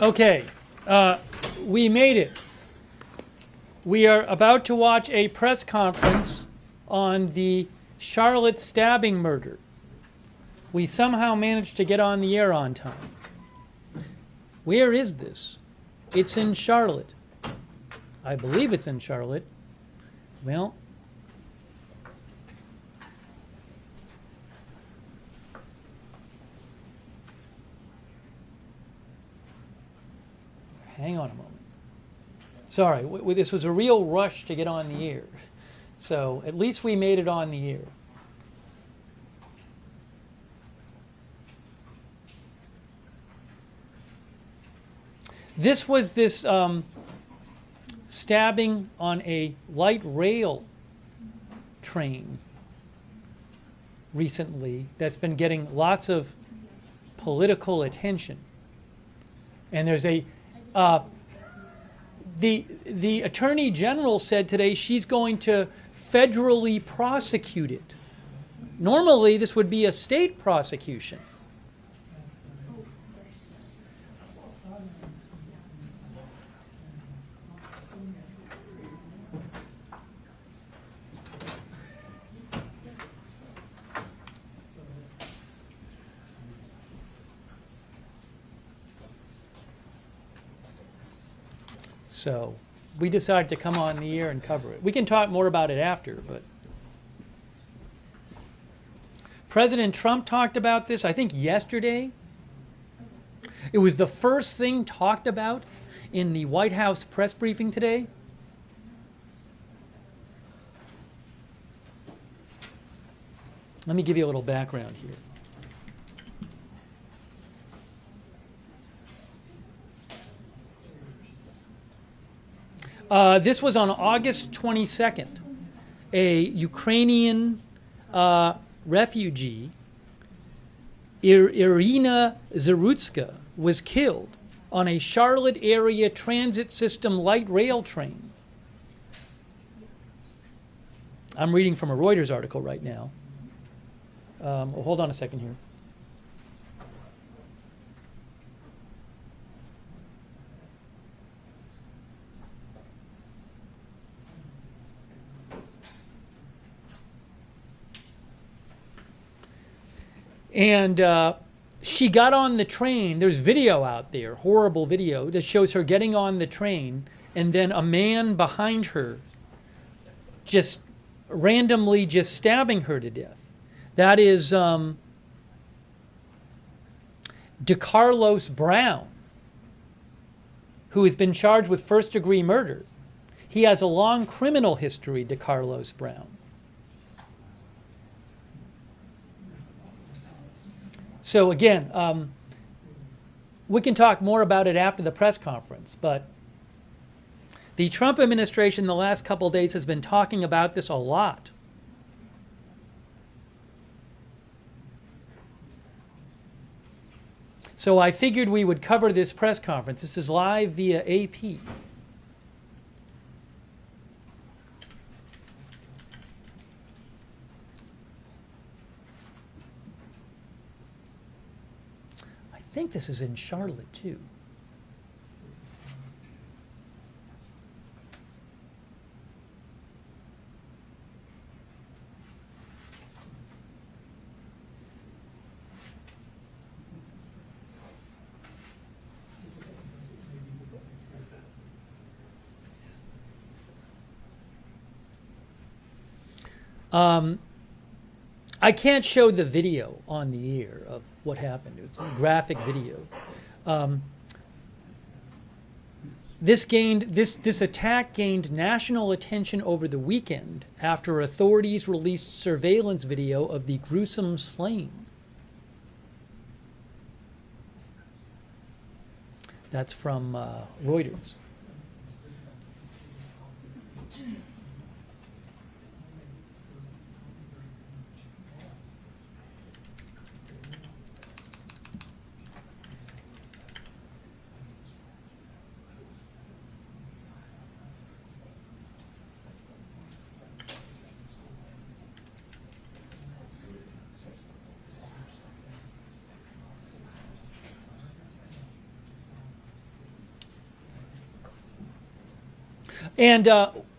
Okay, we made it. We are about to watch a press conference on the Charlotte stabbing murder. We somehow managed to get on the air on time. Where is this? It's in Charlotte. I believe it's in Charlotte. Well, hang on a moment. Sorry, this was a real rush to get on the air. So at least we made it on the air. This was this stabbing on a light rail train recently that's been getting lots of political attention. And there's a the Attorney General said today she's going to federally prosecute it. Normally, this would be a state prosecution. So we decided to come on the air and cover it. We can talk more about it after, but President Trump talked about this, I think, yesterday. It was the first thing talked about in the White House press briefing today. Let me give you a little background here. This was on August 22nd. A Ukrainian refugee, Iryna Zarutska, was killed on a Charlotte area transit system light rail train. I'm reading from a Reuters article right now. Hold on a second here. And she got on the train. There's video out there, horrible video, that shows her getting on the train, and then a man behind her just randomly just stabbing her to death. That is Decarlos Brown, who has been charged with first-degree murder. He has a long criminal history, Decarlos Brown. So again, we can talk more about it after the press conference, but the Trump administration the last couple of days has been talking about this a lot. So I figured we would cover this press conference. This is live via AP. I think this is in Charlotte, too. I can't show the video on the air of what happened. It's a graphic video. This attack gained national attention over the weekend after authorities released surveillance video of the gruesome slaying. That's from Reuters. And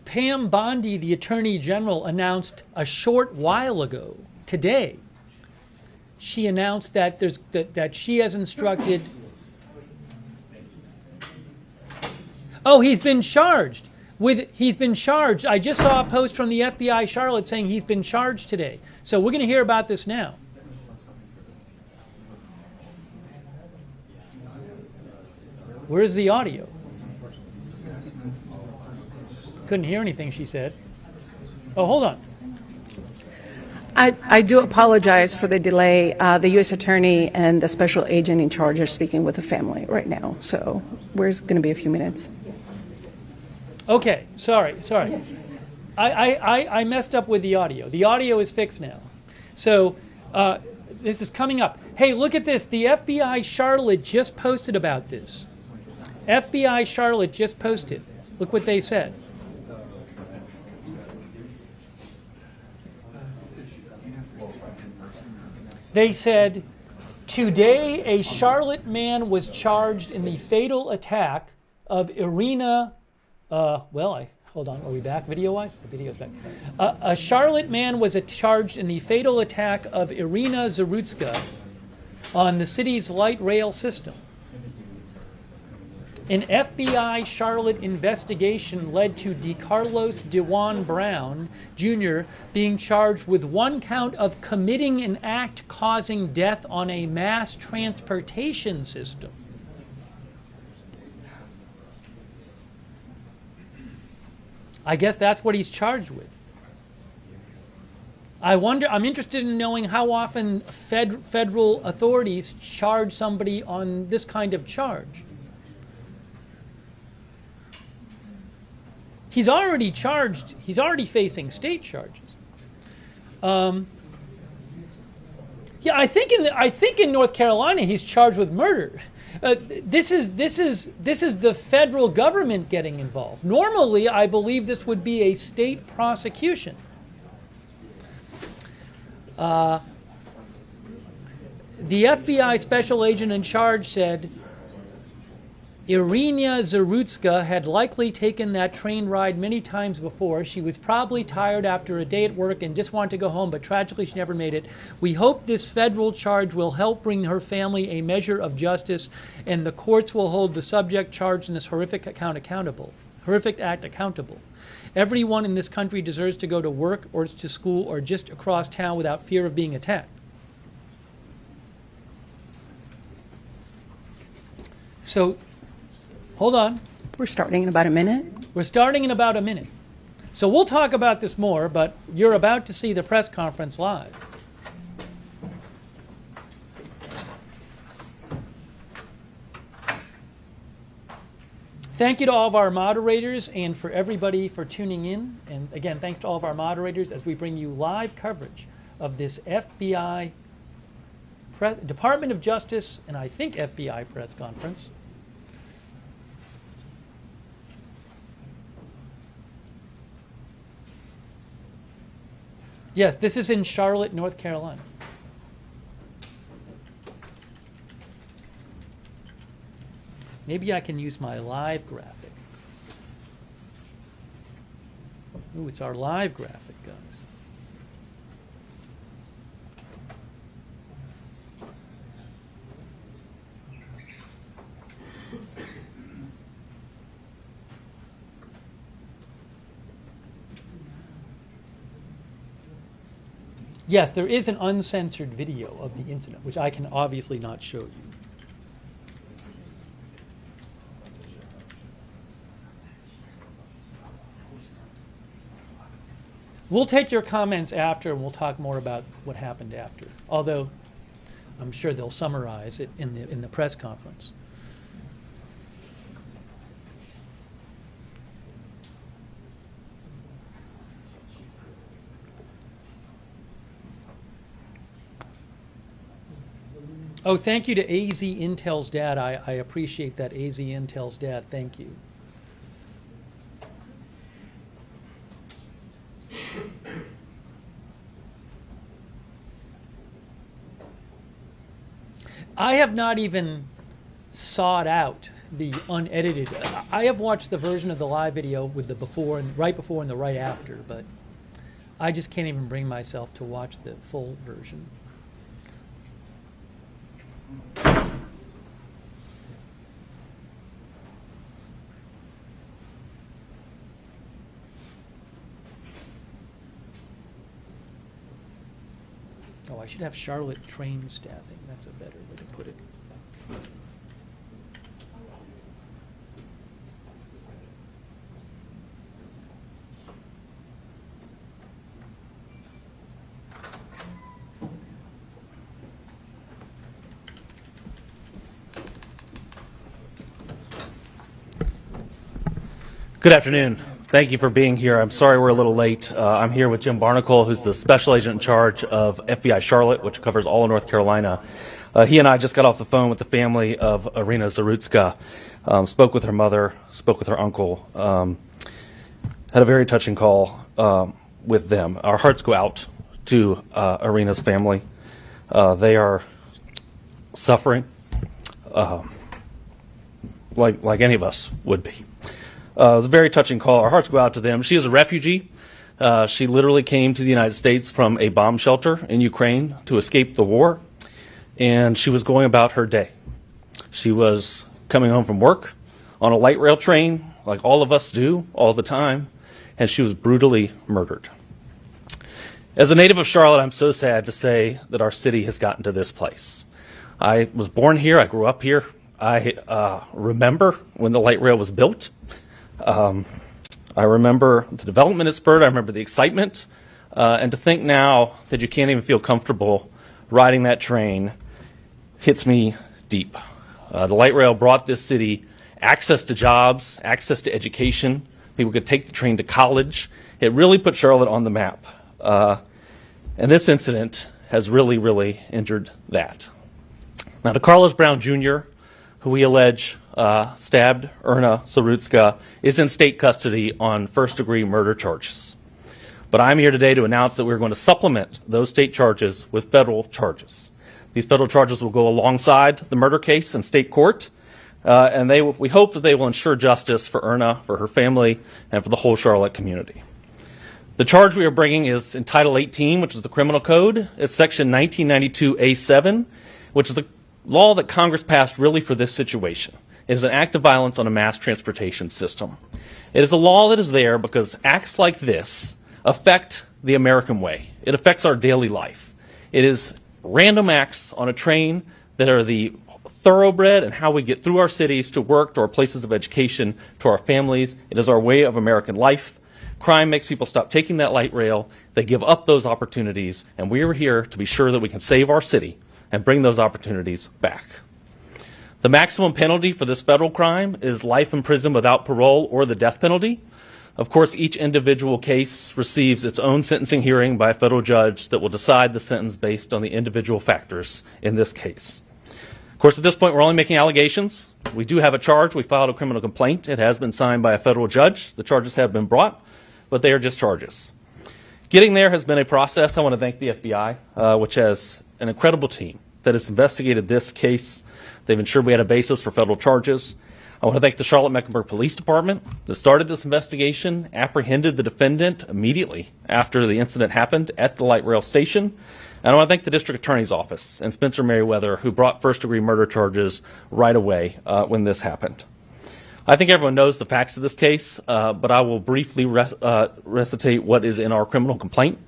Pam Bondi, the Attorney General, announced a short while ago, today, she announced that that she has instructed. Oh, he's been charged. He's been charged. I just saw a post from the FBI Charlotte saying he's been charged today. So we're going to hear about this now. Where's the audio? Couldn't hear anything she said. Oh, hold on. I do apologize for the delay. The U.S. Attorney and the special agent in charge are speaking with the family right now. So we're going to be a few minutes. Okay, sorry. I messed up with the audio. The audio is fixed now. So this is coming up. Hey, look at this. The FBI Charlotte just posted about this. FBI Charlotte just posted. Look what they said. They said, today a Charlotte man was charged in the fatal attack of Iryna. Hold on, are we back video-wise? The video's back. A Charlotte man was charged in the fatal attack of Iryna Zarutska on the city's light rail system. An FBI Charlotte investigation led to Decarlos Brown Jr. being charged with one count of committing an act causing death on a mass transportation system. I guess that's what he's charged with. I'm interested in knowing how often federal authorities charge somebody on this kind of charge. He's already charged. He's already facing state charges. Yeah, I think in North Carolina he's charged with murder. This is the federal government getting involved. Normally, I believe this would be a state prosecution. The FBI special agent in charge said Iryna Zarutska had likely taken that train ride many times before. She was probably tired after a day at work and just wanted to go home, but tragically she never made it. We hope this federal charge will help bring her family a measure of justice, and the courts will hold the subject charged in this horrific act accountable. Everyone in this country deserves to go to work or to school or just across town without fear of being attacked. So, hold on. We're starting in about a minute. We're starting in about a minute. So we'll talk about this more, but you're about to see the press conference live. Thank you to all of our moderators and for everybody for tuning in. And again, thanks to all of our moderators as we bring you live coverage of this FBI, Department of Justice, and I think FBI press conference. Yes, this is in Charlotte, North Carolina. Maybe I can use my live graphic. Ooh, it's our live graphic, guys. Yes, there is an uncensored video of the incident, which I can obviously not show you. We'll take your comments after, and we'll talk more about what happened after. Although, I'm sure they'll summarize it in the press conference. Oh, thank you to AZ Intel's dad. I appreciate that, AZ Intel's dad. Thank you. I have not even sought out the unedited. I have watched the version of the live video with the before and right before and the right after, but I just can't even bring myself to watch the full version. Oh, I should have Charlotte train stabbing. That's a better way to put it. Good afternoon. Thank you for being here. I'm sorry we're a little late. I'm here with Jim Barnacle, who's the special agent in charge of FBI Charlotte, which covers all of North Carolina. He and I just got off the phone with the family of Iryna Zarutska, spoke with her mother, spoke with her uncle, had a very touching call with them. Our hearts go out to Iryna's family. They are suffering like any of us would be. It was a very touching call. Our hearts go out to them. She is a refugee. She literally came to the United States from a bomb shelter in Ukraine to escape the war, and she was going about her day. She was coming home from work on a light rail train, like all of us do all the time, and she was brutally murdered. As a native of Charlotte, I'm so sad to say that our city has gotten to this place. I was born here. I grew up here. I remember when the light rail was built. I remember the development it spurred. I remember the excitement. And to think now that you can't even feel comfortable riding that train hits me deep. The light rail brought this city access to jobs, access to education. People could take the train to college. It really put Charlotte on the map. And this incident has really, really injured that. Now, Decarlos Brown Jr., who we allege stabbed Iryna Zarutska, is in state custody on first-degree murder charges. But I'm here today to announce that we're going to supplement those state charges with federal charges. These federal charges will go alongside the murder case in state court, and we hope that they will ensure justice for Iryna, for her family, and for the whole Charlotte community. The charge we are bringing is in Title 18, which is the criminal code. It's Section 1992A7, which is the law that Congress passed really for this situation. It is an act of violence on a mass transportation system. It is a law that is there because acts like this affect the American way. It affects our daily life. It is random acts on a train that are the thoroughbred and how we get through our cities to work, to our places of education, to our families. It is our way of American life. Crime makes people stop taking that light rail. They give up those opportunities, and we are here to be sure that we can save our city and bring those opportunities back. The maximum penalty for this federal crime is life in prison without parole or the death penalty. Of course, each individual case receives its own sentencing hearing by a federal judge that will decide the sentence based on the individual factors in this case. Of course, at this point, we're only making allegations. We do have a charge. We filed a criminal complaint. It has been signed by a federal judge. The charges have been brought, but they are just charges. Getting there has been a process. I want to thank the FBI, which has an incredible team that has investigated this case. They've ensured we had a basis for federal charges. I want to thank the Charlotte-Mecklenburg Police Department that started this investigation, apprehended the defendant immediately after the incident happened at the light rail station. And I want to thank the District Attorney's Office and Spencer Merriweather, who brought first-degree murder charges right away when this happened. I think everyone knows the facts of this case, but I will briefly recitate what is in our criminal complaint.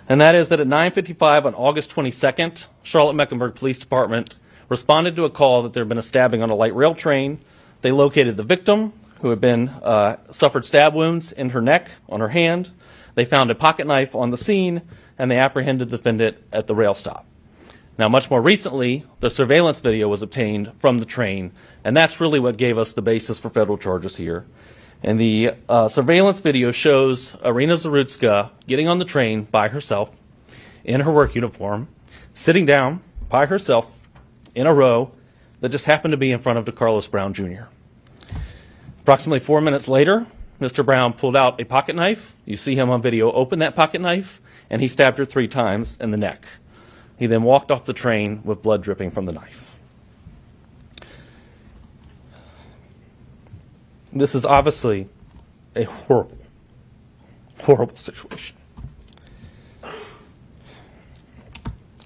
And that is that at 9:55 on August 22nd, Charlotte-Mecklenburg Police Department responded to a call that there had been a stabbing on a light rail train. They located the victim, who had suffered stab wounds in her neck, on her hand. They found a pocket knife on the scene, and they apprehended the defendant at the rail stop. Now, much more recently, the surveillance video was obtained from the train, and that's really what gave us the basis for federal charges here. And the surveillance video shows Iryna Zarutska getting on the train by herself in her work uniform, sitting down by herself in a row that just happened to be in front of Decarlos Brown Jr. Approximately 4 minutes later, Mr. Brown pulled out a pocket knife. You see him on video open that pocket knife, and he stabbed her 3 times in the neck. He then walked off the train with blood dripping from the knife. This is obviously a horrible, horrible situation.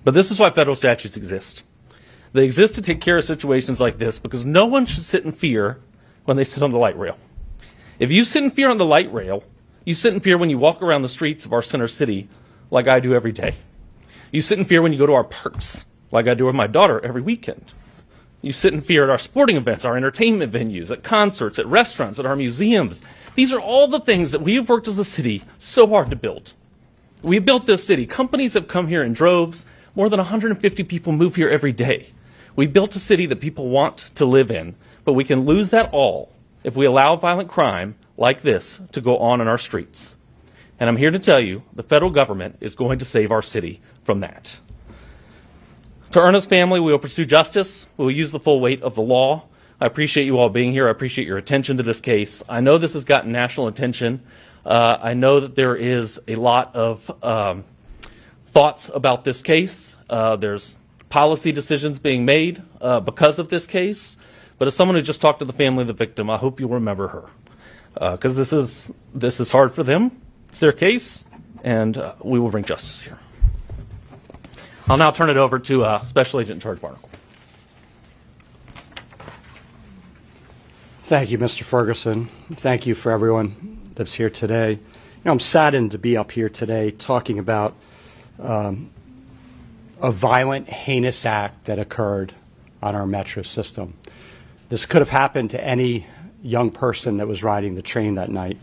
But this is why federal statutes exist. They exist to take care of situations like this because no one should sit in fear when they sit on the light rail. If you sit in fear on the light rail, you sit in fear when you walk around the streets of our center city like I do every day. You sit in fear when you go to our parks like I do with my daughter every weekend. You sit in fear at our sporting events, our entertainment venues, at concerts, at restaurants, at our museums. These are all the things that we have worked as a city so hard to build. We built this city. Companies have come here in droves. More than 150 people move here every day. We built a city that people want to live in, but we can lose that all if we allow violent crime like this to go on in our streets. And I'm here to tell you, the federal government is going to save our city from that. To Iryna's family, we will pursue justice. We will use the full weight of the law. I appreciate you all being here. I appreciate your attention to this case. I know this has gotten national attention. I know that there is a lot of thoughts about this case. There's policy decisions being made because of this case. But as someone who just talked to the family of the victim, I hope you'll remember her. Because this is hard for them. It's their case, and we will bring justice here. I'll now turn it over to Special Agent in Charge Barnacle. Thank you, Mr. Ferguson. Thank you for everyone that's here today. You know, I'm saddened to be up here today talking about a violent, heinous act that occurred on our metro system. This could have happened to any young person that was riding the train that night,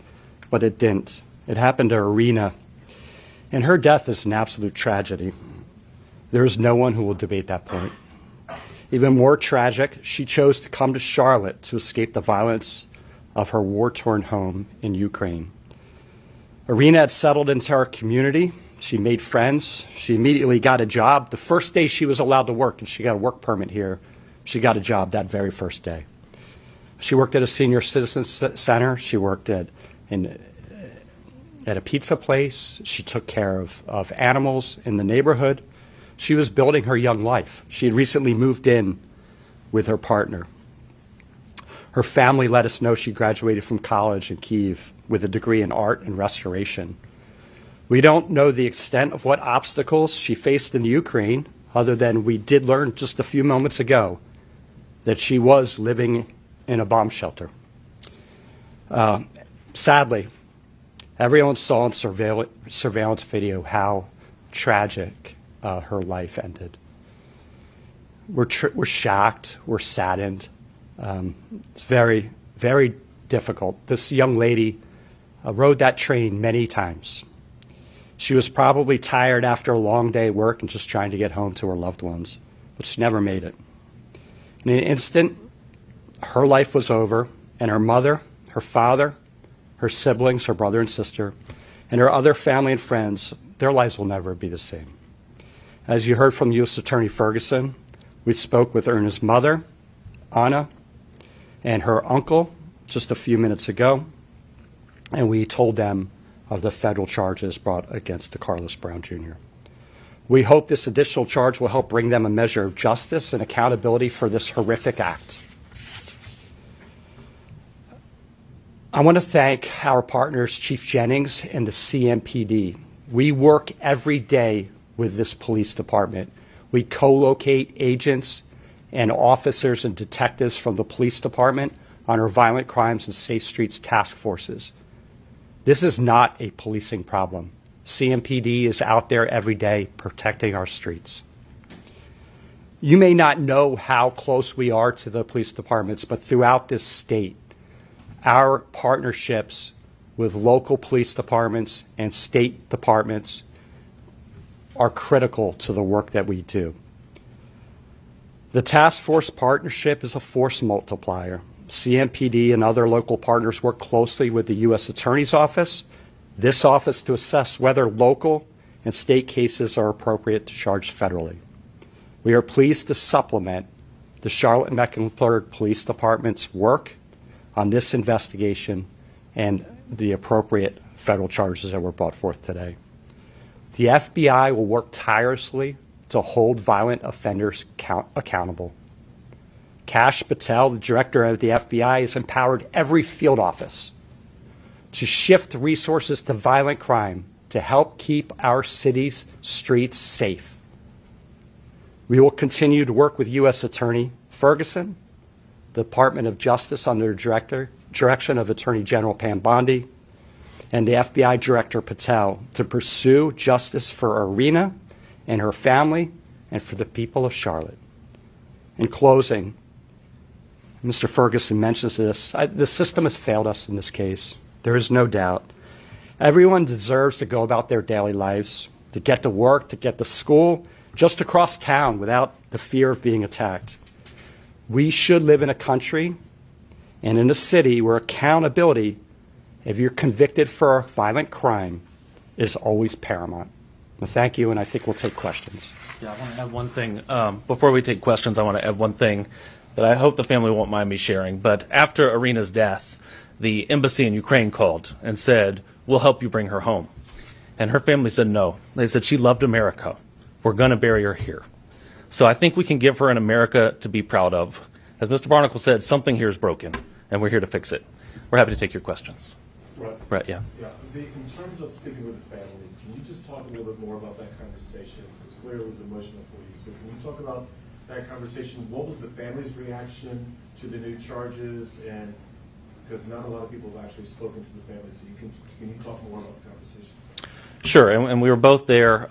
but it didn't. It happened to Iryna, and her death is an absolute tragedy. There is no one who will debate that point. Even more tragic, she chose to come to Charlotte to escape the violence of her war-torn home in Ukraine. Iryna had settled into her community. She made friends. She immediately got a job. The first day she was allowed to work, and she got a work permit here, she got a job that very first day. She worked at a senior citizen center. She worked at a pizza place. She took care of animals in the neighborhood. She was building her young life. She had recently moved in with her partner. Her family let us know she graduated from college in Kyiv with a degree in art and restoration. We don't know the extent of what obstacles she faced in Ukraine, other than we did learn just a few moments ago that she was living in a bomb shelter. Sadly, everyone saw in surveillance video how tragic her life ended. We're shocked. We're saddened. It's very, very difficult. This young lady rode that train many times. She was probably tired after a long day at work and just trying to get home to her loved ones, but she never made it. In an instant, her life was over, and her mother, her father, her siblings, her brother and sister, and her other family and friends, their lives will never be the same. As you heard from U.S. Attorney Ferguson, we spoke with Iryna's mother, Anna, and her uncle just a few minutes ago, and we told them of the federal charges brought against Decarlos Brown Jr. We hope this additional charge will help bring them a measure of justice and accountability for this horrific act. I want to thank our partners, Chief Jennings and the CMPD. We work every day with this police department. We co-locate agents and officers and detectives from the police department on our violent crimes and safe streets task forces. This is not a policing problem. CMPD is out there every day protecting our streets. You may not know how close we are to the police departments, but throughout this state, our partnerships with local police departments and state departments are critical to the work that we do. The task force partnership is a force multiplier. CMPD and other local partners work closely with the U.S. Attorney's Office, this office, to assess whether local and state cases are appropriate to charge federally. We are pleased to supplement the Charlotte and Mecklenburg Police Department's work on this investigation and the appropriate federal charges that were brought forth today. The FBI will work tirelessly to hold violent offenders accountable. Kash Patel, the director of the FBI, has empowered every field office to shift resources to violent crime to help keep our cities' streets safe. We will continue to work with U.S. Attorney Ferguson, the Department of Justice under the direction of Attorney General Pam Bondi, and the FBI Director Patel to pursue justice for Iryna and her family and for the people of Charlotte. In closing, Mr. Ferguson mentions this. The system has failed us in this case. There is no doubt. Everyone deserves to go about their daily lives, to get to work, to get to school, just across town without the fear of being attacked. We should live in a country and in a city where accountability, if you're convicted for a violent crime, is always paramount. Well, thank you, and I think we'll take questions. Yeah, I want to add one thing. Before we take questions, I want to add one thing that I hope the family won't mind me sharing. But after Iryna's death, the embassy in Ukraine called and said, "We'll help you bring her home." And her family said no. They said, "She loved America. We're going to bury her here." So I think we can give her an America to be proud of. As Mr. Barnacle said, something here is broken, and we're here to fix it. We're happy to take your questions. Right, yeah. Yeah. In terms of speaking with the family, can you just talk a little bit more about that conversation? Because clearly it was emotional for you. So can you talk about that conversation? What was the family's reaction to the new charges? And because not a lot of people have actually spoken to the family, so can you talk more about the conversation? Sure, and we were both there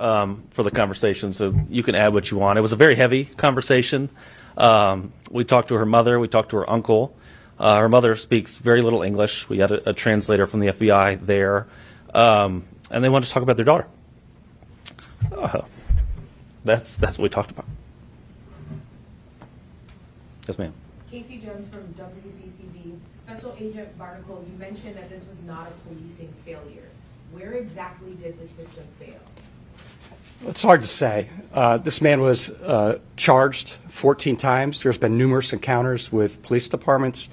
for the conversation, so you can add what you want. It was a very heavy conversation. We talked to her mother, we talked to her uncle. Her mother speaks very little English. We had a translator from the FBI there, and they wanted to talk about their daughter. That's what we talked about. Yes, ma'am. Casey Jones from WCCB. Special Agent Barnacle, you mentioned that this was not a policing failure. Where exactly did the system fail? It's hard to say. This man was charged 14 times. There's been numerous encounters with police departments.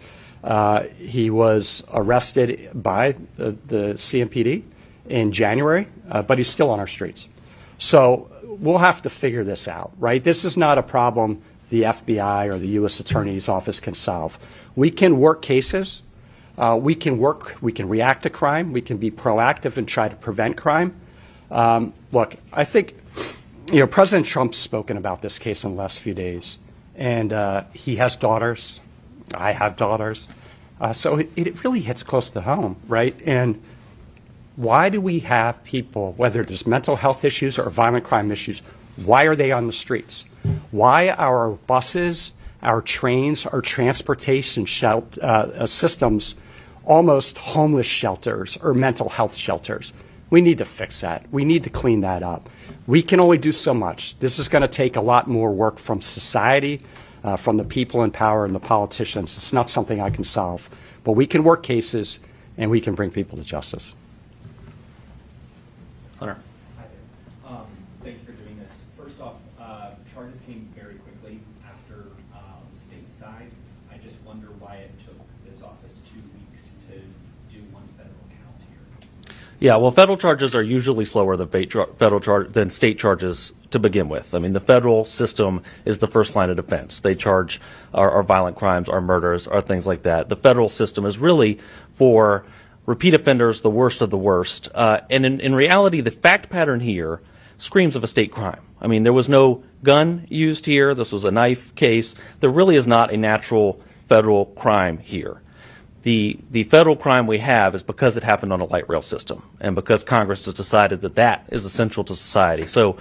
He was arrested by the CMPD in January, but he's still on our streets. So we'll have to figure this out, right? This is not a problem the FBI or the U.S. Attorney's Office can solve. We can work cases. We can react to crime. We can be proactive and try to prevent crime. Look, I think, President Trump's spoken about this case in the last few days, and he has daughters. I have daughters. So it really hits close to home, right? And why do we have people, whether there's mental health issues or violent crime issues, why are they on the streets? Why are our buses, our trains, our transportation systems almost homeless shelters or mental health shelters? We need to fix that. We need to clean that up. We can only do so much. This is going to take a lot more work from society, from the people in power and the politicians. It's not something I can solve. But we can work cases, and we can bring people to justice. Hunter. Hi there. Thank you for doing this. First off, charges came very quickly after the state side. I just wonder why it took this office 2 weeks to do one federal count here. Yeah, well, federal charges are usually slower than state charges to begin with. I mean, the federal system is the first line of defense. They charge our violent crimes, our murders, our things like that. The federal system is really for repeat offenders, the worst of the worst. And in reality, the fact pattern here screams of a state crime. I mean, there was no gun used here. This was a knife case. There really is not a natural federal crime here. The federal crime we have is because it happened on a light rail system and because Congress has decided that that is essential to society. So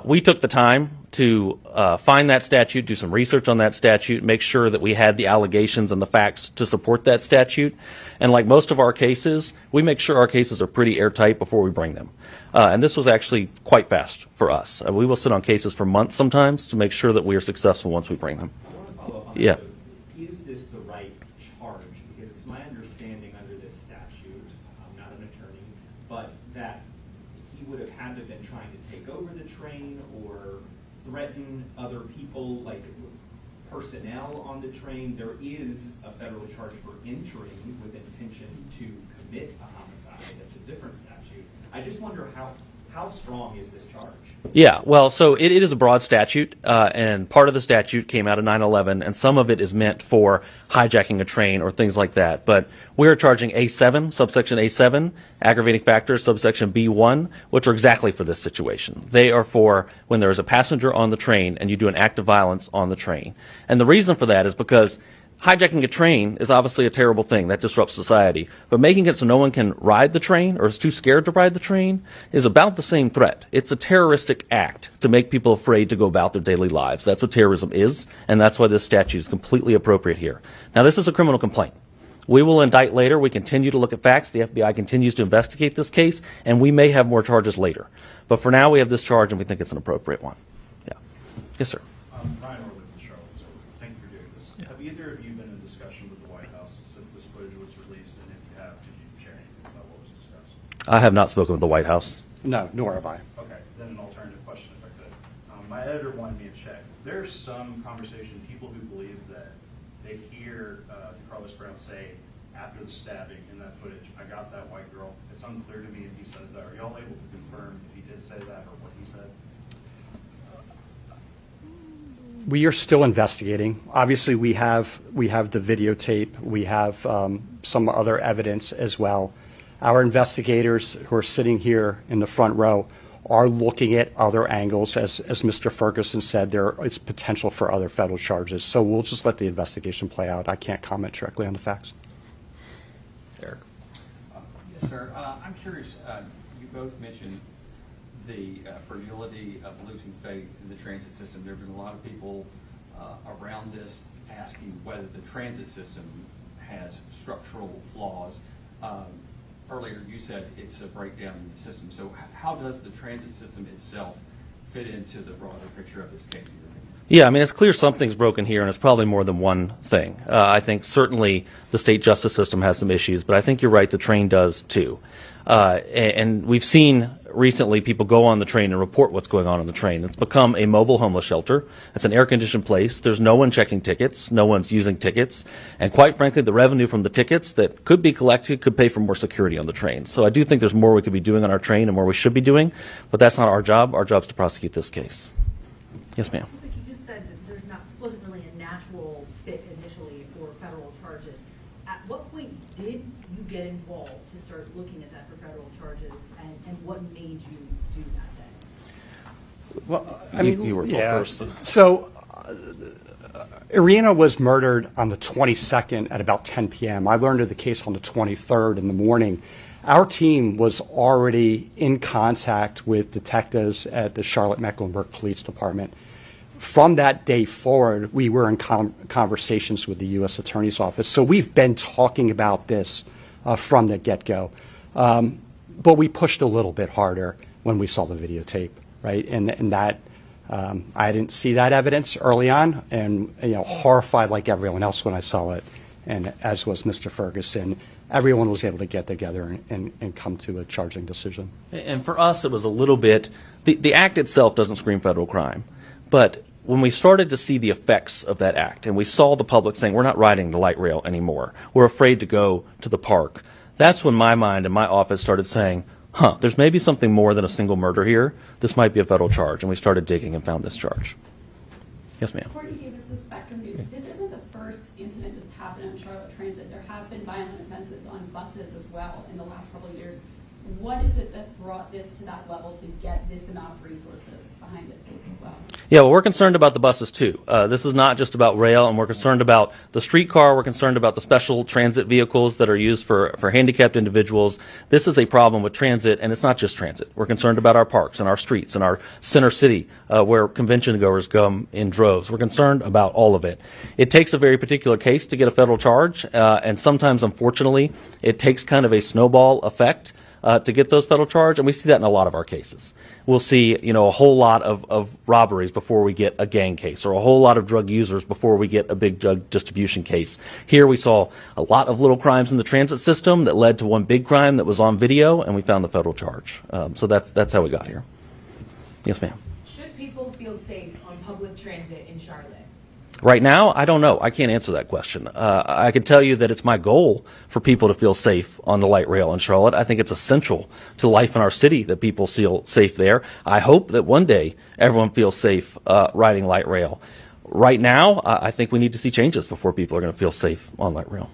we took the time to find that statute, do some research on that statute, make sure that we had the allegations and the facts to support that statute. And like most of our cases, we make sure our cases are pretty airtight before we bring them. And this was actually quite fast for us. We will sit on cases for months sometimes to make sure that we are successful once we bring them. I want to follow up on Yeah. that. Is this the right charge? Because it's my understanding under this statute, I'm not an attorney, but that he would have had to have been trying to take over the train or threaten other people, like personnel on the train. There is a federal charge for entering with intention to commit a homicide. That's a different statute. I just wonder how how strong is this charge? Yeah, well, so it is a broad statute, and part of the statute came out of 9/11, and some of it is meant for hijacking a train or things like that. But we're charging A7, subsection A7, aggravating factors, subsection B1, which are exactly for this situation. They are for when there is a passenger on the train and you do an act of violence on the train. And the reason for that is because hijacking a train is obviously a terrible thing. That disrupts society. But making it so no one can ride the train or is too scared to ride the train is about the same threat. It's a terroristic act to make people afraid to go about their daily lives. That's what terrorism is, and that's why this statute is completely appropriate here. Now, this is a criminal complaint. We will indict later. We continue to look at facts. The FBI continues to investigate this case, and we may have more charges later. But for now, we have this charge, and we think it's an appropriate one. Yeah. Yes, sir. Ryan Orlin from Charlotte, so thank you for doing this. Have either of you been in discussion with the White House since this footage was released? And if you have, could you share anything about what was discussed? I have not spoken with the White House. No, nor have I. Okay, then an alternative question if I could. My editor wanted me to check. There's some conversation, people who believe that they hear Decarlos Brown say after the stabbing in that footage, I got that white girl. It's unclear to me if he says that. Are y'all able to confirm if he did say that or what he said? We are still investigating. Obviously, we have the videotape. We have some other evidence as well. Our investigators who are sitting here in the front row are looking at other angles. As Mr. Ferguson said, there is potential for other federal charges. So we'll just let the investigation play out. I can't comment directly on the facts. Eric. Yes, sir. I'm curious. You both mentioned the fragility of losing faith in the transit system. There have been a lot of people around this asking whether the transit system has structural flaws. Earlier you said it's a breakdown in the system. So how does the transit system itself fit into the broader picture of this case, in your opinion? Yeah, I mean, it's clear something's broken here, and it's probably more than one thing. I think certainly the state justice system has some issues, but I think you're right, the train does too. And we've seen recently people go on the train and report what's going on the train. It's become a mobile homeless shelter. It's an air-conditioned place. There's no one checking tickets. No one's using tickets. And quite frankly, the revenue from the tickets that could be collected could pay for more security on the train. So I do think there's more we could be doing on our train and more we should be doing, but that's not our job. Our job is to prosecute this case. Yes, ma'am. Like you just said, that this wasn't really a natural fit initially for federal charges. At what point did you get involved to start looking at that for federal charges, and what made you do that then? Well, I mean, you were yeah. first. So, Iryna was murdered on the 22nd at about 10 p.m. I learned of the case on the 23rd in the morning. Our team was already in contact with detectives at the Charlotte-Mecklenburg Police Department. From that day forward, we were in conversations with the U.S. Attorney's Office. So we've been talking about this from the get-go. But we pushed a little bit harder when we saw the videotape, right? And that I didn't see that evidence early on, and horrified like everyone else when I saw it, and as was Mr. Ferguson. Everyone was able to get together and come to a charging decision. And for us, it was a little bit, the act itself doesn't scream federal crime, but when we started to see the effects of that act, and we saw the public saying, we're not riding the light rail anymore, we're afraid to go to the park, that's when my mind and my office started saying, there's maybe something more than a single murder here. This might be a federal charge, and we started digging and found this charge. Yes, ma'am. Courtney Davis with Spectrum News. This isn't the first incident that's happened on Charlotte Transit. There have been violent offenses on buses as well in the last couple of years. What is it that brought this to that level to get this amount of resources behind this case as well? Yeah, well, we're concerned about the buses too. This is not just about rail, and we're concerned about the streetcar. We're concerned about the special transit vehicles that are used for handicapped individuals. This is a problem with transit, and it's not just transit. We're concerned about our parks and our streets and our center city where convention goers come in droves. We're concerned about all of it. It takes a very particular case to get a federal charge, and sometimes, unfortunately, it takes kind of a snowball effect to get those federal charges, and we see that in a lot of our cases. We'll see, a whole lot of robberies before we get a gang case, or a whole lot of drug users before we get a big drug distribution case. Here we saw a lot of little crimes in the transit system that led to one big crime that was on video, and we found the federal charge. So that's how we got here. Yes, ma'am. Should people feel safe on public transit in Charlotte? Right now, I don't know. I can't answer that question. I can tell you that it's my goal for people to feel safe on the light rail in Charlotte. I think it's essential to life in our city that people feel safe there. I hope that one day everyone feels safe riding light rail. Right now, I think we need to see changes before people are going to feel safe on light rail.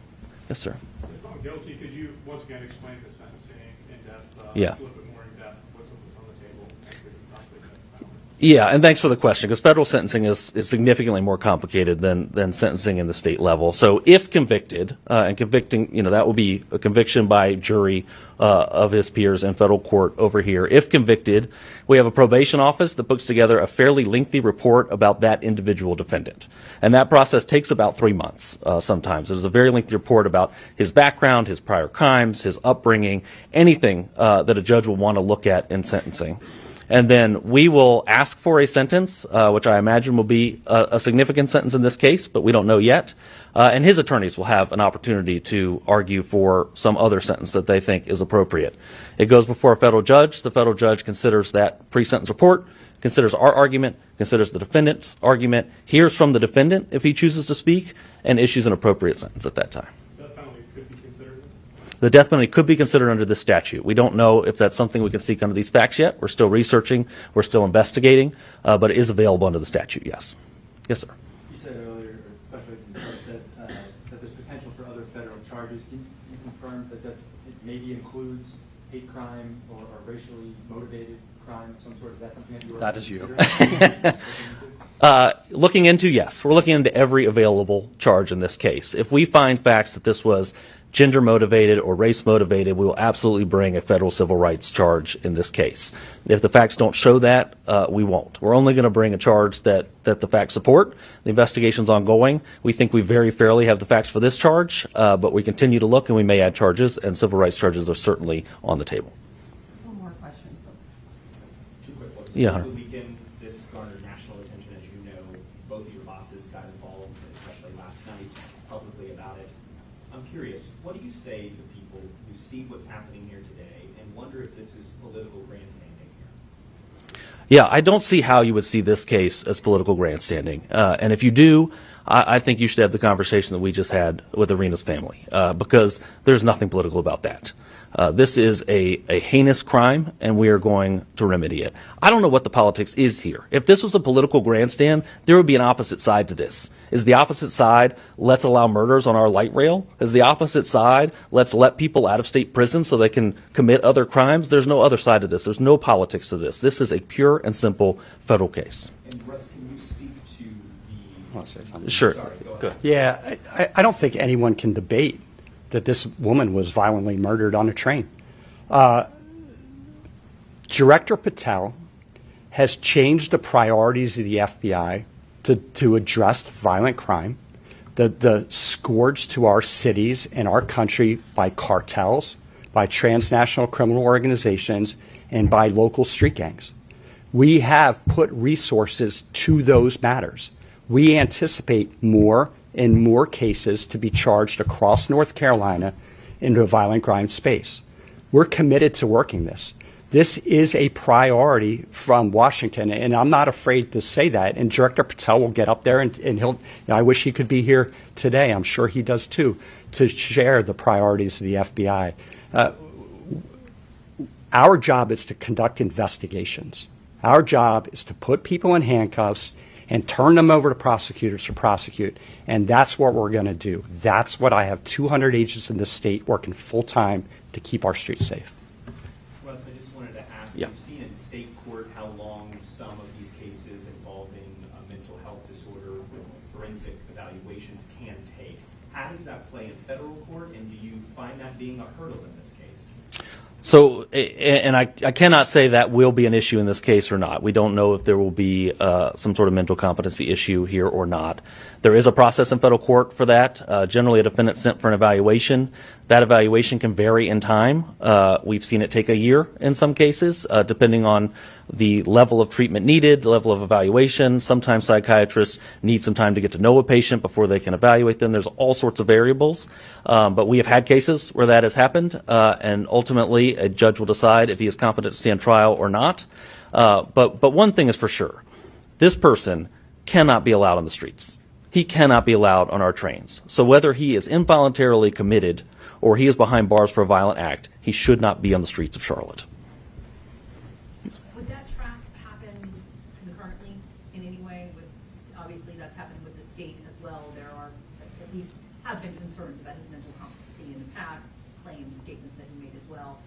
Yes, sir. If I'm guilty, could you once again explain the sentencing in depth, Yeah. a little bit more in depth, what's on the table? Yeah, and thanks for the question, because federal sentencing is significantly more complicated than sentencing in the state level. So if convicted, and convicting, that will be a conviction by jury of his peers in federal court over here. If convicted, we have a probation office that puts together a fairly lengthy report about that individual defendant. And that process takes about 3 months sometimes. There's a very lengthy report about his background, his prior crimes, his upbringing, anything that a judge will want to look at in sentencing. And then we will ask for a sentence, which I imagine will be a significant sentence in this case, but we don't know yet. And his attorneys will have an opportunity to argue for some other sentence that they think is appropriate. It goes before a federal judge. The federal judge considers that pre-sentence report, considers our argument, considers the defendant's argument, hears from the defendant if he chooses to speak, and issues an appropriate sentence at that time. Death penalty could be considered? The death penalty could be considered under this statute. We don't know if that's something we can seek under these facts yet. We're still researching. We're still investigating. But it is available under the statute, yes. Yes, sir. You said earlier, or especially when you said that there's potential for other federal charges. Can you confirm that it maybe includes hate crime or racially motivated crime of some sort? Is that something that you are That is you. Looking into, yes. We're looking into every available charge in this case. If we find facts that this was gender motivated or race motivated, we will absolutely bring a federal civil rights charge in this case. If the facts don't show that, we won't. We're only going to bring a charge that the facts support. The investigation's ongoing. We think we very fairly have the facts for this charge, but we continue to look and we may add charges, and civil rights charges are certainly on the table. One more question. Two quick ones. Yeah. Over the weekend, this garnered national attention. As you know, both of your bosses got involved, especially last night, publicly about it. I'm curious, what do you say to people who see what's happening here today and wonder if this is political grandstanding here? Yeah, I don't see how you would see this case as political grandstanding. And if you do, I think you should have the conversation that we just had with Iryna's family, because there's nothing political about that. This is a heinous crime, and we are going to remedy it. I don't know what the politics is here. If this was a political grandstand, there would be an opposite side to this. Is the opposite side, let's allow murders on our light rail? Is the opposite side, let's let people out of state prison so they can commit other crimes? There's no other side to this. There's no politics to this. This is a pure and simple federal case. And Russ, can you speak to the... I want to say something. Sure. Sorry, go ahead. Good. Yeah, I don't think anyone can debate that this woman was violently murdered on a train. Director Patel has changed the priorities of the FBI to address violent crime, the scourge to our cities and our country by cartels, by transnational criminal organizations, and by local street gangs. We have put resources to those matters. We anticipate more and more cases to be charged across North Carolina into a violent crime space. We're committed to working this. This is a priority from Washington, and I'm not afraid to say that. And Director Patel will get up there, and he'll, I wish he could be here today, I'm sure he does too, to share the priorities of the FBI. Our job is to conduct investigations. Our job is to put people in handcuffs and turn them over to prosecutors to prosecute. And that's what we're going to do. That's what I have 200 agents in the state working full-time to keep our streets safe. Russ, I just wanted to ask, Yeah. you've seen in state court how long some of these cases involving a mental health disorder with forensic evaluations can take. How does that play in federal court, and do you find that being a hurdle in this case? So, and I cannot say that will be an issue in this case or not. We don't know if there will be some sort of mental competency issue here or not. There is a process in federal court for that. Generally, a defendant sent for an evaluation. That evaluation can vary in time. We've seen it take a year in some cases, depending on the level of treatment needed, the level of evaluation. Sometimes psychiatrists need some time to get to know a patient before they can evaluate them. There's all sorts of variables. But we have had cases where that has happened, and ultimately a judge will decide if he is competent to stand trial or not. But one thing is for sure. This person cannot be allowed on the streets. he cannot be allowed on our trains. So whether he is involuntarily committed or he is behind bars for a violent act, he should not be on the streets of Charlotte. Would that track happen concurrently in any way? Obviously, that's happened with the state as well. There are, at least, have been concerns about his mental competency in the past, claims, statements that he made as well.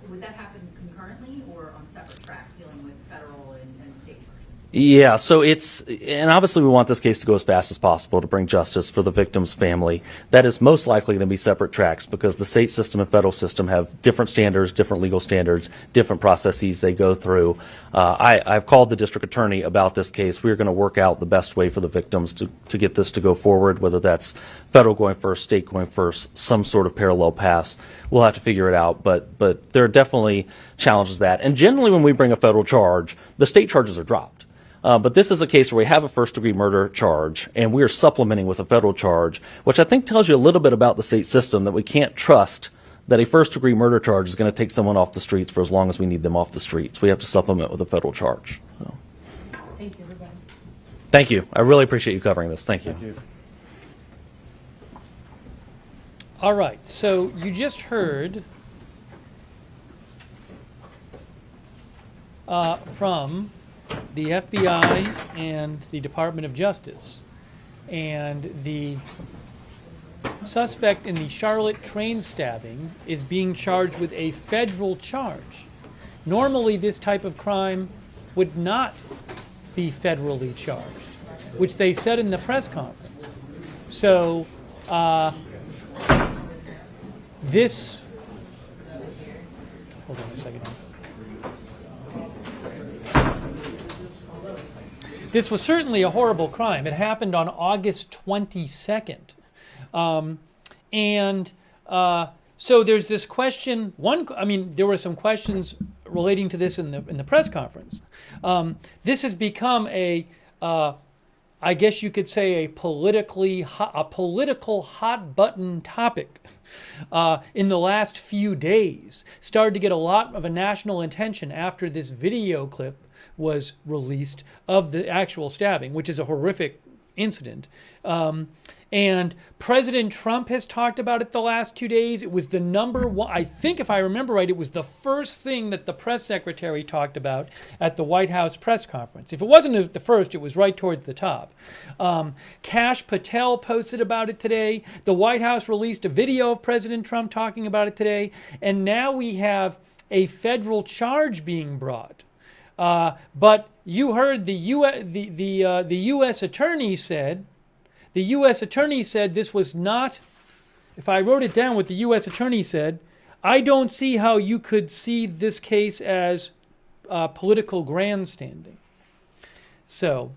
Would that happen concurrently or on separate tracks dealing with federal and state charges? Yeah, so and obviously we want this case to go as fast as possible to bring justice for the victim's family. That is most likely going to be separate tracks because the state system and federal system have different standards, different legal standards, different processes they go through. I've called the district attorney about this case. We're going to work out the best way for the victims to get this to go forward, whether that's federal going first, state going first, some sort of parallel paths. We'll have to figure it out, but there are definitely challenges to that. And generally when we bring a federal charge, the state charges are dropped. But this is a case where we have a first-degree murder charge, and we are supplementing with a federal charge, which I think tells you a little bit about the state system, that we can't trust that a first-degree murder charge is going to take someone off the streets for as long as we need them off the streets. We have to supplement with a federal charge. So. Thank you, everybody. Thank you. I really appreciate you covering this. Thank you. Thank you. All right, so you just heard from the FBI and the Department of Justice, and the suspect in the Charlotte train stabbing is being charged with a federal charge. Normally this type of crime would not be federally charged, which they said in the press conference. So this, hold on a second. This was certainly a horrible crime. It happened on August 22nd. So there's this question, there were some questions relating to this in the press conference. This has become I guess you could say, a political hot button topic in the last few days. Started to get a lot of a national attention after this video clip was released of the actual stabbing, which is a horrific incident. And President Trump has talked about it the last 2 days. It was the number one, I think if I remember right, it was the first thing that the press secretary talked about at the White House press conference. If it wasn't at the first, it was right towards the top. Kash Patel posted about it today. The White House released a video of President Trump talking about it today. And now we have a federal charge being brought. But you heard the U.S. attorney said, this was not, if I wrote it down what the U.S. attorney said, I don't see how you could see this case as political grandstanding. So,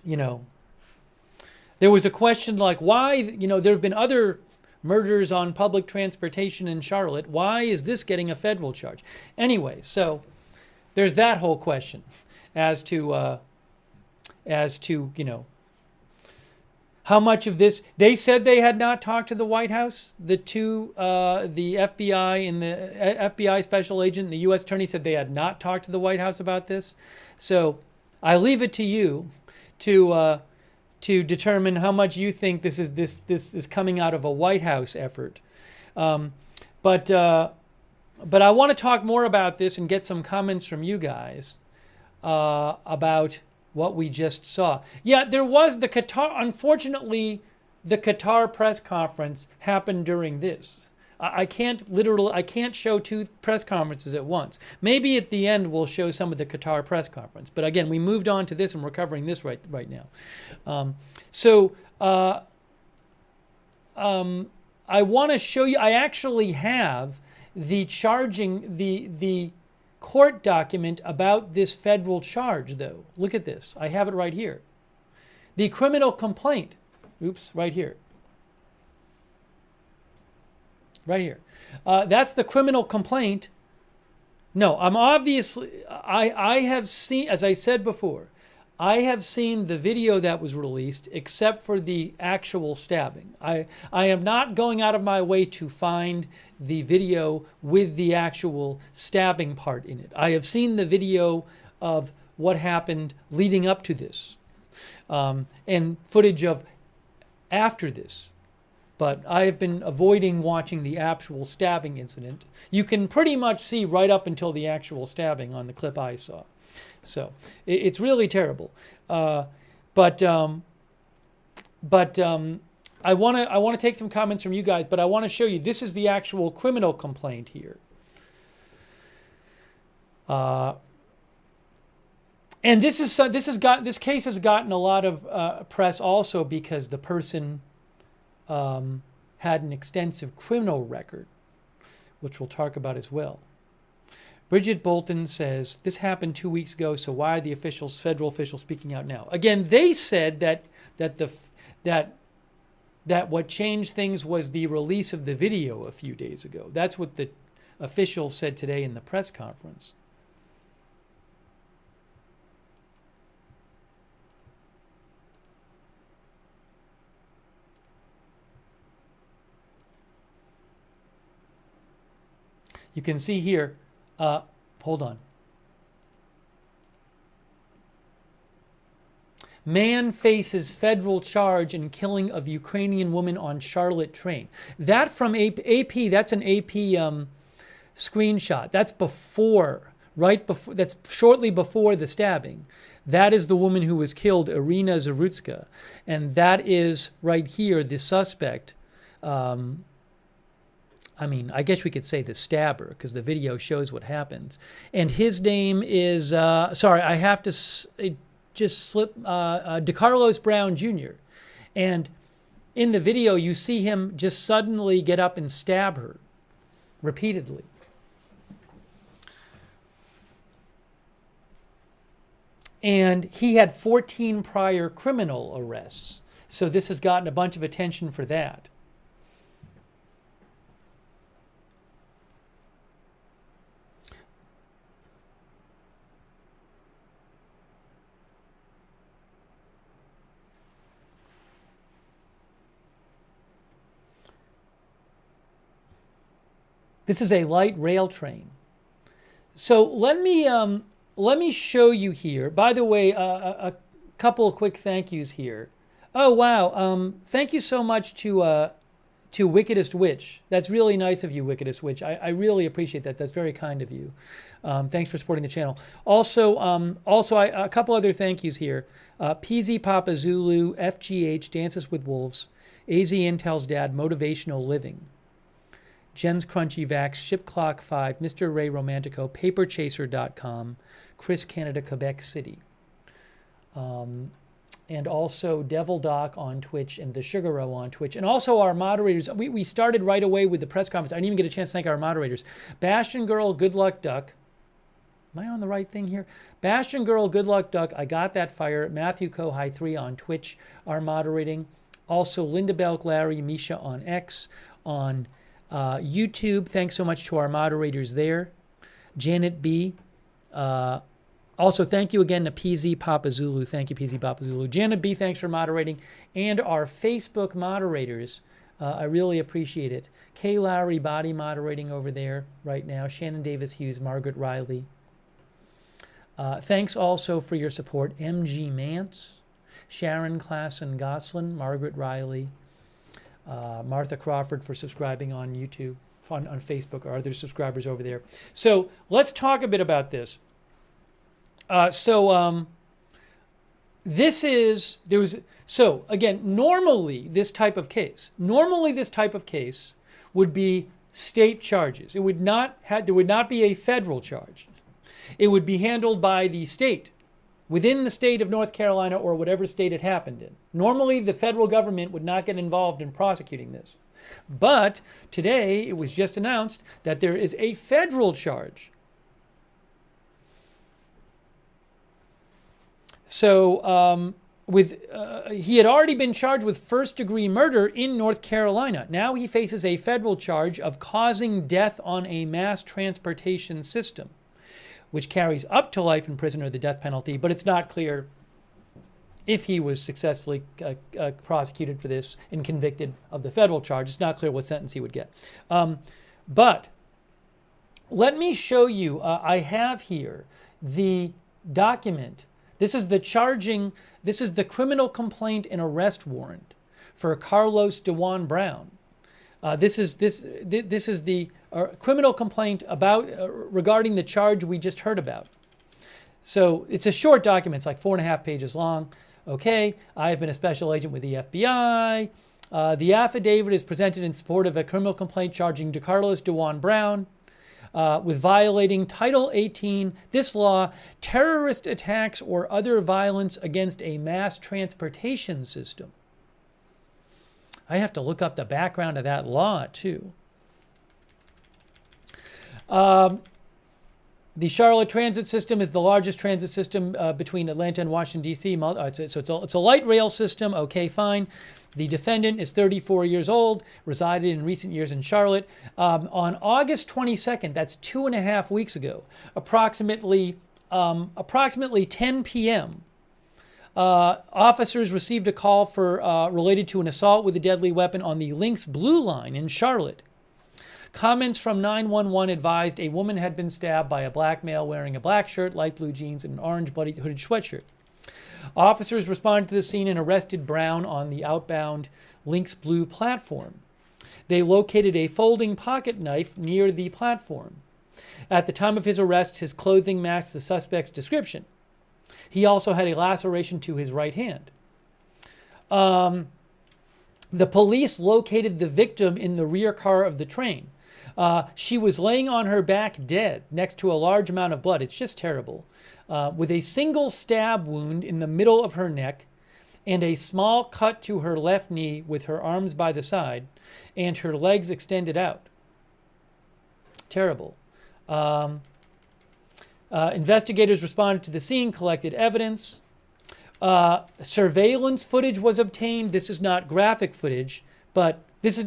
there was a question like why, there have been other murders on public transportation in Charlotte. Why is this getting a federal charge? Anyway, so there's that whole question as to how much of this. They said they had not talked to the White House. The FBI and the FBI special agent and the U.S. attorney said they had not talked to the White House about this. So I leave it to you to determine how much you think this is coming out of a White House effort. But I want to talk more about this and get some comments from you guys about what we just saw. Yeah, there was the Qatar, unfortunately, the Qatar press conference happened during this. I can't show two press conferences at once. Maybe at the end we'll show some of the Qatar press conference. But again, we moved on to this and we're covering this right now. I want to show you, I actually have the court document about this federal charge, though. Look at this. I have it right here. The criminal complaint. Oops, right here. Right here. That's the criminal complaint. No, I have seen, as I said before, I have seen the video that was released except for the actual stabbing. I am not going out of my way to find the video with the actual stabbing part in it. I have seen the video of what happened leading up to this. and footage of after this. But I have been avoiding watching the actual stabbing incident. You can pretty much see right up until the actual stabbing on the clip I saw. So it's really terrible. But I want to take some comments from you guys. But I want to show you, this is the actual criminal complaint here. And this case has gotten a lot of press also because the person had an extensive criminal record, which we'll talk about as well. Bridget Bolton says, this happened 2 weeks ago, so why are the federal officials speaking out now? Again, they said that what changed things was the release of the video a few days ago. That's what the officials said today in the press conference. You can see here, hold on. Man faces federal charge in killing of Ukrainian woman on Charlotte train. That from AP, that's an AP screenshot. That's that's shortly before the stabbing. That is the woman who was killed, Iryna Zarutska. And that is right here, the suspect. I mean, I guess we could say the stabber because the video shows what happens. And his name is, sorry, I have to just slip, Decarlos Brown Jr. And in the video, you see him just suddenly get up and stab her repeatedly. And he had 14 prior criminal arrests. So this has gotten a bunch of attention for that. This is a light rail train. So let me show you here. By the way, a couple of quick thank yous here. Oh wow! Thank you so much to Wickedest Witch. That's really nice of you, Wickedest Witch. I really appreciate that. That's very kind of you. Thanks for supporting the channel. Also, a couple other thank yous here. PZ Papa Zulu, FGH, Dances with Wolves, AZ Intel's Dad, Motivational Living. Jen's Crunchy Vax, Ship Clock 5, Mr. Ray Romantico, Paperchaser.com, Chris Canada, Quebec City. And also Devil Doc on Twitch and The Sugar Row on Twitch. And also our moderators. We started right away with the press conference. I didn't even get a chance to thank our moderators. Bastion Girl, Good Luck Duck. Am I on the right thing here? Bastion Girl, Good Luck Duck, I Got That Fire. Matthew Kohai 3 on Twitch are moderating. Also Linda Belk, Larry, Misha on X, on YouTube, thanks so much to our moderators there. Janet B. Also, thank you again to PZ Papa Zulu. Thank you, PZ Papa Zulu. Janet B., thanks for moderating. And our Facebook moderators, I really appreciate it. Kay Lowry Body moderating over there right now. Shannon Davis Hughes, Margaret Riley. Thanks also for your support. MG Mance, Sharon Klassen Goslin, Margaret Riley. Martha Crawford for subscribing on YouTube, on Facebook, or other subscribers over there. So let's talk a bit about this. So again, normally this type of case would be state charges. There would not be a federal charge. It would be handled by the state, within the state of North Carolina or whatever state it happened in. Normally, the federal government would not get involved in prosecuting this. But today, it was just announced that there is a federal charge. So, he had already been charged with first-degree murder in North Carolina. Now he faces a federal charge of causing death on a mass transportation system, which carries up to life in prison or the death penalty, but it's not clear if he was successfully prosecuted for this and convicted of the federal charge. It's not clear what sentence he would get. But let me show you, I have here the document This is the criminal complaint and arrest warrant for Carlos Dewan Brown. This is the criminal complaint about regarding the charge we just heard about. So it's a short document. It's like 4.5 pages long. Okay, I have been a special agent with the FBI. The affidavit is presented in support of a criminal complaint charging Decarlos Brown Jr. With violating Title 18, this law, terrorist attacks or other violence against a mass transportation system. I have to look up the background of that law, too. The Charlotte transit system is the largest transit system between Atlanta and Washington, D.C. So it's a light rail system. Okay, fine. The defendant is 34 years old, resided in recent years in Charlotte. On August 22nd, that's 2.5 weeks ago, approximately 10 p.m., officers received a call for related to an assault with a deadly weapon on the Lynx Blue Line in Charlotte. Comments from 911 advised a woman had been stabbed by a black male wearing a black shirt, light blue jeans, and an orange bloody hooded sweatshirt. Officers responded to the scene and arrested Brown on the outbound Lynx Blue platform. They located a folding pocket knife near the platform. At the time of his arrest, his clothing matched the suspect's description. He also had a laceration to his right hand. The police located the victim in the rear car of the train. She was laying on her back dead next to a large amount of blood. It's just terrible. With a single stab wound in the middle of her neck and a small cut to her left knee with her arms by the side and her legs extended out. Terrible. Investigators responded to the scene, collected evidence. Surveillance footage was obtained. This is not graphic footage, but this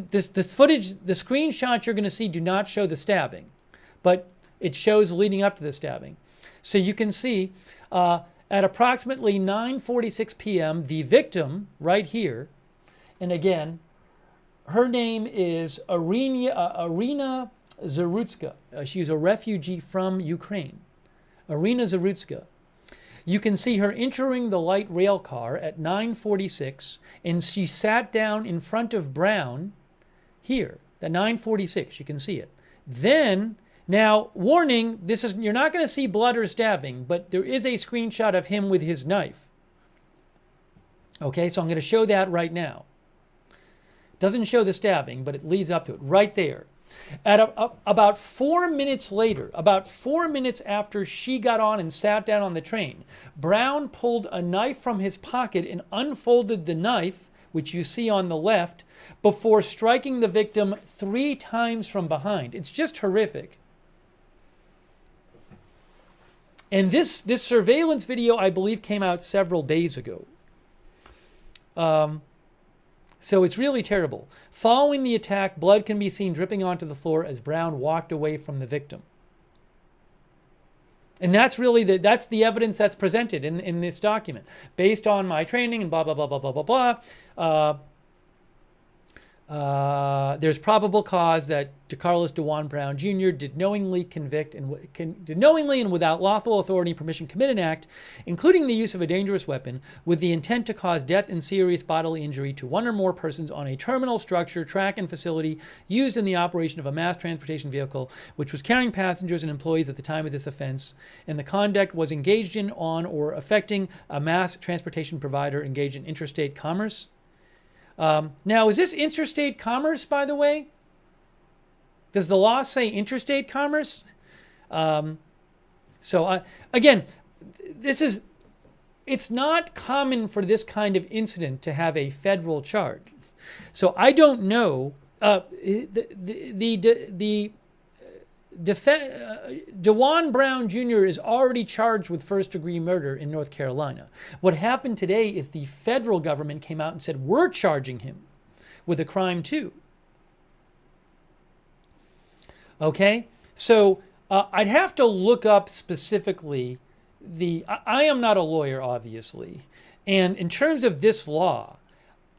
footage, the screenshots you're going to see do not show the stabbing, but it shows leading up to the stabbing. So you can see at approximately 9:46 p.m., the victim right here, and again, her name is Iryna Zarutska. She's a refugee from Ukraine. Iryna Zarutska. You can see her entering the light rail car at 9:46, and she sat down in front of Brown here at 9:46. You can see it. Then, now, warning, you're not going to see blood or stabbing, but there is a screenshot of him with his knife. Okay, so I'm going to show that right now. Doesn't show the stabbing, but it leads up to it right there. At about 4 minutes later, about 4 minutes after she got on and sat down on the train, Brown pulled a knife from his pocket and unfolded the knife, which you see on the left, before striking the victim 3 times from behind. It's just horrific. And this surveillance video, I believe, came out several days ago. So it's really terrible. Following the attack, blood can be seen dripping onto the floor as Brown walked away from the victim. And that's really that's the evidence that's presented in this document. Based on my training and blah, blah, blah, blah, blah, blah, blah. There's probable cause that Decarlos Brown Jr. did knowingly and without lawful authority and permission commit an act, including the use of a dangerous weapon, with the intent to cause death and serious bodily injury to one or more persons on a terminal structure, track, and facility used in the operation of a mass transportation vehicle, which was carrying passengers and employees at the time of this offense, and the conduct was engaged in, on, or affecting a mass transportation provider engaged in interstate commerce. Now, is this interstate commerce, by the way? Does the law say interstate commerce? Again, it's not common for this kind of incident to have a federal charge. So I don't know. Dewan Brown Jr. is already charged with first-degree murder in North Carolina. What happened today is the federal government came out and said, we're charging him with a crime too. Okay? So I'd have to look up specifically I am not a lawyer, obviously. And in terms of this law,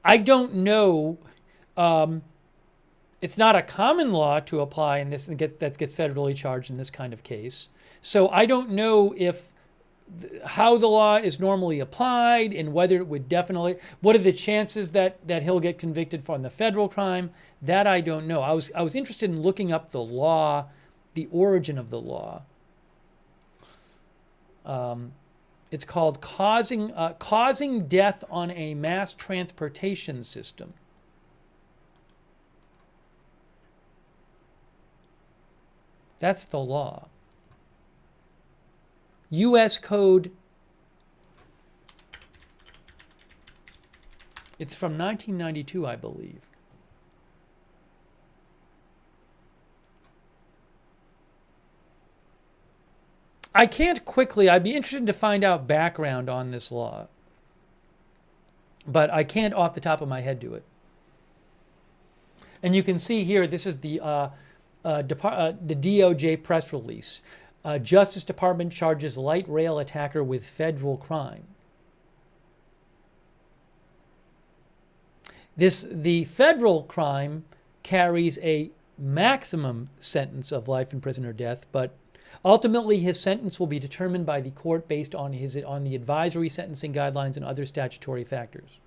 I don't know. It's not a common law to apply in this that gets federally charged in this kind of case. So I don't know if how the law is normally applied and whether it would definitely, what are the chances that he'll get convicted for the federal crime, that I don't know. I was interested in looking up the law, the origin of the law. It's called causing death on a mass transportation system. That's the law. U.S. Code. It's from 1992, I believe. I can't quickly, I'd be interested to find out background on this law, but I can't off the top of my head do it. And you can see here, this is the DOJ press release. Justice Department charges light rail attacker with federal crime. The federal crime carries a maximum sentence of life in prison or death, but ultimately his sentence will be determined by the court based on the advisory sentencing guidelines and other statutory factors.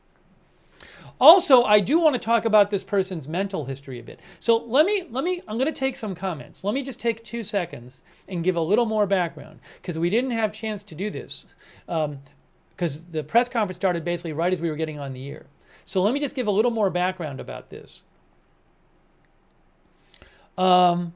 Also, I do want to talk about this person's mental history a bit. So I'm going to take some comments. Let me just take 2 seconds and give a little more background, because we didn't have a chance to do this, because the press conference started basically right as we were getting on the air. So let me just give a little more background about this. Brown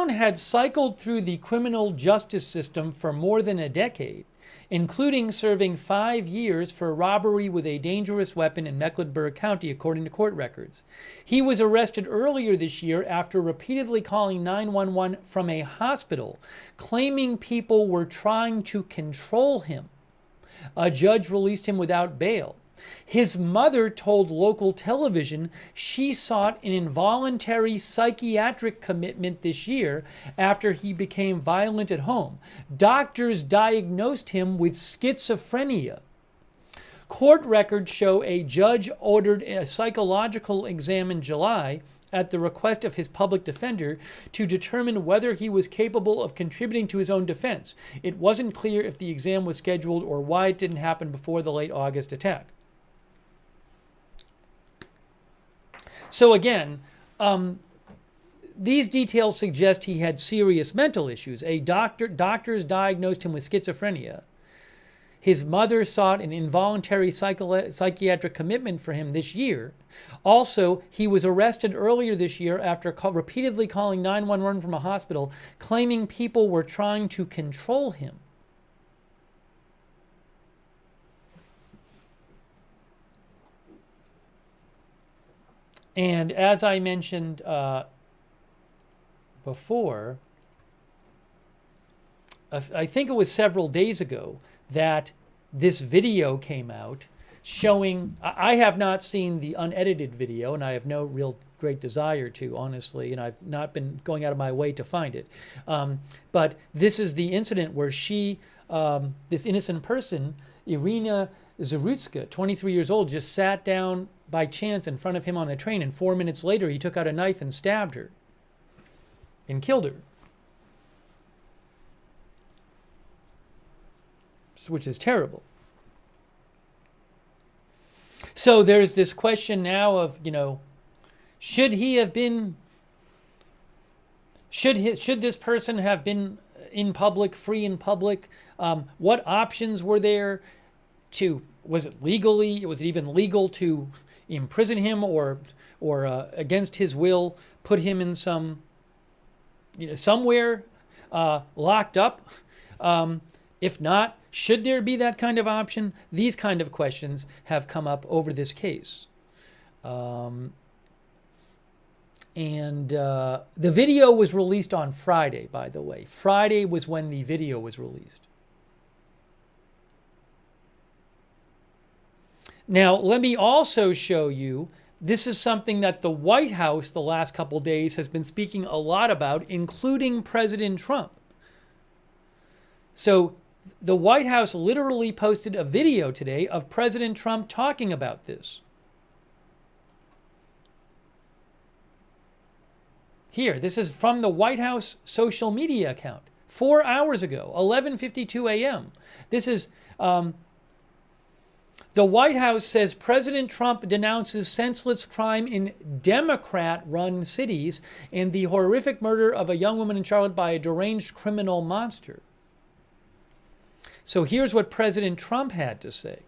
had cycled through the criminal justice system for more than a decade, including serving 5 years for robbery with a dangerous weapon in Mecklenburg County, according to court records. He was arrested earlier this year after repeatedly calling 911 from a hospital, claiming people were trying to control him. A judge released him without bail. His mother told local television she sought an involuntary psychiatric commitment this year after he became violent at home. Doctors diagnosed him with schizophrenia. Court records show a judge ordered a psychological exam in July at the request of his public defender to determine whether he was capable of contributing to his own defense. It wasn't clear if the exam was scheduled or why it didn't happen before the late August attack. So again, these details suggest he had serious mental issues. Doctors diagnosed him with schizophrenia. His mother sought an involuntary psychiatric commitment for him this year. Also, he was arrested earlier this year after repeatedly calling 911 from a hospital, claiming people were trying to control him. And as I mentioned before, I think it was several days ago that this video came out showing, I have not seen the unedited video, and I have no real great desire to, honestly, and I've not been going out of my way to find it. But this is the incident where this innocent person, Iryna Zarutska, 23 years old, just sat down by chance in front of him on the train, and 4 minutes later he took out a knife and stabbed her and killed her, which is terrible. So there's this question now of, should he have been, should this person have been in public, free in public? What options were there was it even legal to imprison him or against his will put him in somewhere locked up? If not, should there be that kind of option? These kind of questions have come up over this case. And the video was released on Friday, by the way. Friday was when the video was released. Now, let me also show you, this is something that the White House the last couple days has been speaking a lot about, including President Trump. So the White House literally posted a video today of President Trump talking about this. Here, this is from the White House social media account. 4 hours ago, 11:52 a.m. This is, the White House says President Trump denounces senseless crime in Democrat-run cities and the horrific murder of a young woman in Charlotte by a deranged criminal monster. So here's what President Trump had to say.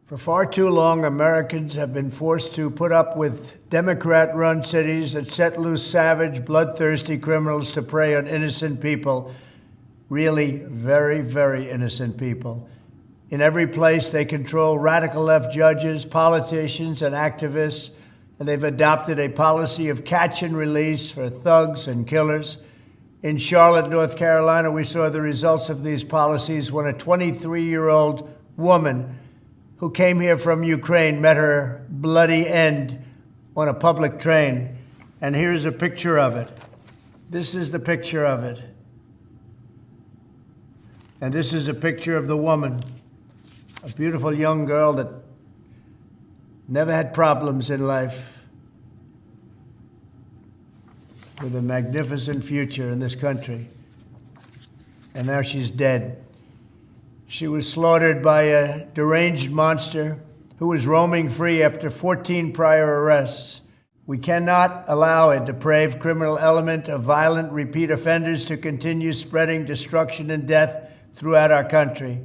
For far too long, Americans have been forced to put up with Democrat-run cities that set loose savage, bloodthirsty criminals to prey on innocent people, really very, very innocent people. In every place, they control radical left judges, politicians, and activists, and they've adopted a policy of catch and release for thugs and killers. In Charlotte, North Carolina, we saw the results of these policies when a 23-year-old woman who came here from Ukraine met her bloody end on a public train. And here's a picture of it. This is the picture of it. And this is a picture of the woman, a beautiful young girl that never had problems in life, with a magnificent future in this country. And now she's dead. She was slaughtered by a deranged monster who was roaming free after 14 prior arrests. We cannot allow a depraved criminal element of violent repeat offenders to continue spreading destruction and death throughout our country.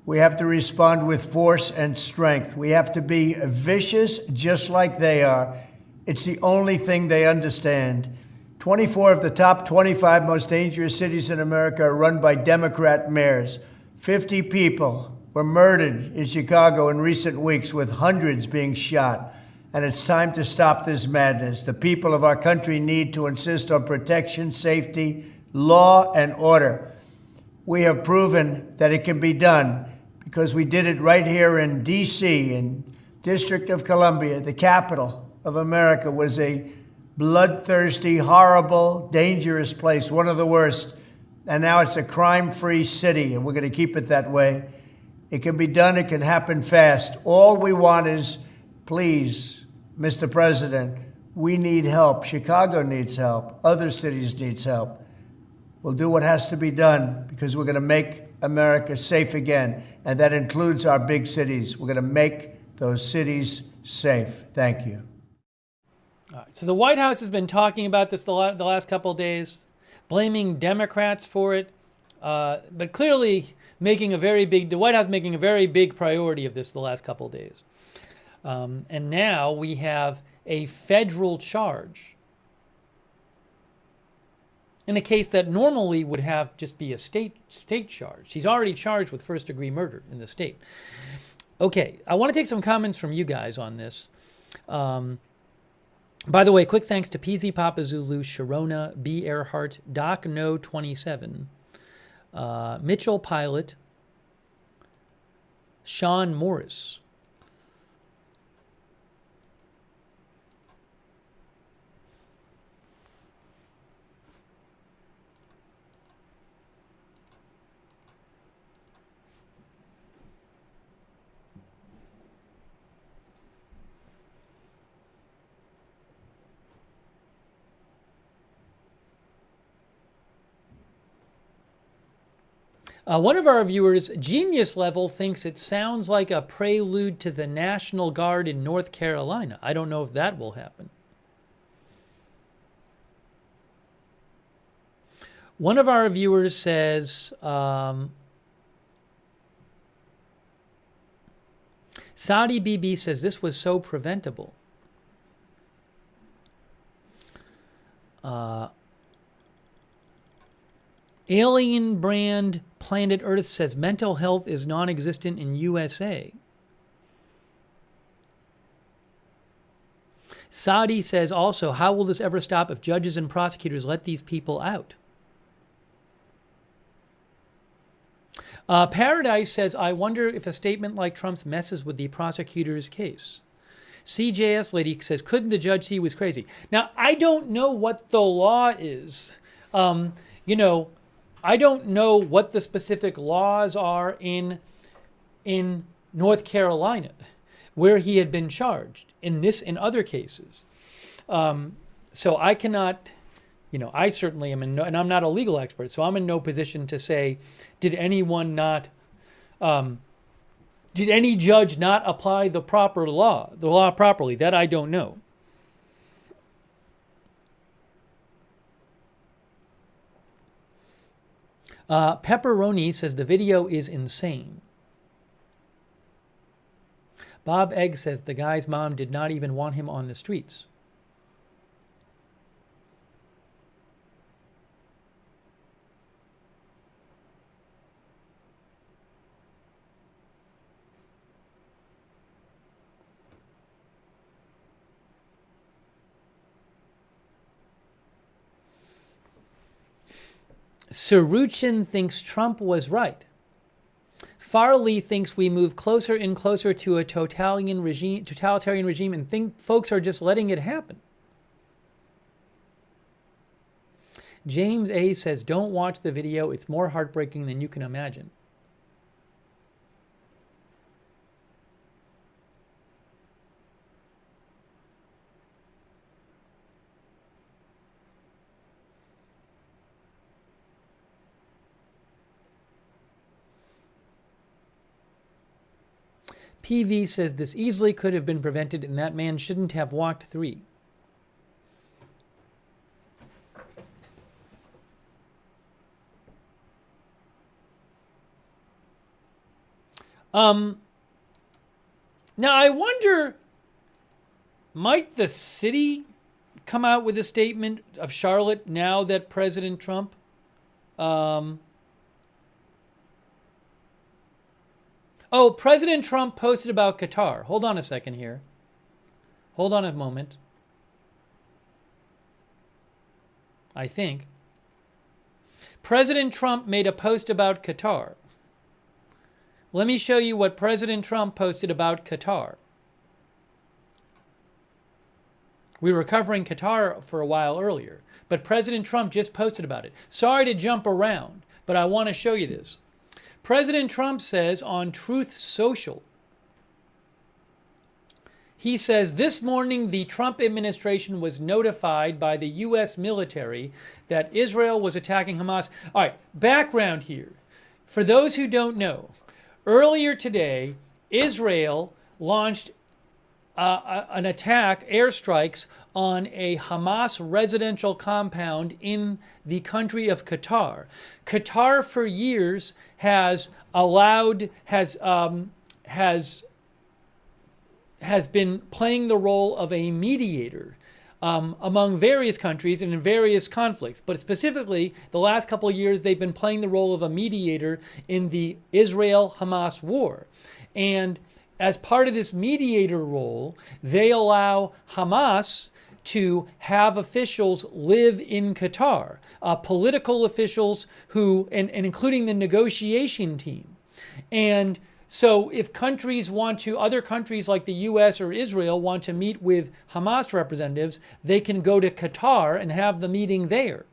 We have to respond with force and strength. We have to be vicious just like they are. It's the only thing they understand. 24 of the top 25 most dangerous cities in America are run by Democrat mayors. 50 people were murdered in Chicago in recent weeks, with hundreds being shot. And it's time to stop this madness. The people of our country need to insist on protection, safety, law, and order. We have proven that it can be done because we did it right here in D.C., in District of Columbia. The capital of America was a bloodthirsty, horrible, dangerous place, one of the worst. And now it's a crime-free city, and we're going to keep it that way. It can be done. It can happen fast. All we want is, please, Mr. President, we need help. Chicago needs help. Other cities need help. We'll do what has to be done because we're going to make America safe again, and that includes our big cities. We're going to make those cities safe. Thank you. All right, so the White House has been talking about this the last couple of days, blaming Democrats for it, but clearly the White House making a very big priority of this the last couple of days. And now we have a federal charge in a case that normally would have just be a state charge. He's already charged with first-degree murder in the state. Okay, I want to take some comments from you guys on this. By the way, quick thanks to PZ Papa Zulu, Sharona, B. Earhart, Doc No 27, Mitchell Pilot, Sean Morris. One of our viewers, Genius Level, thinks it sounds like a prelude to the National Guard in North Carolina. I don't know if that will happen. One of our viewers says, Saudi BB says this was so preventable. Alien Brand Planet Earth says mental health is non-existent in USA. Saudi says also, how will this ever stop if judges and prosecutors let these people out? Paradise says, I wonder if a statement like Trump's messes with the prosecutor's case. CJS Lady says, couldn't the judge see he was crazy? Now, I don't know what the law is. I don't know what the specific laws are in North Carolina where he had been charged in other cases. So I cannot I certainly am and I'm not a legal expert, so I'm in no position to say, did anyone not, did any judge not apply the law properly? That I don't know. Pepperoni says the video is insane. Bob Egg says the guy's mom did not even want him on the streets. Saruchin thinks Trump was right. Farley thinks we move closer and closer to a totalitarian regime and think folks are just letting it happen. James A. says, don't watch the video. It's more heartbreaking than you can imagine. PV says this easily could have been prevented and that man shouldn't have walked 3. Now I wonder, might the city come out with a statement of Charlotte now that President Trump President Trump posted about Qatar. Hold on a second here. Hold on a moment. I think. President Trump made a post about Qatar. Let me show you what President Trump posted about Qatar. We were covering Qatar for a while earlier, but President Trump just posted about it. Sorry to jump around, but I want to show you this. President Trump says on Truth Social, he says, this morning the Trump administration was notified by the U.S. military that Israel was attacking Hamas. All right, background here. For those who don't know, earlier today, Israel launched an attack, airstrikes, on a Hamas residential compound in the country of Qatar. Qatar for years has been playing the role of a mediator among various countries and in various conflicts. But specifically, the last couple of years, they've been playing the role of a mediator in the Israel-Hamas war. And as part of this mediator role, they allow Hamas to have officials live in Qatar, political officials who, and including the negotiation team. And so if countries want to, other countries like the US or Israel want to meet with Hamas representatives, they can go to Qatar and have the meeting there.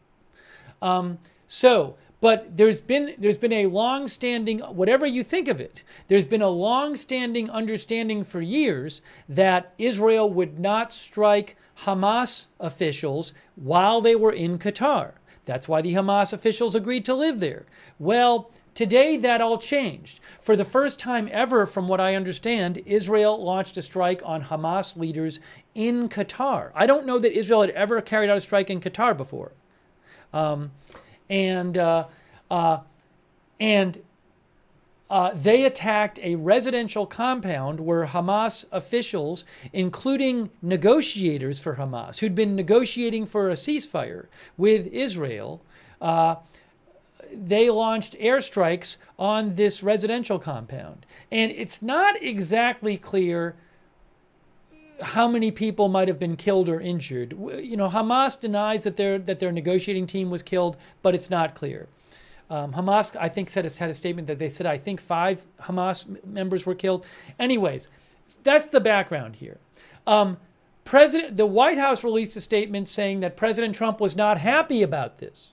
But there's been a long-standing, whatever you think of it, there's been a long-standing understanding for years that Israel would not strike Hamas officials while they were in Qatar. That's why the Hamas officials agreed to live there. Well, today that all changed. For the first time ever, from what I understand, Israel launched a strike on Hamas leaders in Qatar. I don't know that Israel had ever carried out a strike in Qatar before. They attacked a residential compound where Hamas officials, including negotiators for Hamas, who'd been negotiating for a ceasefire with Israel, they launched airstrikes on this residential compound. And it's not exactly clear how many people might have been killed or injured. Hamas denies that their negotiating team was killed, but it's not clear. Hamas, I think, had a statement that they said, I think 5 Hamas members were killed. Anyways, that's the background here. The White House released a statement saying that President Trump was not happy about this.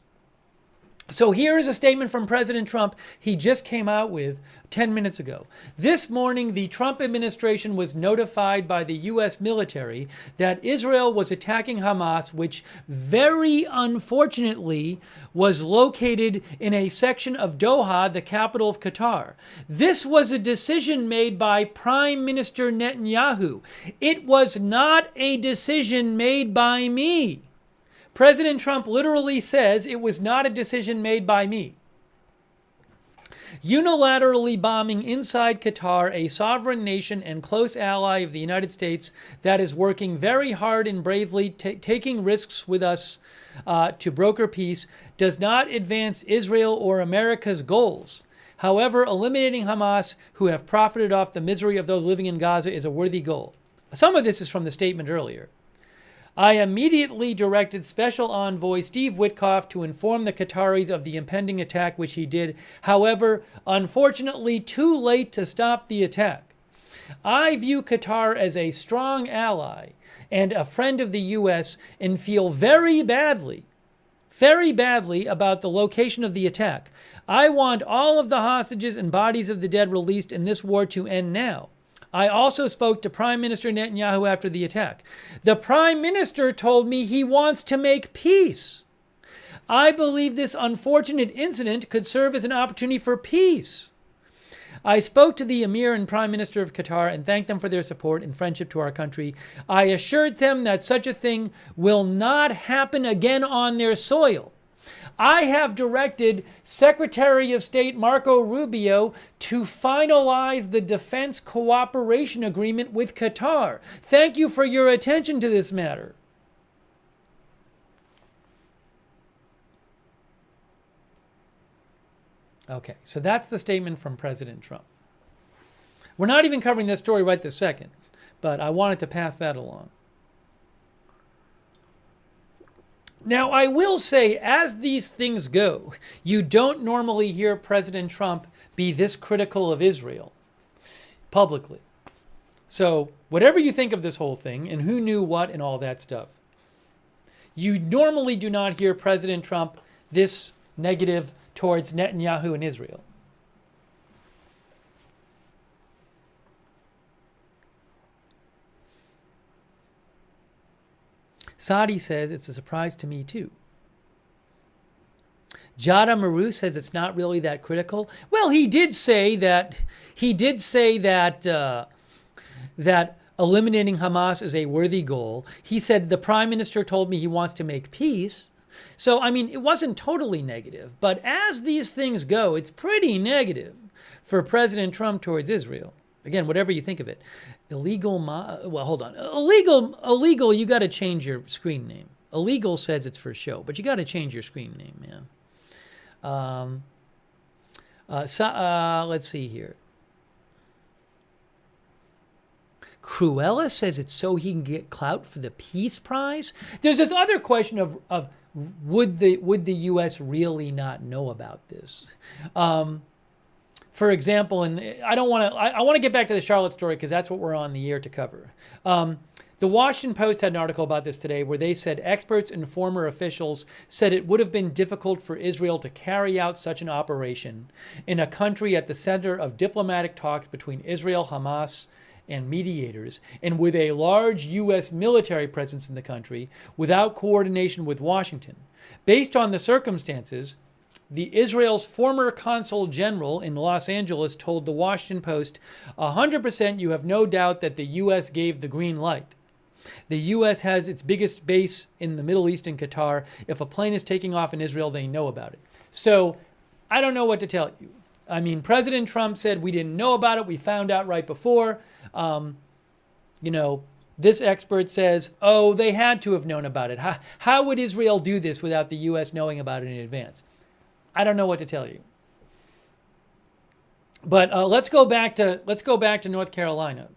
So here is a statement from President Trump he just came out with 10 minutes ago. This morning, the Trump administration was notified by the U.S. military that Israel was attacking Hamas, which very unfortunately was located in a section of Doha, the capital of Qatar. This was a decision made by Prime Minister Netanyahu. It was not a decision made by me. President Trump literally says it was not a decision made by me. Unilaterally bombing inside Qatar, a sovereign nation and close ally of the United States that is working very hard and bravely, taking risks with us to broker peace, does not advance Israel or America's goals. However, eliminating Hamas, who have profited off the misery of those living in Gaza, is a worthy goal. Some of this is from the statement earlier. I immediately directed Special Envoy Steve Witkoff to inform the Qataris of the impending attack, which he did. However, unfortunately, too late to stop the attack. I view Qatar as a strong ally and a friend of the U.S. and feel very badly about the location of the attack. I want all of the hostages and bodies of the dead released in this war to end now. I also spoke to Prime Minister Netanyahu after the attack. The Prime Minister told me he wants to make peace. I believe this unfortunate incident could serve as an opportunity for peace. I spoke to the Emir and Prime Minister of Qatar and thanked them for their support and friendship to our country. I assured them that such a thing will not happen again on their soil. I have directed Secretary of State Marco Rubio to finalize the defense cooperation agreement with Qatar. Thank you for your attention to this matter. Okay, so that's the statement from President Trump. We're not even covering this story right this second, but I wanted to pass that along. Now, I will say, as these things go, you don't normally hear President Trump be this critical of Israel publicly. So, whatever you think of this whole thing, and who knew what and all that stuff, you normally do not hear President Trump this negative towards Netanyahu and Israel. Sadi says it's a surprise to me too. Jada Maru says it's not really that critical. Well, he did say that that eliminating Hamas is a worthy goal. He said the Prime Minister told me he wants to make peace. So, I mean, it wasn't totally negative, but as these things go, it's pretty negative for President Trump towards Israel. Again, whatever you think of it. Illegal, you got to change your screen name. Illegal says it's for show, but you got to change your screen name, man. Let's see here. Cruella says it's so he can get clout for the Peace Prize. There's this other question of would the U.S. really not know about this? For example, and I want to get back to the Charlotte story because that's what we're on the air to cover. The Washington Post had an article about this today where they said experts and former officials said it would have been difficult for Israel to carry out such an operation in a country at the center of diplomatic talks between Israel, Hamas, and mediators, and with a large U.S. military presence in the country without coordination with Washington. Based on the circumstances, Israel's former consul general in Los Angeles told the Washington Post, 100% you have no doubt that the U.S. gave the green light. The U.S. has its biggest base in the Middle East in Qatar. If a plane is taking off in Israel, they know about it. So I don't know what to tell you. I mean, President Trump said we didn't know about it. We found out right before. This expert says, oh, they had to have known about it. How would Israel do this without the U.S. knowing about it in advance? I don't know what to tell you. But let's go back to North Carolina.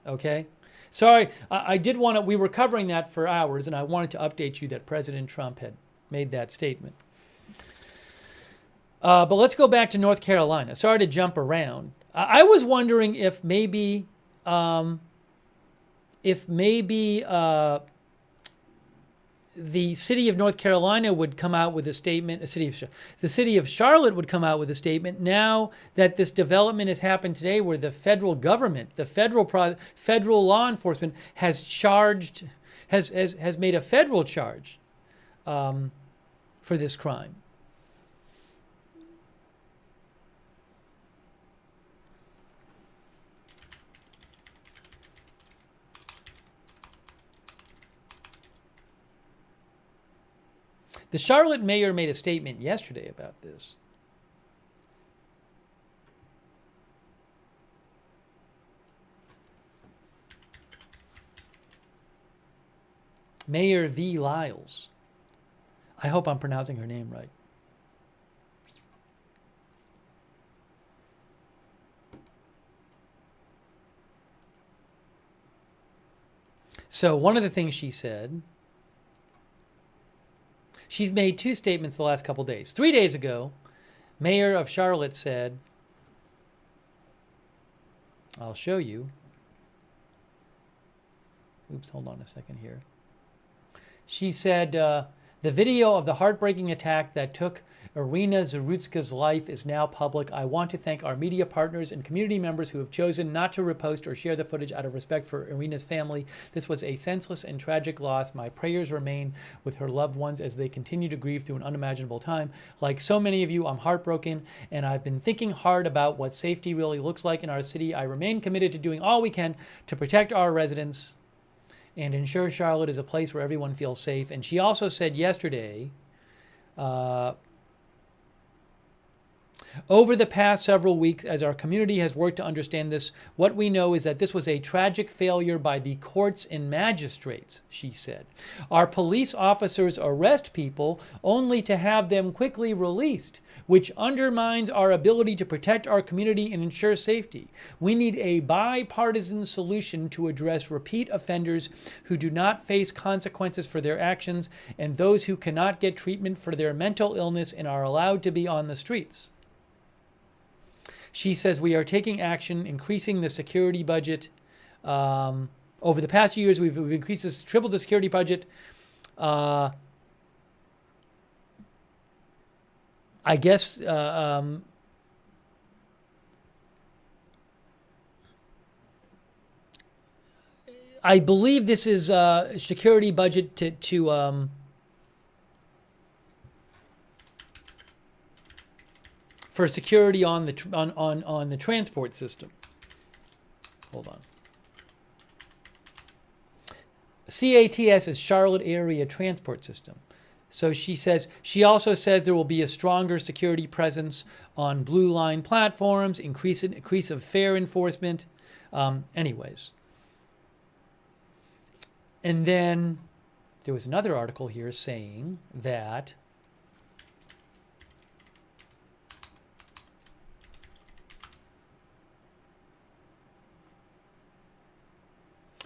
Okay? Sorry, we were covering that for hours, and I wanted to update you that President Trump had made that statement. But let's go back to North Carolina. Sorry to jump around. I was wondering if maybe the city of North Carolina would come out with a statement. The city of Charlotte would come out with a statement. Now that this development has happened today, where the federal government, the federal law enforcement has charged, has made a federal charge for this crime. The Charlotte mayor made a statement yesterday about this. Mayor V. Lyles. I hope I'm pronouncing her name right. So one of the things she said, she's made two statements the last couple days. 3 days ago, Mayor of Charlotte said, I'll show you. Oops, hold on a second here. She said, the video of the heartbreaking attack that took Iryna Zarutska's life is now public. I want to thank our media partners and community members who have chosen not to repost or share the footage out of respect for Iryna's family. This was a senseless and tragic loss. My prayers remain with her loved ones as they continue to grieve through an unimaginable time. Like so many of you, I'm heartbroken, and I've been thinking hard about what safety really looks like in our city. I remain committed to doing all we can to protect our residents and ensure Charlotte is a place where everyone feels safe. And she also said yesterday, over the past several weeks, as our community has worked to understand this, what we know is that this was a tragic failure by the courts and magistrates, she said. Our police officers arrest people only to have them quickly released, which undermines our ability to protect our community and ensure safety. We need a bipartisan solution to address repeat offenders who do not face consequences for their actions and those who cannot get treatment for their mental illness and are allowed to be on the streets. She says we are taking action, increasing the security budget. Over the past few years, we've increased this, tripled the security budget. I guess I believe this is security budget to for security on the transport system. Hold on. CATS is Charlotte Area Transport System. So she also said there will be a stronger security presence on Blue Line platforms, increase of fare enforcement. Anyways. And then there was another article here saying that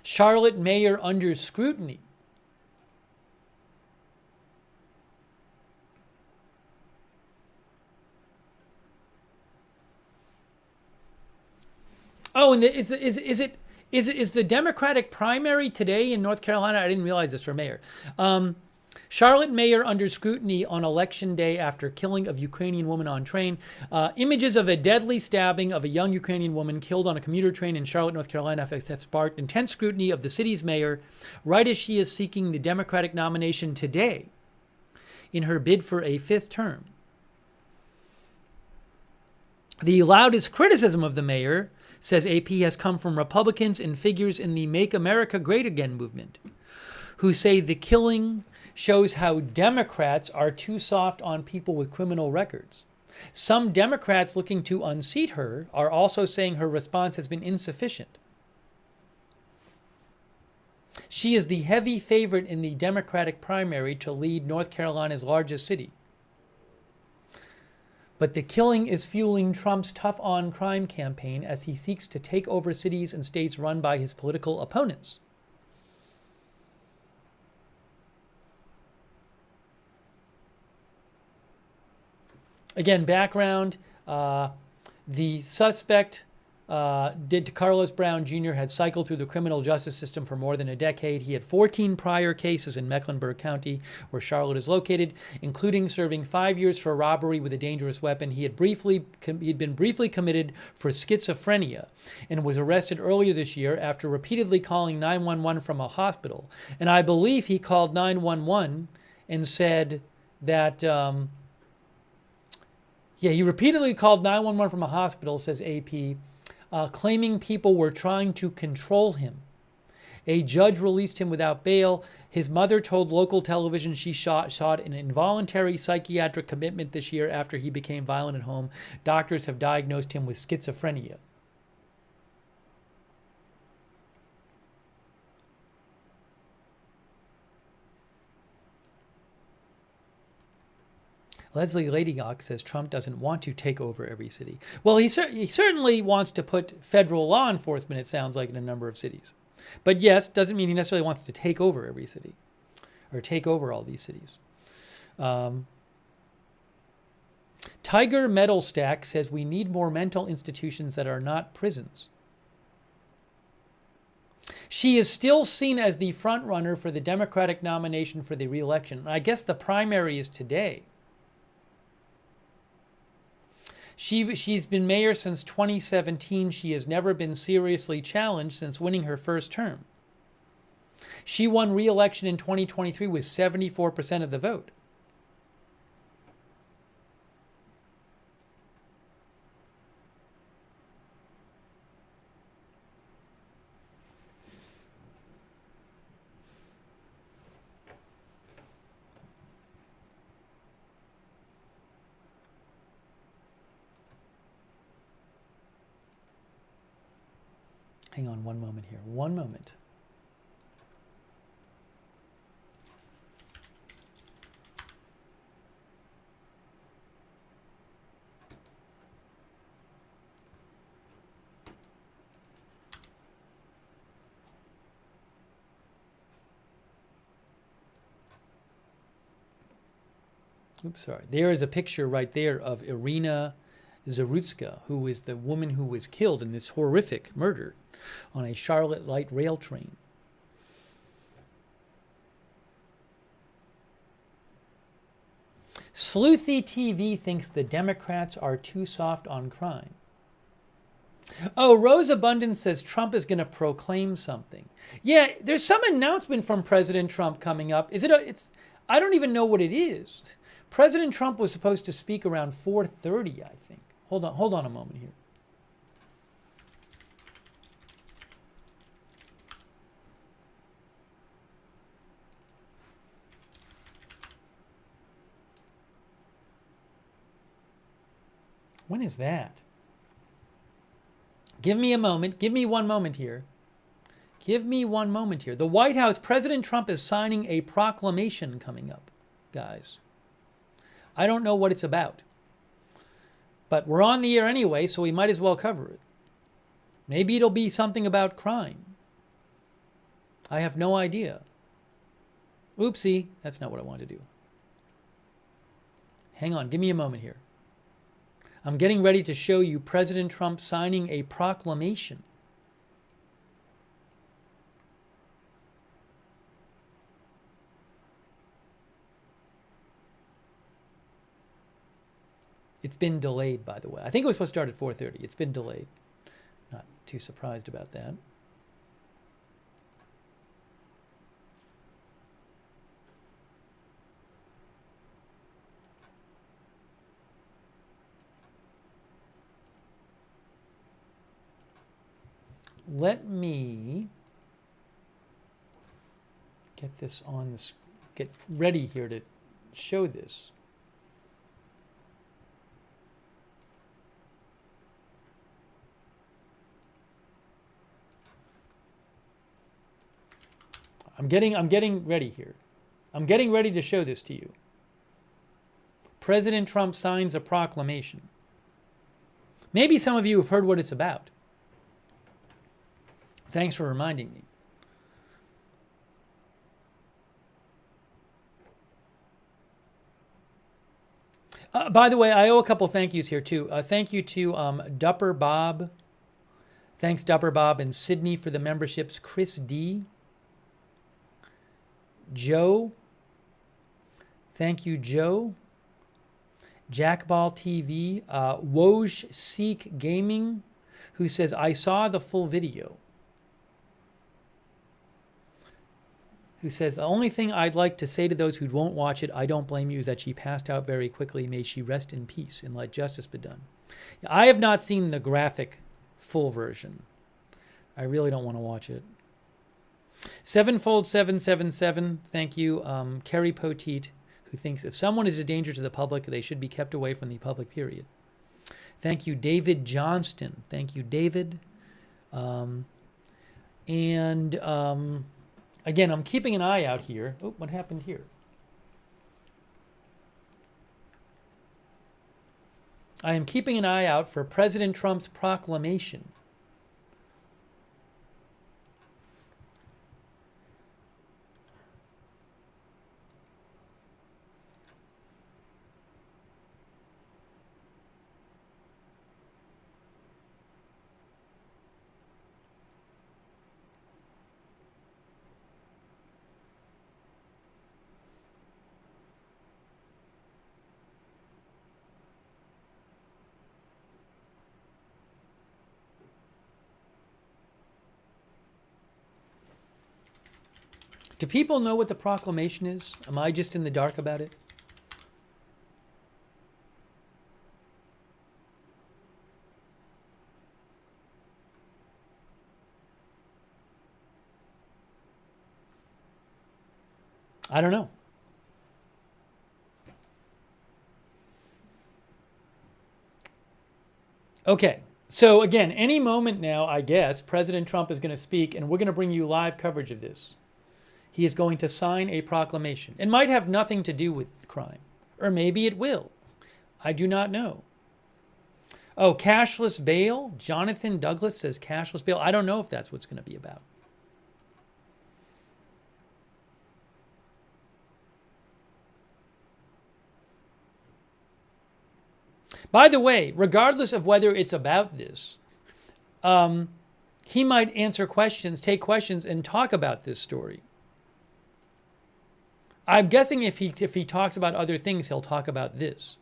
Charlotte mayor under scrutiny. Oh, and is the Democratic primary today in North Carolina? I didn't realize this for mayor. Charlotte mayor under scrutiny on election day after killing of Ukrainian woman on train. Images of a deadly stabbing of a young Ukrainian woman killed on a commuter train in Charlotte, North Carolina have sparked intense scrutiny of the city's mayor right as she is seeking the Democratic nomination today in her bid for a 5th term. The loudest criticism of the mayor, says AP, has come from Republicans and figures in the Make America Great Again movement, who say the killing shows how Democrats are too soft on people with criminal records. Some Democrats looking to unseat her are also saying her response has been insufficient. She is the heavy favorite in the Democratic primary to lead North Carolina's largest city. But the killing is fueling Trump's tough-on-crime campaign as he seeks to take over cities and states run by his political opponents. Again, background, the suspect Decarlos Brown Jr. had cycled through the criminal justice system for more than a decade. He had 14 prior cases in Mecklenburg County, where Charlotte is located, including serving 5 years for a robbery with a dangerous weapon. He'd been briefly committed for schizophrenia and was arrested earlier this year after repeatedly calling 911 from a hospital. And I believe he called 911 and said that, he repeatedly called 911 from a hospital, says AP, claiming people were trying to control him. A judge released him without bail. His mother told local television she sought an involuntary psychiatric commitment this year after he became violent at home. Doctors have diagnosed him with schizophrenia. Leslie Ladygock says Trump doesn't want to take over every city. Well, he certainly wants to put federal law enforcement, it sounds like, in a number of cities. But yes, doesn't mean he necessarily wants to take over every city or take over all these cities. Tiger Metal Stack says we need more mental institutions that are not prisons. She is still seen as the front runner for the Democratic nomination for the re-election. I guess the primary is today. She's been mayor since 2017. She has never been seriously challenged since winning her first term. She won re-election in 2023 with 74% of the vote. Hang on one moment here. One moment. Oops, sorry. There is a picture right there of Iryna Zarutska, who is the woman who was killed in this horrific murder on a Charlotte light rail train. Sleuthy TV thinks the Democrats are too soft on crime. Oh, Rose Abundance says Trump is going to proclaim something. Yeah, there's some announcement from President Trump coming up. I don't even know what it is. President Trump was supposed to speak around 4:30, I think. Hold on a moment here. When is that? Give me a moment. Give me one moment here. Give me one moment here. The White House, President Trump is signing a proclamation coming up, guys. I don't know what it's about. But we're on the air anyway, so we might as well cover it. Maybe it'll be something about crime. I have no idea. Oopsie, that's not what I wanted to do. Hang on, give me a moment here. I'm getting ready to show you President Trump signing a proclamation. It's been delayed, by the way. I think it was supposed to start at 4:30. It's been delayed. Not too surprised about that. Let me get this on this, get ready here to show this. I'm getting ready here. I'm getting ready to show this to you. President Trump signs a proclamation. Maybe some of you have heard what it's about. Thanks for reminding me. By the way, I owe a couple thank yous here too. Thank you to Dupper Bob Thanks, Dupper Bob and Sydney for the memberships. Chris D. Joe. Thank you, Joe. Jackball TV. Woj Seek Gaming, who says, I saw the full video. Who says, the only thing I'd like to say to those who won't watch it, I don't blame you, is that she passed out very quickly. May she rest in peace and let justice be done. I have not seen the graphic full version. I really don't want to watch it. Sevenfold 777, thank you. Kerry Poteet, who thinks if someone is a danger to the public, they should be kept away from the public, period. Thank you, David Johnston. Thank you, David. Again, I'm keeping an eye out here. Oh, what happened here? I am keeping an eye out for President Trump's proclamation. Do people know what the proclamation is? Am I just in the dark about it? I don't know. Okay. So again, any moment now, I guess, President Trump is going to speak, and we're going to bring you live coverage of this. He is going to sign a proclamation. It might have nothing to do with crime, or maybe it will. I do not know. Oh, cashless bail? Jonathan Douglas says cashless bail. I don't know if that's what's going to be about. By the way, regardless of whether it's about this, he might answer questions, take questions, and talk about this story. I'm guessing if he talks about other things, he'll talk about this.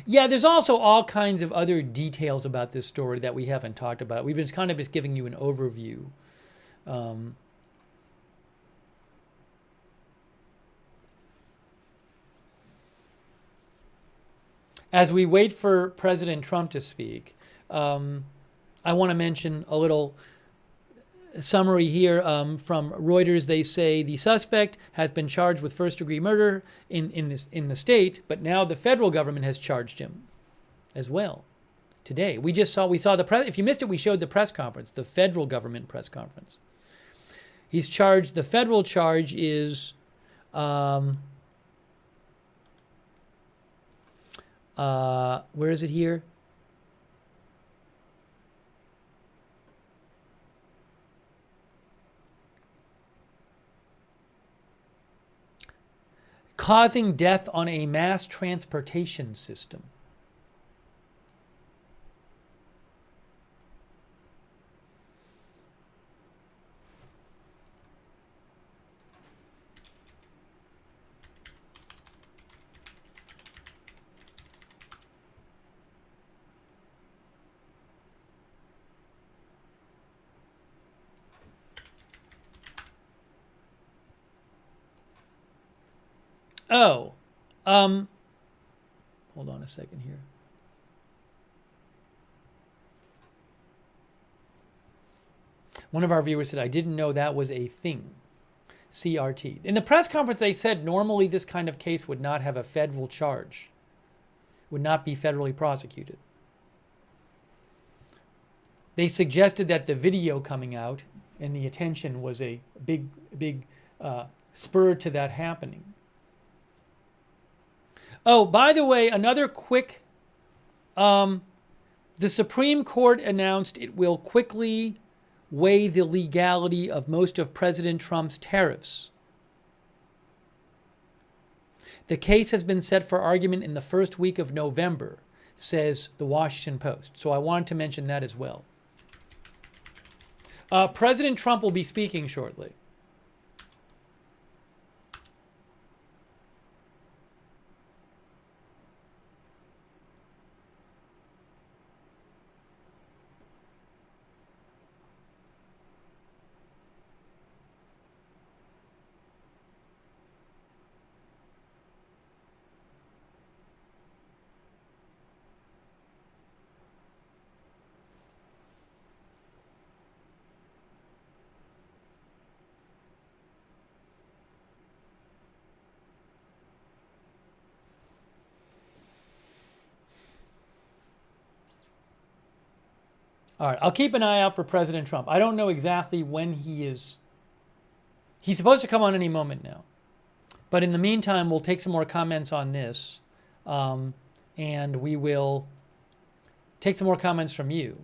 Yeah, there's also all kinds of other details about this story that we haven't talked about. We've been kind of just giving you an overview. As we wait for President Trump to speak, I want to mention a little summary here from Reuters. They say the suspect has been charged with first-degree murder in the state, but now the federal government has charged him as well today. We saw the press. If you missed it, we showed the press conference, the federal government press conference. He's charged. The federal charge is where is it here? Causing death on a mass transportation system. Oh, hold on a second here. One of our viewers said, I didn't know that was a thing. CRT. In the press conference, they said normally this kind of case would not have a federal charge. would not be federally prosecuted. They suggested that the video coming out and the attention was a big spur to that happening. Oh, by the way, another quick, the Supreme Court announced it will quickly weigh the legality of most of President Trump's tariffs. The case has been set for argument in the first week of November, says the Washington Post. So I wanted to mention that as well. President Trump will be speaking shortly. All right, I'll keep an eye out for President Trump. I don't know exactly when he's supposed to come on any moment now. But in the meantime, we'll take some more comments on this. And we will take some more comments from you.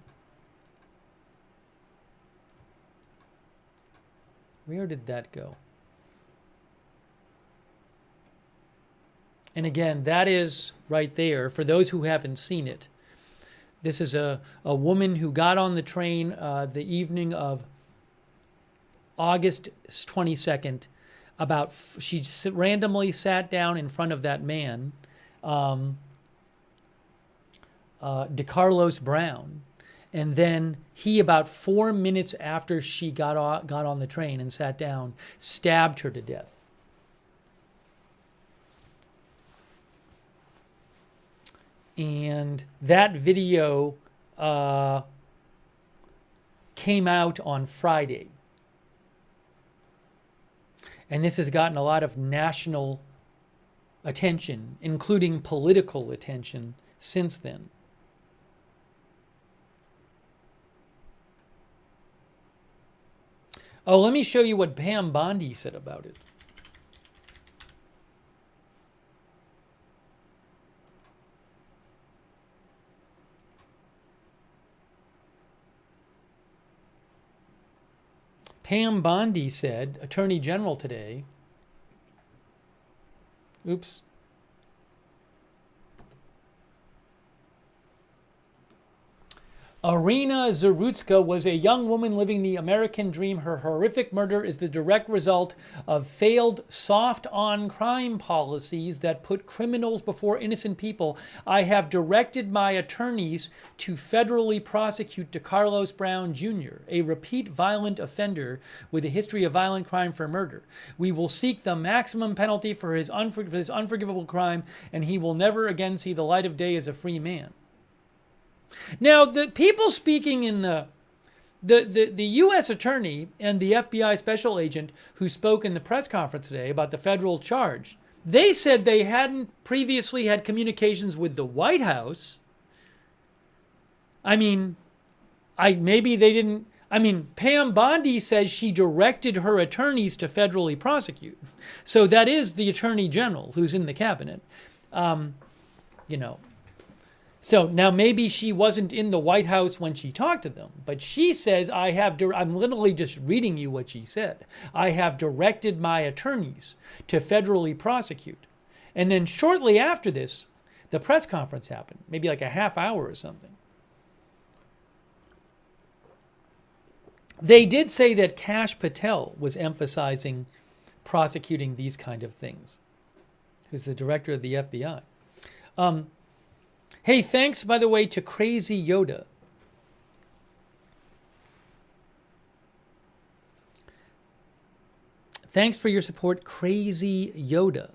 Where did that go? And again, that is right there, for those who haven't seen it. This is a woman who got on the train the evening of August 22nd. She randomly sat down in front of that man, Decarlos Brown, and then he, about 4 minutes after she got on the train and sat down, stabbed her to death. And that video came out on Friday. And this has gotten a lot of national attention, including political attention, since then. Oh, let me show you what Pam Bondi said about it. Pam Bondi said, Attorney General today, oops. Iryna Zarutska was a young woman living the American dream. Her horrific murder is the direct result of failed soft-on-crime policies that put criminals before innocent people. I have directed my attorneys to federally prosecute Decarlos Brown Jr., a repeat violent offender with a history of violent crime for murder. We will seek the maximum penalty for this unforgivable crime, and he will never again see the light of day as a free man. Now, the people speaking in the U.S. attorney and the FBI special agent who spoke in the press conference today about the federal charge, they said they hadn't previously had communications with the White House. I mean, maybe they didn't. I mean, Pam Bondi says she directed her attorneys to federally prosecute. So that is the Attorney General who's in the cabinet. You know. So now maybe she wasn't in the White House when she talked to them, but she says, I'm literally just reading you what she said. I have directed my attorneys to federally prosecute. And then shortly after this, the press conference happened, maybe like a half hour or something. They did say that Kash Patel was emphasizing prosecuting these kind of things, who's the director of the FBI. Hey, thanks, by the way, to Crazy Yoda. Thanks for your support, Crazy Yoda.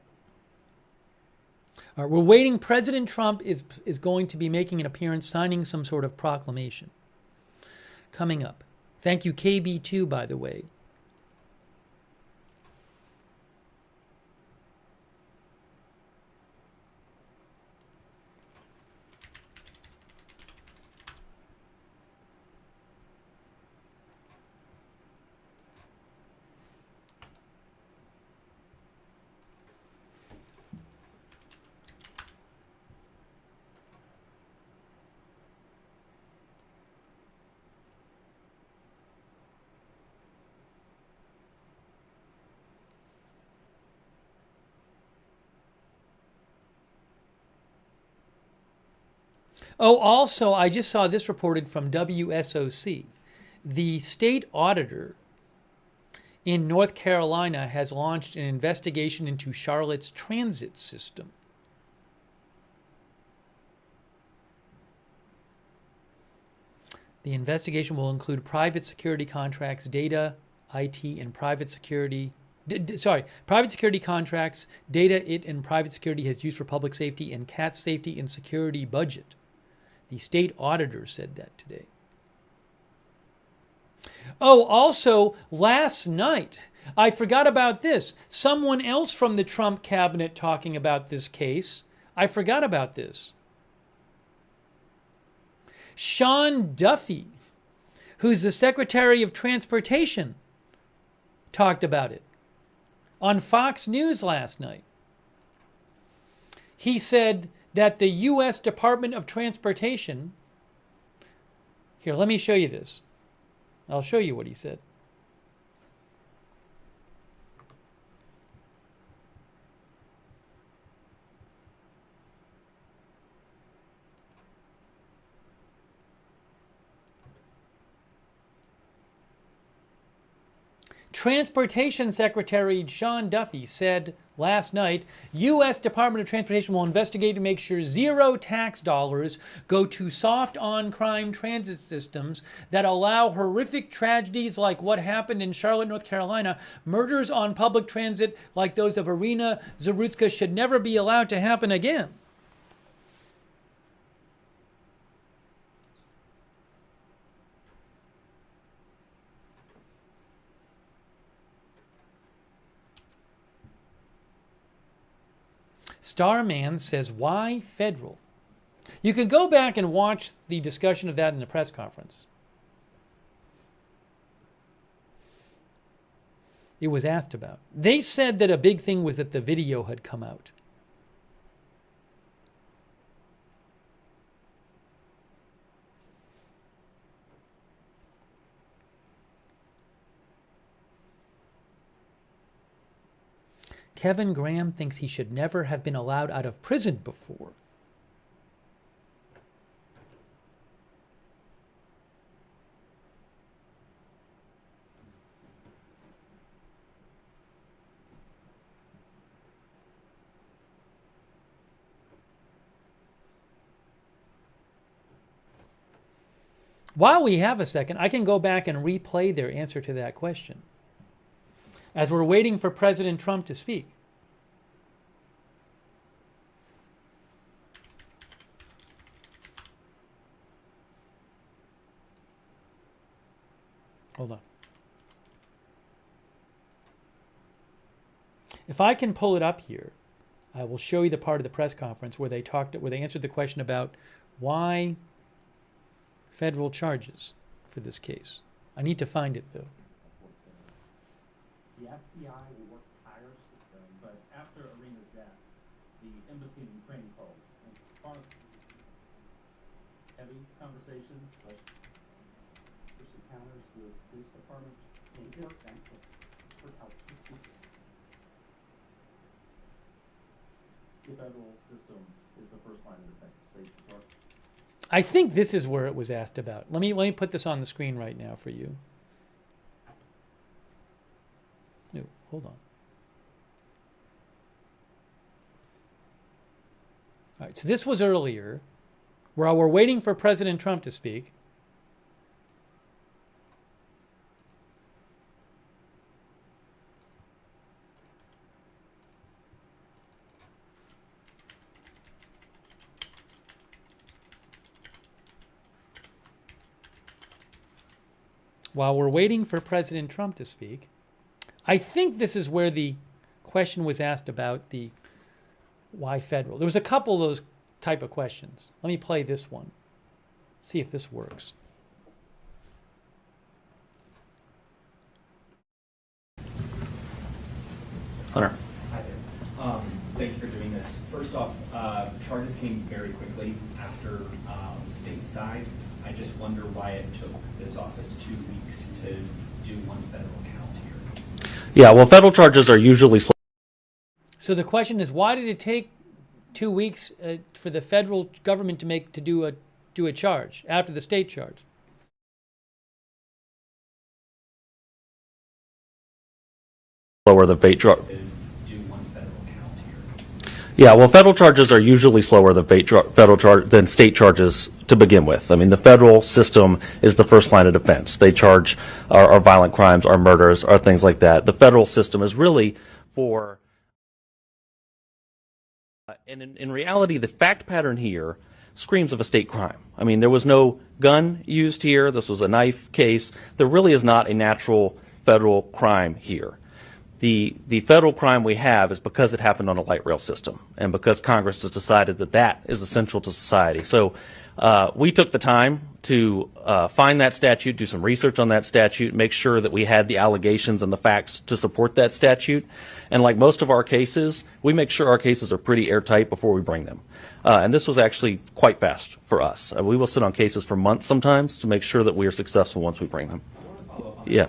All right, we're waiting. President Trump is going to be making an appearance, signing some sort of proclamation. Coming up. Thank you, KB2, by the way. Oh, also, I just saw this reported from WSOC. The state auditor in North Carolina has launched an investigation into Charlotte's transit system. The investigation will include private security contracts, data, IT, and private security. Private security contracts, data it and private security has used for public safety and CAT safety and security budget. The state auditor said that today. Oh, also, last night, I forgot about this. Someone else from the Trump cabinet talking about this case. I forgot about this. Sean Duffy, who's the Secretary of Transportation, talked about it on Fox News last night. He said that the U.S. Department of Transportation, here, let me show you this. I'll show you what he said. Transportation Secretary Sean Duffy said last night, U.S. Department of Transportation will investigate to make sure zero tax dollars go to soft-on-crime transit systems that allow horrific tragedies like what happened in Charlotte, North Carolina. Murders on public transit like those of Iryna Zarutska should never be allowed to happen again. Starman says, why federal? You can go back and watch the discussion of that in the press conference. It was asked about. They said that a big thing was that the video had come out. Kevin Graham thinks he should never have been allowed out of prison before. While we have a second, I can go back and replay their answer to that question as we're waiting for President Trump to speak. Hold on. If I can pull it up here, I will show you the part of the press conference where they answered the question about why federal charges for this case. I need to find it though. The FBI will work tirelessly, but after Iryna's death, the embassy in Ukraine called. It's part of heavy conversation, but there's encounters with police departments in work and for help to seek. The federal system is the first line of defense. I think this is where it was asked about. Let me put this on the screen right now for you. No, hold on. All right, so this was earlier, where we're waiting for President Trump to speak. While we're waiting for President Trump to speak, I think this is where the question was asked about the why federal. There was a couple of those type of questions. Let me play this one. See if this works. Hunter. Hi there. Thank you for doing this. First off, charges came very quickly after stateside. I just wonder why it took this office 2 weeks to do one federal count here. Yeah, well, federal charges are usually slow. So the question is, why did it take 2 weeks for the federal government to do a do a charge after the state charge. Slower than Yeah, well, federal charges are usually slower than state charges to begin with. I mean, the federal system is the first line of defense. They charge our violent crimes, our murders, our things like that. The federal system is really for, and in reality, the fact pattern here screams of a state crime. I mean, there was no gun used here. This was a knife case. There really is not a natural federal crime here. The federal crime we have is because it happened on a light rail system and because Congress has decided that that is essential to society. So we took the time to find that statute, do some research on that statute, make sure that we had the allegations and the facts to support that statute. And like most of our cases, we make sure our cases are pretty airtight before we bring them. And this was actually quite fast for us. We will sit on cases for months sometimes to make sure that we are successful once we bring them. Yeah.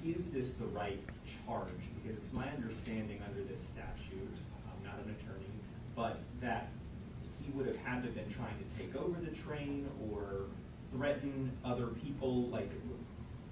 Is this the right charge? Because it's my understanding under this statute, I'm not an attorney, but that he would have had to have been trying to take over the train or threaten other people, like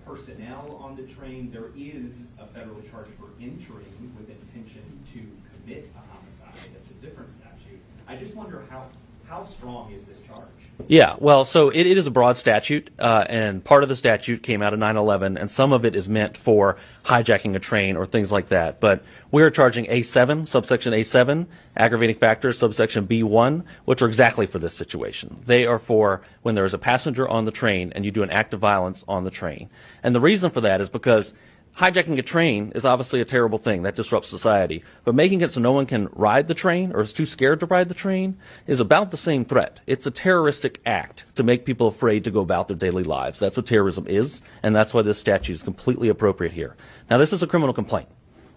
personnel on the train. There is a federal charge for entering with intention to commit a homicide. That's a different statute. I just wonder how strong is this charge? Yeah, well, so it is a broad statute, and part of the statute came out of 9/11, and some of it is meant for hijacking a train or things like that. But we're charging A7, subsection A7, aggravating factors, subsection B1, which are exactly for this situation. They are for when there is a passenger on the train and you do an act of violence on the train. And the reason for that is because hijacking a train is obviously a terrible thing that disrupts society, but making it so no one can ride the train or is too scared to ride the train is about the same threat. It's a terroristic act to make people afraid to go about their daily lives. That's what terrorism is, and that's why this statute is completely appropriate here. Now, this is a criminal complaint.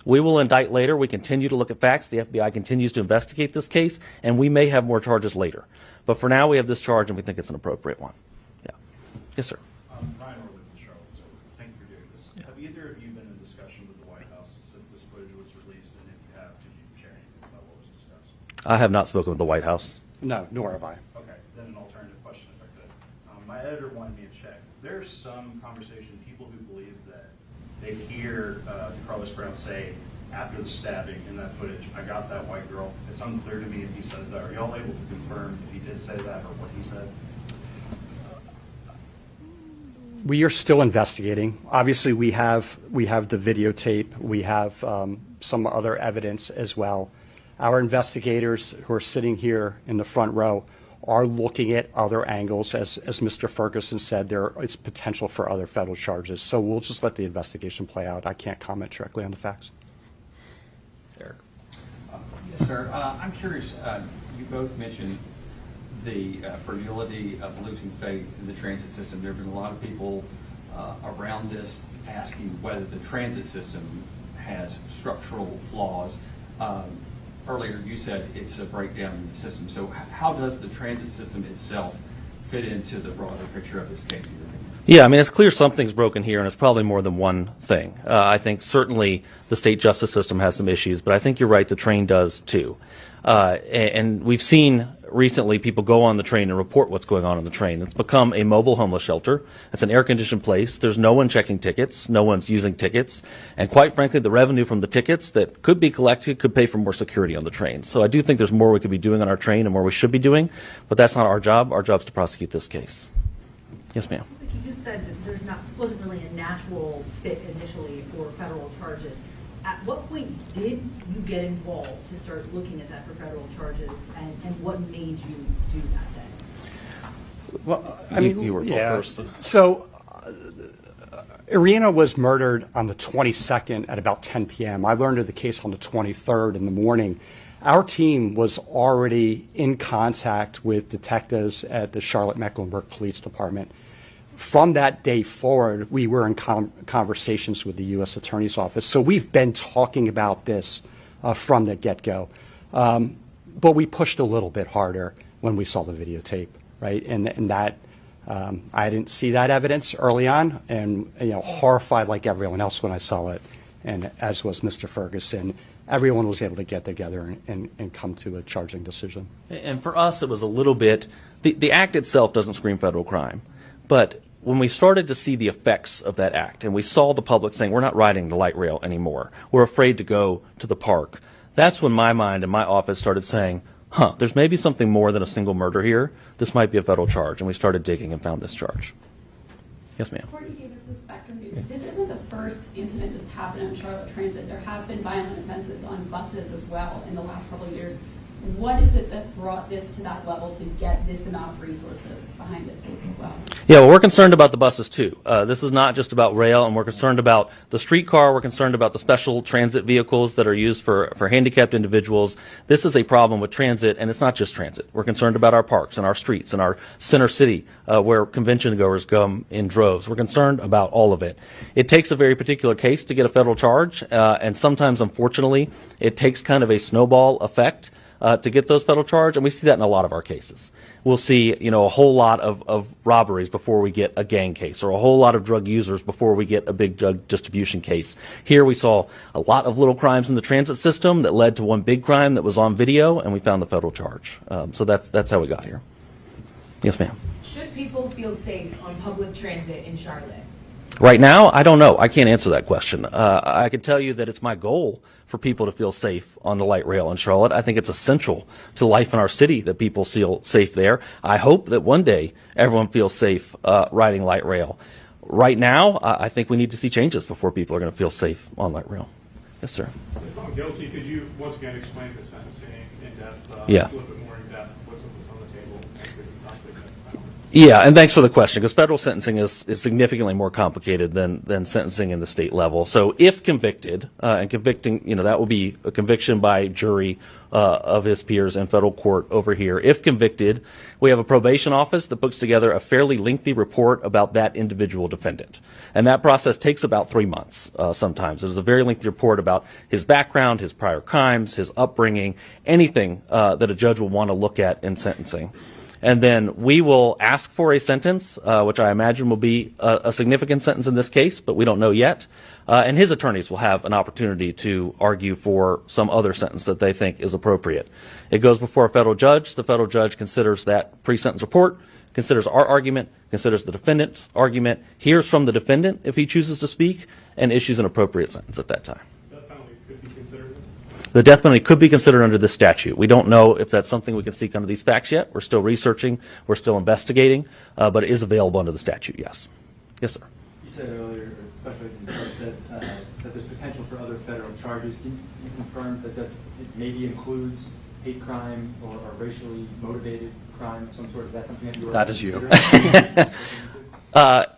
We will indict later. We continue to look at facts. The FBI continues to investigate this case, and we may have more charges later. But for now, we have this charge, and we think it's an appropriate one. Yeah. Yes, sir. Ryan Orlin from Charlotte, so thank you for doing this. Yeah. Have either of you been in discussion with the White House since this footage was released? And if you have, could you share anything about what was discussed? I have not spoken with the White House. No, nor have I. Okay, then an alternative question if I could. My editor wanted me to check. There's some conversation, people who believe that they hear Decarlos Brown say after the stabbing in that footage, I got that white girl. It's unclear to me if he says that. Are y'all able to confirm if he did say that or what he said? We are still investigating. Obviously, we have the videotape. We have some other evidence as well. Our investigators who are sitting here in the front row are looking at other angles. As Mr. Ferguson said, there is potential for other federal charges. So we'll just let the investigation play out. I can't comment directly on the facts. Eric. Yes, sir. I'm curious. You both mentioned the fragility of losing faith in the transit system. There have been a lot of people around this asking whether the transit system has structural flaws. Earlier you said it's a breakdown in the system. So how does the transit system itself fit into the broader picture of this case? Yeah, I mean, it's clear something's broken here, and it's probably more than one thing. I think certainly the state justice system has some issues, but I think you're right, the train does too. And we've seen recently people go on the train and report what's going on the train. It's become a mobile homeless shelter. It's an air-conditioned place. There's no one checking tickets. No one's using tickets. And quite frankly, the revenue from the tickets that could be collected could pay for more security on the train. So I do think there's more we could be doing on our train and more we should be doing, but that's not our job. Our job is to prosecute this case. Yes, ma'am. You just said that this wasn't really a natural fit initially for federal charges. At what point did you get involved to start looking at that for federal charges, and what made you do that then? Well, I mean, you were first. So, Iryna was murdered on the 22nd at about 10 p.m. I learned of the case on the 23rd in the morning. Our team was already in contact with detectives at the Charlotte-Mecklenburg Police Department. From that day forward, we were in conversations with the U.S. Attorney's Office. So we've been talking about this from the get-go. But we pushed a little bit harder when we saw the videotape, right? And that I didn't see that evidence early on, and horrified like everyone else when I saw it, and as was Mr. Ferguson. everyone was able to get together and come to a charging decision. And for us, it was a little bit, the act itself doesn't scream federal crime, but when we started to see the effects of that act and we saw the public saying, we're not riding the light rail anymore, we're afraid to go to the park, that's when my mind and my office started saying, there's maybe something more than a single murder here. This might be a federal charge. And we started digging and found this charge. Yes, ma'am. Courtney Davis with Spectrum News. This isn't the first incident that's happened on Charlotte Transit. There have been violent offenses on buses as well in the last couple of years. What is it that brought this to that level to get this amount of resources behind this case as well? Yeah, well, we're concerned about the buses too. This is not just about rail, and we're concerned about the streetcar. We're concerned about the special transit vehicles that are used for handicapped individuals. This is a problem with transit, and it's not just transit. We're concerned about our parks and our streets and our center city where convention goers come in droves. We're concerned about all of it. It takes a very particular case to get a federal charge, and sometimes, unfortunately, it takes kind of a snowball effect to get those federal charge, and we see that in a lot of our cases. We'll see, a whole lot of robberies before we get a gang case, or a whole lot of drug users before we get a big drug distribution case. Here we saw a lot of little crimes in the transit system that led to one big crime that was on video, and we found the federal charge. So that's how we got here. Yes, ma'am. Should people feel safe on public transit in Charlotte? Right now, I don't know. I can't answer that question. I can tell you that it's my goal for people to feel safe on the light rail in Charlotte. I think it's essential to life in our city that people feel safe there. I hope that one day everyone feels safe riding light rail. Right now, I think we need to see changes before people are going to feel safe on light rail. Yes, sir. If I'm guilty, could you once again explain the sentencing in depth, Yeah. a little bit more in depth, what's on the table? Yeah, and thanks for the question, because federal sentencing is significantly more complicated than sentencing in the state level. So if convicted, and convicting, that will be a conviction by jury of his peers in federal court over here. If convicted, we have a probation office that puts together a fairly lengthy report about that individual defendant. And that process takes about 3 months sometimes. There's a very lengthy report about his background, his prior crimes, his upbringing, anything that a judge will want to look at in sentencing. And then we will ask for a sentence, which I imagine will be a significant sentence in this case, but we don't know yet. And his attorneys will have an opportunity to argue for some other sentence that they think is appropriate. It goes before a federal judge. The federal judge considers that pre-sentence report, considers our argument, considers the defendant's argument, hears from the defendant if he chooses to speak, and issues an appropriate sentence at that time. The death penalty could be considered under this statute. We don't know if that's something we can seek under these facts yet. We're still researching. We're still investigating. But it is available under the statute, yes. Yes, sir. You said earlier, especially when you said that there's potential for other federal charges. Can you confirm that it maybe includes hate crime or racially motivated crime of some sort? Is that something that you are That is you.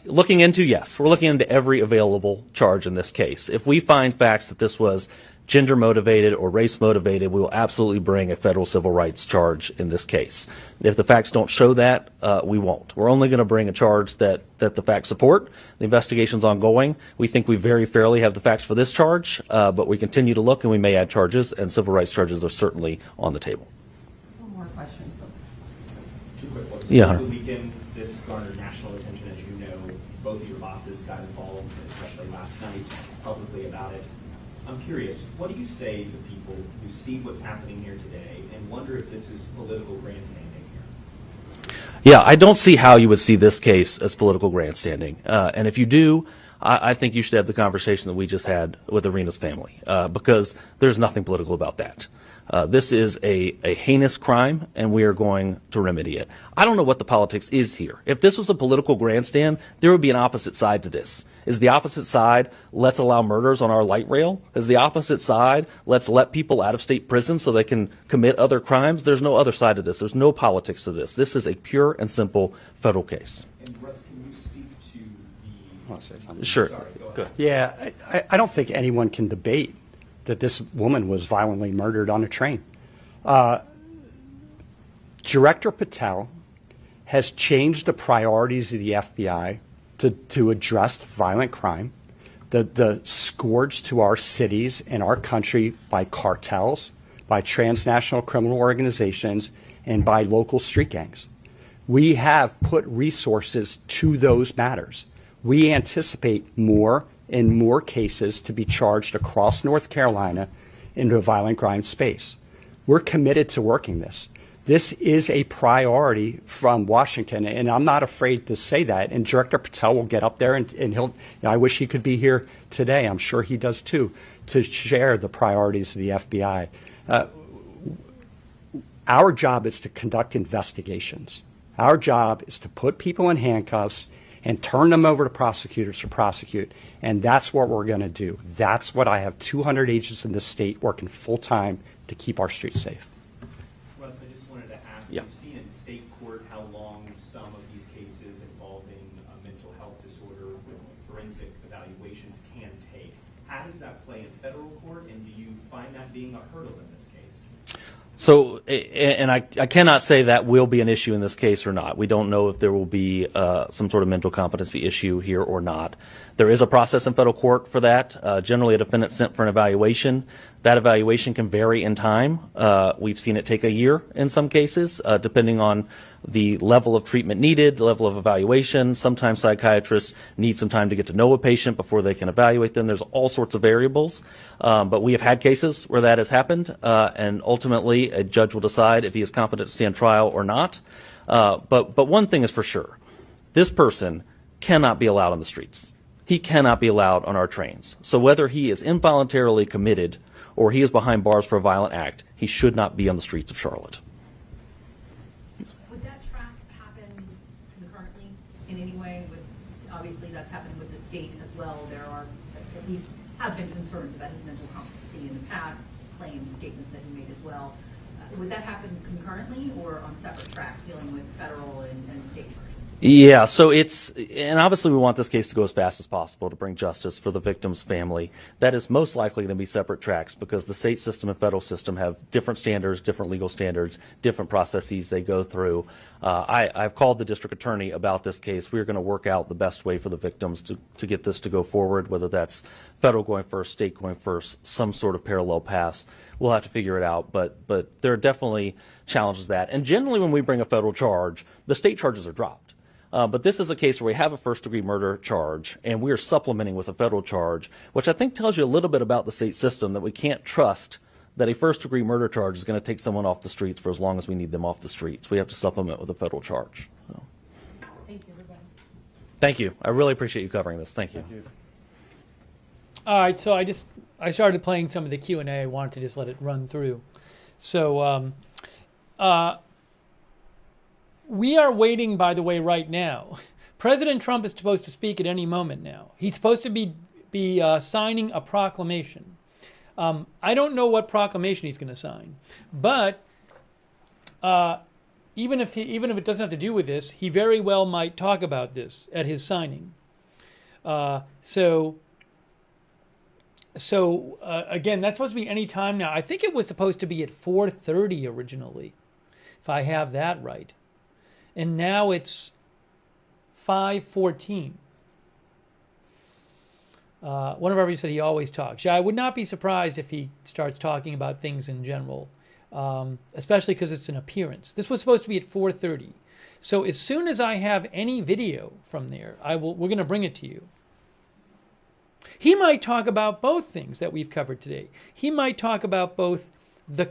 Looking into, yes. We're looking into every available charge in this case. If we find facts that this was gender motivated or race motivated, we will absolutely bring a federal civil rights charge in this case. If the facts don't show that, we won't. We're only going to bring a charge that the facts support. The investigation's ongoing. We think we very fairly have the facts for this charge, but we continue to look and we may add charges, and civil rights charges are certainly on the table. One more question. Two quick ones. Yeah, Over Hunter. the weekend, this garnered national attention, as you know. Both of your bosses got involved, especially last night, publicly about it. I'm curious, what do you say to people who see what's happening here today and wonder if this is political grandstanding here? Yeah, I don't see how you would see this case as political grandstanding. And if you do, I think you should have the conversation that we just had with Iryna's family, because there's nothing political about that. This is a heinous crime, and we are going to remedy it. I don't know what the politics is here. If this was a political grandstand, there would be an opposite side to this. Is the opposite side, let's allow murders on our light rail? Is the opposite side, let's let people out of state prison so they can commit other crimes? There's no other side to this. There's no politics to this. This is a pure and simple federal case. And Russ, can you speak to the... I want to say something. Sure. Sorry, go ahead. Good. Yeah, I don't think anyone can debate that this woman was violently murdered on a train. Director Patel has changed the priorities of the FBI to address violent crime, the scourge to our cities and our country by cartels, by transnational criminal organizations, and by local street gangs. We have put resources to those matters. We anticipate more and more cases to be charged across North Carolina into a violent crime space. We're committed to working this. This is a priority from Washington, and I'm not afraid to say that. And Director Patel will get up there, and he'll, I wish he could be here today, I'm sure he does too, to share the priorities of the FBI. Our job is to conduct investigations. Our job is to put people in handcuffs and turn them over to prosecutors to prosecute. And that's what we're going to do. That's what I have 200 agents in the state working full-time to keep our streets safe. Russ, I just wanted to ask, Yeah. you've seen in state court how long some of these cases involving a mental health disorder with forensic evaluations can take. How does that play in federal court, and do you find that being a hurdle in this case? So, and I cannot say that will be an issue in this case or not. We don't know if there will be some sort of mental competency issue here or not. There is a process in federal court for that. Generally, a defendant sent for an evaluation. That evaluation can vary in time. We've seen it take a year in some cases, depending on the level of treatment needed, the level of evaluation. Sometimes psychiatrists need some time to get to know a patient before they can evaluate them. There's all sorts of variables. But we have had cases where that has happened, and ultimately a judge will decide if he is competent to stand trial or not. But one thing is for sure. This person cannot be allowed on the streets. He cannot be allowed on our trains. So whether he is involuntarily committed or he is behind bars for a violent act, he should not be on the streets of Charlotte. Would that track happen concurrently in any way? Obviously, that's happened with the state as well. There are, at least, have been concerns about his mental competency in the past, claims, statements that he made as well. Would that happen concurrently or on separate tracks dealing with federal and state charges? Yeah, so and obviously we want this case to go as fast as possible to bring justice for the victim's family. That is most likely going to be separate tracks because the state system and federal system have different standards, different legal standards, different processes they go through. I've called the district attorney about this case. We're going to work out the best way for the victims to get this to go forward, whether that's federal going first, state going first, some sort of parallel paths. We'll have to figure it out, but there are definitely challenges to that. And generally when we bring a federal charge, the state charges are dropped. But this is a case where we have a first-degree murder charge, and we are supplementing with a federal charge, which I think tells you a little bit about the state system, that we can't trust that a first-degree murder charge is going to take someone off the streets for as long as we need them off the streets. We have to supplement with a federal charge. So. Thank you, everybody. Thank you. I really appreciate you covering this. Thank you. Thank you. All right, so I started playing some of the Q&A. I wanted to just let it run through. So we are waiting, by the way, right now. President Trump is supposed to speak at any moment now. He's supposed to be signing a proclamation. I don't know what proclamation he's going to sign, but even if it doesn't have to do with this, he very well might talk about this at his signing. So again, that's supposed to be any time now. I think it was supposed to be at 4:30 originally, if I have that right. And now it's 5:14. One of our viewers said he always talks. Yeah, I would not be surprised if he starts talking about things in general, especially because it's an appearance. This was supposed to be at 4:30. So as soon as I have any video from there, we're going to bring it to you. He might talk about both things that we've covered today. He might talk about both the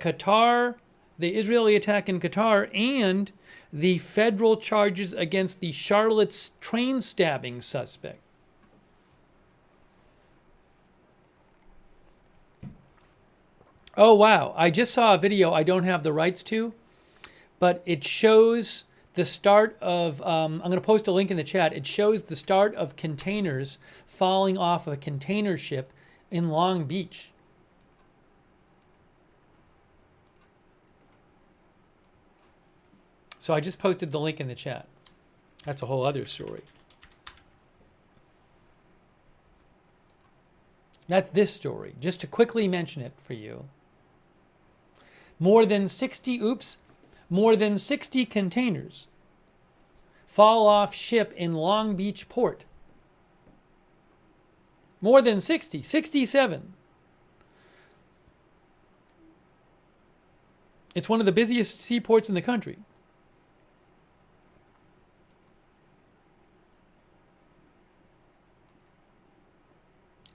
Israeli attack in Qatar, and the federal charges against the Charlotte's train stabbing suspect. Oh, wow. I just saw a video I don't have the rights to, but it shows the start of, I'm going to post a link in the chat. It shows the start of containers falling off a container ship in Long Beach. So I just posted the link in the chat. That's a whole other story. That's this story, just to quickly mention it for you. More than 60 containers fall off ship in Long Beach port. More than 60, 67. It's one of the busiest seaports in the country.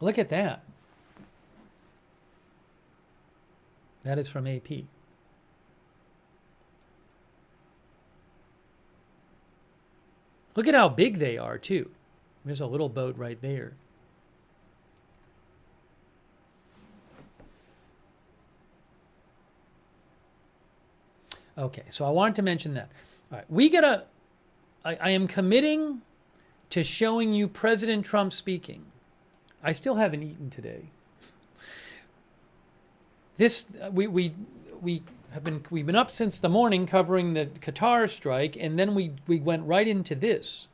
Look at that. That is from AP. Look at how big they are, too. There's a little boat right there. Okay, so I wanted to mention that. All right, I am committing to showing you President Trump speaking. I still haven't eaten today. We've been up since the morning covering the Qatar strike, and then we went right into this.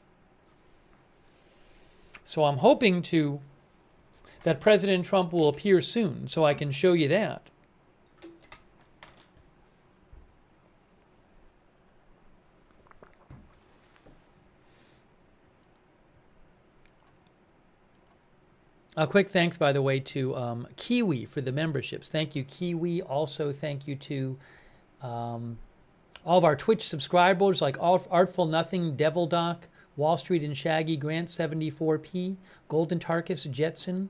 So I'm hoping that President Trump will appear soon, so I can show you that. A quick thanks, by the way, to Kiwi for the memberships. Thank you, Kiwi. Also, thank you to all of our Twitch subscribers like Artful Nothing, Devil Doc, Wall Street and Shaggy, Grant 74P, Golden Tarkus, Jetson.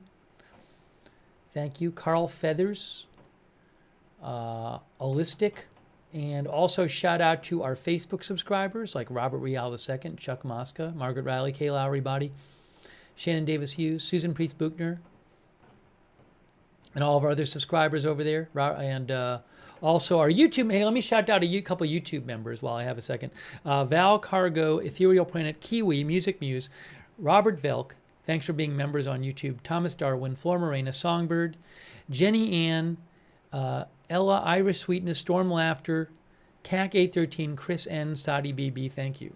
Thank you, Carl Feathers, Holistic, and also shout out to our Facebook subscribers like Robert Real II, Chuck Mosca, Margaret Riley, Kay Lowry Body, Shannon Davis Hughes, Susan Priest Buchner, and all of our other subscribers over there. And also our YouTube. Hey, let me shout out a couple YouTube members while I have a second. Val Cargo, Ethereal Planet, Kiwi, Music Muse, Robert Velk. Thanks for being members on YouTube. Thomas Darwin, Flor Morena, Songbird, Jenny Ann, Ella, Irish Sweetness, Storm Laughter, CAC 813, Chris N, Sadi BB. Thank you.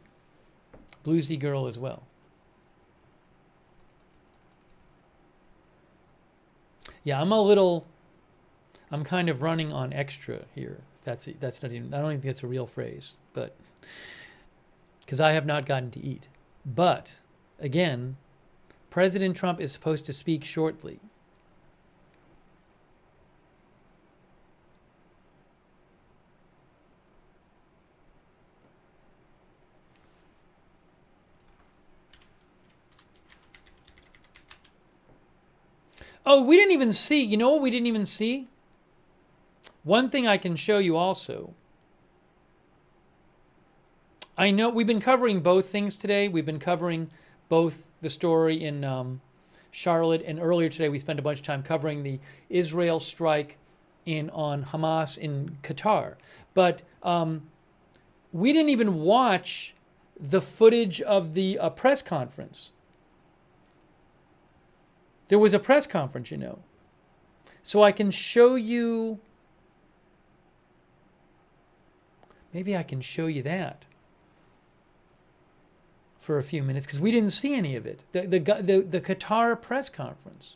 Bluesy Girl as well. Yeah, I'm kind of running on extra here. That's not even, I don't even think that's a real phrase, but because I have not gotten to eat. But again, President Trump is supposed to speak shortly. Oh, we didn't even see. You know what we didn't even see? One thing I can show you also. I know we've been covering both things today. We've been covering both the story in Charlotte, and earlier today we spent a bunch of time covering the Israel strike on Hamas in Qatar. But we didn't even watch the footage of the press conference. There was a press conference, you know. So I can show you, maybe I can show you that for a few minutes, because we didn't see any of it. The Qatar press conference.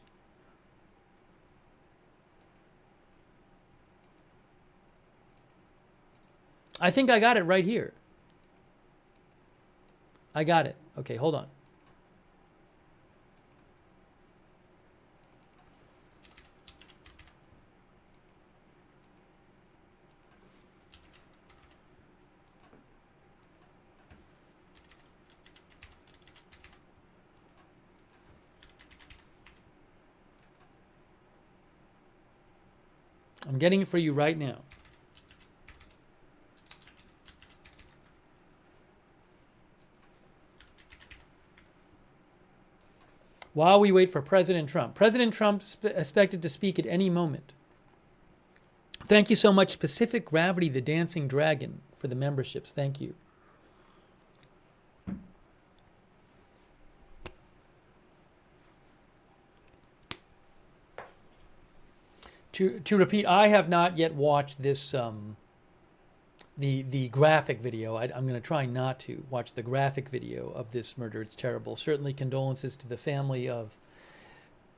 I think I got it right here. I got it. Okay, hold on. I'm getting it for you right now. While we wait for President Trump. President Trump expected to speak at any moment. Thank you so much, Pacific Gravity, the Dancing Dragon, for the memberships. Thank you. To repeat, I have not yet watched this, the graphic video. I'm going to try not to watch the graphic video of this murder. It's terrible. Certainly condolences to the family of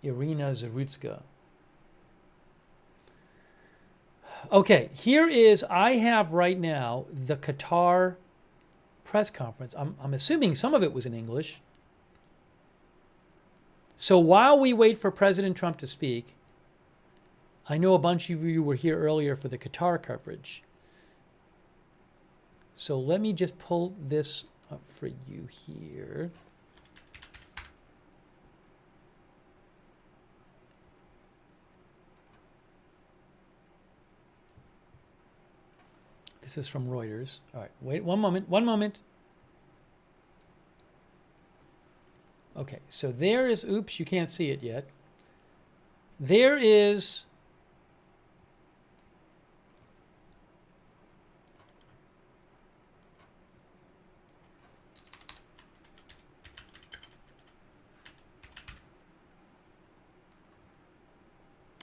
Iryna Zarutska. Okay, I have right now the Qatar press conference. I'm assuming some of it was in English. So while we wait for President Trump to speak, I know a bunch of you were here earlier for the Qatar coverage. So let me just pull this up for you here. This is from Reuters. All right, wait one moment. Okay, so there is, oops, you can't see it yet. There is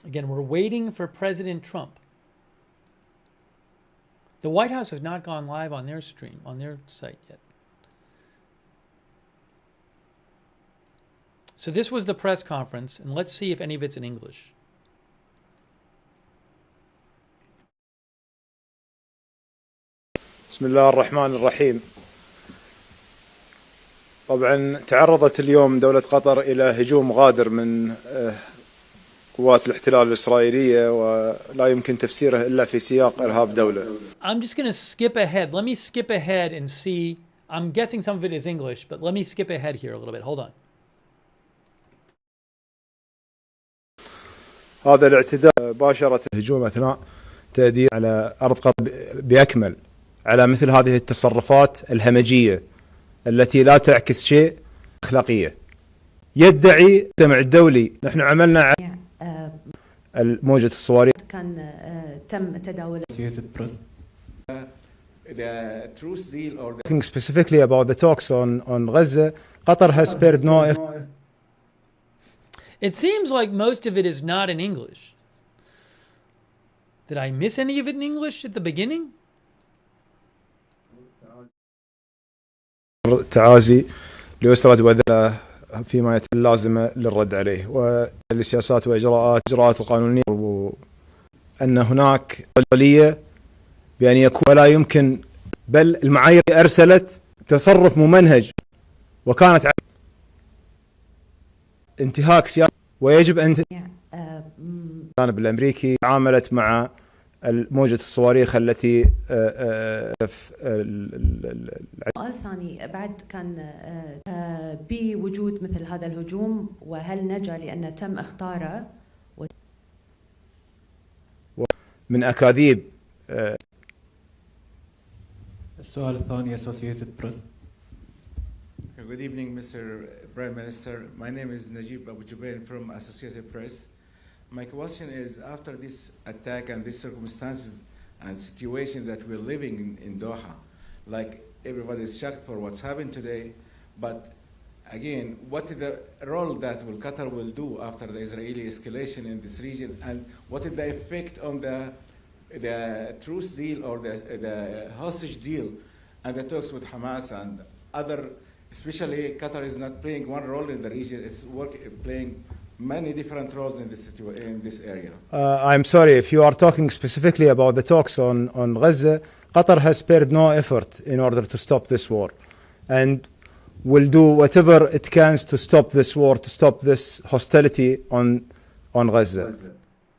again, we're waiting for President Trump. The White House has not gone live on their stream, on their site yet. So this was the press conference, and let's see if any of it's in English. بسم الله الرحمن الرحيم. طبعا تعرضت اليوم دولة قطر إلى هجوم غادر من قوات الاحتلال الإسرائيلية ولا يمكن تفسيره إلا في سياق إرهاب دولة. I'm just going to skip ahead. Let me skip ahead and see. I'm guessing some of it is English, but let me skip ahead here a little bit. Hold on. هذا الاعتداء باشرة الهجوم أثناء تأدية على أرض قطر بأكمل على مثل هذه التصرفات الهمجية التي لا تعكس شيء أخلاقية. يدعي المجتمع الدولي نحن عملنا على موجة الصواريخ كان تم تداول the truce deal or talking specifically about the talks on Gaza, Qatar has spared no effort. It seems like most of it is not in English. Did I miss any of it in English at the beginning? تعازي لأسرة وذلة فيما يتم اللازمة للرد عليه والسياسات وإجراءات القانونية أن هناك قضية بأن يكون ولا يمكن بل المعايير أرسلت تصرف ممنهج وكانت انتهاك سياسي ويجب أن الجانب الأمريكي عاملت مع موجة الصواريخ التي سؤال ثاني بعد كان بوجود مثل هذا الهجوم وهل نجا لأن تم اختاره من أكاذيب. السؤال الثاني Associated Press. Good evening, Mr. Prime Minister. My name is Najib Abu Jubair from Associated Press. My question is, after this attack and these circumstances and situation that we're living in Doha, like everybody is shocked for what's happened today, but again, what is the role that Qatar will do after the Israeli escalation in this region, and what is the effect on the truce deal or the hostage deal and the talks with Hamas and other, especially Qatar is not playing one role in the region, it's playing many different roles in this area. I'm sorry, if you are talking specifically about the talks on Gaza, Qatar has spared no effort in order to stop this war and will do whatever it can to stop this war, to stop this hostility on Gaza.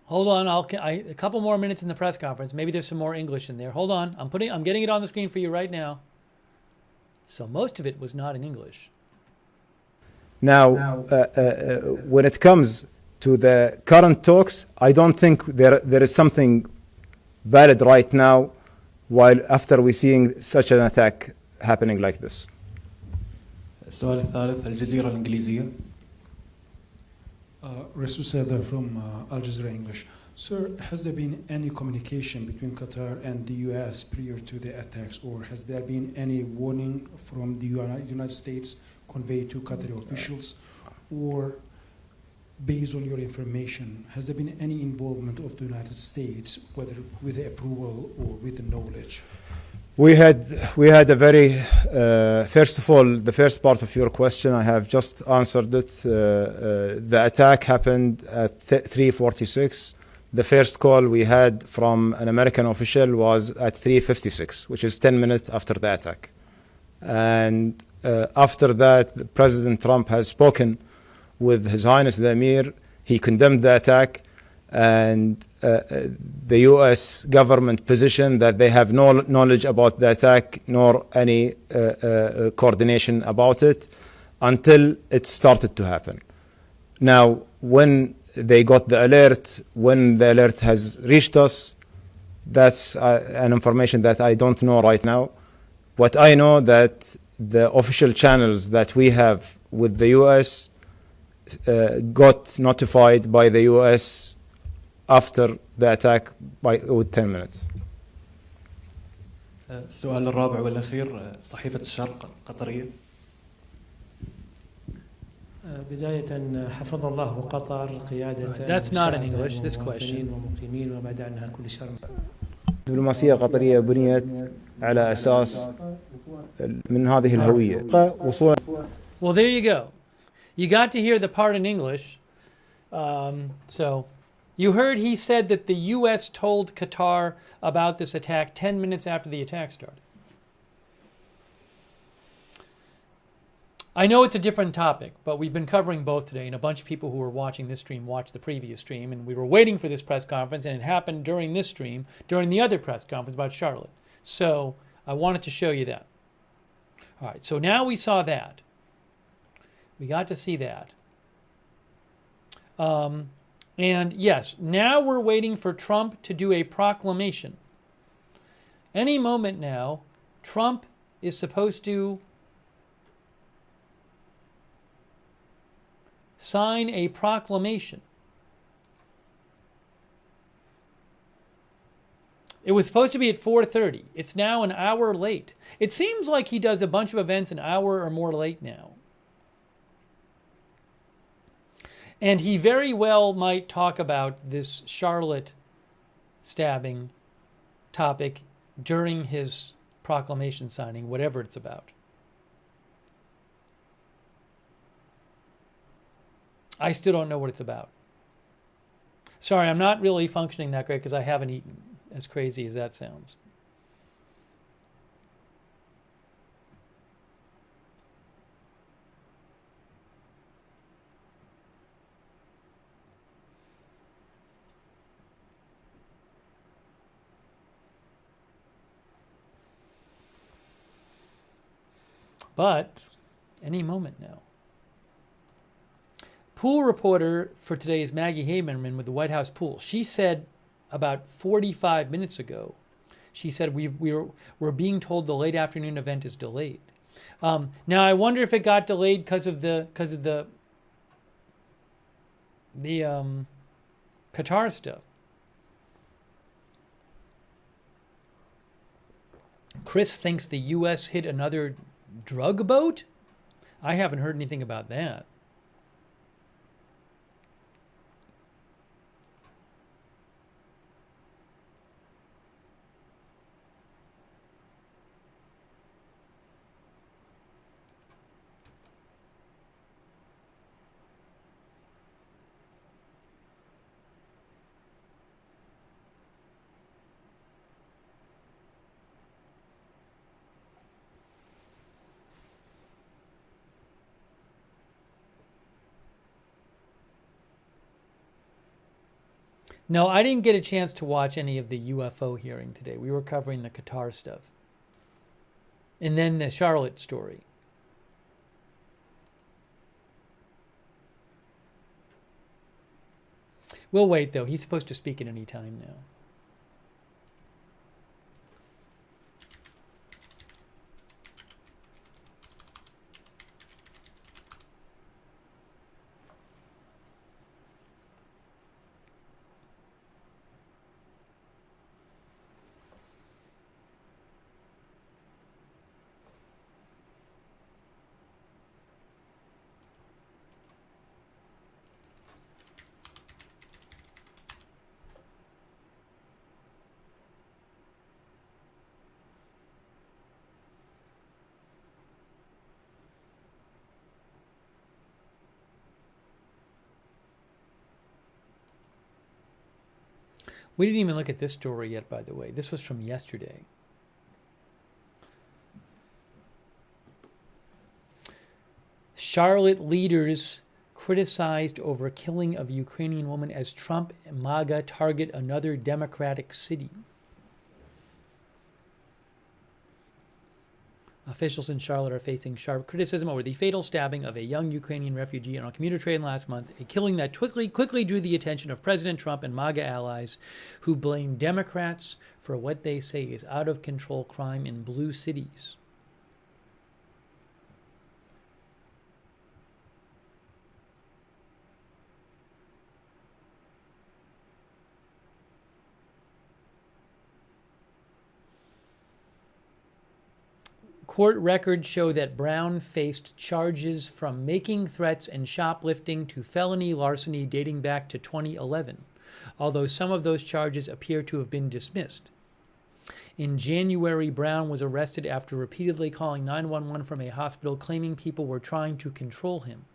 Hold on, a couple more minutes in the press conference. Maybe there's some more English in there. Hold on, I'm getting it on the screen for you right now. So most of it was not in English. Now, when it comes to the current talks, I don't think there is something valid right now while after we're seeing such an attack happening like this. السؤال الثالث الجزيرة الإنجليزية. Rasul Sadar from Al Jazeera English. Sir, has there been any communication between Qatar and the U.S. prior to the attacks, or has there been any warning from the United States conveyed to Qatari officials, or based on your information, has there been any involvement of the United States, whether with the approval or with the knowledge? We had a very, first of all, the first part of your question, I have just answered it. The attack happened at 3:46. The first call we had from an American official was at 3:56, which is 10 minutes after the attack. And after that, President Trump has spoken with His Highness the Emir. He condemned the attack, and the U.S. government positioned that they have no knowledge about the attack nor any coordination about it until it started to happen. Now, when they got the alert, when the alert has reached us, that's an information that I don't know right now. What I know that the official channels that we have with the U.S. Got notified by the U.S. after the attack with 10 minutes. السؤال الرابع والأخير صحيفة الشرق قطرية. بداية حفظ الله قطر قيادة That's not in English, this question. ومقيمين وبعد عنها كل شر. الدبلوماسية القطرية بنيت على أساس من هذه الهوية وصولا. Well, there you go. You got to hear the part in English. So you heard he said that the U.S. told Qatar about this attack 10 minutes after the attack started. I know it's a different topic, but we've been covering both today, and a bunch of people who were watching this stream watched the previous stream, and we were waiting for this press conference, and it happened during this stream, during the other press conference about Charlotte. So I wanted to show you that. All right, so now we saw that. We got to see that. And yes, now we're waiting for Trump to do a proclamation. Any moment now, Trump is supposed to sign a proclamation. It was supposed to be at 4:30. It's now an hour late. It seems like he does a bunch of events an hour or more late now. And he very well might talk about this Charlotte stabbing topic during his proclamation signing, whatever it's about. I still don't know what it's about. Sorry, I'm not really functioning that great because I haven't eaten, as crazy as that sounds. But any moment now. Pool reporter for today is Maggie Haberman with the White House Pool. She said about 45 minutes ago, she said we're being told the late afternoon event is delayed. Now I wonder if it got delayed because of the Qatar stuff. Chris thinks the U.S. hit another drug boat? I haven't heard anything about that. No, I didn't get a chance to watch any of the UFO hearing today. We were covering the Qatar stuff. And then the Charlotte story. We'll wait, though. He's supposed to speak at any time now. We didn't even look at this story yet, by the way. This was from yesterday. Charlotte leaders criticized over killing of Ukrainian woman as Trump and MAGA target another Democratic city. Officials in Charlotte are facing sharp criticism over the fatal stabbing of a young Ukrainian refugee on a commuter train last month, a killing that quickly drew the attention of President Trump and MAGA allies, who blame Democrats for what they say is out-of-control crime in blue cities. Court records show that Brown faced charges from making threats and shoplifting to felony larceny dating back to 2011, although some of those charges appear to have been dismissed. In January, Brown was arrested after repeatedly calling 911 from a hospital claiming people were trying to control him.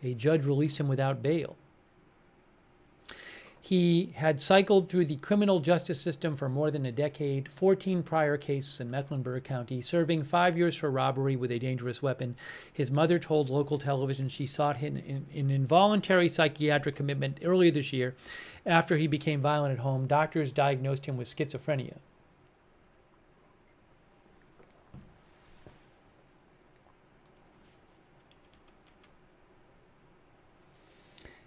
A judge released him without bail. He had cycled through the criminal justice system for more than a decade, 14 prior cases in Mecklenburg County, serving 5 years for robbery with a dangerous weapon. His mother told local television she sought him in involuntary psychiatric commitment earlier this year after he became violent at home. Doctors diagnosed him with schizophrenia.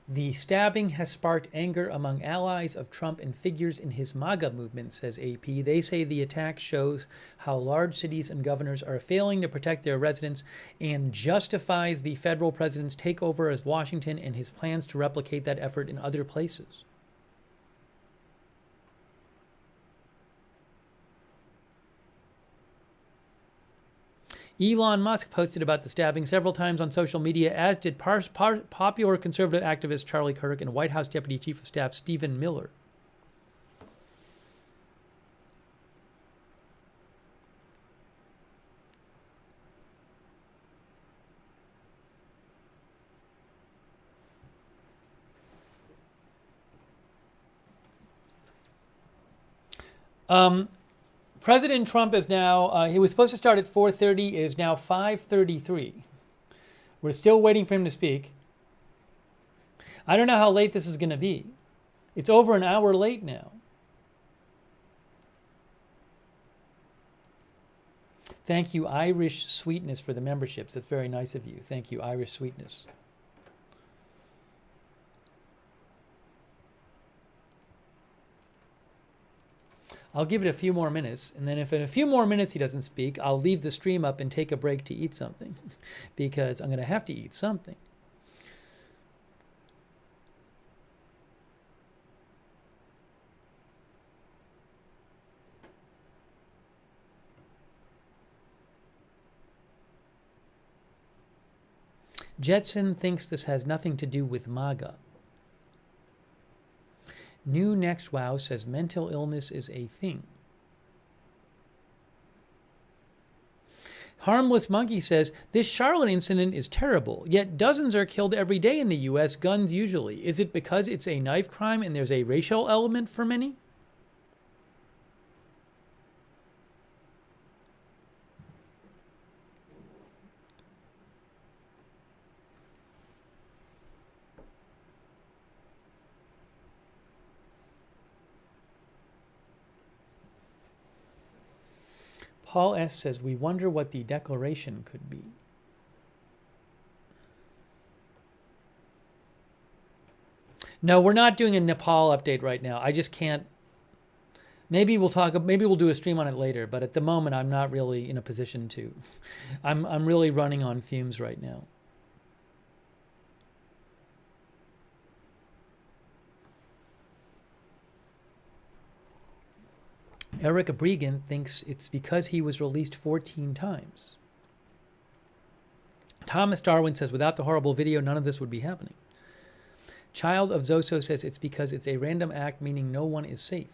The stabbing has sparked anger among allies of Trump and figures in his MAGA movement, says AP. They say the attack shows how large cities and governors are failing to protect their residents and justifies the federal president's takeover as Washington and his plans to replicate that effort in other places. Elon Musk posted about the stabbing several times on social media, as did popular conservative activist Charlie Kirk and White House Deputy Chief of Staff Stephen Miller. President Trump is now, he was supposed to start at 4:30, it is now 5:33. We're still waiting for him to speak. I don't know how late this is going to be. It's over an hour late now. Thank you, Irish Sweetness, for the memberships. That's very nice of you. Thank you, Irish Sweetness. I'll give it a few more minutes, and then if in a few more minutes he doesn't speak, I'll leave the stream up and take a break to eat something, because I'm going to have to eat something. Jetson thinks this has nothing to do with MAGA. New Next Wow says mental illness is a thing. Harmless Monkey says, this Charlotte incident is terrible, yet dozens are killed every day in the U.S., guns usually. Is it because it's a knife crime and there's a racial element for many? Paul S. says, we wonder what the declaration could be. No, we're not doing a Nepal update right now. I just can't. Maybe we'll do a stream on it later, but at the moment I'm not really in a position to. I'm really running on fumes right now. Eric Abrigan thinks it's because he was released 14 times. Thomas Darwin says, without the horrible video, none of this would be happening. Child of Zoso says it's because it's a random act, meaning no one is safe.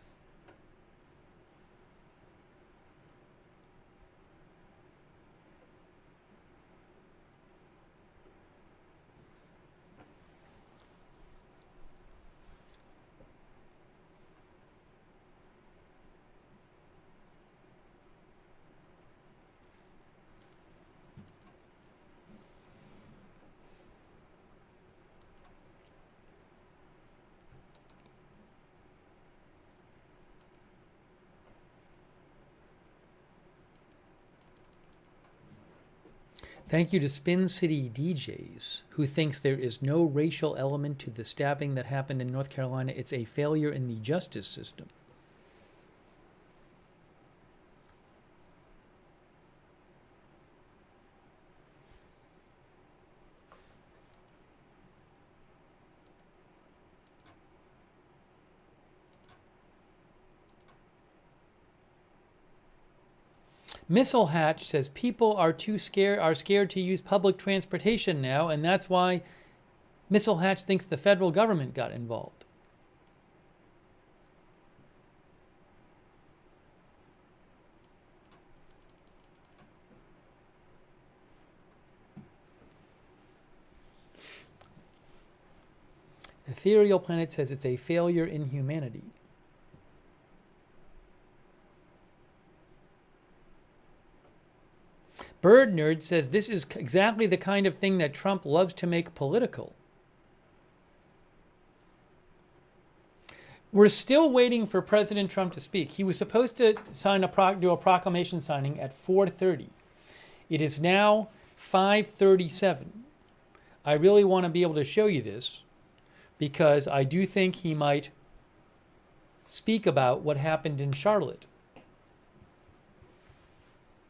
Thank you to Spin City DJs, who thinks there is no racial element to the stabbing that happened in North Carolina. It's a failure in the justice system. Missile Hatch says people are scared to use public transportation now, and that's why Missile Hatch thinks the federal government got involved. Ethereal Planet says it's a failure in humanity. Bird Nerd says this is exactly the kind of thing that Trump loves to make political. We're still waiting for President Trump to speak. He was supposed to do a proclamation signing at 4:30. It is now 5:37. I really want to be able to show you this because I do think he might speak about what happened in Charlotte.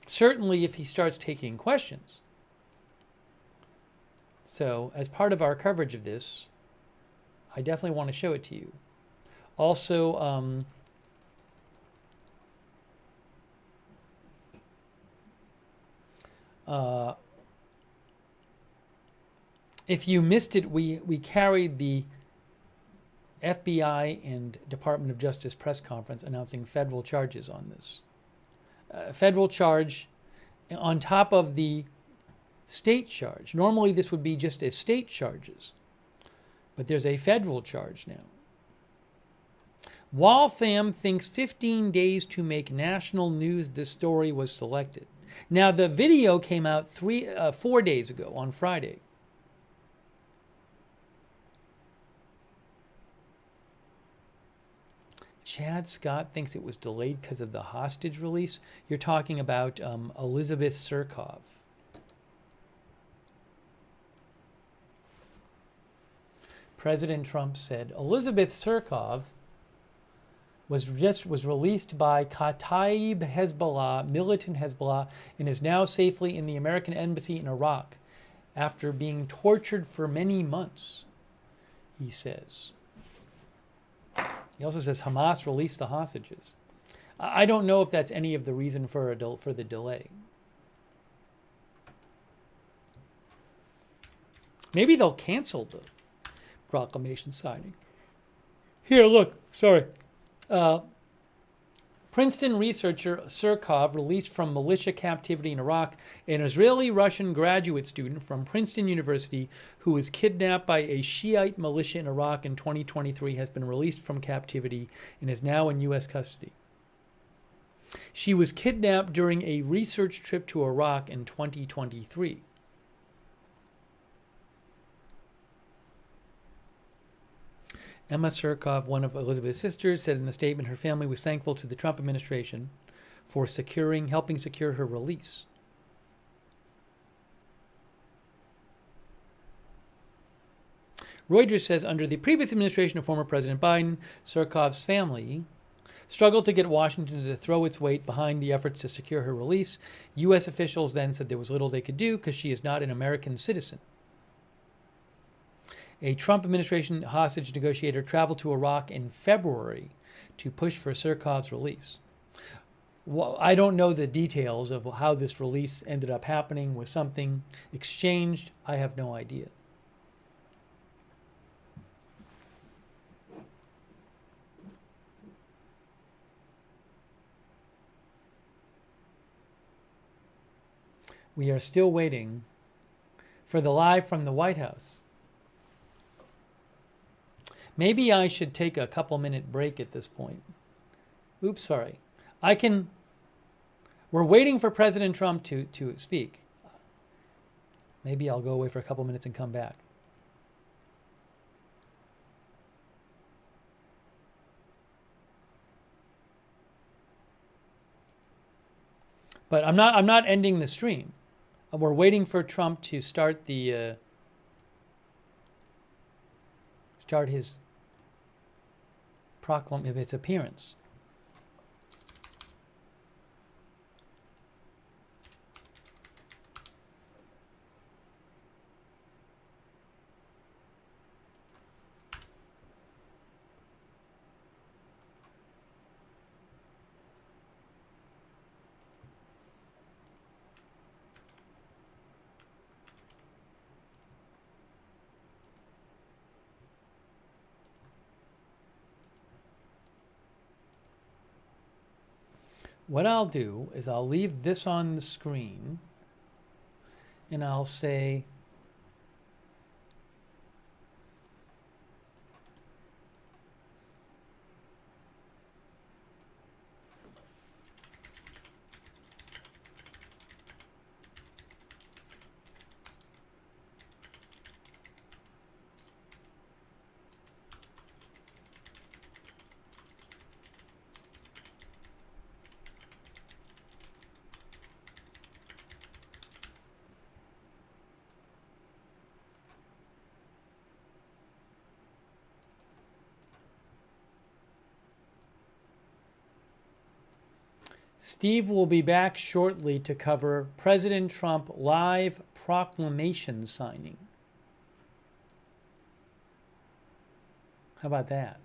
Certainly if he starts taking questions. So as part of our coverage of this, I definitely want to show it to you. Also, if you missed it, we carried the FBI and Department of Justice press conference announcing federal charges on this. Federal charge on top of the state charge. Normally this would be just as state charges, but there's a federal charge now. Waltham thinks 15 days to make national news. This story was selected. Now the video came out 4 days ago on Friday. Chad Scott thinks it was delayed because of the hostage release. You're talking about Elizabeth Surkov. President Trump said Elizabeth Surkov was released by Kataib Hezbollah, militant Hezbollah, and is now safely in the American embassy in Iraq after being tortured for many months, he says. He also says Hamas released the hostages. I don't know if that's any of the reason for the delay. Maybe they'll cancel the proclamation signing. Here, look, sorry. Princeton researcher Surkov released from militia captivity in Iraq, an Israeli-Russian graduate student from Princeton University who was kidnapped by a Shiite militia in Iraq in 2023 has been released from captivity and is now in U.S. custody. She was kidnapped during a research trip to Iraq in 2023. Emma Surkov, one of Elizabeth's sisters, said in the statement her family was thankful to the Trump administration for helping secure her release. Reuters says under the previous administration of former President Biden, Surkov's family struggled to get Washington to throw its weight behind the efforts to secure her release. U.S. officials then said there was little they could do because she is not an American citizen. A Trump administration hostage negotiator traveled to Iraq in February to push for Surkov's release. Well, I don't know the details of how this release ended up happening. Was something exchanged? I have no idea. We are still waiting for the live from the White House. Maybe I should take a couple-minute break at this point. Oops, sorry. We're waiting for President Trump to speak. Maybe I'll go away for a couple minutes and come back. But I'm not ending the stream. we're waiting for Trump to start his his appearance. What I'll do is I'll leave this on the screen and I'll say Steve will be back shortly to cover President Trump live proclamation signing. How about that?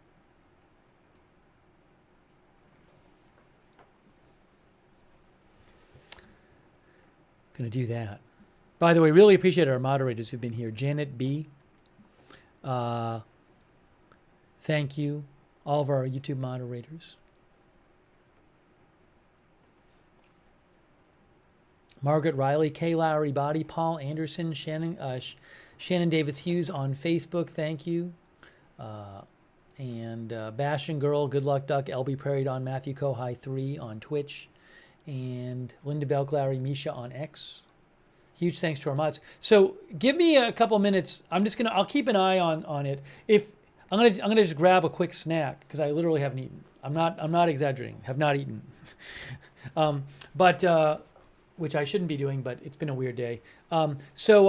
Going to do that. By the way, really appreciate our moderators who've been here. Janet B. Thank you. All of our YouTube moderators. Margaret Riley, Kay Lowry Body, Paul Anderson, Shannon Davis Hughes on Facebook, thank you. And Bastion Girl, Good Luck Duck, LB Prairie Don, Matthew Kohai 3 on Twitch, and Linda Belk, Larry Misha on X. Huge thanks to our mods. So give me a couple minutes. I'll keep an eye on it. If I'm gonna just grab a quick snack because I literally haven't eaten. I'm not exaggerating. Have not eaten. Which I shouldn't be doing, but it's been a weird day. So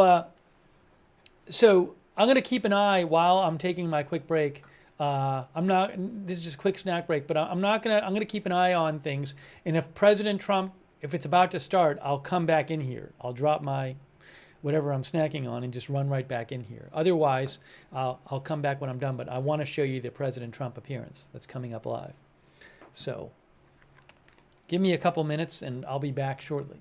I'm going to keep an eye while I'm taking my quick break. This is just a quick snack break, but I'm going to keep an eye on things. And if President Trump, if it's about to start, I'll come back in here. I'll drop my whatever I'm snacking on and just run right back in here. Otherwise, I'll come back when I'm done, but I want to show you the President Trump appearance that's coming up live. So give me a couple minutes and I'll be back shortly.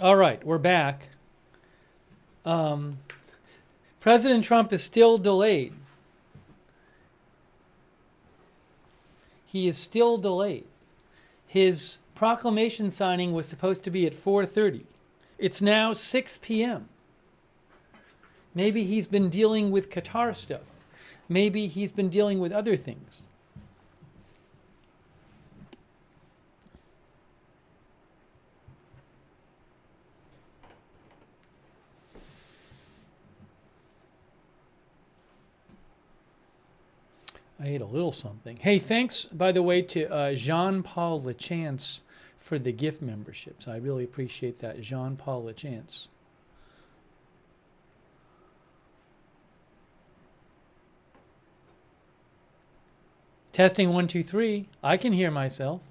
All right, we're back. President Trump is still delayed. He is still delayed. His proclamation signing was supposed to be at 4:30. It's now 6 p.m. Maybe he's been dealing with Qatar stuff. Maybe he's been dealing with other things. I ate a little something. Hey, thanks, by the way, to Jean-Paul Lachance for the gift memberships. I really appreciate that, Jean-Paul Lachance. Testing 1, 2, 3. I can hear myself.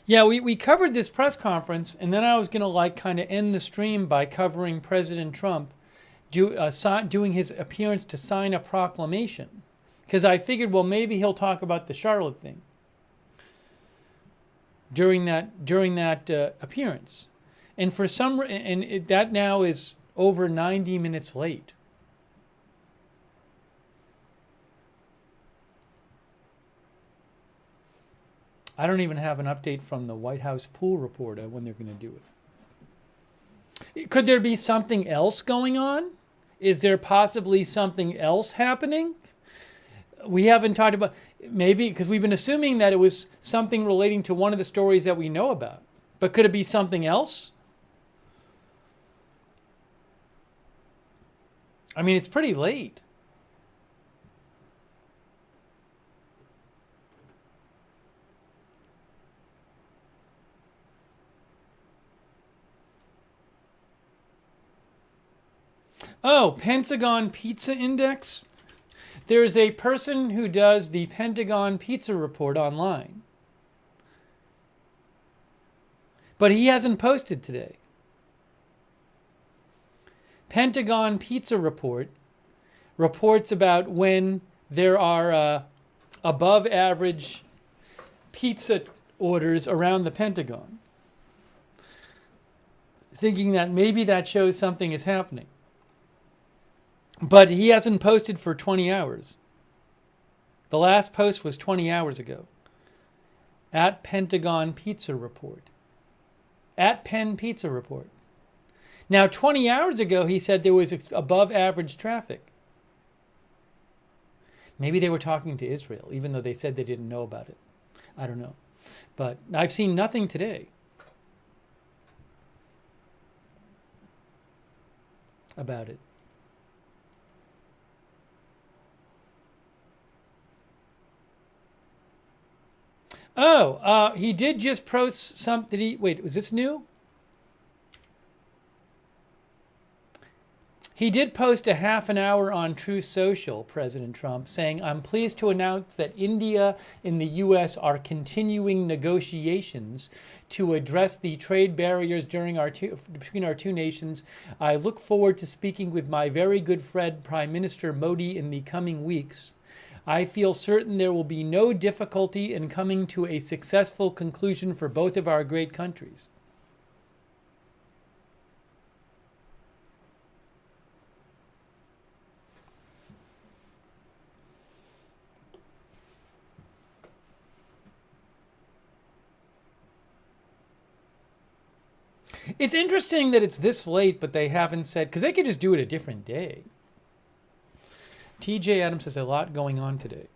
Yeah, we covered this press conference, and then I was going to like kind of end the stream by covering President Trump doing his appearance to sign a proclamation, because I figured, well, maybe he'll talk about the Charlotte thing during that appearance, and for some that now is over 90 minutes late. I don't even have an update from the White House pool report when they're going to do it. Could there be something else going on? Is there possibly something else happening? We haven't talked about, maybe, because we've been assuming that it was something relating to one of the stories that we know about. But could it be something else? I mean, it's pretty late. Oh, Pentagon Pizza Index. There's a person who does the Pentagon Pizza Report online. But he hasn't posted today. Pentagon Pizza Report reports about when there are above average pizza orders around the Pentagon, thinking that maybe that shows something is happening. But he hasn't posted for 20 hours. The last post was 20 hours ago. At Pentagon Pizza Report. At Penn Pizza Report. Now, 20 hours ago, he said there was above average traffic. Maybe they were talking to Israel, even though they said they didn't know about it. I don't know. But I've seen nothing today about it. Oh, he did just post something. Wait, was this new? He did post a half an hour on Truth Social, President Trump, saying, "I'm pleased to announce that India and the U.S. are continuing negotiations to address the trade barriers between our two nations. I look forward to speaking with my very good friend, Prime Minister Modi, in the coming weeks. I feel certain there will be no difficulty in coming to a successful conclusion for both of our great countries." It's interesting that it's this late, but they haven't said, because they could just do it a different day. TJ Adams has a lot going on today.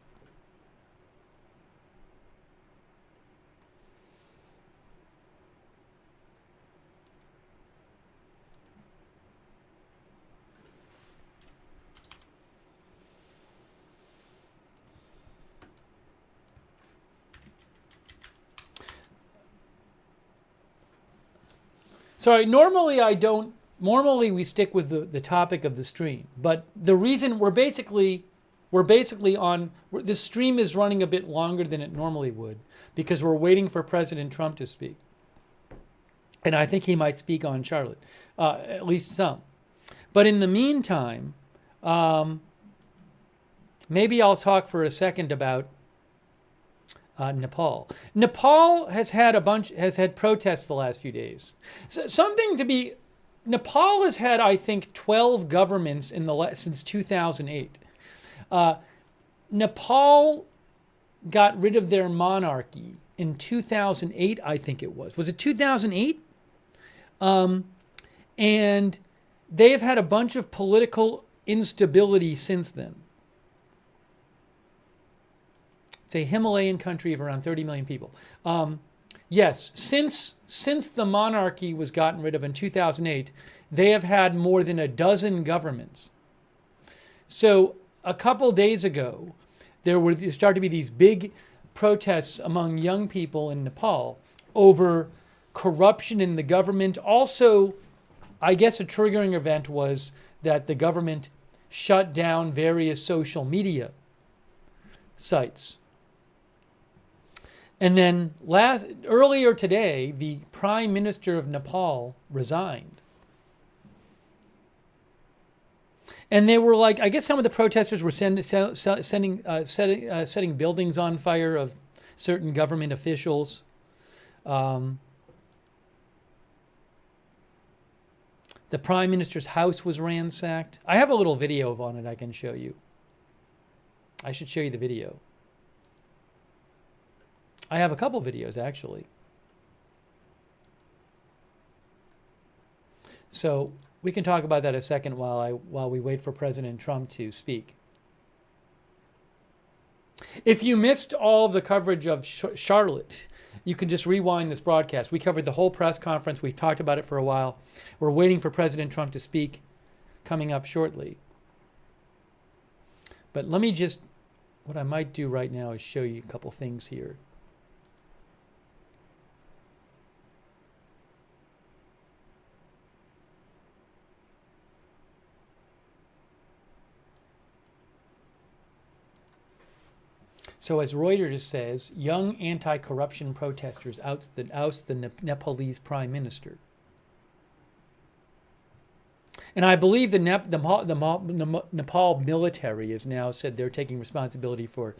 Sorry, normally we stick with the topic of the stream, but the reason we're basically we're basically on, the stream is running a bit longer than it normally would because we're waiting for President Trump to speak. And I think he might speak on Charlotte, at least some. But in the meantime, maybe I'll talk for a second about Nepal. Nepal has had protests the last few days. So Nepal has had, I think, 12 governments since 2008. Nepal got rid of their monarchy in 2008, I think it was. Was it 2008? And they've had a bunch of political instability since then. It's a Himalayan country of around 30 million people. Yes, since the monarchy was gotten rid of in 2008, they have had more than a dozen governments. So a couple days ago, there started to be these big protests among young people in Nepal over corruption in the government. Also, I guess a triggering event was that the government shut down various social media sites. And then earlier today, the Prime Minister of Nepal resigned. And they were like, I guess some of the protesters were setting buildings on fire of certain government officials. The Prime Minister's house was ransacked. I have a little video on it I can show you. I should show you the video. I have a couple videos, actually. So we can talk about that a second while we wait for President Trump to speak. If you missed all of the coverage of Charlotte, you can just rewind this broadcast. We covered the whole press conference. We talked about it for a while. We're waiting for President Trump to speak, coming up shortly. But let me just, what I might do right now is show you a couple things here. So as Reuters says, young anti-corruption protesters oust the Nepalese prime minister. And I believe the Nepal military has now said they're taking responsibility for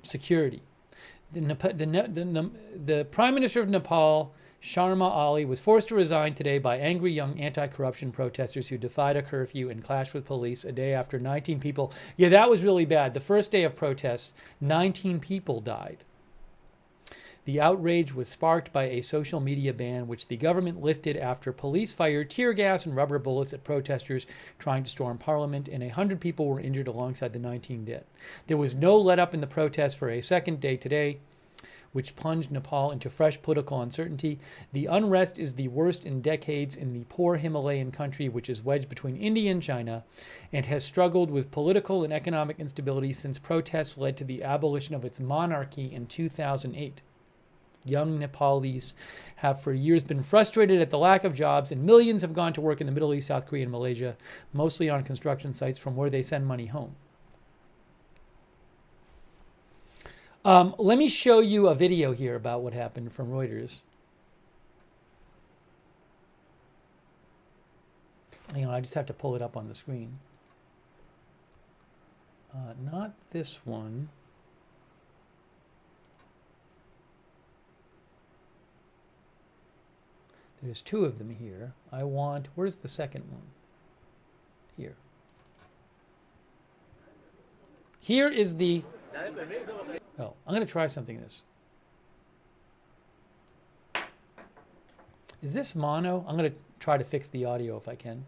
security. The Prime Minister of Nepal, Sharma Ali, was forced to resign today by angry young anti-corruption protesters who defied a curfew and clashed with police a day after 19 people. Yeah, that was really bad. The first day of protests, 19 people died. The outrage was sparked by a social media ban, which the government lifted after police fired tear gas and rubber bullets at protesters trying to storm parliament, and 100 people were injured alongside the 19 dead. There was no let-up in the protests for a second day today, which plunged Nepal into fresh political uncertainty. The unrest is the worst in decades in the poor Himalayan country, which is wedged between India and China, and has struggled with political and economic instability since protests led to the abolition of its monarchy in 2008. Young Nepalese have for years been frustrated at the lack of jobs, and millions have gone to work in the Middle East, South Korea, and Malaysia, mostly on construction sites from where they send money home. Let me show you a video here about what happened from Reuters. Hang on, I just have to pull it up on the screen. Not this one. There's two of them here. Where's the second one? Here. Here is the... Oh, I'm going to try something this. Is this mono? I'm going to try to fix the audio if I can.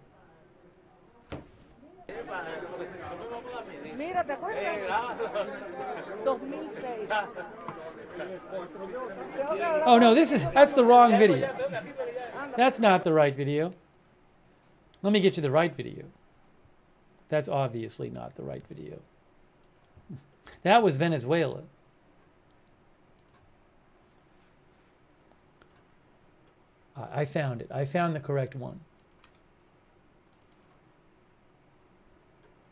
Oh no, that's the wrong video. That's not the right video. Let me get you the right video. That's obviously not the right video. That was Venezuela. I found it. I found the correct one.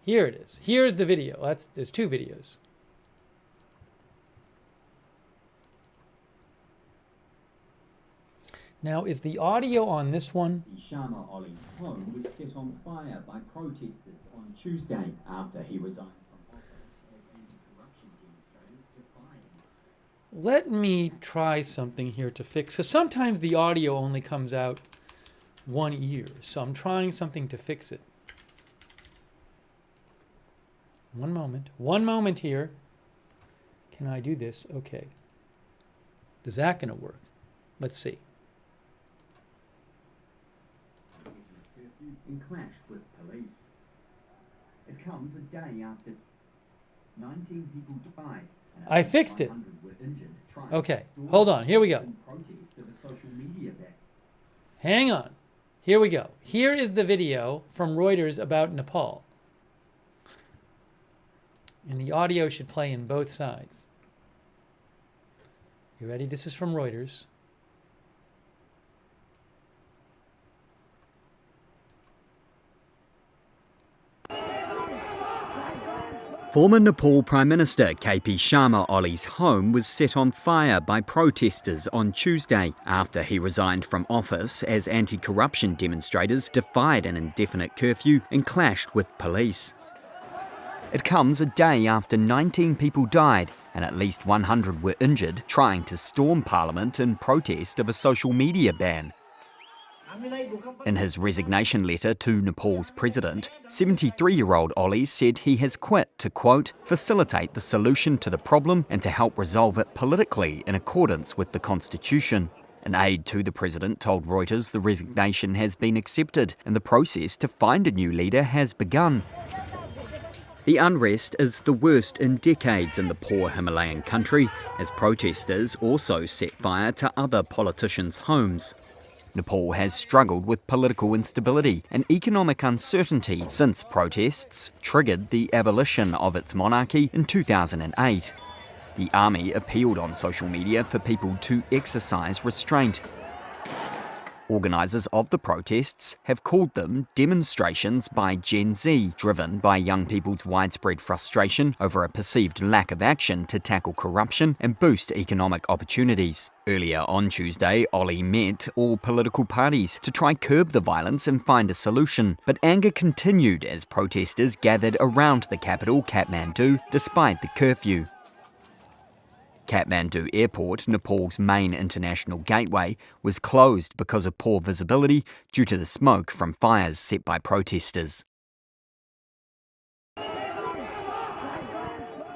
Here it is. Here's the video. There's two videos. Now, is the audio on this one? Sharma Oli's home was set on fire by protesters on Tuesday after he resigned from office as anti-corruption demonstrators defied him. Let me try something here to fix. So sometimes the audio only comes out one ear, so I'm trying something to fix it. One moment. One moment here. Can I do this? Okay. Is that going to work? Let's see. And clashed with police. It comes a day after 19 people died. I fixed it. 100 were injured trying Okay, to storm hold on. Here we go. protest of a social media ban. Hang on. Here we go. Here is the video from Reuters about Nepal. And the audio should play in both sides. You ready? This is from Reuters. Former Nepal Prime Minister KP Sharma Oli's home was set on fire by protesters on Tuesday after he resigned from office as anti-corruption demonstrators defied an indefinite curfew and clashed with police. It comes a day after 19 people died and at least 100 were injured trying to storm Parliament in protest of a social media ban. In his resignation letter to Nepal's president, 73-year-old Oli said he has quit to, quote, facilitate the solution to the problem and to help resolve it politically in accordance with the constitution. An aide to the president told Reuters the resignation has been accepted and the process to find a new leader has begun. The unrest is the worst in decades in the poor Himalayan country, as protesters also set fire to other politicians' homes. Nepal has struggled with political instability and economic uncertainty since protests triggered the abolition of its monarchy in 2008. The army appealed on social media for people to exercise restraint. Organisers of the protests have called them demonstrations by Gen Z, driven by young people's widespread frustration over a perceived lack of action to tackle corruption and boost economic opportunities. Earlier on Tuesday, Oli met all political parties to try curb the violence and find a solution, but anger continued as protesters gathered around the capital, Kathmandu, despite the curfew. Kathmandu Airport, Nepal's main international gateway, was closed because of poor visibility due to the smoke from fires set by protesters.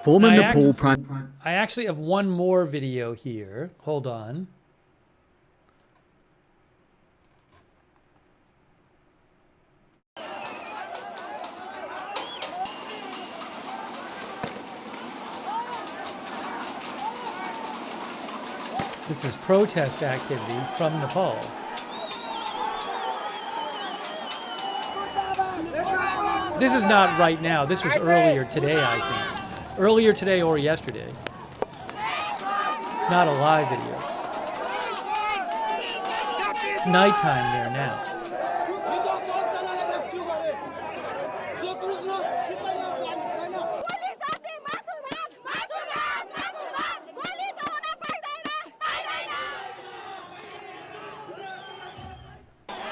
Former Nepal Prime... I actually have one more video here. Hold on. This is protest activity from Nepal. This is not right now. This was earlier today, I think. Earlier today or yesterday. It's not a live video. It's nighttime there now.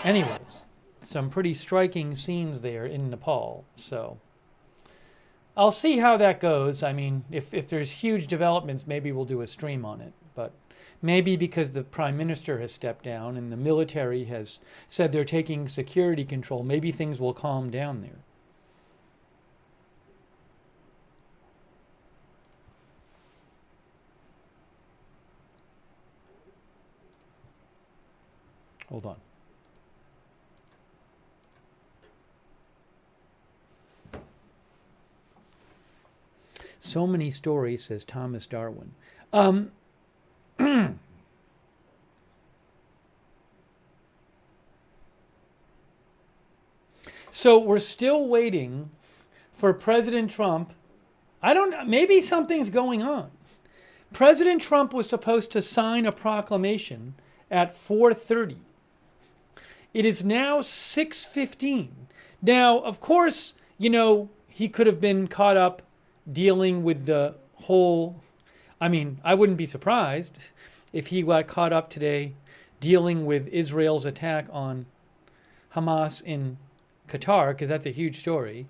Anyways, some pretty striking scenes there in Nepal, so I'll see how that goes. I mean, if there's huge developments, maybe we'll do a stream on it, but maybe because the Prime Minister has stepped down and the military has said they're taking security control, maybe things will calm down there. Hold on. So many stories, says Thomas Darwin. So we're still waiting for President Trump. I don't know, maybe something's going on. President Trump was supposed to sign a proclamation at 4:30. It is now 6:15. Now, of course, you know, he could have been caught up dealing with the whole, I mean, I wouldn't be surprised if he got caught up today dealing with Israel's attack on Hamas in Qatar, because that's a huge story.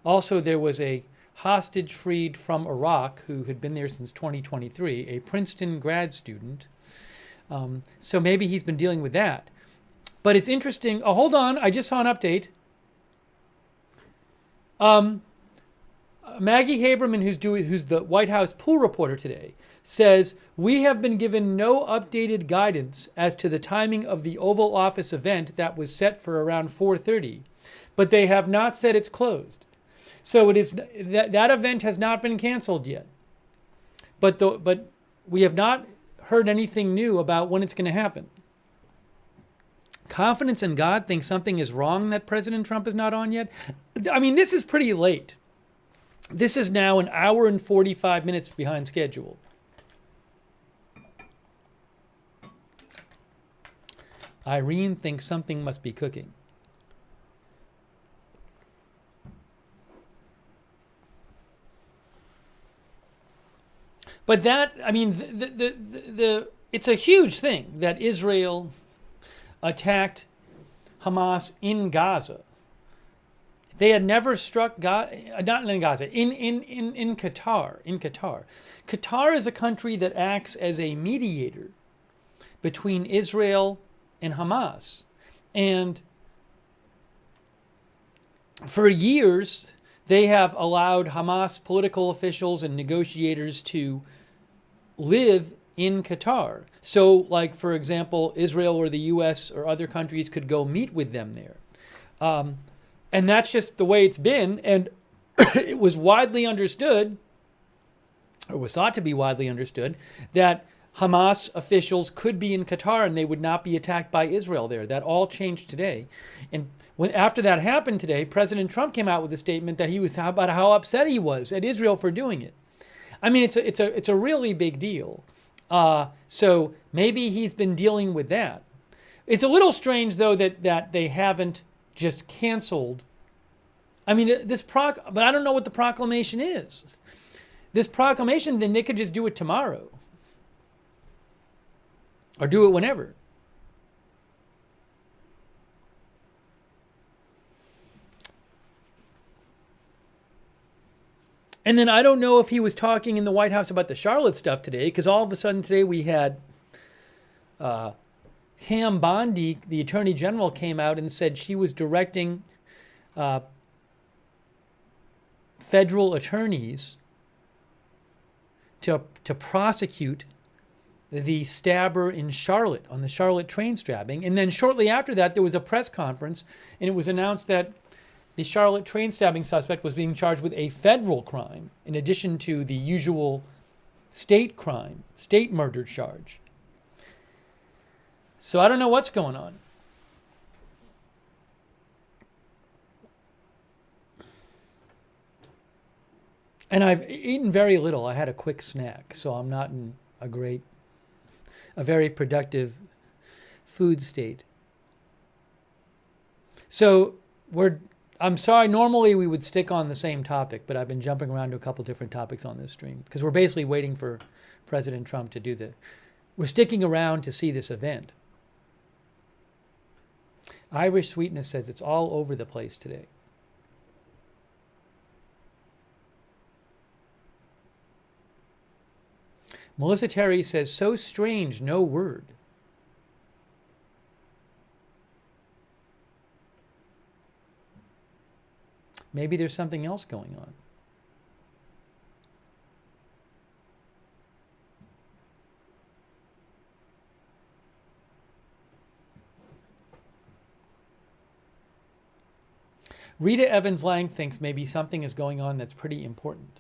Also, there was a hostage freed from Iraq who had been there since 2023, a Princeton grad student. So maybe he's been dealing with that. But it's interesting. Oh, hold on. I just saw an update. Maggie Haberman, who's the White House pool reporter today, says, we have been given no updated guidance as to the timing of the Oval Office event that was set for around 4:30, but they have not said it's closed. So it is that event has not been canceled yet. But we have not heard anything new about when it's going to happen. Confidence in God thinks something is wrong that President Trump is not on yet. I mean, this is pretty late. This is now an hour and 45 minutes behind schedule. Irene thinks something must be cooking. But that, I mean, it's a huge thing that Israel attacked Hamas in Gaza. They had never struck not in Gaza, in Qatar. In Qatar. Qatar is a country that acts as a mediator between Israel and Hamas. And for years, they have allowed Hamas political officials and negotiators to live in Qatar. So, like, for example, Israel or the U.S. or other countries could go meet with them there. And that's just the way it's been. And it was widely understood, or was thought to be widely understood, that Hamas officials could be in Qatar and they would not be attacked by Israel there. That all changed today. And after that happened today, President Trump came out with a statement that he was about how upset he was at Israel for doing it. I mean, it's a really big deal. So maybe he's been dealing with that. It's a little strange, though, that they haven't just canceled. I mean, but I don't know what the proclamation is. This proclamation, then they could just do it tomorrow. Or do it whenever. And then I don't know if he was talking in the White House about the Charlotte stuff today, because all of a sudden today we had Pam Bondi, the Attorney General, came out and said she was directing federal attorneys to prosecute the stabber in Charlotte, on the Charlotte train stabbing. And then shortly after that, there was a press conference, and it was announced that the Charlotte train stabbing suspect was being charged with a federal crime in addition to the usual state crime, state murder charge. So I don't know what's going on. And I've eaten very little. I had a quick snack, so I'm not in a very productive food state. So I'm sorry, normally we would stick on the same topic, but I've been jumping around to a couple different topics on this stream because we're basically waiting for President Trump to do we're sticking around to see this event. Irish Sweetness says it's all over the place today. Melissa Terry says, so strange, no word. Maybe there's something else going on. Rita Evans-Lang thinks maybe something is going on that's pretty important.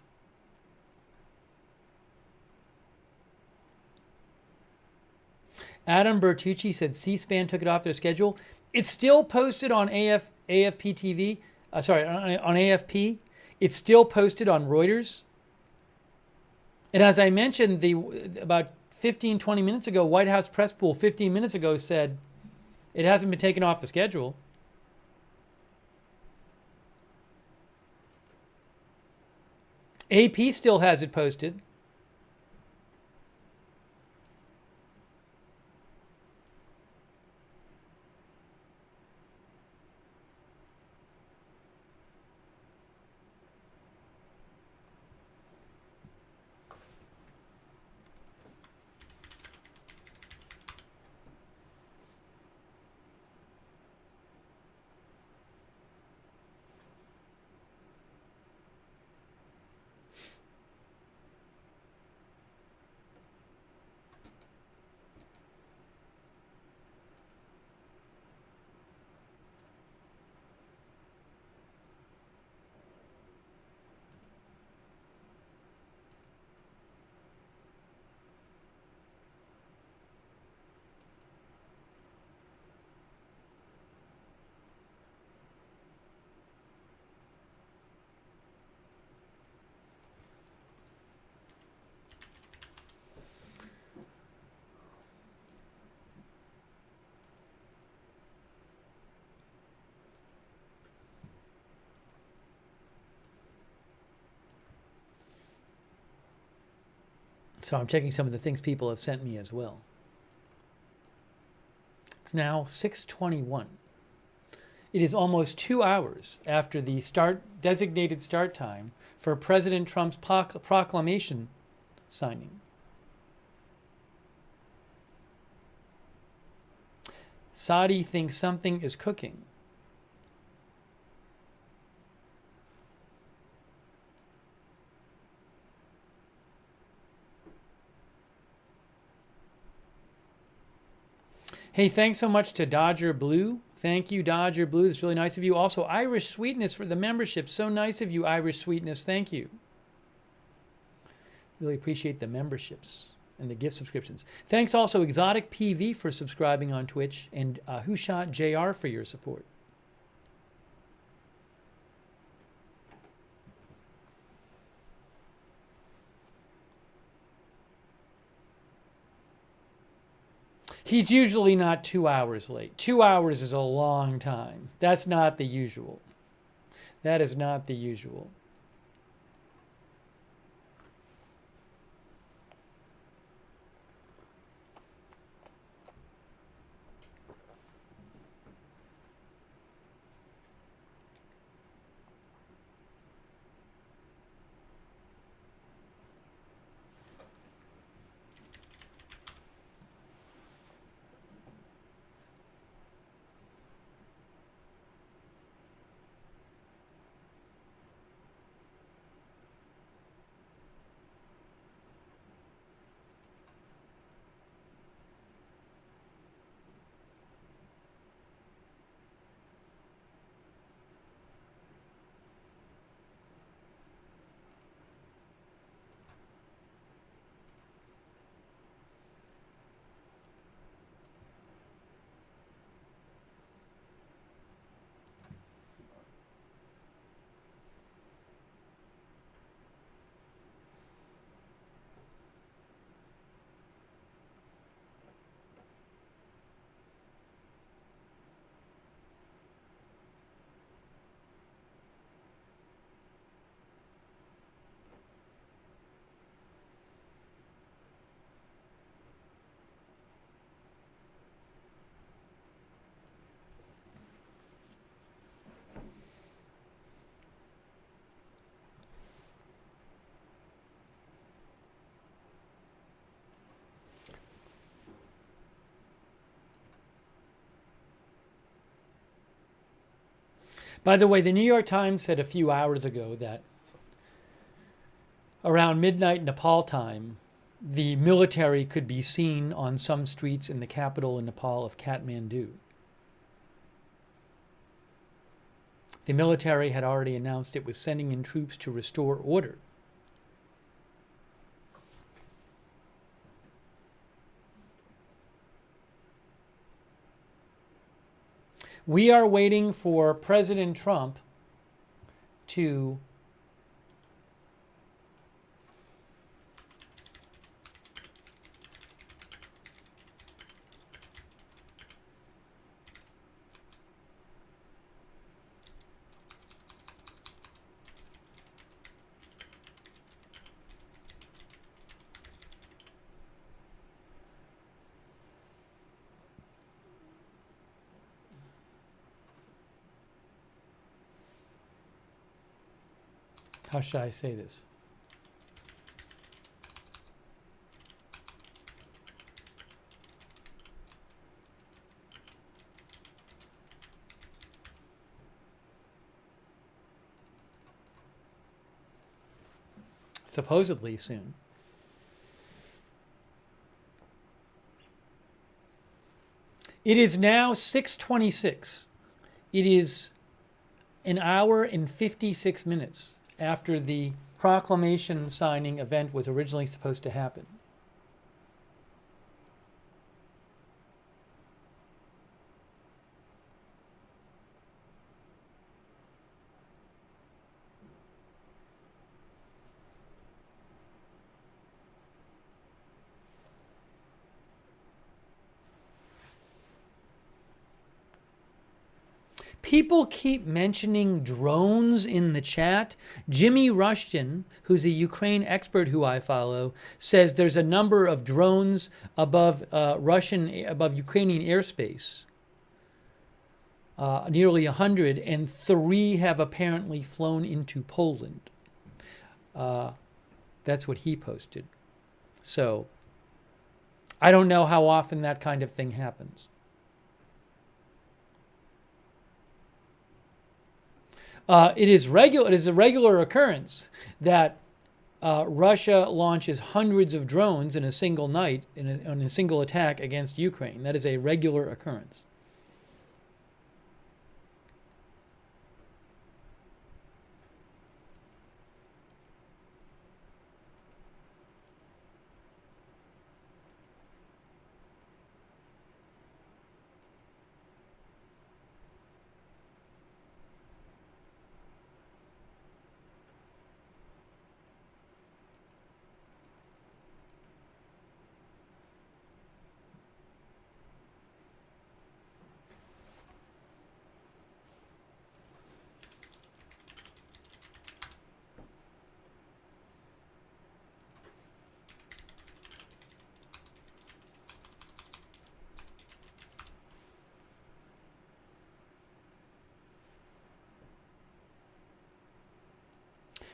Adam Bertucci said C-SPAN took it off their schedule. It's still posted on AFP TV. On AFP. It's still posted on Reuters. And as I mentioned, about 15, 20 minutes ago, White House press pool 15 minutes ago said it hasn't been taken off the schedule. AP still has it posted. So I'm checking some of the things people have sent me as well. It's now 6:21. It is almost 2 hours after the designated start time for President Trump's proclamation signing. Saudi thinks something is cooking. Hey, thanks so much to Dodger Blue. Thank you, Dodger Blue. That's really nice of you. Also, Irish Sweetness for the membership. So nice of you, Irish Sweetness. Thank you. Really appreciate the memberships and the gift subscriptions. Thanks also, Exotic PV, for subscribing on Twitch, and Who Shot JR for your support. He's usually not 2 hours late. 2 hours is a long time. That's not the usual. That is not the usual. By the way, the New York Times said a few hours ago that around midnight Nepal time, the military could be seen on some streets in the capital in Nepal of Kathmandu. The military had already announced it was sending in troops to restore order. We are waiting for President Trump to how should I say this? Supposedly soon. It is now 6:26. It is an hour and 56 minutes after the proclamation signing event was originally supposed to happen. People keep mentioning drones in the chat. Jimmy Rushton, who's a Ukraine expert who I follow, says there's a number of drones above above Ukrainian airspace. Nearly 100, and 3 have apparently flown into Poland. That's what he posted. So I don't know how often that kind of thing happens. It is a regular occurrence that Russia launches hundreds of drones in a single night in a single attack against Ukraine. That is a regular occurrence.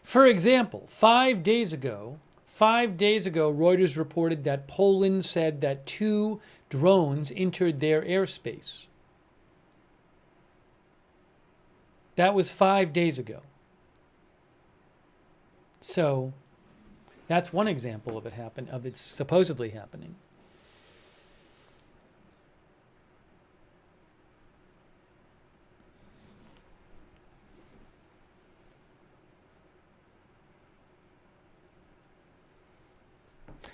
For example, 5 days ago, Reuters reported that Poland said that 2 drones entered their airspace. That was 5 days ago. So that's one example of it supposedly happening.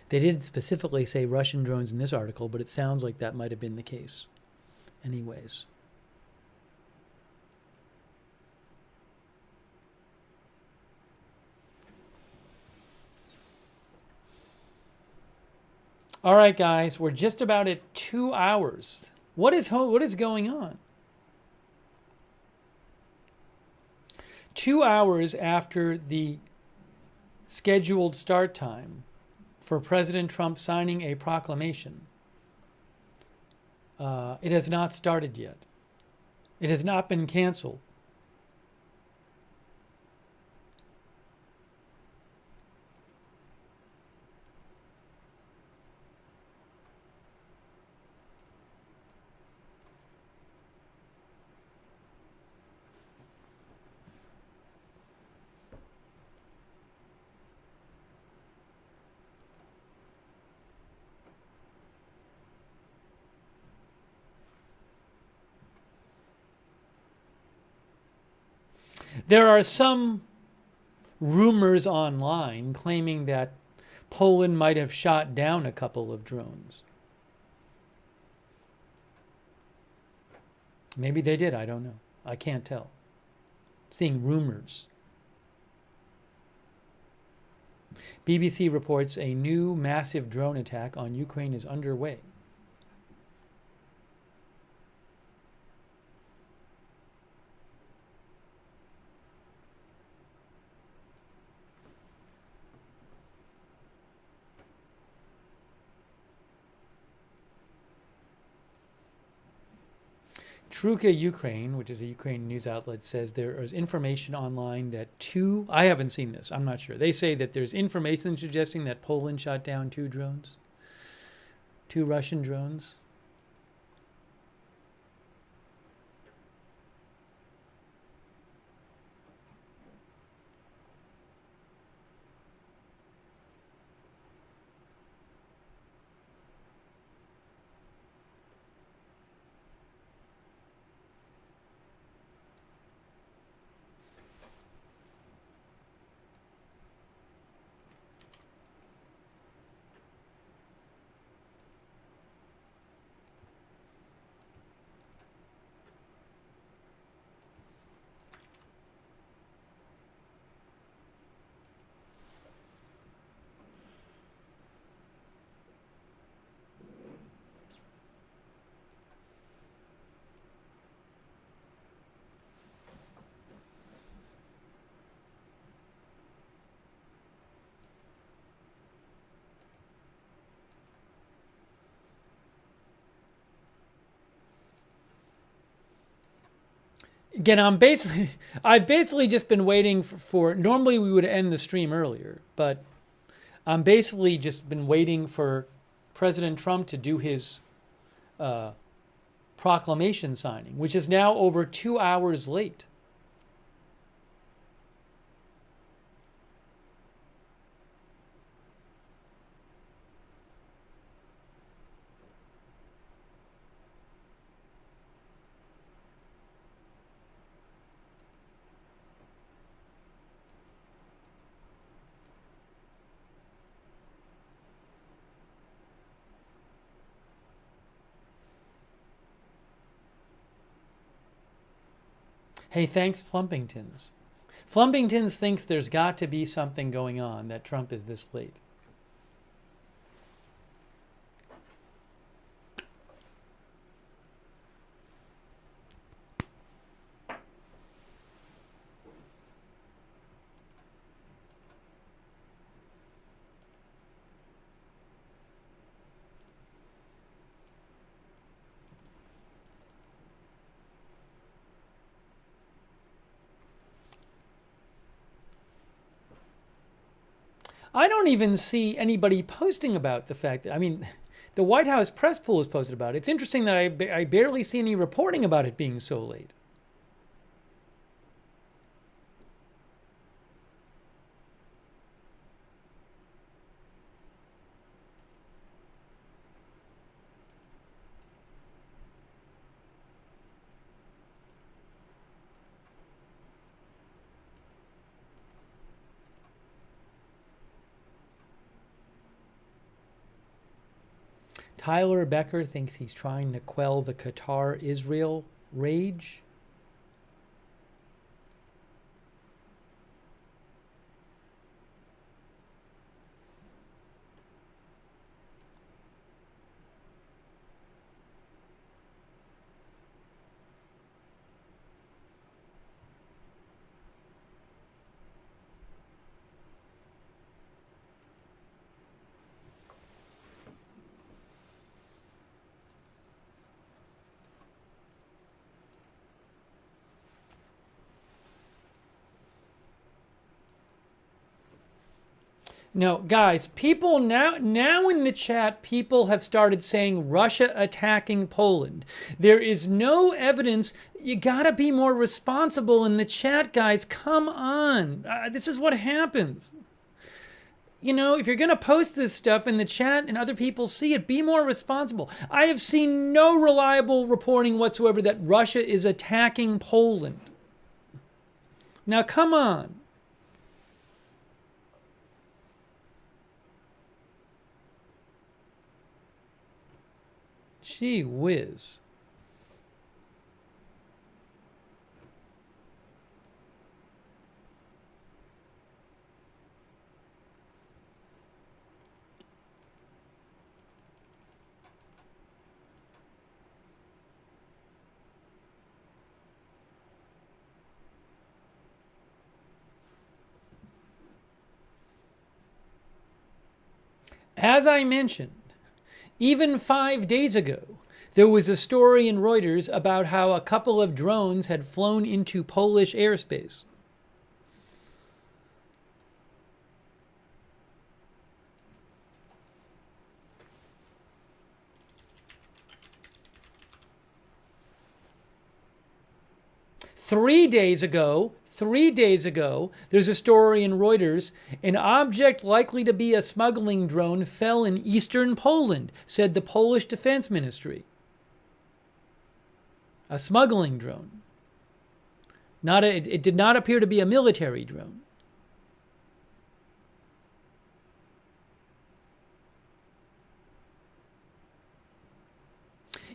They didn't specifically say Russian drones in this article, but it sounds like that might have been the case. Anyways. All right, guys, we're just about at 2 hours. What is going on? 2 hours after the scheduled start time for President Trump signing a proclamation. It has not started yet. It has not been canceled. There are some rumors online claiming that Poland might have shot down a couple of drones. Maybe they did, I don't know. I can't tell. Seeing rumors. BBC reports a new massive drone attack on Ukraine is underway. Trukha Ukraine, which is a Ukrainian news outlet, says there is information online that I haven't seen this, I'm not sure. They say that there's information suggesting that Poland shot down 2 drones, 2 Russian drones. Again, I've basically just been waiting for, normally we would end the stream earlier, but I'm basically just been waiting for President Trump to do his proclamation signing, which is now over 2 hours late. Hey, thanks, Flumpingtons. Flumpingtons thinks there's got to be something going on that Trump is this late. I don't even see anybody posting about the fact that, I mean, the White House press pool has posted about it. It's interesting that I barely see any reporting about it being so late. Tyler Becker thinks he's trying to quell the Qatar-Israel rage. No, guys, people now in the chat, people have started saying Russia attacking Poland. There is no evidence. You gotta be more responsible in the chat, guys. Come on. This is what happens. You know, if you're gonna post this stuff in the chat and other people see it, be more responsible. I have seen no reliable reporting whatsoever that Russia is attacking Poland. Now, come on. Gee whiz. As I mentioned, even 5 days ago, There was a story in Reuters about how a couple of drones had flown into Polish airspace. Three days ago, there's a story in Reuters, an object likely to be a smuggling drone fell in eastern Poland, said the Polish Defense Ministry. A smuggling drone. It did not appear to be a military drone.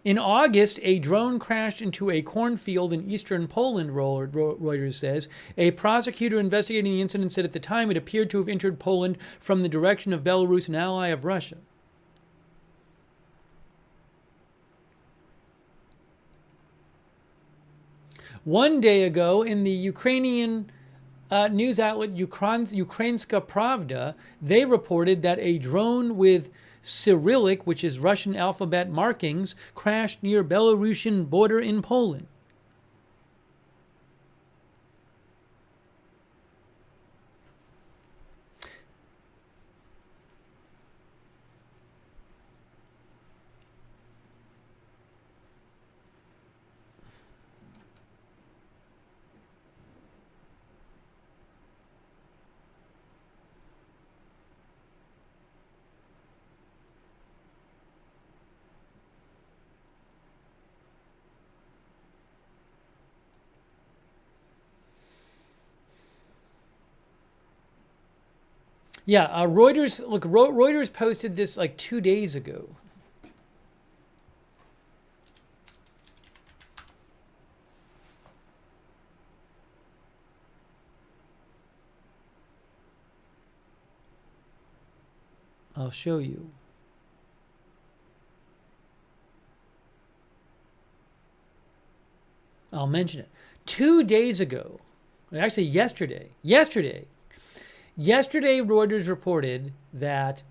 In August, a drone crashed into a cornfield in eastern Poland, Reuters says. A prosecutor investigating the incident said at the time it appeared to have entered Poland from the direction of Belarus, an ally of Russia. One day ago, in the Ukrainian news outlet Ukrainska Pravda, they reported that a drone with Cyrillic, which is Russian alphabet markings, crashed near Belarusian border in Poland. Yeah, Reuters posted this like 2 days ago. I'll show you. I'll mention it. 2 days ago, actually yesterday, Reuters reported that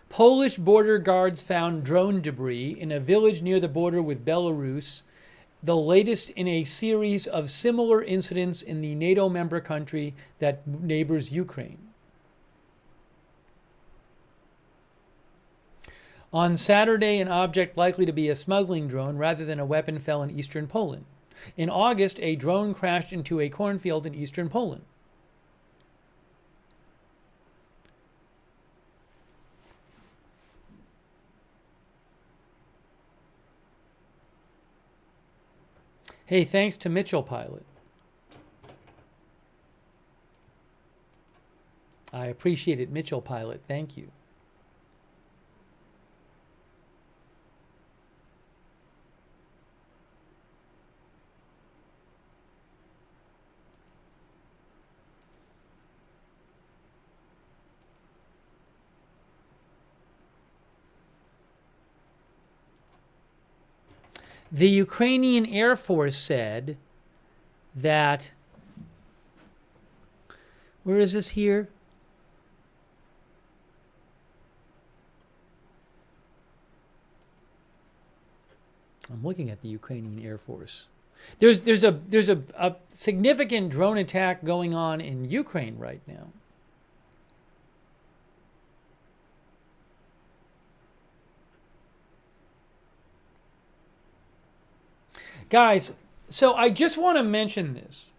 Polish border guards found drone debris in a village near the border with Belarus, the latest in a series of similar incidents in the NATO member country that neighbors Ukraine. On Saturday, an object likely to be a smuggling drone rather than a weapon fell in eastern Poland. In August, a drone crashed into a cornfield in eastern Poland. Hey, thanks to Mitchell Pilot. I appreciate it, Mitchell Pilot. Thank you. The Ukrainian Air Force said that, where is this here? I'm looking at the Ukrainian Air Force. There's a significant drone attack going on in Ukraine right now. Guys, so I just want to mention this.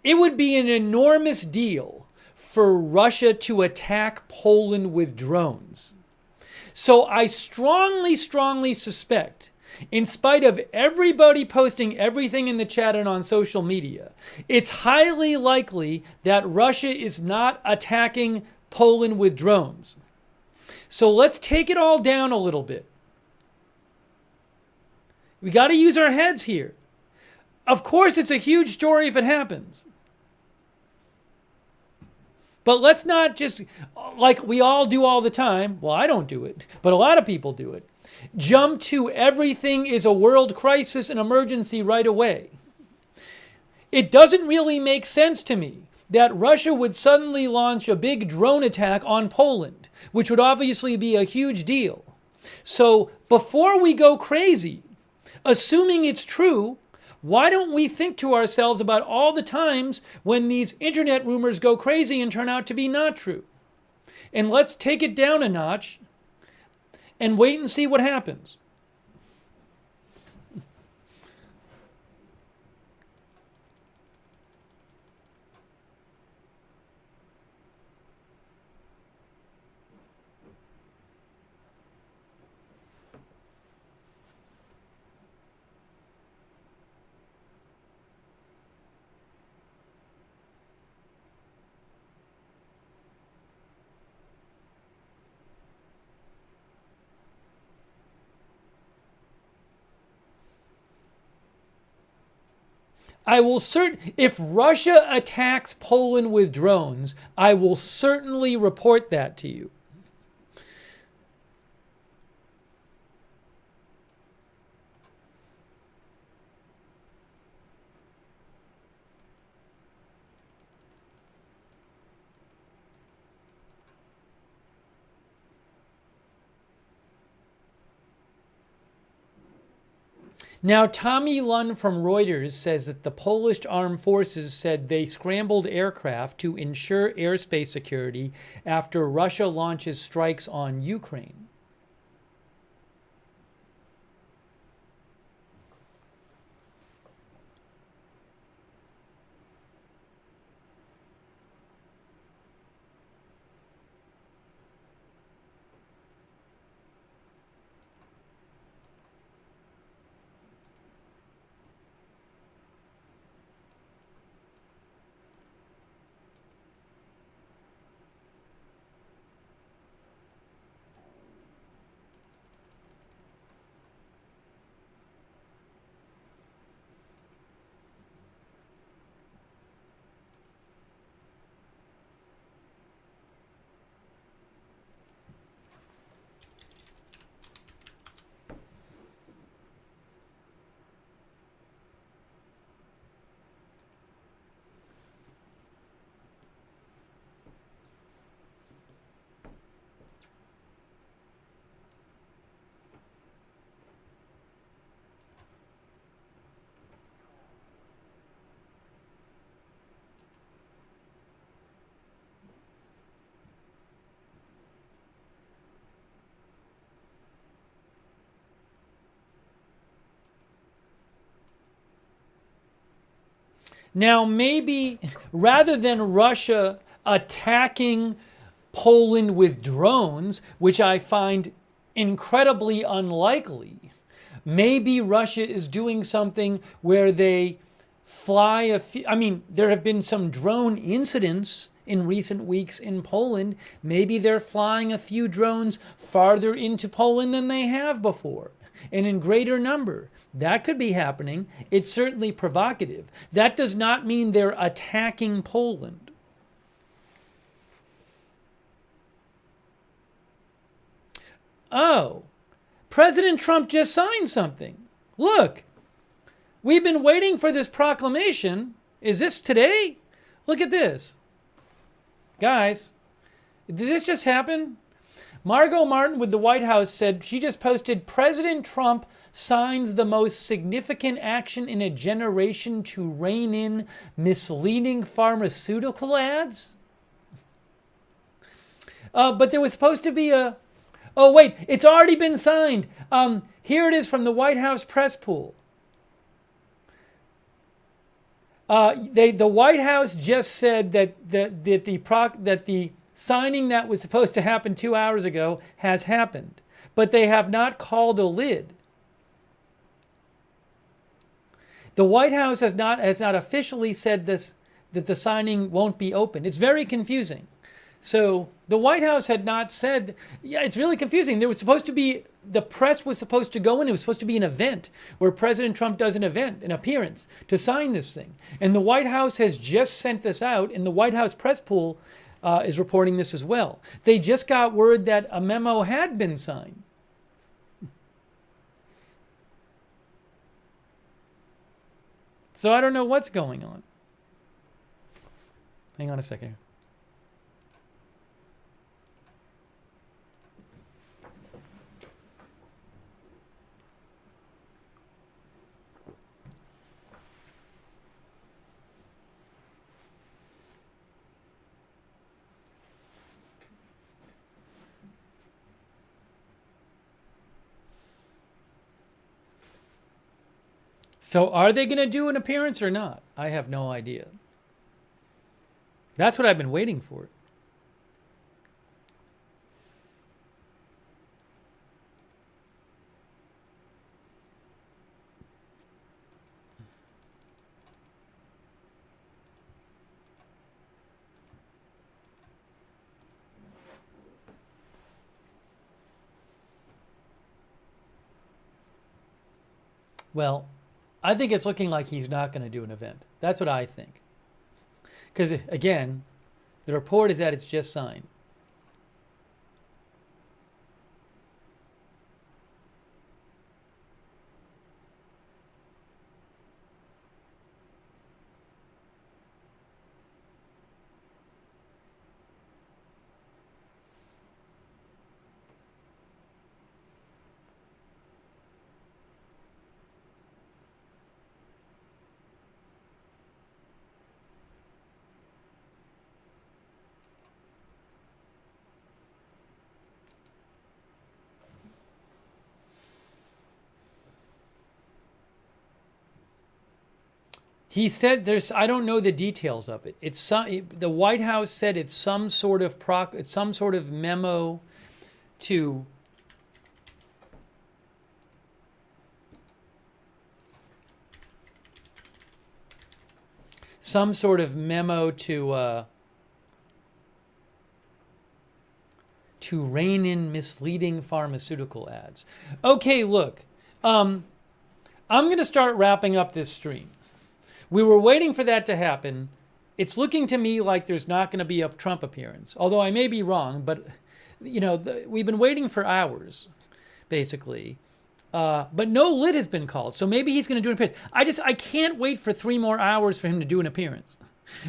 It would be an enormous deal for Russia to attack Poland with drones. So I strongly suspect, in spite of everybody posting everything in the chat and on social media, it's highly likely that Russia is not attacking Poland with drones. So let's take it all down a little bit. We got to use our heads here. Of course, it's a huge story if it happens. But let's not just, like we all do all the time, well, I don't do it, but a lot of people do it, jump to everything is a world crisis and emergency right away. It doesn't really make sense to me that Russia would suddenly launch a big drone attack on Poland which would obviously be a huge deal. So before we go crazy, assuming it's true, why don't we think to ourselves about all the times when these internet rumors go crazy and turn out to be not true? And let's take it down a notch and wait and see what happens. If Russia attacks Poland with drones, I will certainly report that to you. Now, Tommy Lund from Reuters says that the Polish armed forces said they scrambled aircraft to ensure airspace security after Russia launches strikes on Ukraine. Now, maybe rather than Russia attacking Poland with drones, which I find incredibly unlikely, maybe Russia is doing something where they fly a few, I mean, there have been some drone incidents in recent weeks in Poland. Maybe they're flying a few drones farther into Poland than they have before, and in greater number. That could be happening. It's certainly provocative. That does not mean they're attacking Poland. Oh, President Trump just signed something. Look, we've been waiting for this proclamation. Is this today? Look at this. Guys, did this just happen? Margot Martin with the White House said she just posted, President Trump signs the most significant action in a generation to rein in misleading pharmaceutical ads. But there was supposed to be a... Oh, wait, it's already been signed. Here it is from the White House press pool. The White House just said that the signing that was supposed to happen 2 hours ago has happened, but they have not called a lid. The White House has not officially said this, that the signing won't be open. It's very confusing. So the White House had not said, yeah, it's really confusing. There was supposed to be, the press was supposed to go in, it was supposed to be an event where President Trump does an event, an appearance to sign this thing. And the White House has just sent this out, and the White House press pool is reporting this as well. They just got word that a memo had been signed. So I don't know what's going on. Hang on a second. So are they going to do an appearance or not? I have no idea. That's what I've been waiting for. Well, I think it's looking like he's not going to do an event. That's what I think. Because, again, the report is that it's just signed. He said there's, I don't know the details of it. It's the White House said it's some sort of memo to rein in misleading pharmaceutical ads. Okay, look, I'm going to start wrapping up this stream. We were waiting for that to happen. It's looking to me like there's not going to be a Trump appearance, although I may be wrong, but you know, we've been waiting for hours, basically. But no lid has been called, so maybe he's going to do an appearance. I can't wait for 3 more hours for him to do an appearance,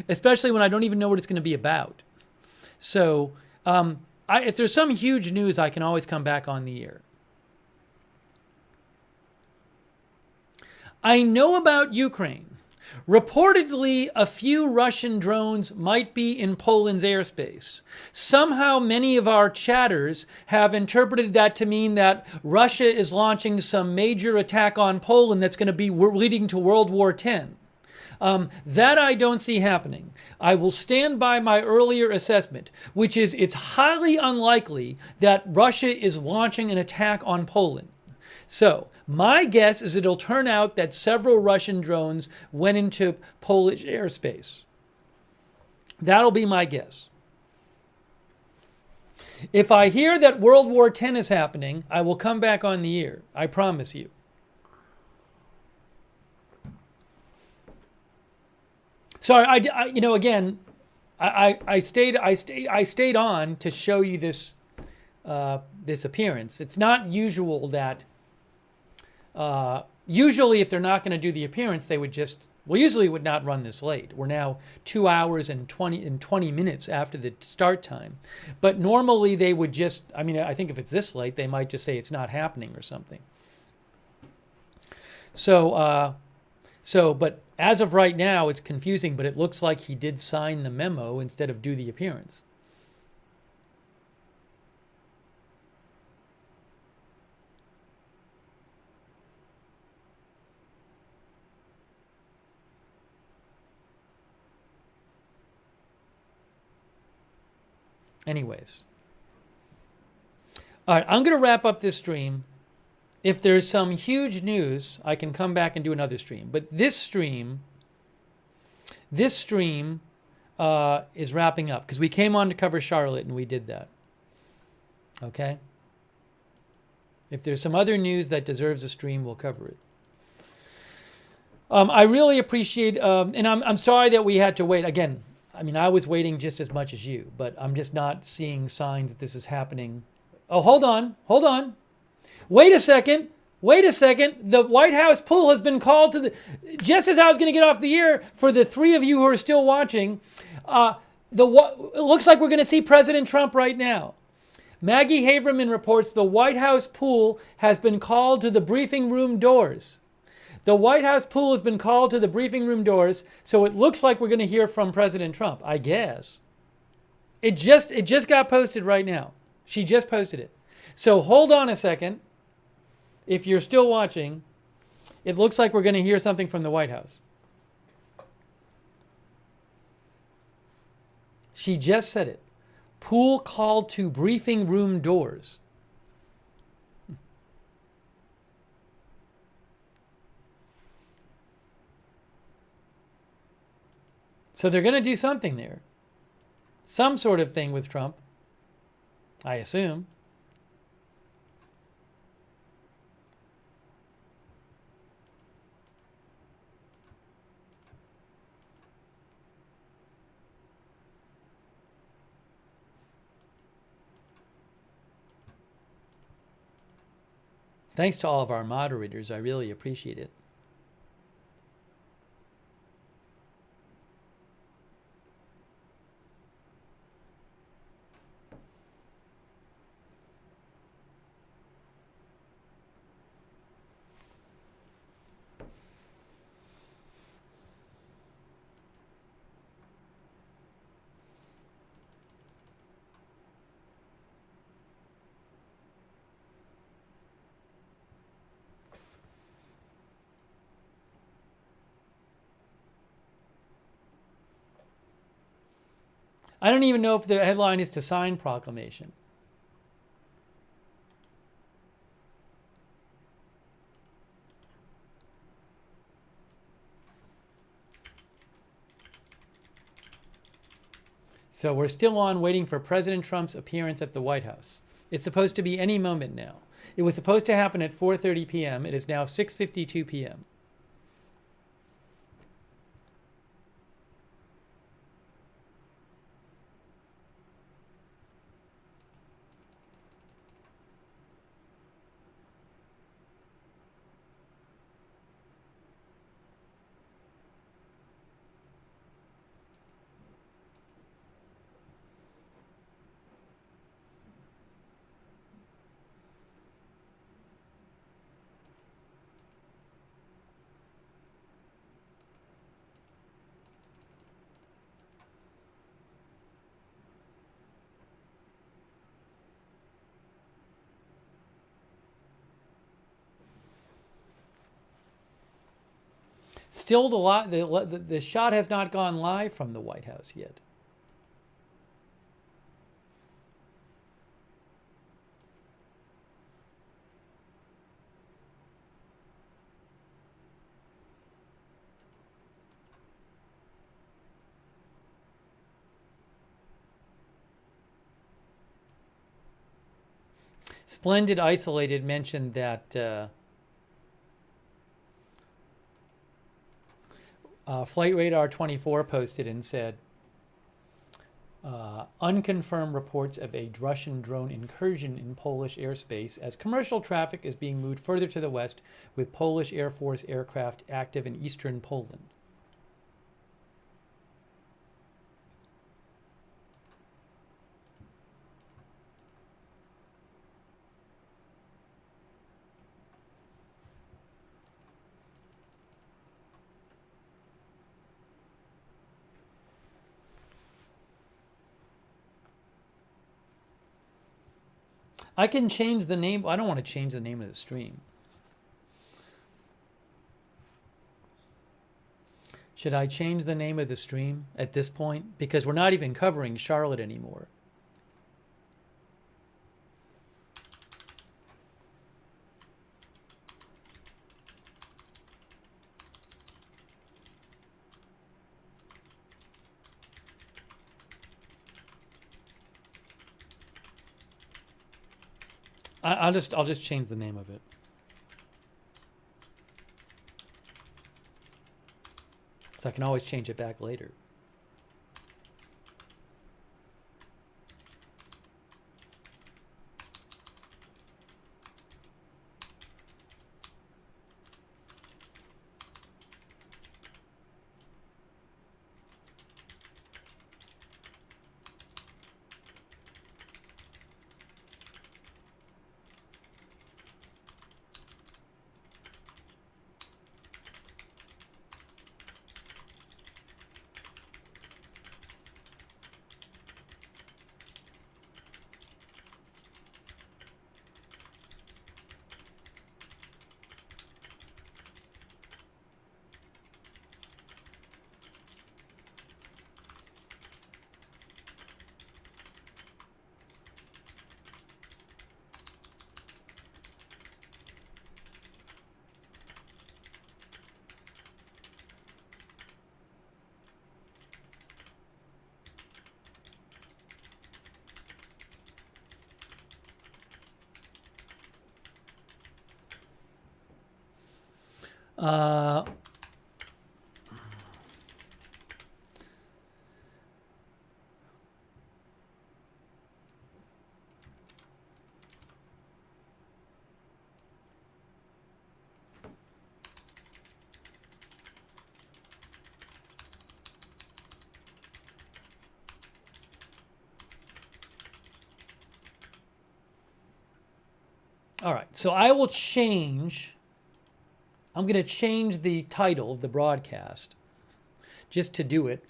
especially when I don't even know what it's going to be about. So if there's some huge news, I can always come back on the air. I know about Ukraine. Reportedly, a few Russian drones might be in Poland's airspace. Somehow, many of our chatters have interpreted that to mean that Russia is launching some major attack on Poland that's going to be leading to World War X. That I don't see happening. I will stand by my earlier assessment, which is it's highly unlikely that Russia is launching an attack on Poland. So, my guess is it'll turn out that several Russian drones went into Polish airspace. That'll be my guess. If I hear that World War X is happening, I will come back on the air. I promise you. Sorry, I stayed on to show you this this appearance. It's not usual that. Usually, if they're not going to do the appearance, they would usually would not run this late. We're now 2 hours and 20 minutes after the start time. But normally they would just, I think if it's this late, they might just say it's not happening or something. So, but as of right now, it's confusing, but it looks like he did sign the memo instead of do the appearance. Anyways. All right, I'm going to wrap up this stream. If there's some huge news, I can come back and do another stream. But this stream is wrapping up because we came on to cover Charlotte and we did that. Okay? If there's some other news that deserves a stream, we'll cover it. I really appreciate, and I'm sorry that we had to wait. Again, I was waiting just as much as you, but I'm just not seeing signs that this is happening. Oh, hold on. Wait a second. The White House pool has been called to just as I was going to get off the air, for the 3 of you who are still watching, it looks like we're going to see President Trump right now. Maggie Haberman reports the White House pool has been called to the briefing room doors. The White House pool has been called to the briefing room doors, so it looks like we're going to hear from President Trump, I guess. It just got posted right now. She just posted it. So hold on a second. If you're still watching, It looks like we're going to hear something from the White House. She just said it. Pool called to briefing room doors. So they're going to do something there. Some sort of thing with Trump, I assume. Thanks to all of our moderators. I really appreciate it. I don't even know if the headline is to sign proclamation. So we're still on waiting for President Trump's appearance at the White House. It's supposed to be any moment now. It was supposed to happen at 4:30 p.m. It is now 6:52 p.m. Still, the shot has not gone live from the White House yet. Splendid Isolated mentioned that Flight Radar 24 posted and said, unconfirmed reports of a Russian drone incursion in Polish airspace as commercial traffic is being moved further to the west with Polish Air Force aircraft active in eastern Poland. I can change the name. I don't want to change the name of the stream. Should I change the name of the stream at this point? Because we're not even covering Charlotte anymore. I'll just change the name of it. So I can always change it back later. Uh, all right, so I will change. I'm going to change the title of the broadcast just to do it.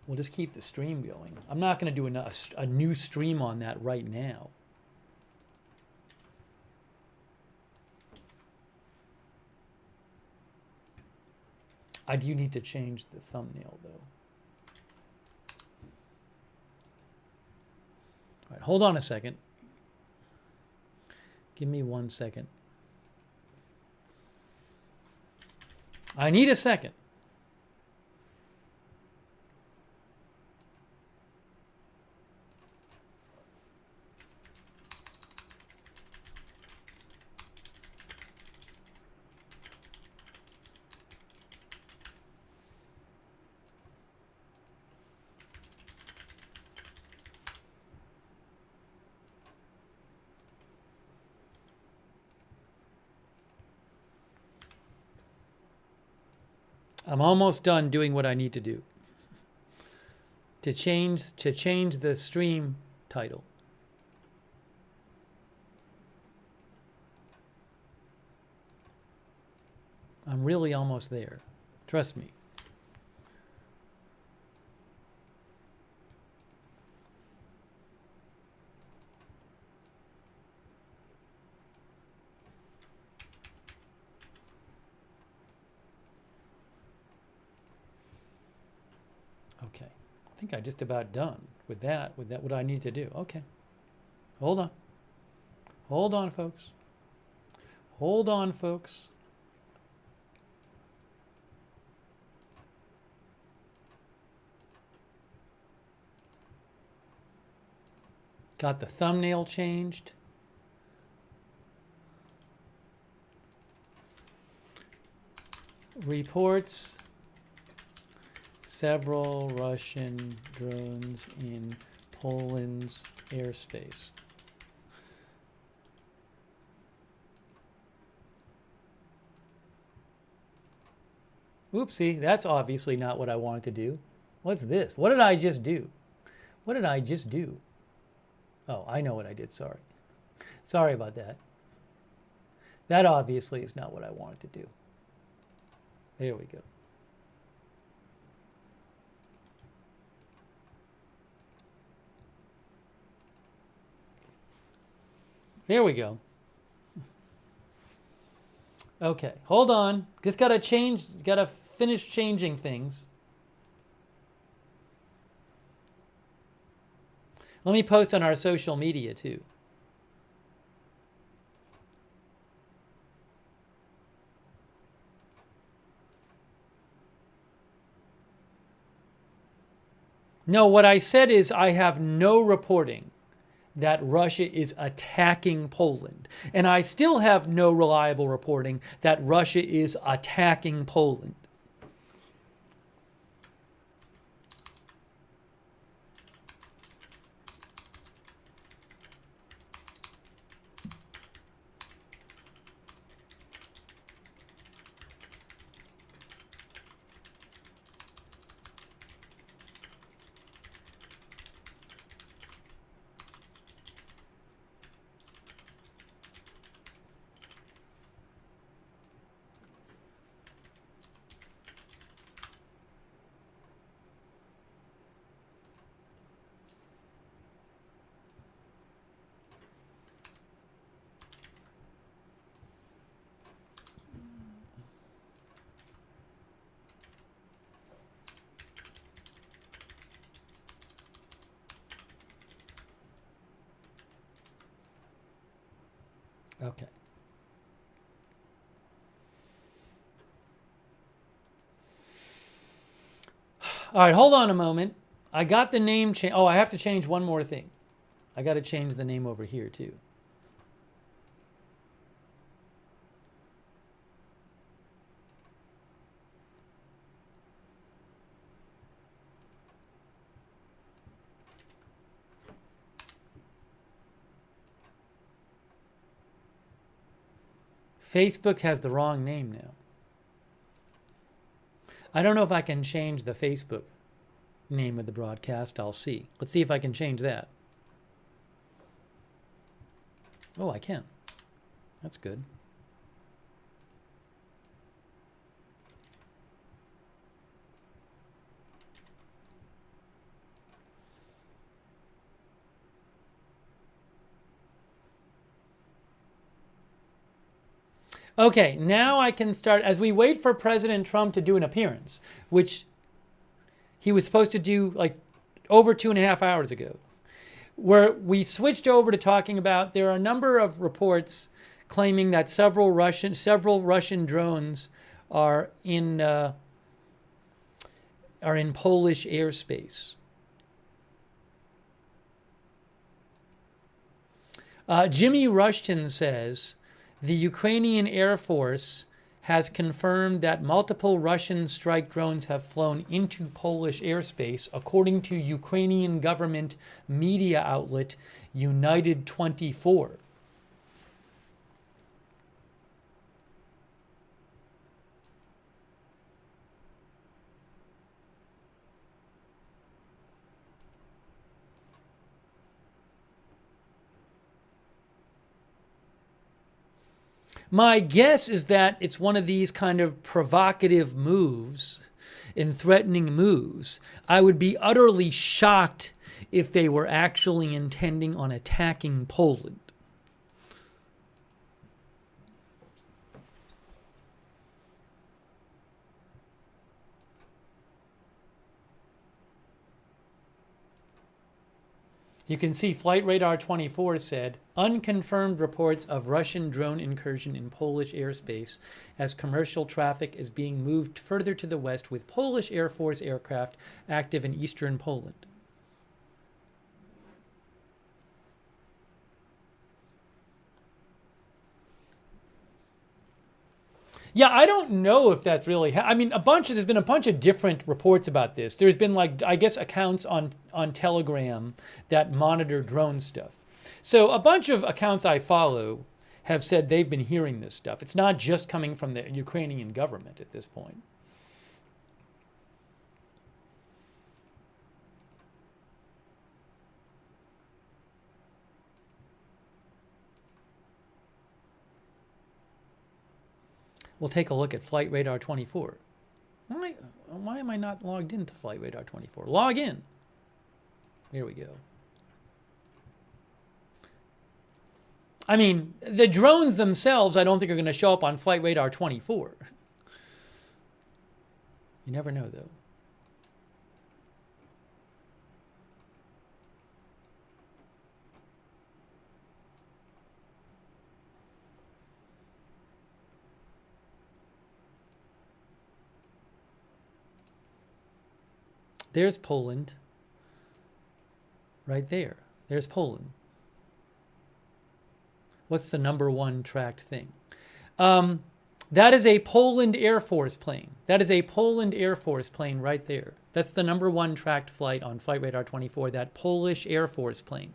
We'll just keep the stream going. I'm not going to do a new stream on that right now. I do need to change the thumbnail, though. All right, hold on a second. Give me 1 second. I need a second. I'm almost done doing what I need to do to change the stream title. I'm really almost there. Trust me. Okay, I think I'm just about done with that, what I need to do. Okay, hold on. Hold on, folks. Hold on, folks. Got the thumbnail changed. Reports. Several Russian drones in Poland's airspace. Oopsie, that's obviously not what I wanted to do. What's this? What did I just do? What did I just do? Oh, I know what I did, sorry. Sorry about that. That obviously is not what I wanted to do. There we go. There we go. Okay, hold on. Just gotta change, gotta finish changing things. Let me post on our social media too. No, what I said is I have no reporting that Russia is attacking Poland. And I still have no reliable reporting that Russia is attacking Poland. Okay. All right, hold on a moment. I got the name change. Oh, I have to change one more thing. I got to change the name over here too. Facebook has the wrong name now. I don't know if I can change the Facebook name of the broadcast. I'll see. Let's see if I can change that. Oh, I can. That's good. Okay, now I can start, as we wait for President Trump to do an appearance, which he was supposed to do like over 2.5 hours ago, where we switched over to talking about, there are a number of reports claiming that several Russian drones are in Polish airspace. Jimmy Rushton says the Ukrainian Air Force has confirmed that multiple Russian strike drones have flown into Polish airspace, according to Ukrainian government media outlet United 24. My guess is that it's one of these kind of provocative moves and threatening moves. I would be utterly shocked if they were actually intending on attacking Poland. You can see Flight Radar 24 said, unconfirmed reports of Russian drone incursion in Polish airspace as commercial traffic is being moved further to the west with Polish Air Force aircraft active in eastern Poland. Yeah, I don't know if that's really, I mean, there's been a bunch of different reports about this. There's been like, I guess, accounts on Telegram that monitor drone stuff. So a bunch of accounts I follow have said they've been hearing this stuff. It's not just coming from the Ukrainian government at this point. We'll take a look at Flight Radar 24. Why am I not logged into Flight Radar 24? Log in. Here we go. I mean, the drones themselves I don't think are going to show up on Flight Radar 24. You never know, though. There's Poland. Right there. There's Poland. What's the #1 tracked thing? That is a Poland Air Force plane. That is a Poland Air Force plane right there. That's the #1 tracked flight on Flight Radar 24, that Polish Air Force plane.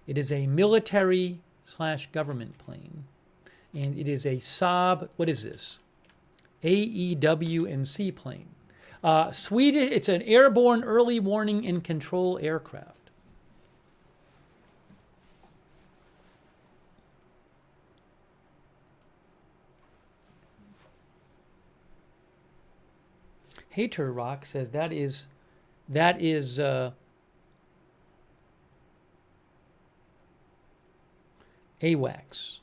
It is a military/government plane. And it is a Saab, what is this? AEW&C plane. Swedish, it's an airborne early warning and control aircraft. Hater Rock says that is AWACS.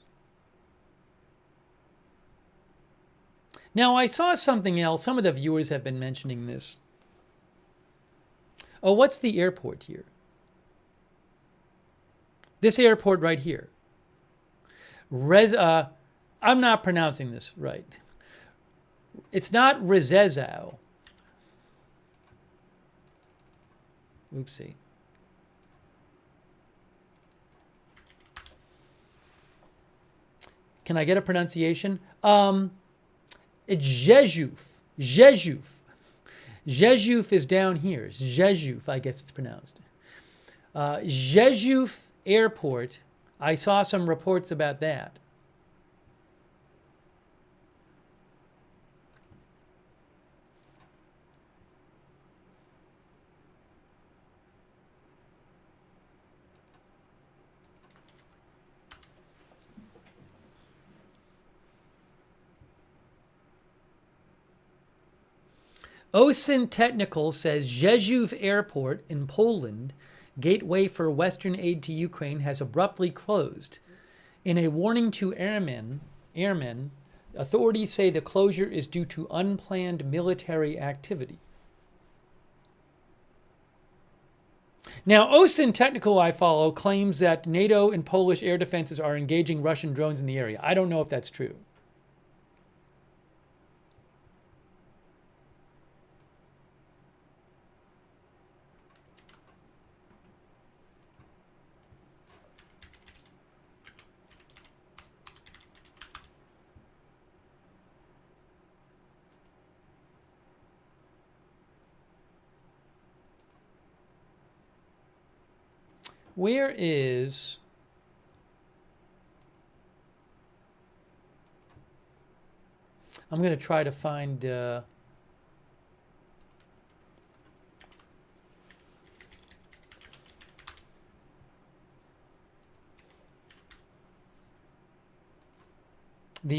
Now, I saw something else. Some of the viewers have been mentioning this. Oh, what's the airport here? This airport right here. I'm not pronouncing this right. It's not Rzeszów. Oopsie. Can I get a pronunciation? It's Rzeszów. Rzeszów. Rzeszów is down here. Rzeszów, I guess it's pronounced. Rzeszów Airport, I saw some reports about that. OSINT Technical says Rzeszów Airport in Poland, gateway for Western aid to Ukraine, has abruptly closed. In a warning to airmen, authorities say the closure is due to unplanned military activity. Now, OSINT Technical, I follow, claims that NATO and Polish air defenses are engaging Russian drones in the area. I don't know if that's true. Where is... I'm going to try to find... the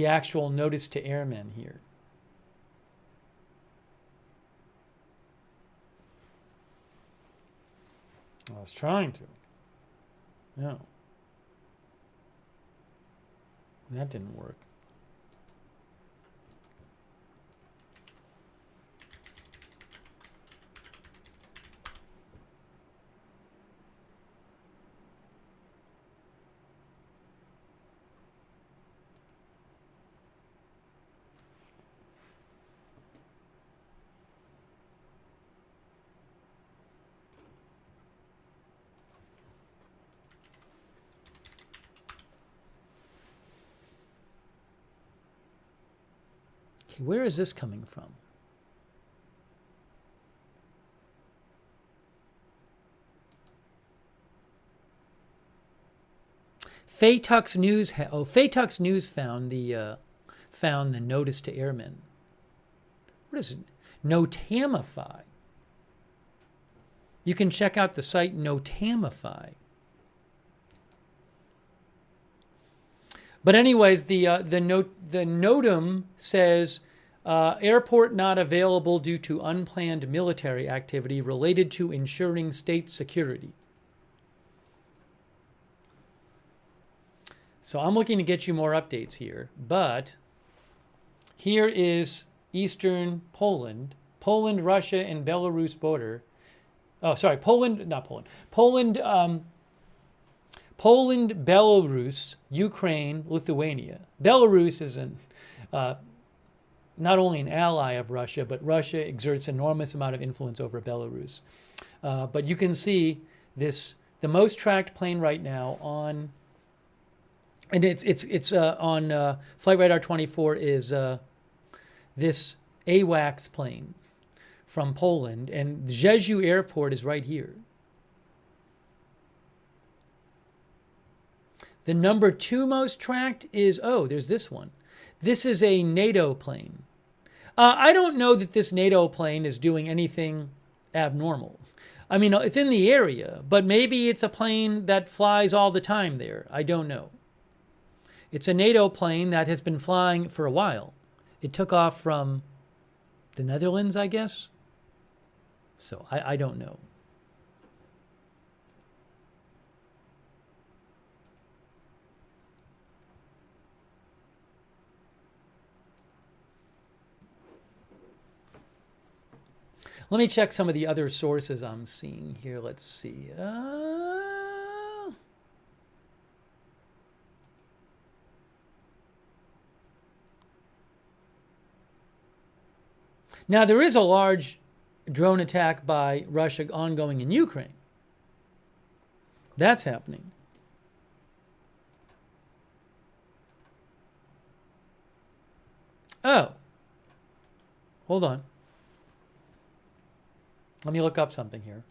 actual notice to airmen here. I was trying to. No. That didn't work. Where is this coming from? Faytux News. Faytux News found the notice to airmen. What is it? Notamify. You can check out the site Notamify. But anyways, the NOTAM says airport not available due to unplanned military activity related to ensuring state security. So I'm looking to get you more updates here, but here is eastern Poland, Russia, and Belarus border. Oh, sorry, Poland, Belarus, Ukraine, Lithuania. Belarus is not only an ally of Russia, but Russia exerts enormous amount of influence over Belarus. But you can see this, the most tracked plane right now on, and it's on Flight Radar 24 is this AWACS plane from Poland, and Rzeszów Airport is right here. The number 2 most tracked is, there's this one. This is a NATO plane. I don't know that this NATO plane is doing anything abnormal. I mean, it's in the area, but maybe it's a plane that flies all the time there. I don't know. It's a NATO plane that has been flying for a while. It took off from the Netherlands, I guess. So I don't know. Let me check some of the other sources I'm seeing here. Let's see. Now, there is a large drone attack by Russia ongoing in Ukraine. That's happening. Oh. Hold on. Let me look up something here.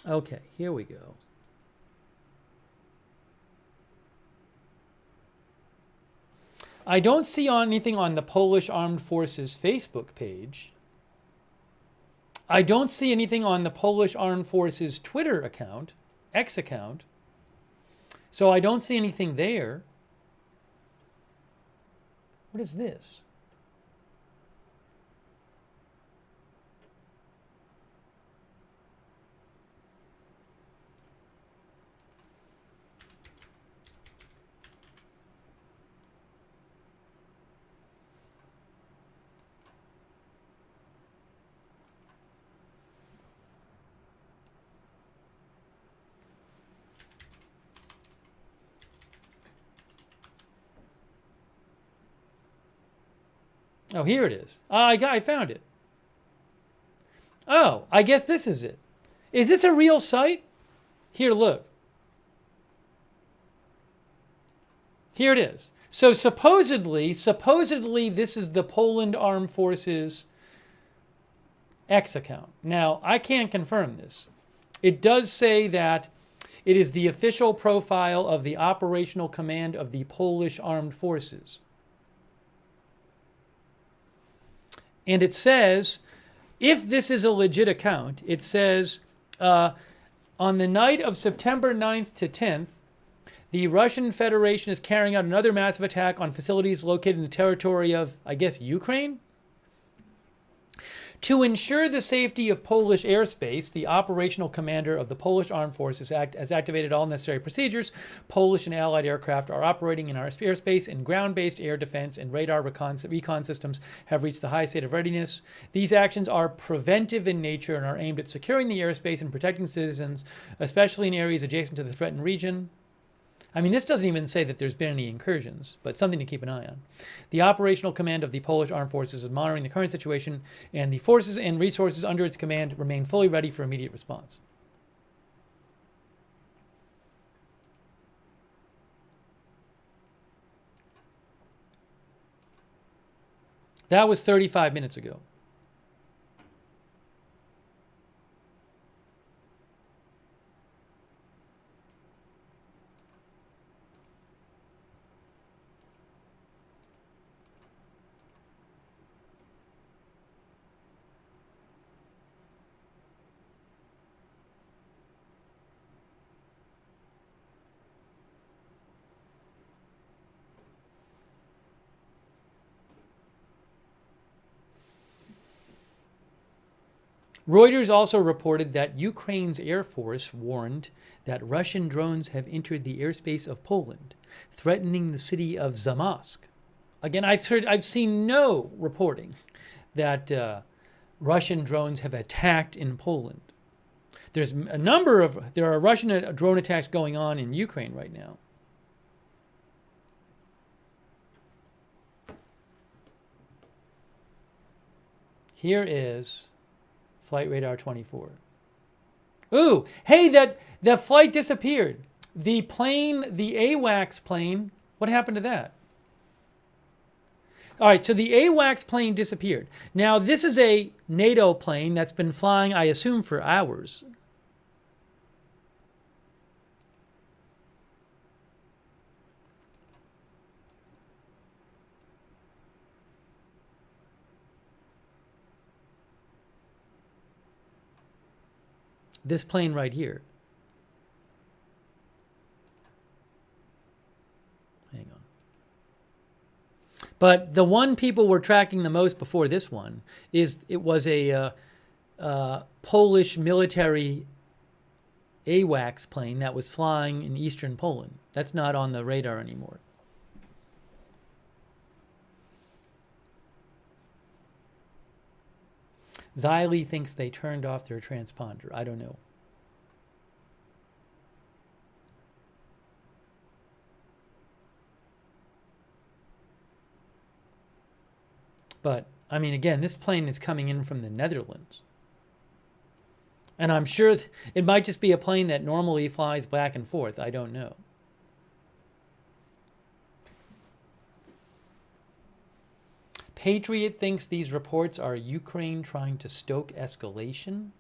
Okay, here we go. I don't see anything on the Polish Armed Forces Facebook page. I don't see anything on the Polish Armed Forces Twitter account, X account. So I don't see anything there. What is this? Oh, here it is. I found it. Oh, I guess this is it. Is this a real site? Here, look. Here it is. So supposedly this is the Poland Armed Forces X account. Now, I can't confirm this. It does say that it is the official profile of the operational command of the Polish Armed Forces. And it says, if this is a legit account, it says, on the night of September 9th to 10th, the Russian Federation is carrying out another massive attack on facilities located in the territory of, I guess, Ukraine? To ensure the safety of Polish airspace, the operational commander of the Polish Armed Forces has activated all necessary procedures. Polish and Allied aircraft are operating in our airspace, and ground-based air defense and radar recon systems have reached the high state of readiness. These actions are preventive in nature and are aimed at securing the airspace and protecting citizens, especially in areas adjacent to the threatened region. I mean, this doesn't even say that there's been any incursions, but something to keep an eye on. The operational command of the Polish Armed Forces is monitoring the current situation, and the forces and resources under its command remain fully ready for immediate response. That was 35 minutes ago. Reuters also reported that Ukraine's Air Force warned that Russian drones have entered the airspace of Poland, threatening the city of Zamosk. Again, I've seen no reporting that Russian drones have attacked in Poland. There are Russian drone attacks going on in Ukraine right now. Here is Flight Radar 24. Ooh, hey, that flight disappeared. The plane, the AWACS plane, what happened to that? All right, so the AWACS plane disappeared. Now, this is a NATO plane that's been flying, I assume, for hours. This plane right here. Hang on. But the one people were tracking the most before this one was a Polish military AWACS plane that was flying in eastern Poland. That's not on the radar anymore. Xylee thinks they turned off their transponder. I don't know. But, I mean, again, this plane is coming in from the Netherlands. And I'm sure it might just be a plane that normally flies back and forth. I don't know. Patriot thinks these reports are Ukraine trying to stoke escalation.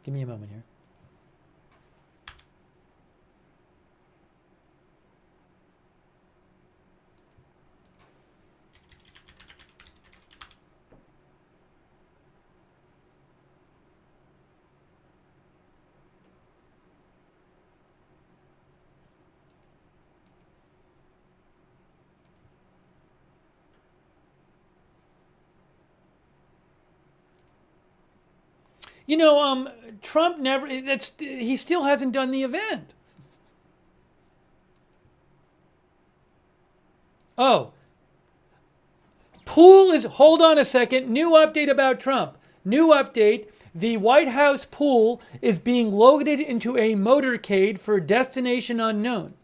Give me a moment here. You know, Trump never, he still hasn't done the event. Oh, pool is, hold on a second, new update about Trump. New update, the White House pool is being loaded into a motorcade for destination unknown.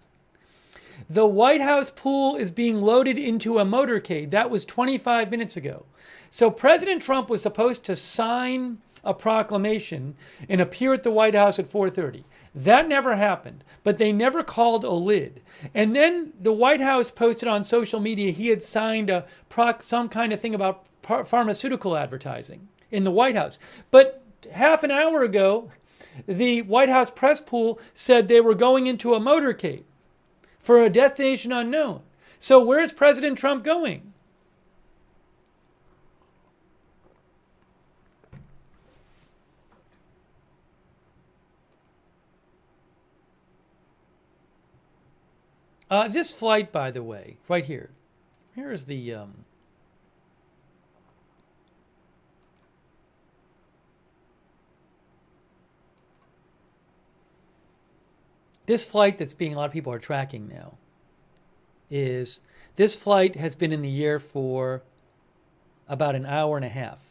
The White House pool is being loaded into a motorcade. That was 25 minutes ago. So President Trump was supposed to sign a proclamation and appear at the White House at 4:30. That never happened, but they never called a lid. And then the White House posted on social media he had signed some kind of thing about pharmaceutical advertising in the White House. But half an hour ago, the White House press pool said they were going into a motorcade for a destination unknown. So where's President Trump going? This flight, by the way, right here. Here is the... This flight that's being, a lot of people are tracking now, is, this flight has been in the air for about an hour and a half.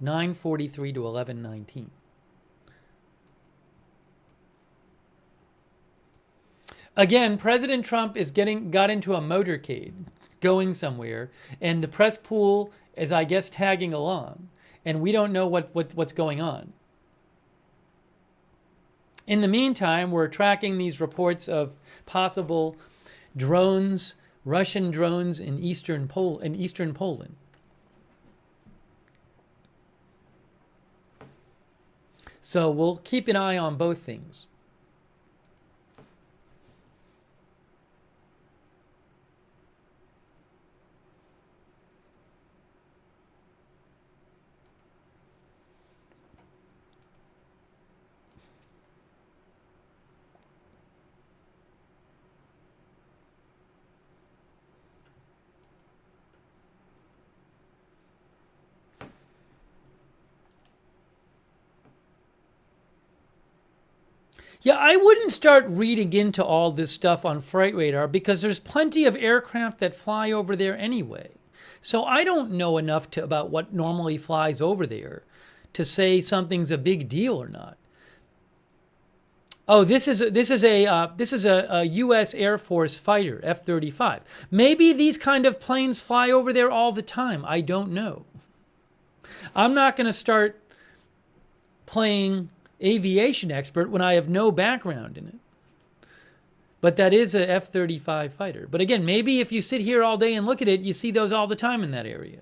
9:43 to 11:19. Again, President Trump is got into a motorcade going somewhere, and the press pool is, I guess, tagging along, and we don't know what's going on. In the meantime, we're tracking these reports of possible drones, Russian drones in eastern Poland. So we'll keep an eye on both things. Yeah, I wouldn't start reading into all this stuff on Flight Radar because there's plenty of aircraft that fly over there anyway. So I don't know enough about what normally flies over there to say something's a big deal or not. Oh, this is a U.S. Air Force fighter, F-35. Maybe these kind of planes fly over there all the time. I don't know. I'm not going to start playing aviation expert when I have no background in it. But that is a F-35 fighter. But again, maybe if you sit here all day and look at it, you see those all the time in that area.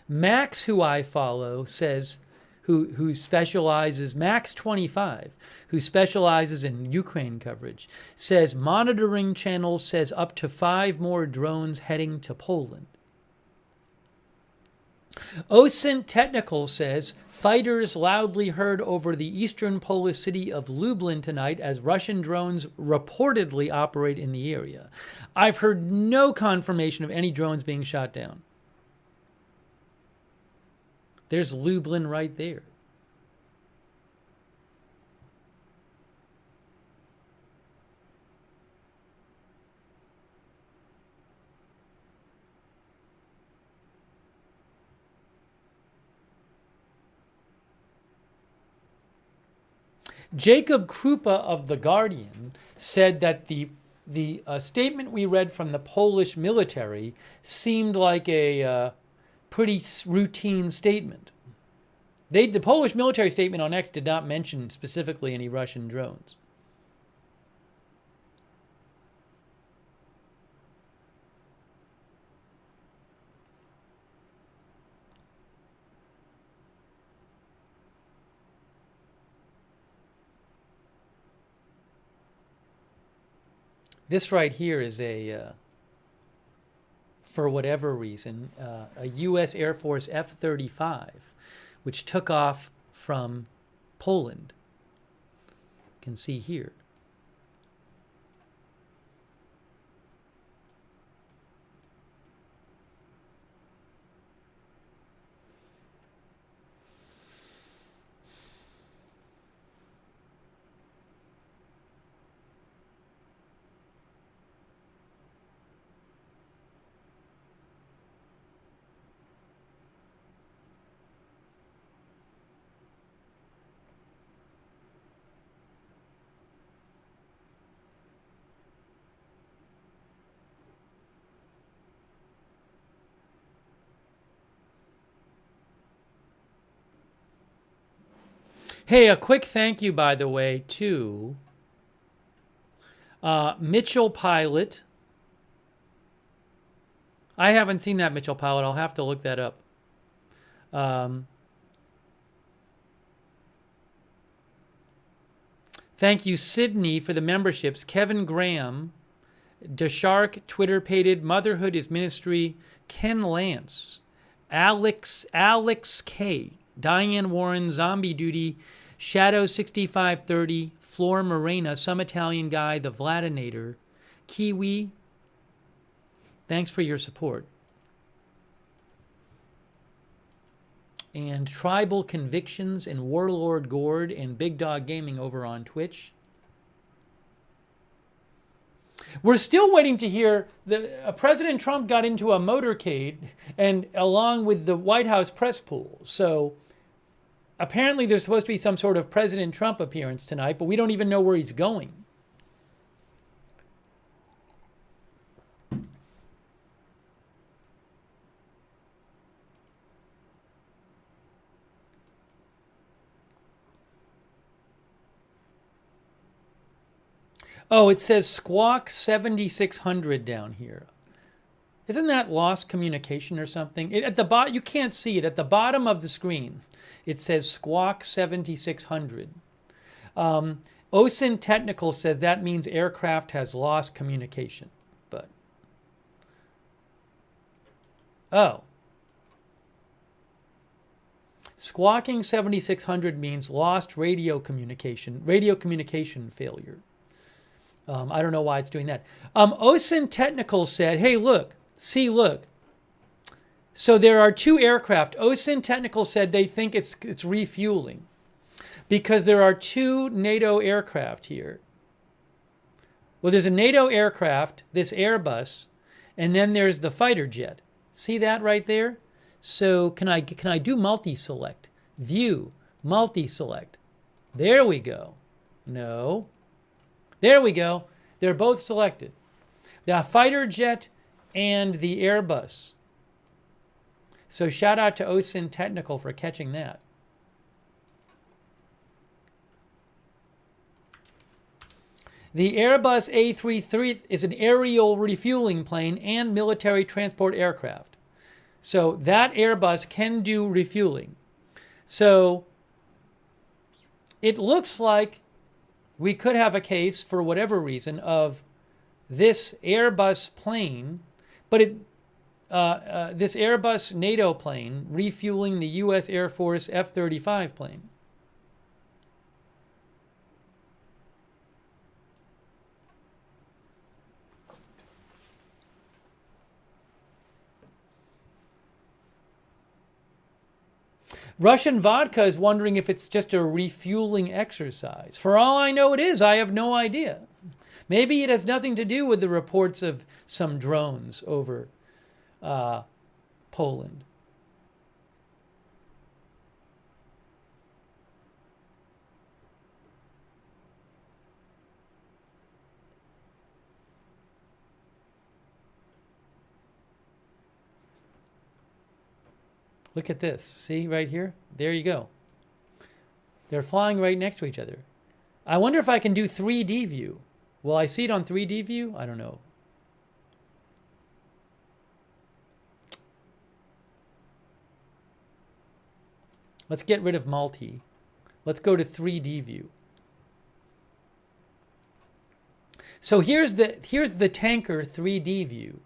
Max, who I follow, says, who specializes, Max 25, who specializes in Ukraine coverage, says monitoring channels says up to 5 more drones heading to Poland. OSINT Technical says fighters loudly heard over the eastern Polish city of Lublin tonight as Russian drones reportedly operate in the area. I've heard no confirmation of any drones being shot down. There's Lublin right there. Jacob Krupa of The Guardian said that the the statement we read from the Polish military seemed like a pretty routine statement. The Polish military statement on X did not mention specifically any Russian drones. This right here is for whatever reason, a U.S. Air Force F-35, which took off from Poland. You can see here. Hey, a quick thank you, by the way, to Mitchell Pilot. I haven't seen that Mitchell Pilot. I'll have to look that up. Thank you, Sydney, for the memberships. Kevin Graham, DeShark, Twitter Pated, Motherhood is Ministry, Ken Lance, Alex K, Diane Warren, Zombie Duty, Shadow 6530, Floor Morena, Some Italian Guy, The Vladinator, Kiwi. Thanks for your support. And Tribal Convictions and Warlord Gord and Big Dog Gaming over on Twitch. We're still waiting to hear President Trump got into a motorcade and along with the White House press pool. So apparently there's supposed to be some sort of President Trump appearance tonight, but we don't even know where he's going. Oh, it says Squawk 7600 down here. Isn't that lost communication or something? At the bottom, you can't see it. At the bottom of the screen, it says Squawk 7600. OSINT Technical says that means aircraft has lost communication. But oh, Squawking 7600 means lost radio communication failure. I don't know why it's doing that. OSINT Technical said, hey, look. So there are two aircraft. OSINT Technical said they think it's refueling because there are two NATO aircraft here. Well, there's a NATO aircraft, this Airbus, and then there's the fighter jet. See that right there? So can I do multi-select? View, multi-select. There we go. No. There we go. They're both selected. The fighter jet and the Airbus. So shout out to OSINT Technical for catching that. The Airbus A330 is an aerial refueling plane and military transport aircraft. So that Airbus can do refueling. So it looks like we could have a case, for whatever reason, of this Airbus plane, but this Airbus NATO plane refueling the U.S. Air Force F-35 plane. Russian Vodka is wondering if it's just a refueling exercise. For all I know it is. I have no idea. Maybe it has nothing to do with the reports of some drones over Poland. Look at this. See right here? There you go. They're flying right next to each other. I wonder if I can do 3D view. Will I see it on 3D view? I don't know. Let's get rid of multi. Let's go to 3D view. So here's the tanker 3D view.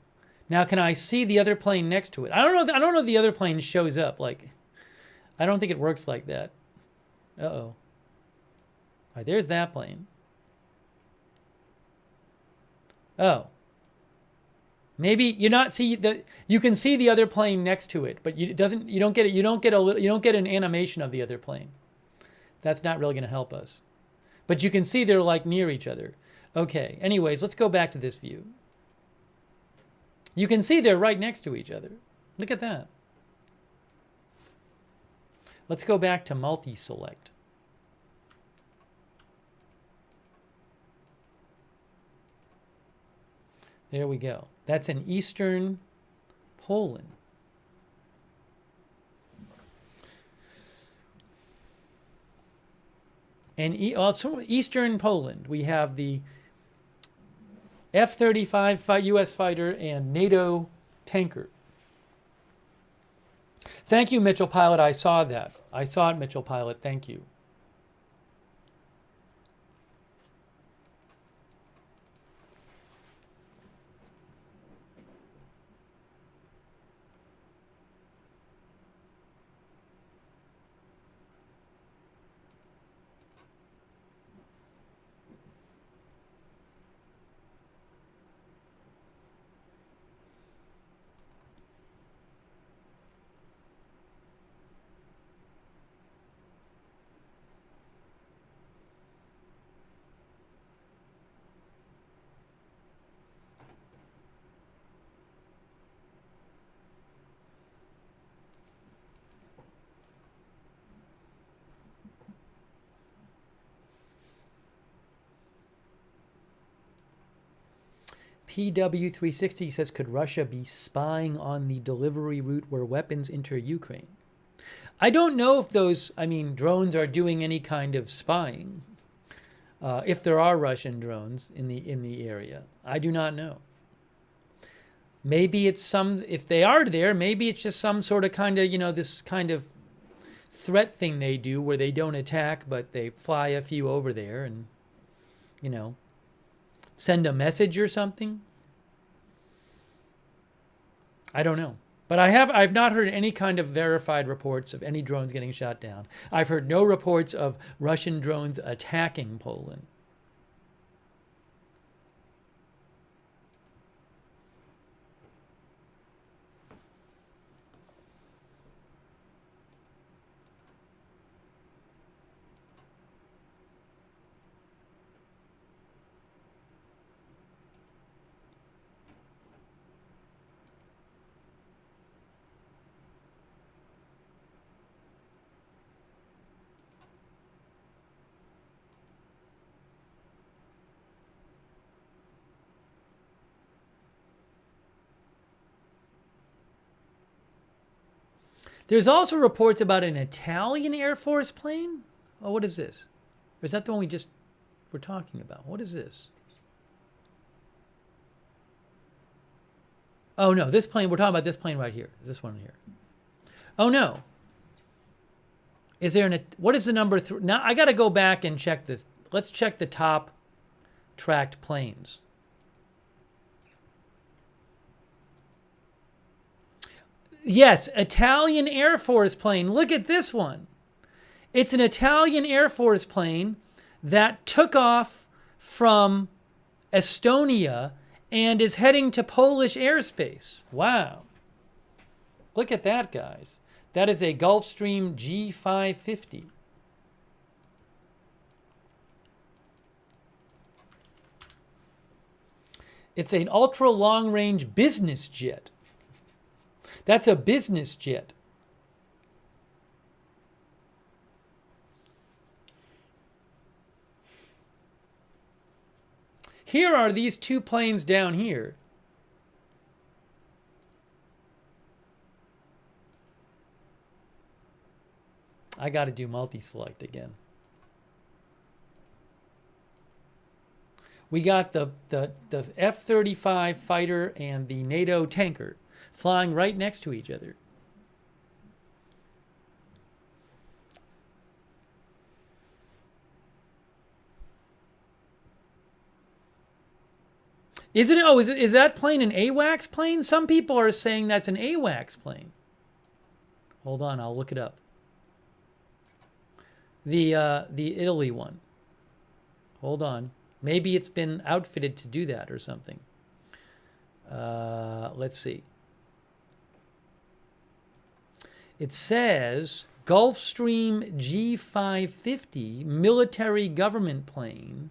Now can I see the other plane next to it? I don't know if the other plane shows up. Like, I don't think it works like that. Uh-oh. All right, there's that plane. Oh. Maybe you can see the other plane next to it, but you don't get an animation of the other plane. That's not really going to help us. But you can see they're like near each other. Okay. Anyways, let's go back to this view. You can see they're right next to each other. Look at that. Let's go back to multi-select. There we go. That's in eastern Poland. And also eastern Poland, we have the F-35 U.S. fighter and NATO tanker. Thank you, Mitchell Pilot. I saw that. I saw it, Mitchell Pilot. Thank you. PW360 says, could Russia be spying on the delivery route where weapons enter Ukraine? I don't know if those, drones are doing any kind of spying. If there are Russian drones in the area, I do not know. Maybe it's if they are there, maybe it's just some sort of this kind of threat thing they do where they don't attack, but they fly a few over there and, send a message or something. I don't know. But I've not heard any kind of verified reports of any drones getting shot down. I've heard no reports of Russian drones attacking Poland. There's also reports about an Italian Air Force plane. Oh, what is this? Or is that the one we just were talking about? What is this? Oh, no, this plane, we're talking about this plane right here. This one here. Oh, no. Is there what is the number 3? Now, I got to go back and check this. Let's check the top tracked planes. Yes, Italian Air Force plane. Look at this one. It's an Italian Air Force plane that took off from Estonia and is heading to Polish airspace. Wow. Look at that, guys. That is a Gulfstream G550. It's an ultra long-range business jet. That's a business jet. Here are these two planes down here. I got to do multi-select again. We got the F-35 fighter and the NATO tanker flying right next to each other. Is it? Oh, is that plane an AWACS plane? Some people are saying that's an AWACS plane. Hold on, I'll look it up. The Italy one. Hold on. Maybe it's been outfitted to do that or something. Let's see. It says Gulfstream G550 military government plane.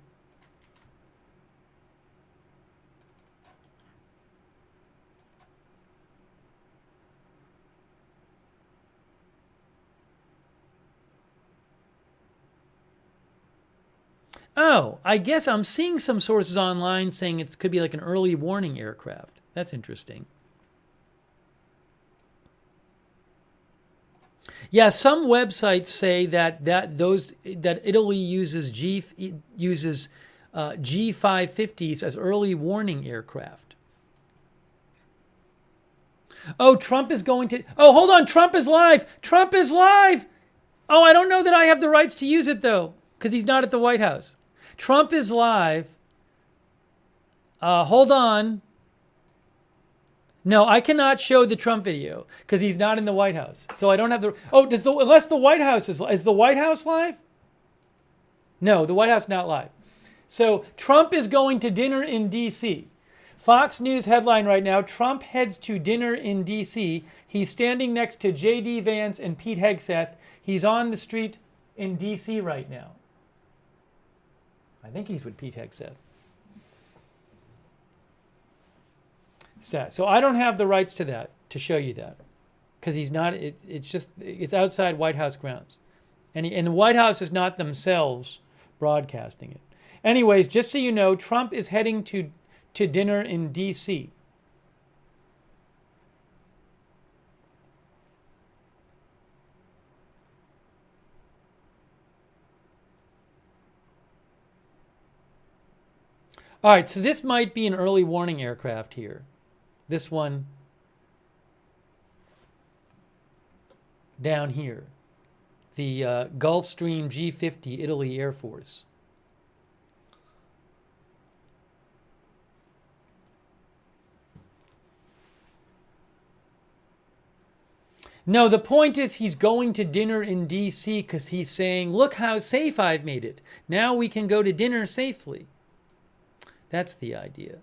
Oh, I guess I'm seeing some sources online saying it could be like an early warning aircraft. That's interesting. Yeah, some websites say that Italy uses G550s as early warning aircraft. Oh, Trump is going to... Oh, hold on. Trump is live. Trump is live. Oh, I don't know that I have the rights to use it, though, because he's not at the White House. Trump is live. Hold on. No, I cannot show the Trump video because he's not in the White House. So I don't have the... Oh, unless the White House is the White House live? No, the White House is not live. So Trump is going to dinner in D.C. Fox News headline right now, Trump heads to dinner in D.C. He's standing next to J.D. Vance and Pete Hegseth. He's on the street in D.C. right now. I think he's with Pete Hegseth. So I don't have the rights to that, to show you that, because he's not. It's outside White House grounds, and the White House is not themselves broadcasting it. Anyways, just so you know, Trump is heading to dinner in D.C. All right, so this might be an early warning aircraft here. This one down here, the Gulfstream G50 Italy Air Force. No, the point is he's going to dinner in D.C. because he's saying, look how safe I've made it. Now we can go to dinner safely. That's the idea.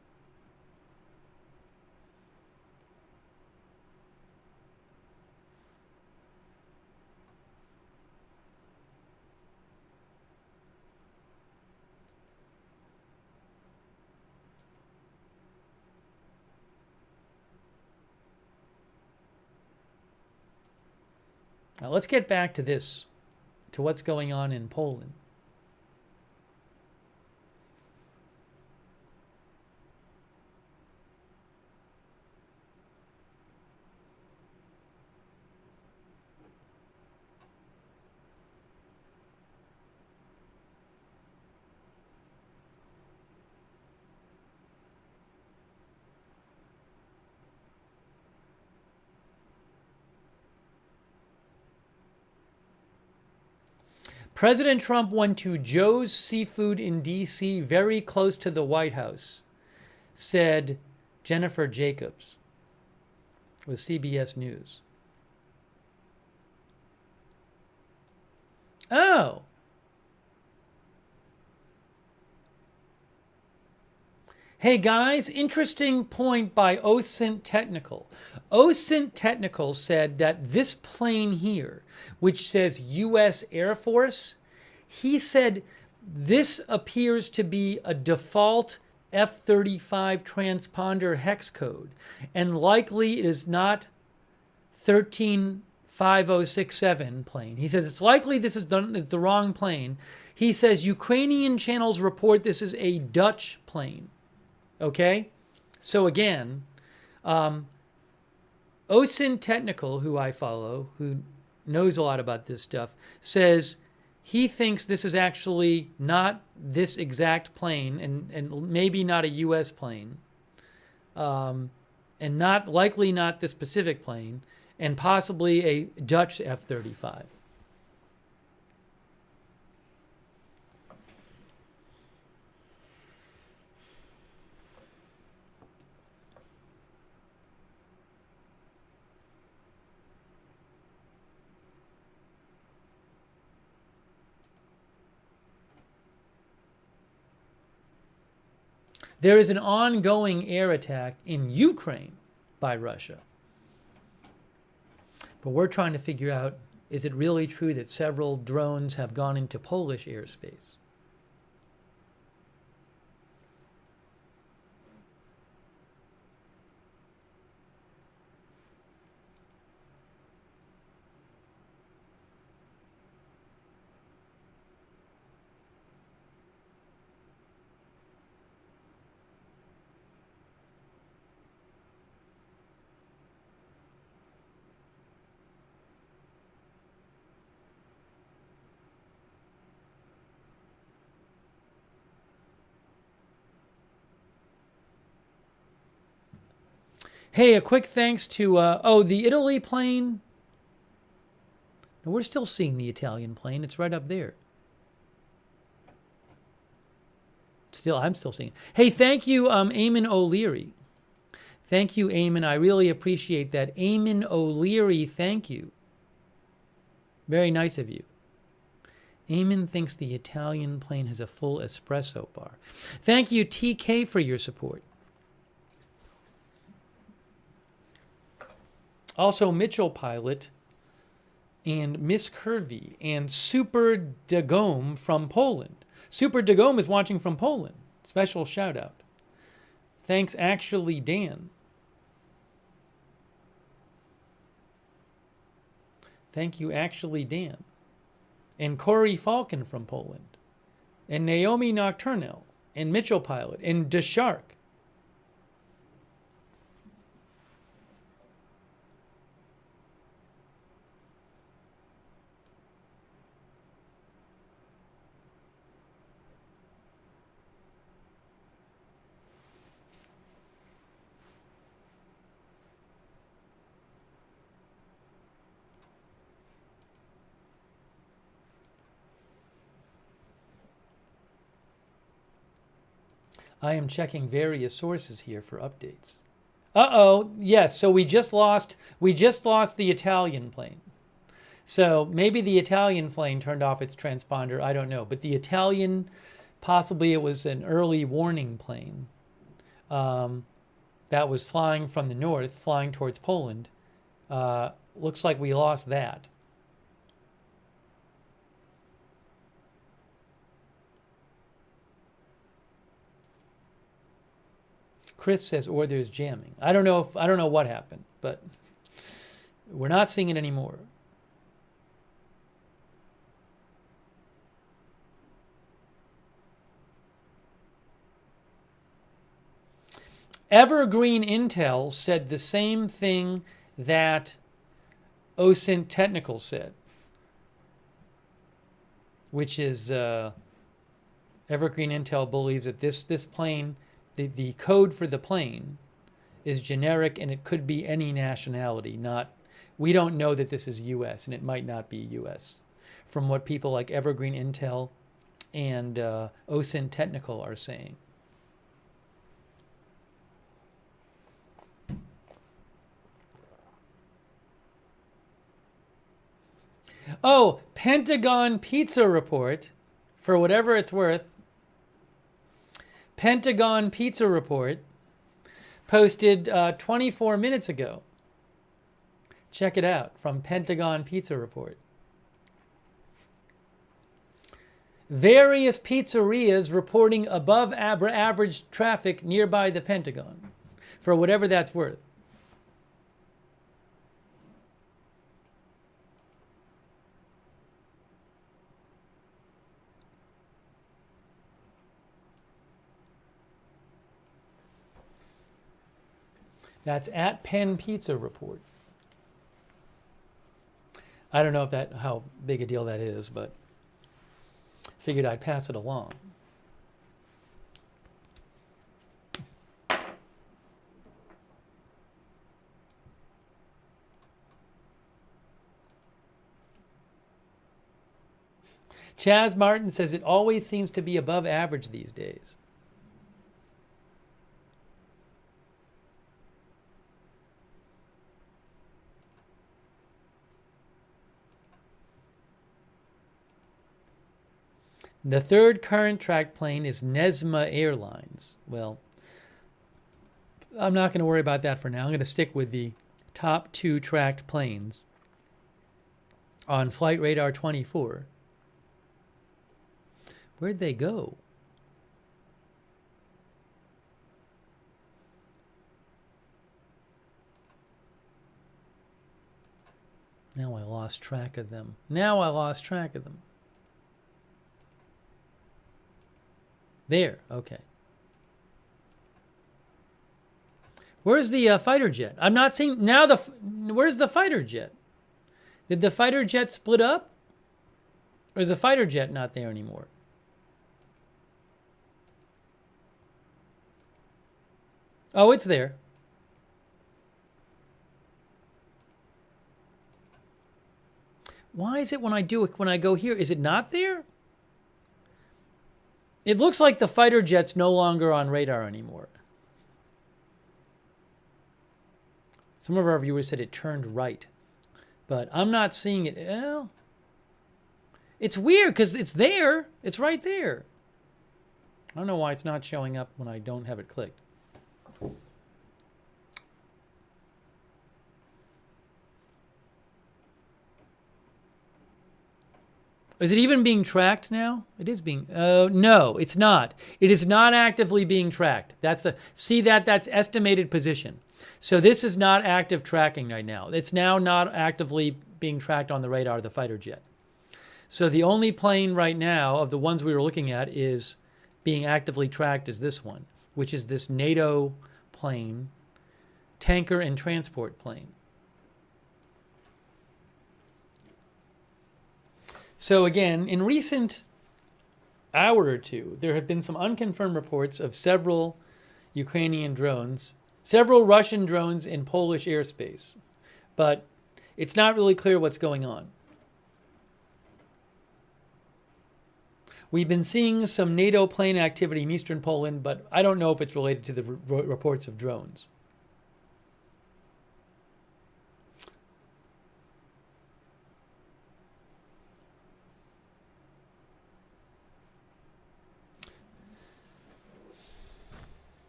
Now let's get back to this, to what's going on in Poland. President Trump went to Joe's Seafood in D.C., very close to the White House, said Jennifer Jacobs with CBS News. Oh. Hey guys, interesting point by OSINT Technical. OSINT Technical said that this plane here, which says U.S. Air Force, he said this appears to be a default F-35 transponder hex code, and likely it is not 135067 plane. He says it's likely this is the wrong plane. He says Ukrainian channels report this is a Dutch plane. Okay, so again, OSINT Technical, who I follow, who knows a lot about this stuff, says he thinks this is actually not this exact plane, and maybe not a U.S. plane, and likely not the specific plane, and possibly a Dutch F-35. There is an ongoing air attack in Ukraine by Russia. But we're trying to figure out, is it really true that several drones have gone into Polish airspace? Hey, a quick thanks to, the Italy plane. No, we're still seeing the Italian plane. It's right up there. I'm still seeing it. Hey, thank you, Eamon O'Leary. Thank you, Eamon. I really appreciate that. Eamon O'Leary, thank you. Very nice of you. Eamon thinks the Italian plane has a full espresso bar. Thank you, TK, for your support. Also, Mitchell Pilot and Miss Curvy and Super Dagome from Poland. Super Dagome is watching from Poland. Special shout out. Thanks, Actually Dan. Thank you, Actually Dan. And Corey Falcon from Poland. And Naomi Nocturnal. And Mitchell Pilot. And DeShark. I am checking various sources here for updates. Uh-oh, yes, so we just lost the Italian plane. So maybe the Italian plane turned off its transponder, I don't know. But the Italian, possibly it was an early warning plane that was flying from the north, flying towards Poland. Looks like we lost that. Chris says, or there's jamming. I don't know what happened, but we're not seeing it anymore. Evergreen Intel said the same thing that OSINT Technical said, which is Evergreen Intel believes that this plane, the code for the plane is generic and it could be any nationality. We don't know that this is U.S. and it might not be U.S. from what people like Evergreen Intel and OSINT Technical are saying. Oh, Pentagon Pizza Report, for whatever it's worth. Pentagon Pizza Report posted 24 minutes ago. Check it out from Pentagon Pizza Report. Various pizzerias reporting above average traffic nearby the Pentagon, for whatever that's worth. That's at Penn Pizza Report. I don't know if how big a deal that is, but figured I'd pass it along. Chaz Martin says it always seems to be above average these days. The third current tracked plane is Nesma Airlines. Well, I'm not going to worry about that for now. I'm going to stick with the top 2 tracked planes on Flight Radar 24. Where'd they go? Now I lost track of them. There, okay. Where's the fighter jet? I'm not seeing now. Where's the fighter jet? Did the fighter jet split up, or is the fighter jet not there anymore? Oh, it's there. Why is it when I go here, is it not there? It looks like the fighter jet's no longer on radar anymore. Some of our viewers said it turned right, but I'm not seeing it. Well, it's weird because it's there. It's right there. I don't know why it's not showing up when I don't have it clicked. Is it even being tracked now? It is being, no, it's not. It is not actively being tracked. That's estimated position. So this is not active tracking right now. It's now not actively being tracked on the radar of the fighter jet. So the only plane right now of the ones we were looking at is being actively tracked is this one, which is this NATO plane, tanker and transport plane. So again, in recent hour or two, there have been some unconfirmed reports of several Ukrainian drones, several Russian drones in Polish airspace, but it's not really clear what's going on. We've been seeing some NATO plane activity in eastern Poland, but I don't know if it's related to the reports of drones.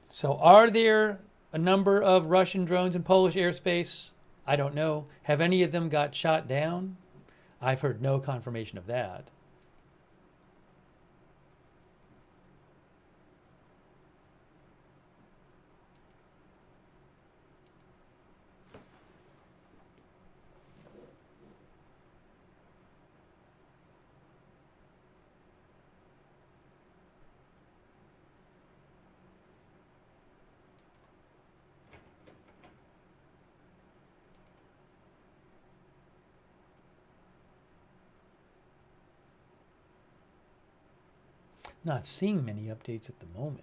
So are there a number of Russian drones in Polish airspace? I don't know. Have any of them got shot down? I've heard no confirmation of that. Not seeing many updates at the moment.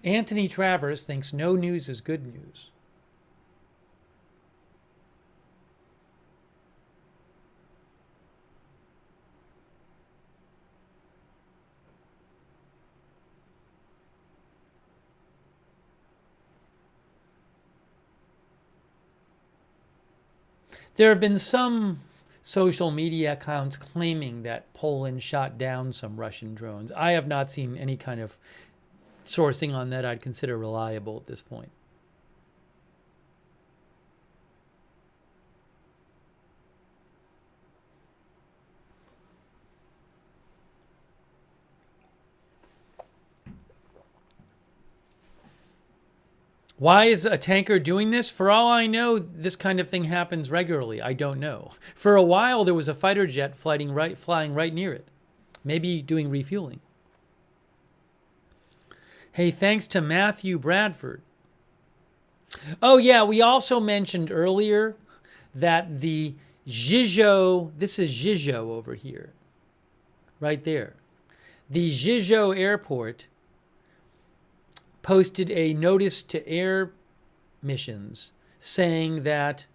Anthony Travers thinks no news is good news. There have been some social media accounts claiming that Poland shot down some Russian drones. I have not seen any kind of sourcing on that I'd consider reliable at this point. Why is a tanker doing this? For all I know, this kind of thing happens regularly. I don't know. For a while, there was a fighter jet flying right near it. Maybe doing refueling. Hey, thanks to Matthew Bradford. Oh, yeah, we also mentioned earlier that the Zhizhou, this is Zhizhou over here, right there. The Zhizhou airport posted a notice to air missions saying that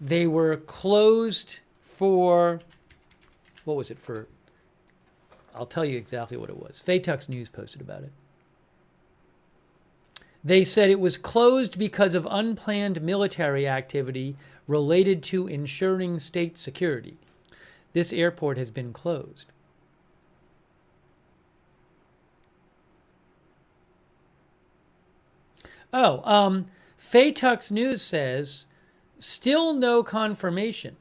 they were closed for, what was it for? I'll tell you exactly what it was. Faytux News posted about it. They said it was closed because of unplanned military activity related to ensuring state security. This airport has been closed. Oh, Faytux News says, still no confirmation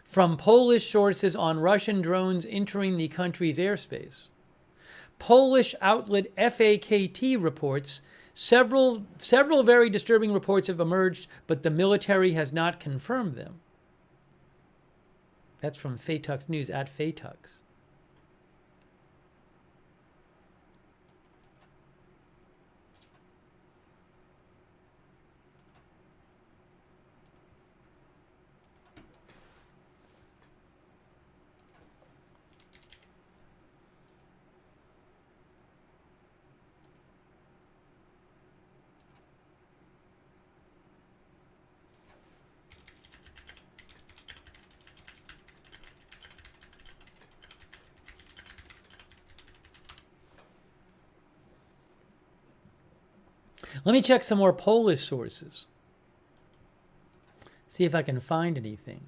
from Polish sources on Russian drones entering the country's airspace. Polish outlet FAKT reports several very disturbing reports have emerged, but the military has not confirmed them. That's from Faytux News at Faytux. Let me check some more Polish sources. See if I can find anything.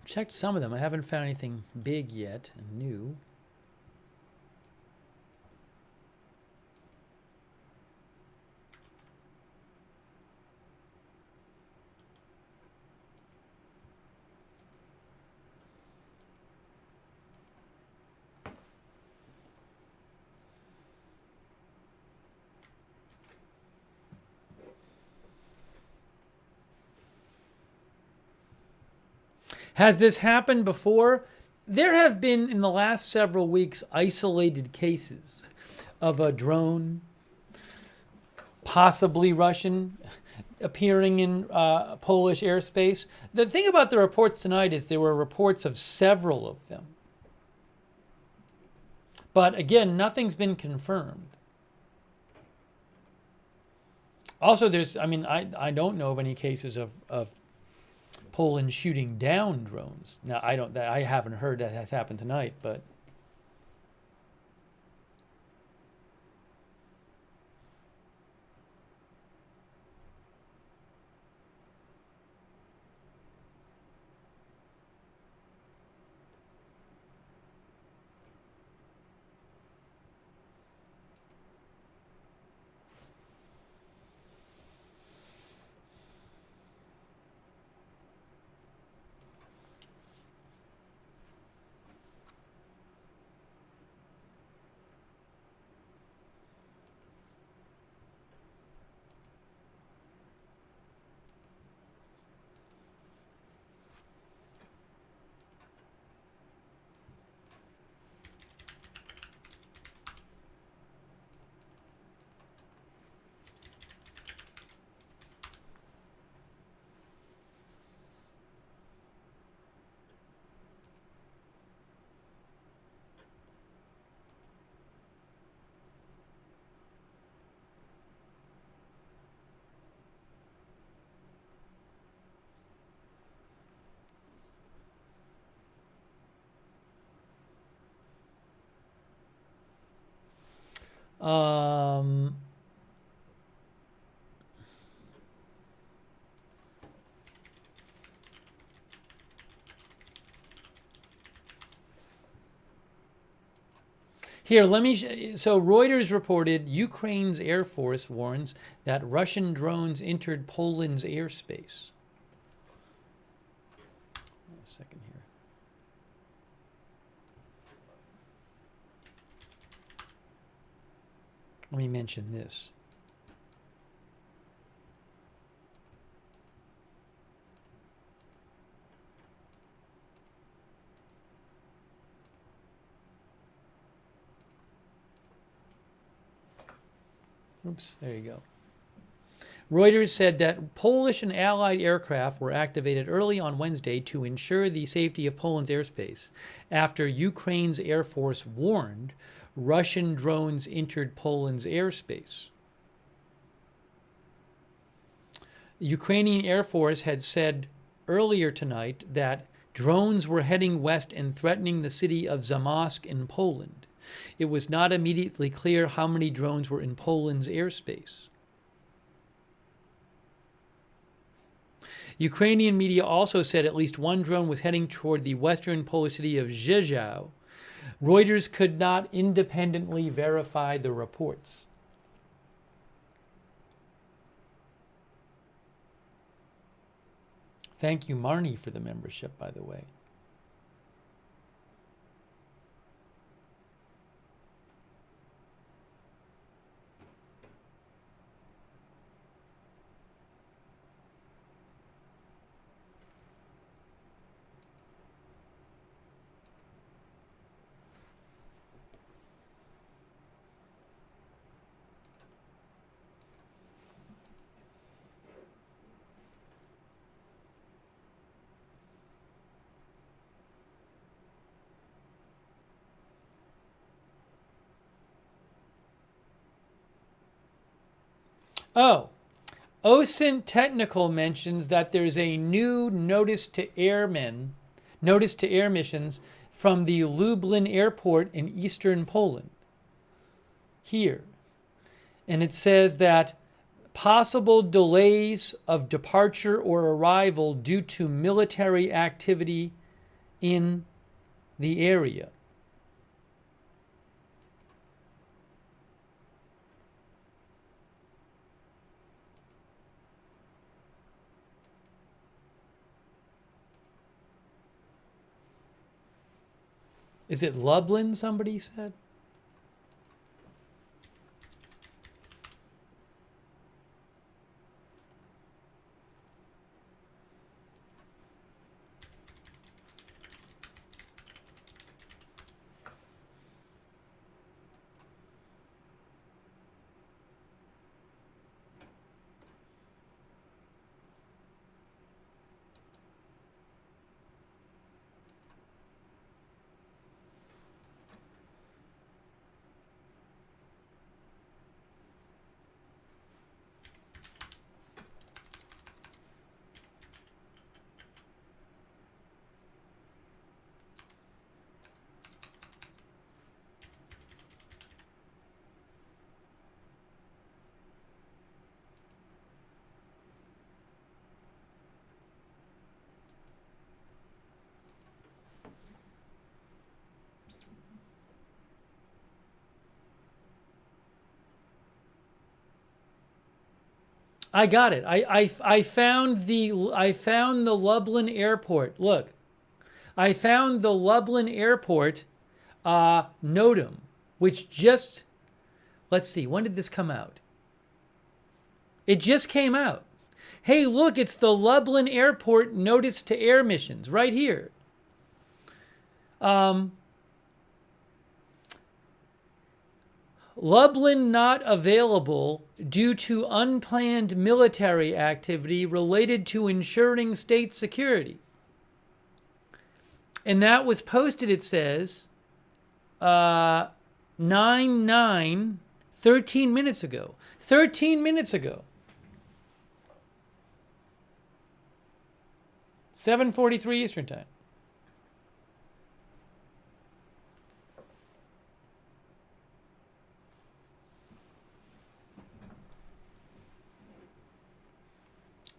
Checked some of them. I haven't found anything big yet and new. Has this happened before? There have been, in the last several weeks, isolated cases of a drone, possibly Russian, appearing in Polish airspace. The thing about the reports tonight is there were reports of several of them. But again, nothing's been confirmed. Also, I don't know of any cases of Poland shooting down drones. Now, I haven't heard that has happened tonight, but Here, so Reuters reported Ukraine's Air Force warns that Russian drones entered Poland's airspace. A second here. Let me mention this. Oops, there you go. Reuters said that Polish and Allied aircraft were activated early on Wednesday to ensure the safety of Poland's airspace after Ukraine's Air Force warned Russian drones entered Poland's airspace. The Ukrainian Air Force had said earlier tonight that drones were heading west and threatening the city of Zamość in Poland. It was not immediately clear how many drones were in Poland's airspace. Ukrainian media also said at least one drone was heading toward the western Polish city of Rzeszów. Reuters could not independently verify the reports. Thank you, Marnie, for the membership, by the way. Oh, OSINT Technical mentions that there's a new notice to air missions from the Lublin airport in eastern Poland. Here. And it says that possible delays of departure or arrival due to military activity in the area. Is it Lublin, somebody said? I got it. I found the Lublin airport. Look, I found the Lublin airport NOTAM, which just, let's see, when did this come out? It just came out. Hey, look, it's the Lublin airport notice to air missions right here. Lublin not available due to unplanned military activity related to ensuring state security. And that was posted, it says, 9/9, 13 minutes ago. 13 minutes ago. 7:43 Eastern Time.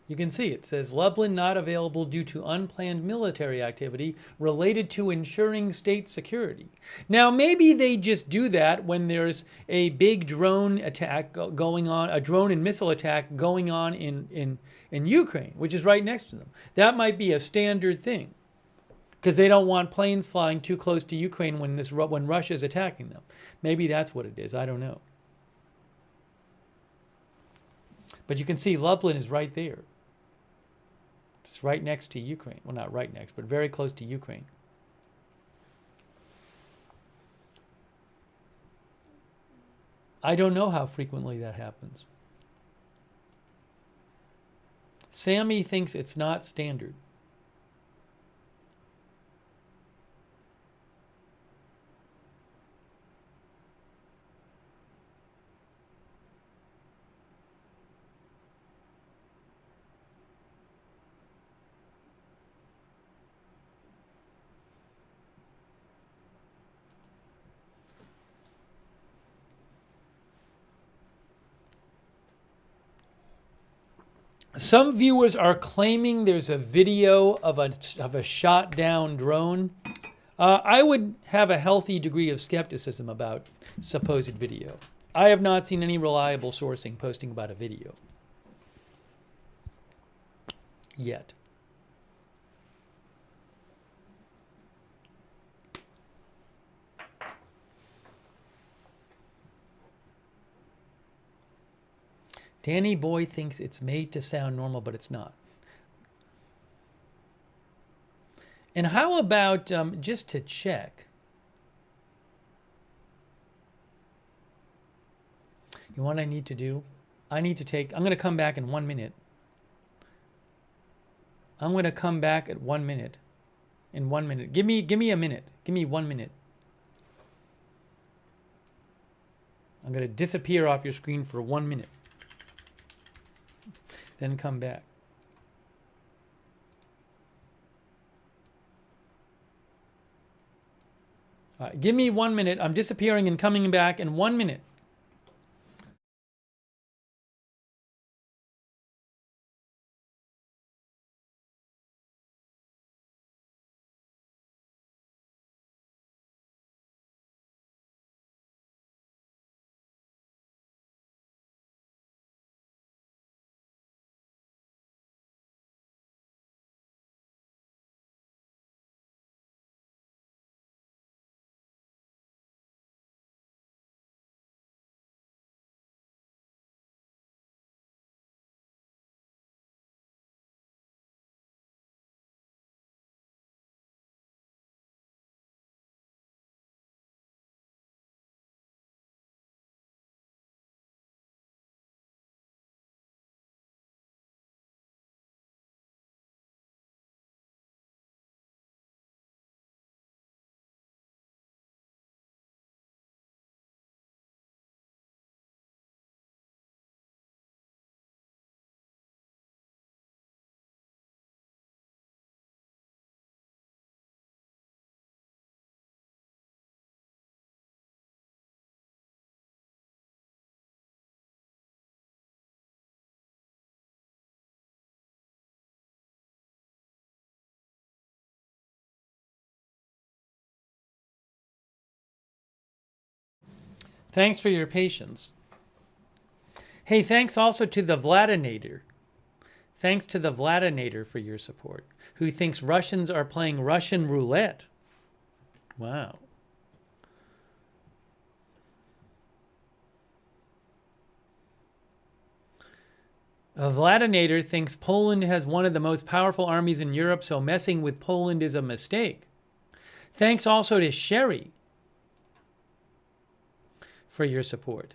You can see it says Lublin not available due to unplanned military activity related to ensuring state security. Now, maybe they just do that when there's a big drone attack going on, a drone and missile attack going on in Ukraine, which is right next to them. That might be a standard thing because they don't want planes flying too close to Ukraine when Russia is attacking them. Maybe that's what it is. I don't know. But you can see Lublin is right there. It's right next to Ukraine. Well, not right next, but very close to Ukraine. I don't know how frequently that happens. Sammy thinks it's not standard. Some viewers are claiming there's a video of a shot down drone. I would have a healthy degree of skepticism about supposed video. I have not seen any reliable sourcing posting about a video yet. Danny Boy thinks it's made to sound normal, but it's not. And how about, just to check, you know what I need to do? I'm going to come back in 1 minute. I'm going to come back at 1 minute. In 1 minute. Give me a minute. Give me 1 minute. I'm going to disappear off your screen for 1 minute. Then come back. All right, give me 1 minute. I'm disappearing and coming back in 1 minute. Thanks for your patience. Hey, thanks also to the Vladinator. Thanks to the Vladinator for your support, who thinks Russians are playing Russian roulette. Wow. A Vladinator thinks Poland has one of the most powerful armies in Europe, so messing with Poland is a mistake. Thanks also to Sherry for your support.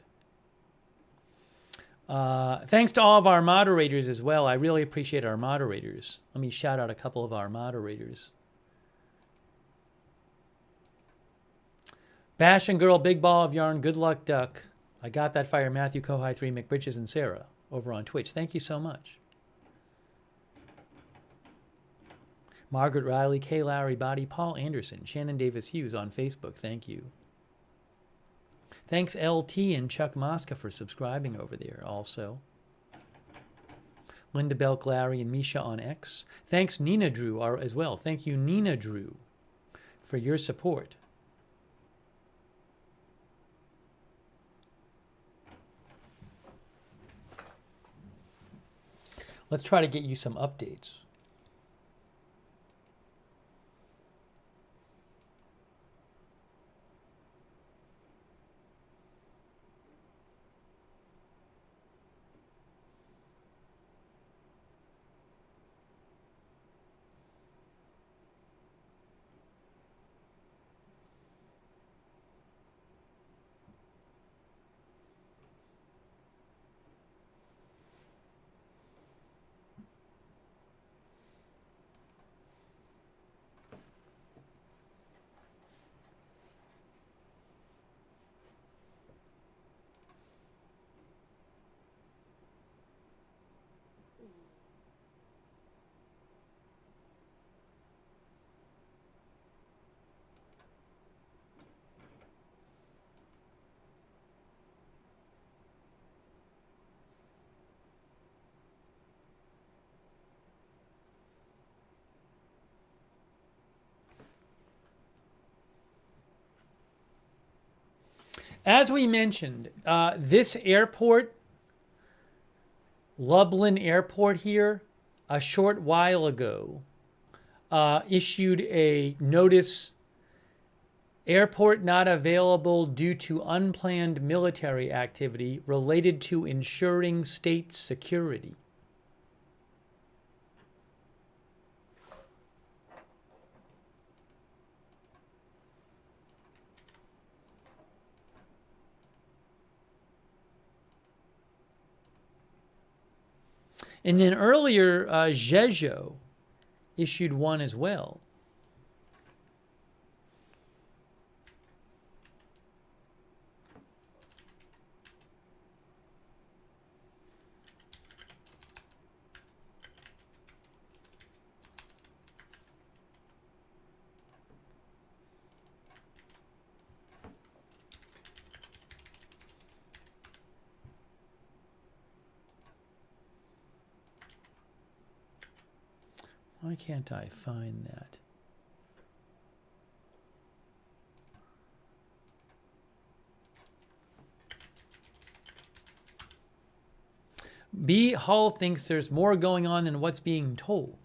Thanks to all of our moderators as well. I really appreciate our moderators. Let me shout out a couple of our moderators. Bash and Girl, Big Ball of Yarn, Good Luck Duck. I Got That Fire, Matthew, Kohai 3, McBritches, and Sarah over on Twitch. Thank you so much. Margaret Riley, Kay Lowry Body, Paul Anderson, Shannon Davis Hughes on Facebook. Thank you. Thanks LT and Chuck Mosca for subscribing over there also. Linda Belk, Larry, and Misha on X. Thanks, Nina Drew, as well. Thank you, Nina Drew, for your support. Let's try to get you some updates. As we mentioned, this airport, Lublin Airport here, a short while ago, issued a notice, airport not available due to unplanned military activity related to ensuring state security. And then earlier, Zhezhou issued one as well. Why can't I find that? B. Hull thinks there's more going on than what's being told.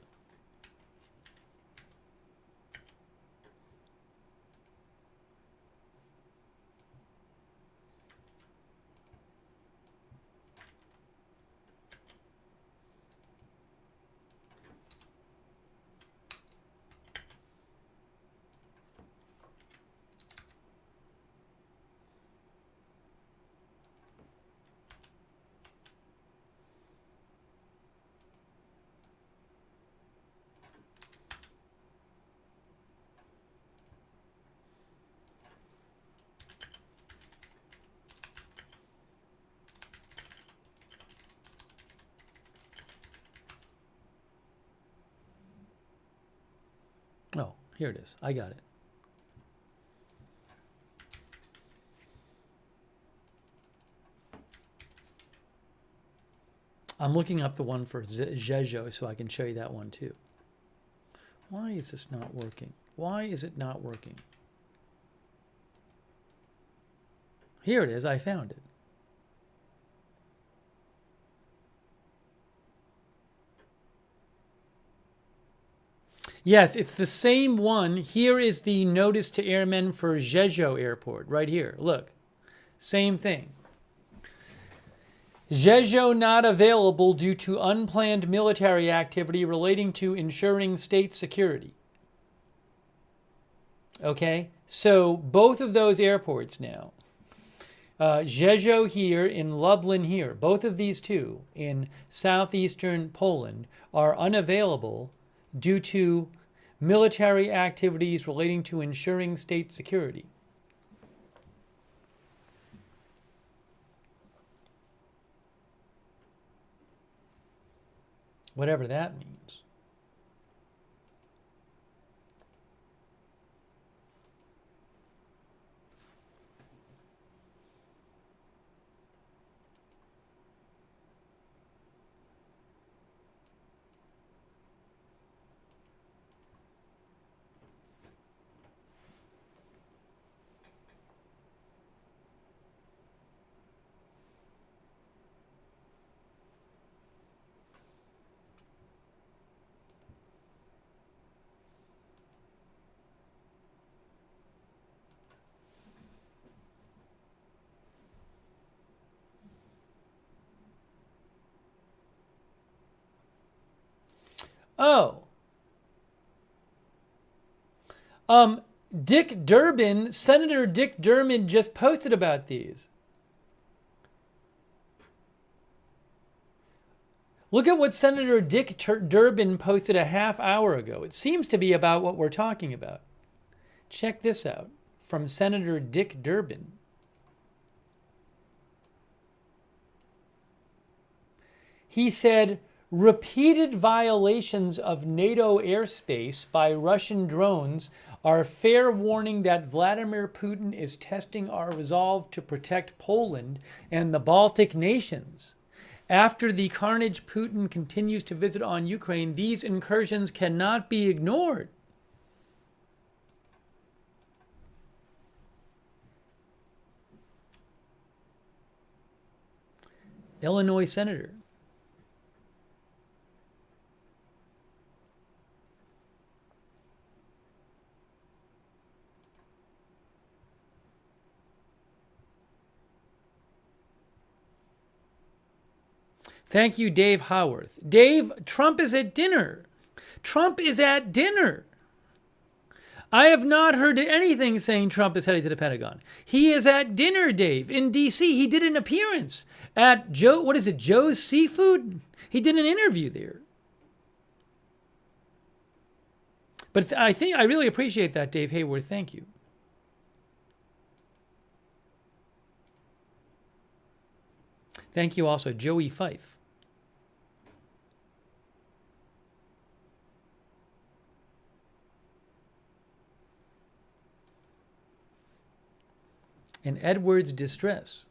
Oh, here it is. I got it. I'm looking up the one for Zhezhou so I can show you that one too. Why is this not working? Why is it not working? Here it is. I found it. Yes, it's the same one. Here is the notice to airmen for Zhezhou Airport, right here. Look, same thing. Zhezhou not available due to unplanned military activity relating to ensuring state security. Okay, so both of those airports now, Zhezhou here and Lublin here, both of these two in southeastern Poland are unavailable due to military activities relating to ensuring state security. Whatever that means. Oh. Dick Durbin, Senator Dick Durbin just posted about these. Look at what Senator Dick Durbin posted a half hour ago. It seems to be about what we're talking about. Check this out from Senator Dick Durbin. He said, repeated violations of NATO airspace by Russian drones are a fair warning that Vladimir Putin is testing our resolve to protect Poland and the Baltic nations. After the carnage Putin continues to visit on Ukraine, these incursions cannot be ignored. Illinois Senator. Thank you, Dave Howarth. Dave, Trump is at dinner. Trump is at dinner. I have not heard anything saying Trump is heading to the Pentagon. He is at dinner, Dave, in D.C. He did an appearance at Joe's Seafood? He did an interview there. But I really appreciate that, Dave Hayworth. Thank you. Thank you also, Joey Fife. And Edward's Distress.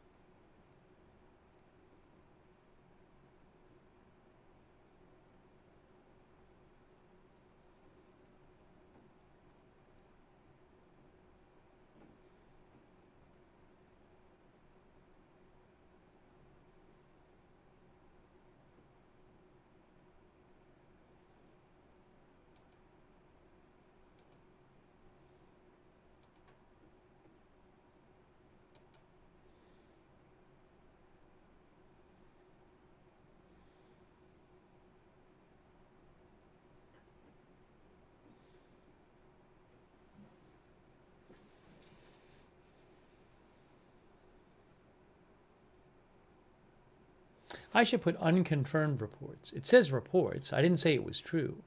I should put unconfirmed reports. It says reports. I didn't say it was true.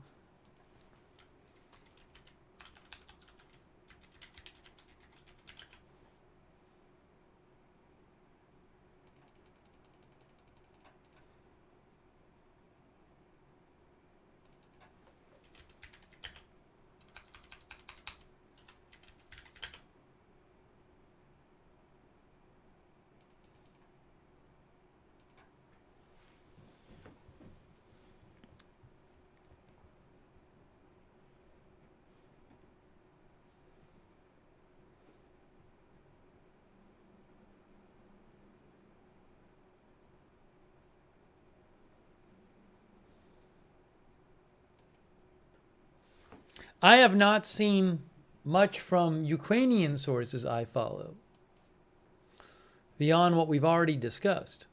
I have not seen much from Ukrainian sources I follow beyond what we've already discussed.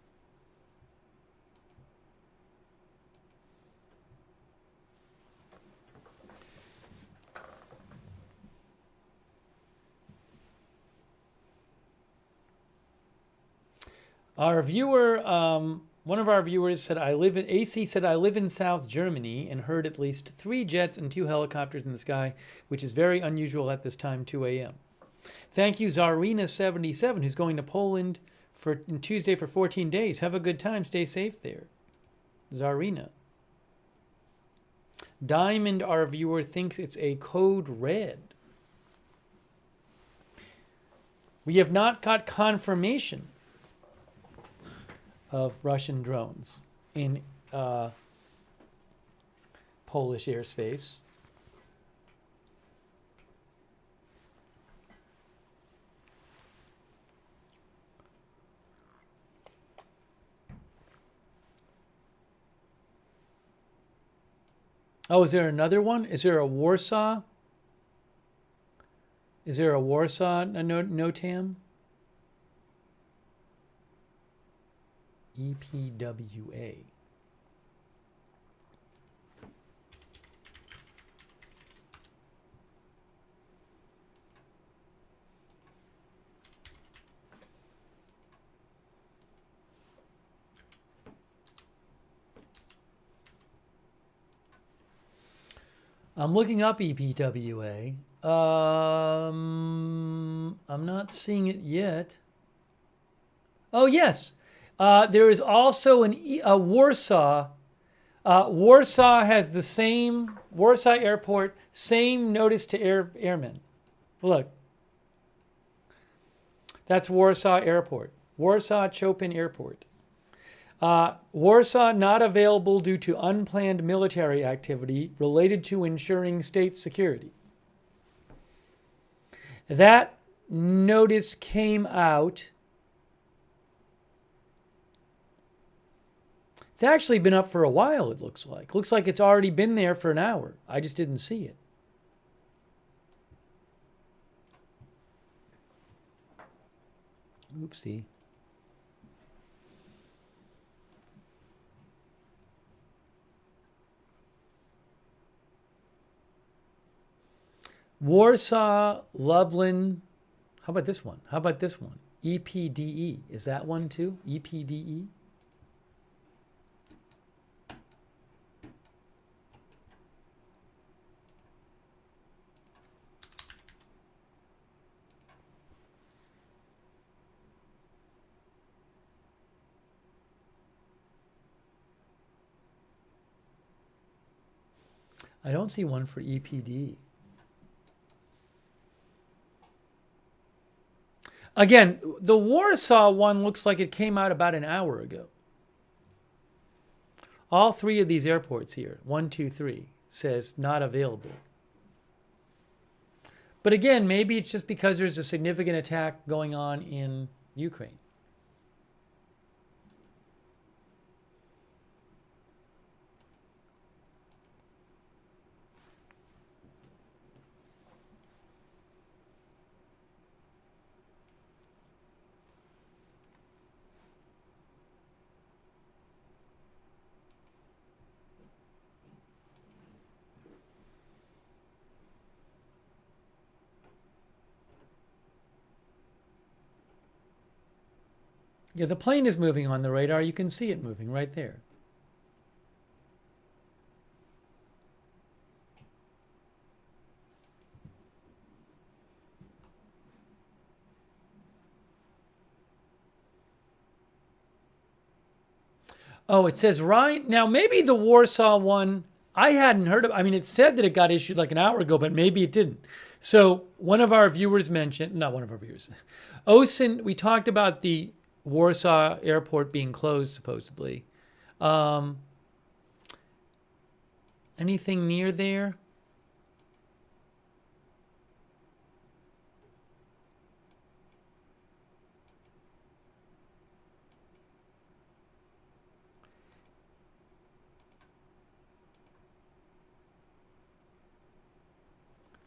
Our viewer, one of our viewers said, AC said, I live in South Germany and heard at least 3 jets and 2 helicopters in the sky, which is very unusual at this time, 2 a.m. Thank you, Zarina77, who's going to Poland on Tuesday for 14 days. Have a good time. Stay safe there. Zarina. Diamond, our viewer, thinks it's a code red. We have not got confirmation of Russian drones in Polish airspace. Oh, is there another one? Is there a Warsaw? Is there a Warsaw NOTAM? EPWA. I'm looking up EPWA. I'm not seeing it yet. Oh, yes. There is also a Warsaw. Warsaw has the same, Warsaw Airport, same notice to airmen. Look. That's Warsaw Airport. Warsaw Chopin Airport. Warsaw not available due to unplanned military activity related to ensuring state security. That notice came out. It's actually been up for a while, it looks like. Looks like it's already been there for an hour. I just didn't see it. Oopsie. Warsaw, Lublin. How about this one? How about this one? EPDE. Is that one too? EPDE? I don't see one for EPD. Again, the Warsaw one looks like it came out about an hour ago. All three of these airports here, 1, 2, 3, says not available. But again, maybe it's just because there's a significant attack going on in Ukraine. Yeah, the plane is moving on the radar. You can see it moving right there. Oh, it says right now, maybe the Warsaw one, I hadn't heard of. I mean, it said that it got issued like an hour ago, but maybe it didn't. So one of our viewers mentioned, not one of our viewers, Osin, we talked about the Warsaw Airport being closed, supposedly. Anything near there?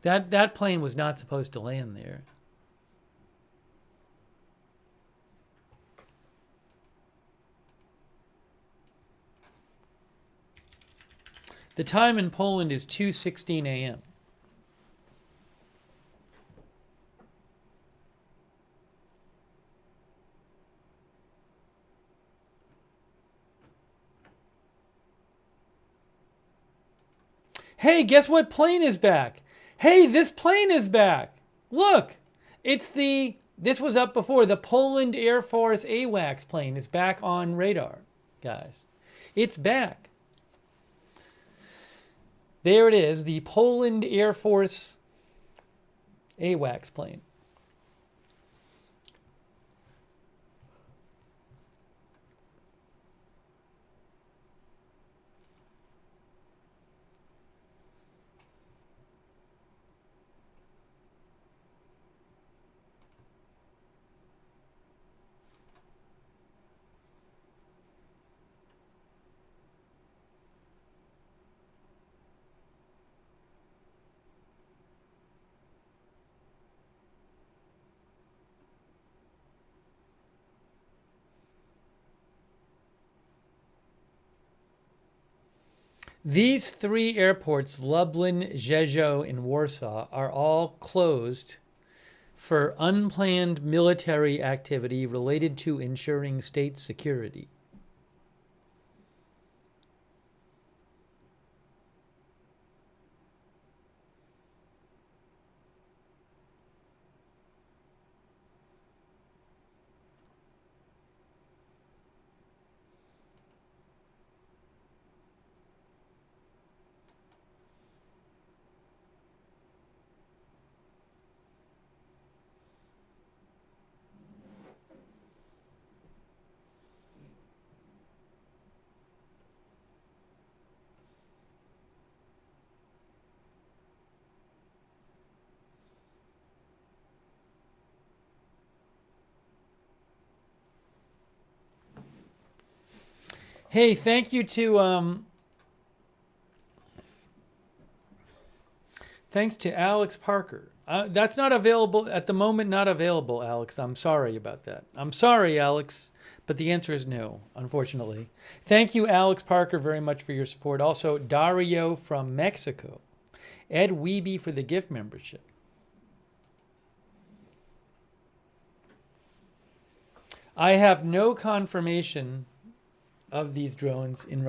That plane was not supposed to land there. The time in Poland is 2:16 a.m. Hey, guess what plane is back? Hey, this plane is back. Look, it's this was up before. The Poland Air Force AWACS plane is back on radar, guys. It's back. There it is, the Poland Air Force AWACS plane. These three airports, Lublin, Rzeszów, and Warsaw, are all closed for unplanned military activity related to ensuring state security. Hey, thank you to thanks to Alex Parker. That's not available at the moment. Not available, Alex. I'm sorry about that. I'm sorry, Alex, but the answer is no, unfortunately. Thank you, Alex Parker, very much for your support. Also, Dario from Mexico. Ed Weeby for the gift membership. I have no confirmation of these drones in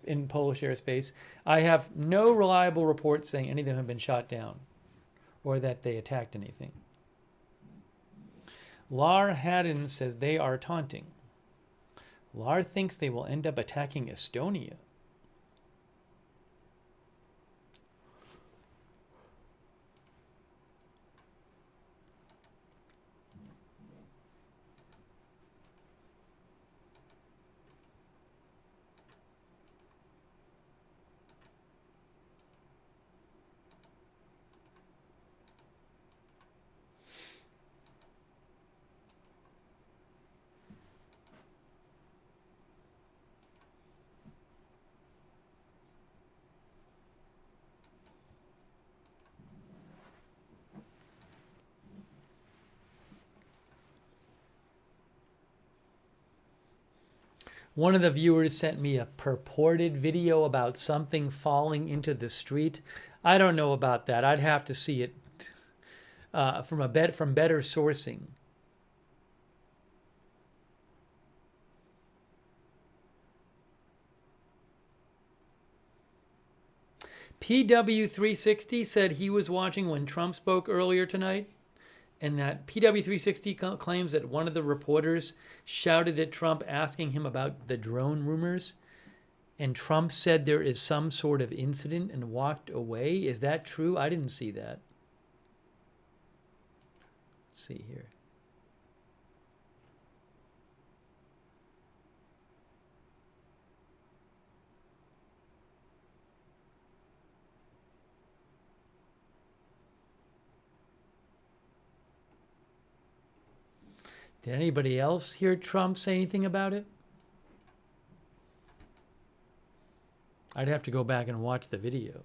in Polish airspace. I have no reliable reports saying any of them have been shot down or that they attacked anything. Lar Haddon says they are taunting. Lar thinks they will end up attacking Estonia. One of the viewers sent me a purported video about something falling into the street. I don't know about that. I'd have to see it from better sourcing. PW360 said he was watching when Trump spoke earlier tonight, and that PW360 claims that one of the reporters shouted at Trump asking him about the drone rumors, and Trump said there is some sort of incident and walked away. Is that true? I didn't see that. Let's see here. Did anybody else hear Trump say anything about it? I'd have to go back and watch the video.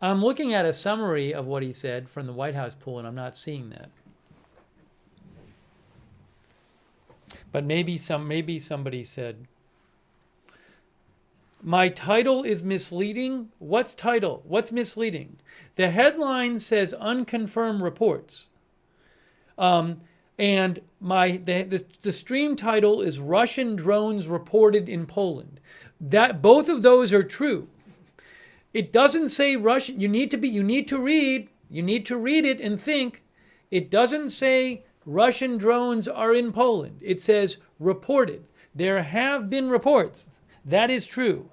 I'm looking at a summary of what he said from the White House poll, and I'm not seeing that. But maybe somebody said, my title is misleading. What's title? What's misleading? The headline says unconfirmed reports. And the stream title is Russian drones reported in Poland. That both of those are true. It doesn't say Russian. You need to read it and think. It doesn't say Russian drones are in Poland. It says reported. There have been reports. That is true.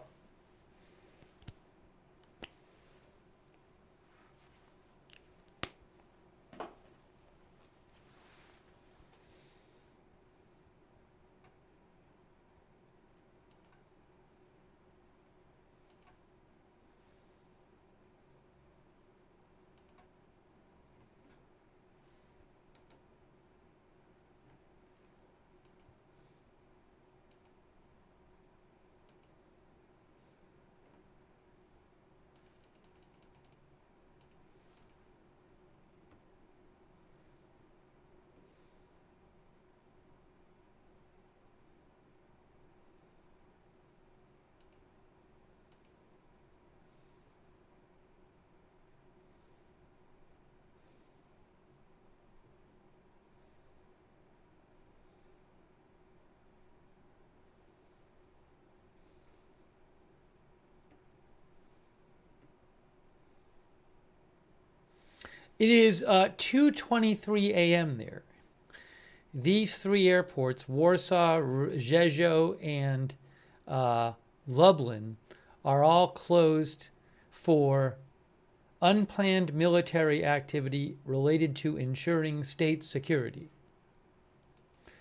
It is 2:23 a.m. there. These three airports, Warsaw, Rzeszów, and Lublin, are all closed for unplanned military activity related to ensuring state security.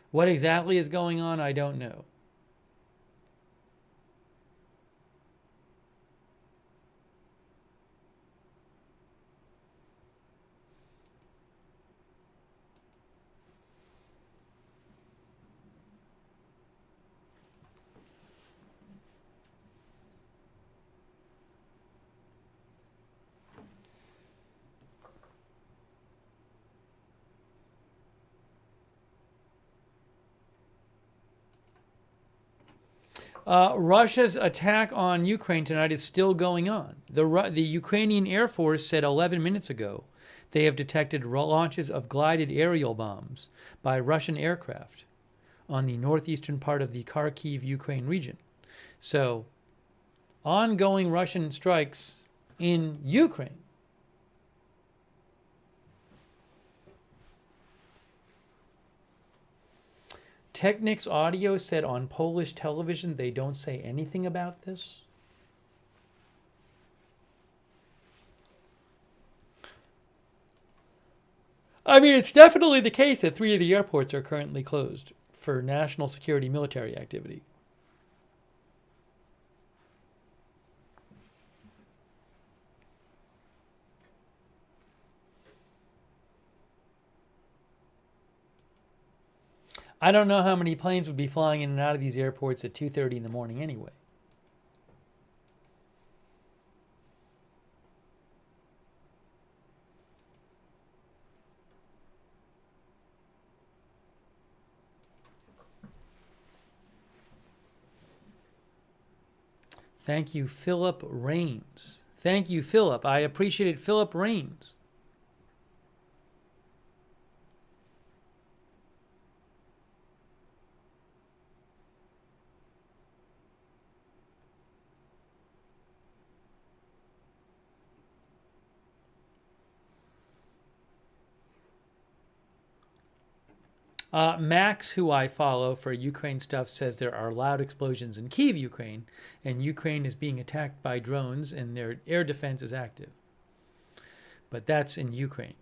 What exactly is going on, I don't know. Russia's attack on Ukraine tonight is still going on. The Ukrainian Air Force said 11 minutes ago they have detected launches of glided aerial bombs by Russian aircraft on the northeastern part of the Kharkiv, Ukraine region. So, ongoing Russian strikes in Ukraine. Technics Audio said on Polish television they don't say anything about this. I mean, it's definitely the case that 3 of the airports are currently closed for national security military activity. I don't know how many planes would be flying in and out of these airports at 2:30 in the morning anyway. Thank you, Philip Rains. Thank you, Philip. I appreciate it, Philip Rains. Max, who I follow for Ukraine stuff, says there are loud explosions in Kyiv, Ukraine, and Ukraine is being attacked by drones and their air defense is active. But that's in Ukraine.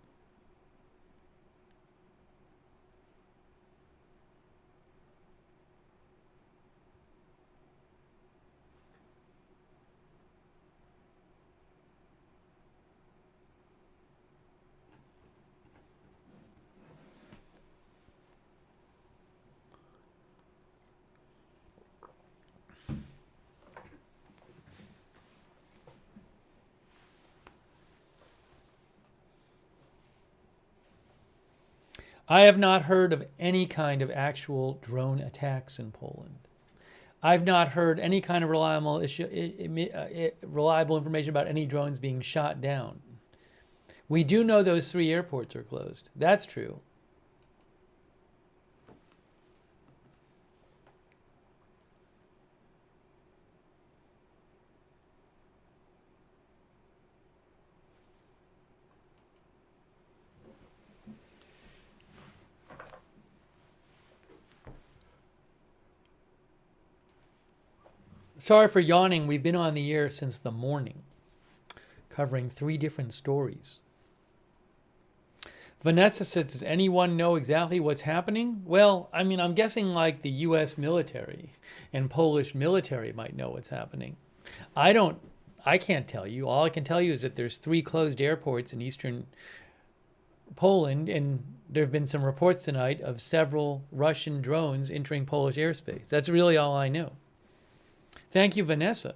I have not heard of any kind of actual drone attacks in Poland. I've not heard any kind of reliable information about any drones being shot down. We do know those 3 airports are closed. That's true. Sorry for yawning. We've been on the air since the morning, covering 3 different stories. Vanessa says, does anyone know exactly what's happening? Well, I mean, I'm guessing like the U.S. military and Polish military might know what's happening. I can't tell you. All I can tell you is that there's 3 closed airports in eastern Poland, and there have been some reports tonight of several Russian drones entering Polish airspace. That's really all I know. Thank you, Vanessa.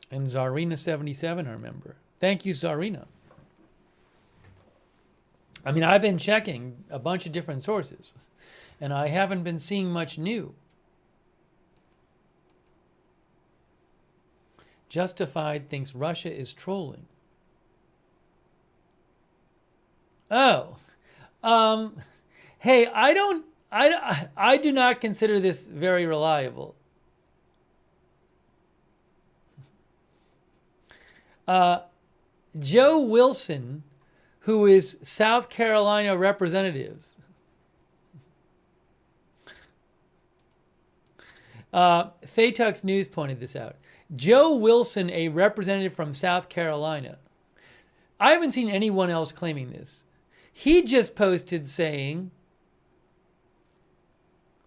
And Zarina77, I remember. Thank you, Zarina. I mean, I've been checking a bunch of different sources, and I haven't been seeing much new. Justified thinks Russia is trolling. Oh. Hey, I do not consider this very reliable. Joe Wilson, who is South Carolina representatives, Faytux News pointed this out. Joe Wilson, a representative from South Carolina. I haven't seen anyone else claiming this. He just posted saying,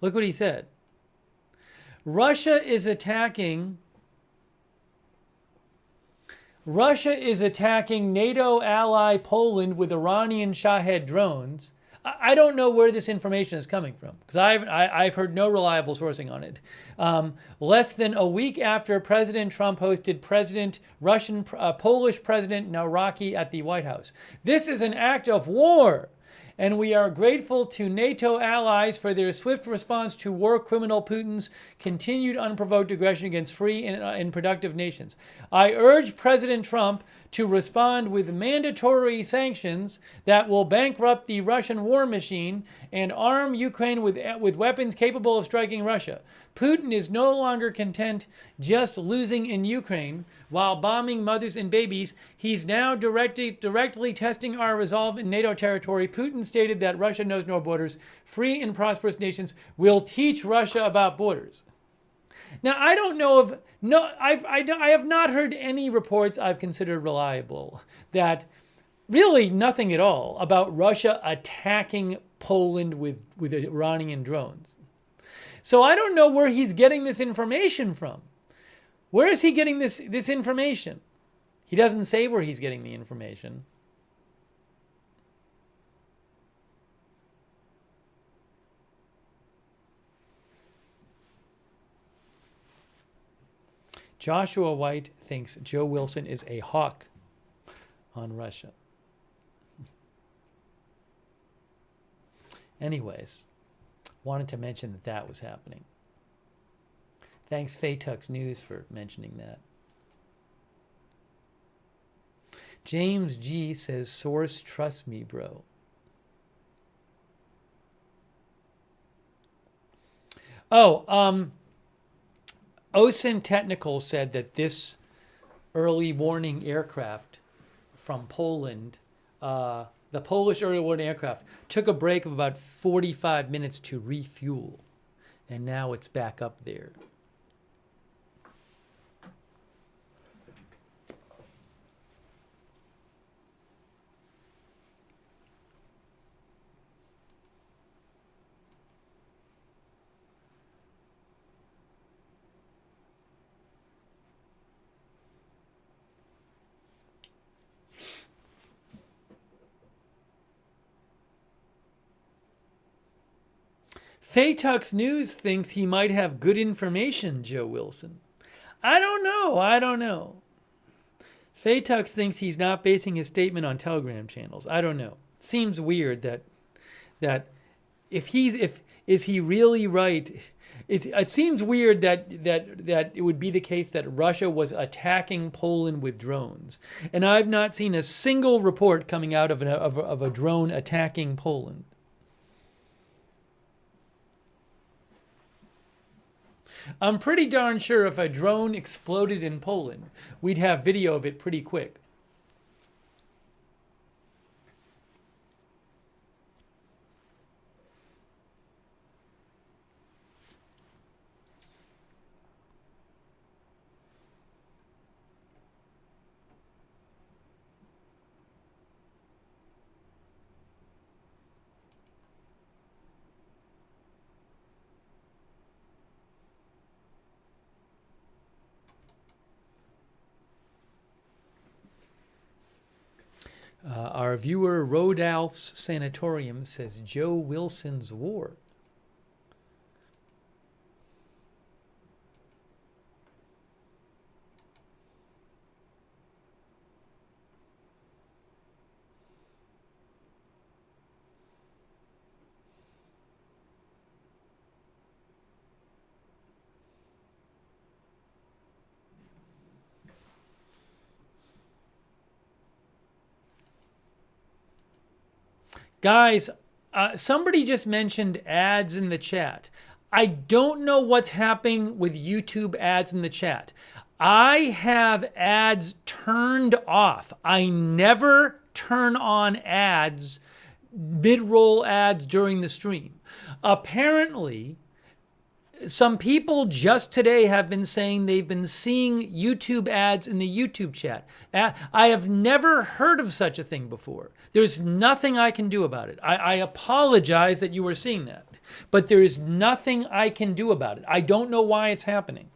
look what he said. Russia is attacking NATO ally Poland with Iranian Shahed drones. I don't know where this information is coming from because I've heard no reliable sourcing on it. Less than a week after President Trump hosted Polish President Naraki at the White House. This is an act of war. and we are grateful to NATO allies for their swift response to war criminal Putin's continued unprovoked aggression against free and productive nations. I urge President Trump to respond with mandatory sanctions that will bankrupt the Russian war machine and arm Ukraine with weapons capable of striking Russia. Putin is no longer content just losing in Ukraine while bombing mothers and babies. He's now directly testing our resolve in NATO territory. Putin stated that Russia knows no borders. Free and prosperous nations will teach Russia about borders. Now, I don't know of, I have not heard any reports I've considered reliable that really nothing at all about Russia attacking Poland with Iranian drones. So I don't know where he's getting this information from. Where is he getting this information? He doesn't say where he's getting the information. Joshua White thinks Joe Wilson is a hawk on Russia. Anyways, wanted to mention that that was happening. Thanks, Faytux News, for mentioning that. James G says, source, trust me, bro. Oh, OSINT Technical said that this early warning aircraft from Poland, the Polish early warning aircraft, took a break of about 45 minutes to refuel, and now it's back up there. Faytux News thinks he might have good information, Joe Wilson. I don't know. Faytux thinks he's not basing his statement on Telegram channels. I don't know. Seems weird that is he really right? It seems weird that it would be the case that Russia was attacking Poland with drones, and I've not seen a single report coming out of a drone attacking Poland. I'm pretty darn sure if a drone exploded in Poland, we'd have video of it pretty quick. Our viewer Rodolph's Sanatorium says Joe Wilson's war. Guys, somebody just mentioned ads in the chat. I don't know what's happening with YouTube ads in the chat. I have ads turned off. I never turn on ads, mid-roll ads during the stream. Apparently, some people just today have been saying they've been seeing YouTube ads in the YouTube chat. I have never heard of such a thing before. There's nothing I can do about it. I apologize that you were seeing that, but there is nothing I can do about it. I don't know why it's happening.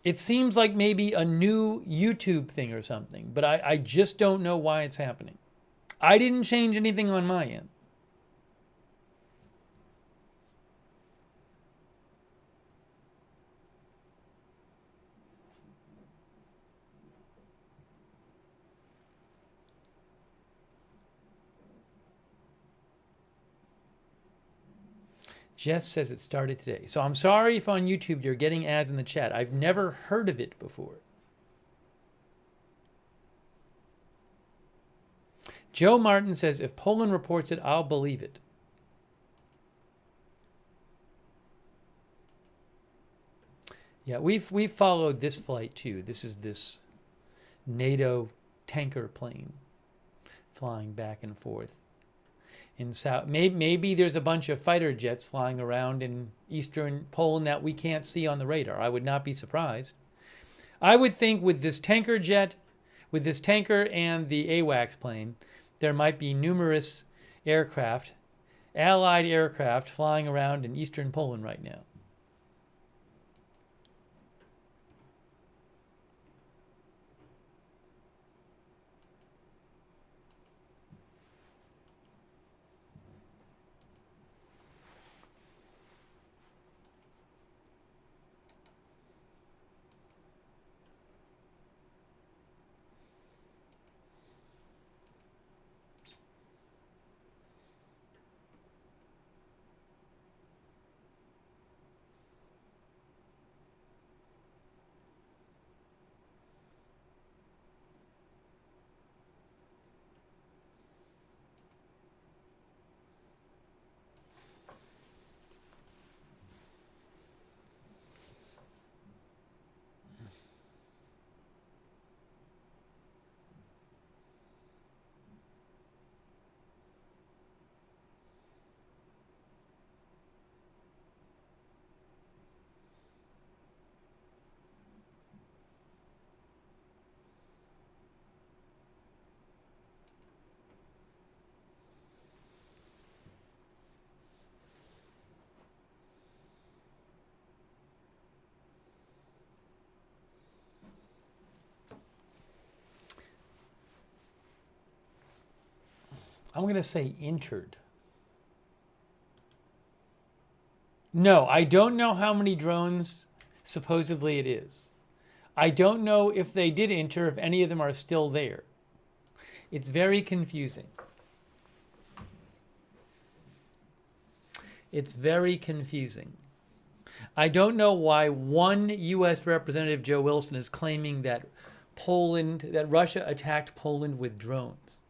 It seems like maybe a new YouTube thing or something, but I just don't know why it's happening. I didn't change anything on my end. Jess says it started today. So I'm sorry if on YouTube you're getting ads in the chat. I've never heard of it before. Joe Martin says, if Poland reports it, I'll believe it. Yeah, we've followed this flight too. This is this NATO tanker plane flying back and forth in South. Maybe there's a bunch of fighter jets flying around in eastern Poland that we can't see on the radar. I would not be surprised. I would think with this tanker jet, with this tanker and the AWACS plane, there might be numerous aircraft, Allied aircraft, flying around in eastern Poland right now. I'm going to say entered. No, I don't know how many drones supposedly it is. I don't know if they did enter, if any of them are still there. It's very confusing. It's very confusing. I don't know why one U.S. Representative, Joe Wilson, is claiming that Russia attacked Poland with drones.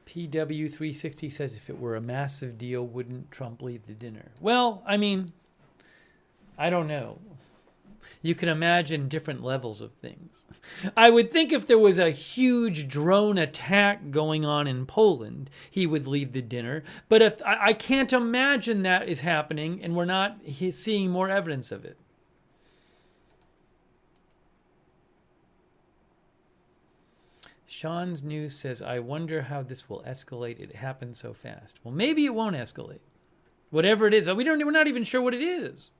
PW360 says, if it were a massive deal, wouldn't Trump leave the dinner? Well, I mean, I don't know. You can imagine different levels of things. I would think if there was a huge drone attack going on in Poland, he would leave the dinner. But if I can't imagine that is happening, and we're not seeing more evidence of it. Sean's News says, I wonder how this will escalate. It happened so fast. Well, maybe it won't escalate. Whatever it is, we're not even sure what it is.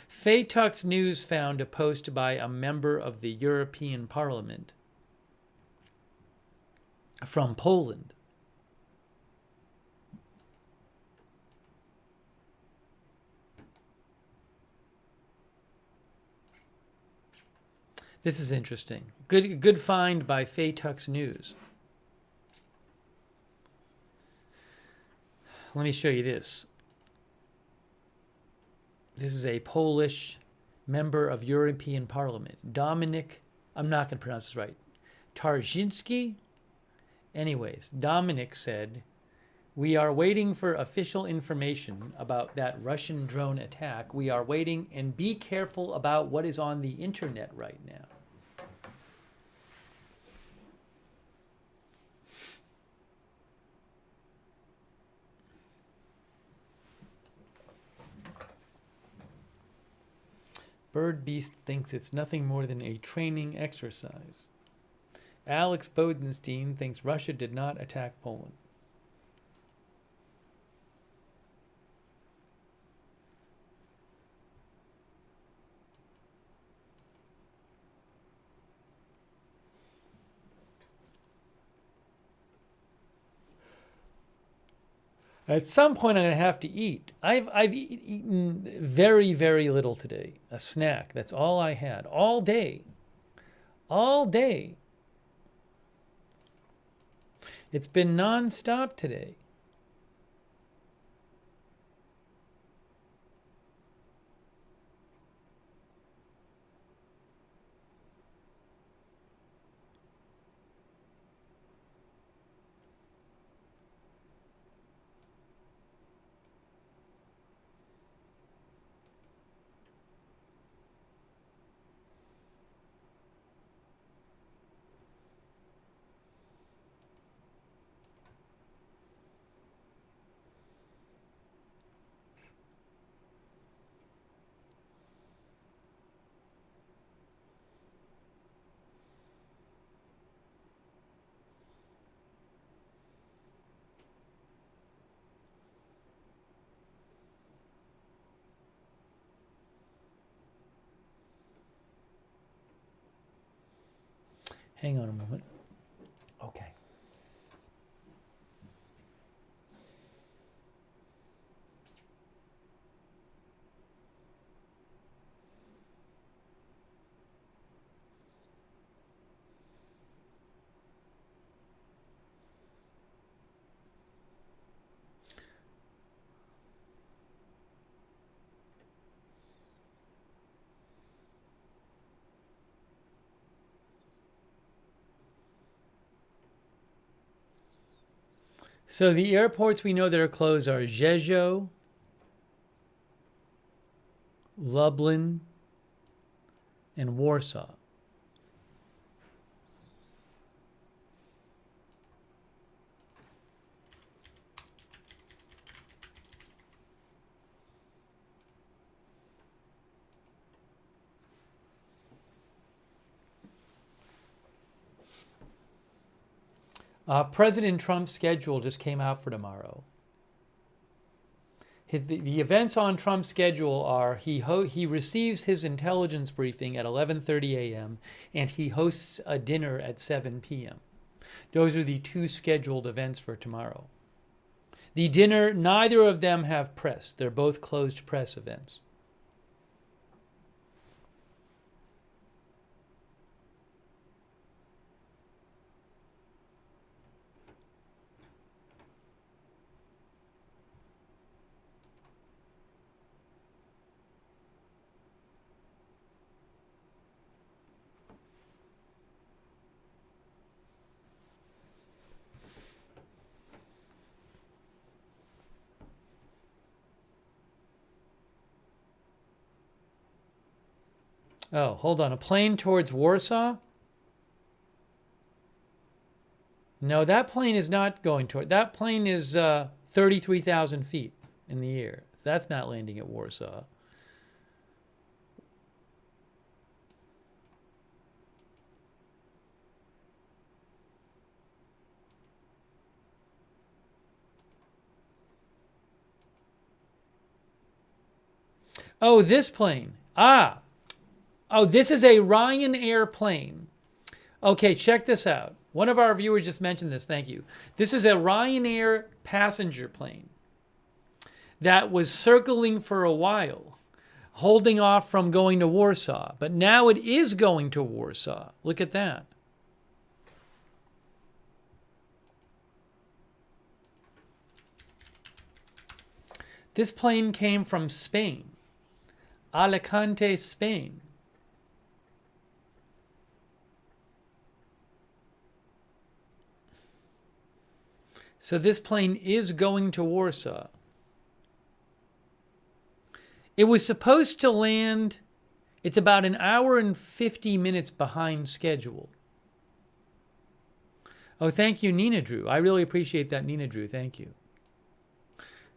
Faytux News found a post by a member of the European Parliament from Poland. This is interesting. Good find by Faytux News. Let me show you this. This is a Polish member of European Parliament. Dominik, I'm not going to pronounce this right, Tarzinski? Anyways, Dominik said, we are waiting for official information about that Russian drone attack. We are waiting, and be careful about what is on the internet right now. Bird Beast thinks it's nothing more than a training exercise. Alex Bodenstein thinks Russia did not attack Poland. At some point, I'm going to have to eat. I've eaten very, very little today. A snack. That's all I had. All day. All day. It's been nonstop today. Hang on a moment. Okay. So the airports we know that are closed are Rzeszów, Lublin, and Warsaw. President Trump's schedule just came out for tomorrow. The events on Trump's schedule are he receives his intelligence briefing at 11:30 a.m. and he hosts a dinner at 7 p.m. Those are the two scheduled events for tomorrow. The dinner, neither of them have press. They're both closed press events. Oh, hold on. A plane towards Warsaw? No, that plane is not going toward. That plane is 33,000 feet in the air. That's not landing at Warsaw. Oh, this plane. Ah. Oh, this is a Ryanair plane. Okay, check this out. One of our viewers just mentioned this. Thank you. This is a Ryanair passenger plane that was circling for a while, holding off from going to Warsaw. But now it is going to Warsaw. Look at that. This plane came from Spain, Alicante, Spain. So this plane is going to Warsaw. It was supposed to land, it's about an hour and 50 minutes behind schedule. Oh, thank you, Nina Drew. I really appreciate that, Nina Drew. Thank you.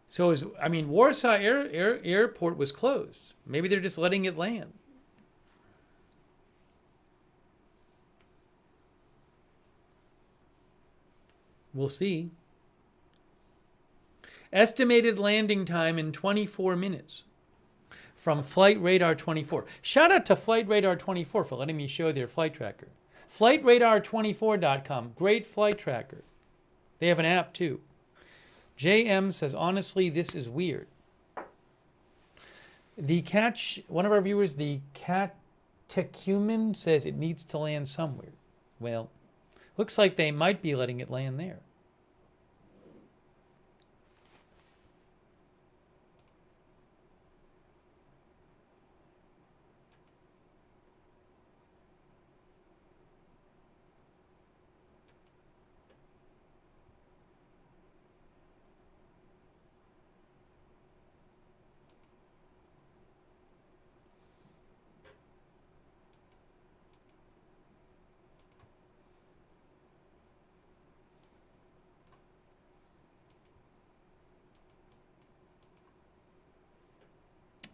So, Warsaw Airport was closed. Maybe they're just letting it land. We'll see. Estimated landing time in 24 minutes from Flight Radar 24. Shout out to Flight Radar 24 for letting me show their flight tracker. FlightRadar24.com, great flight tracker. They have an app too. JM says, honestly, this is weird. One of our viewers, the catechumen, says it needs to land somewhere. Well, looks like they might be letting it land there.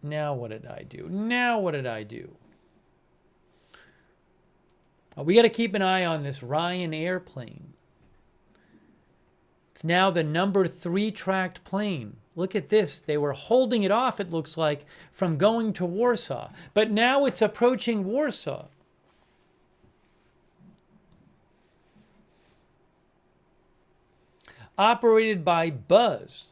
Now what did I do? We got to keep an eye on this Ryan airplane. It's now the number 3 tracked plane. Look at this. They were holding it off, it looks like, from going to Warsaw. But now it's approaching Warsaw. Operated by Buzz.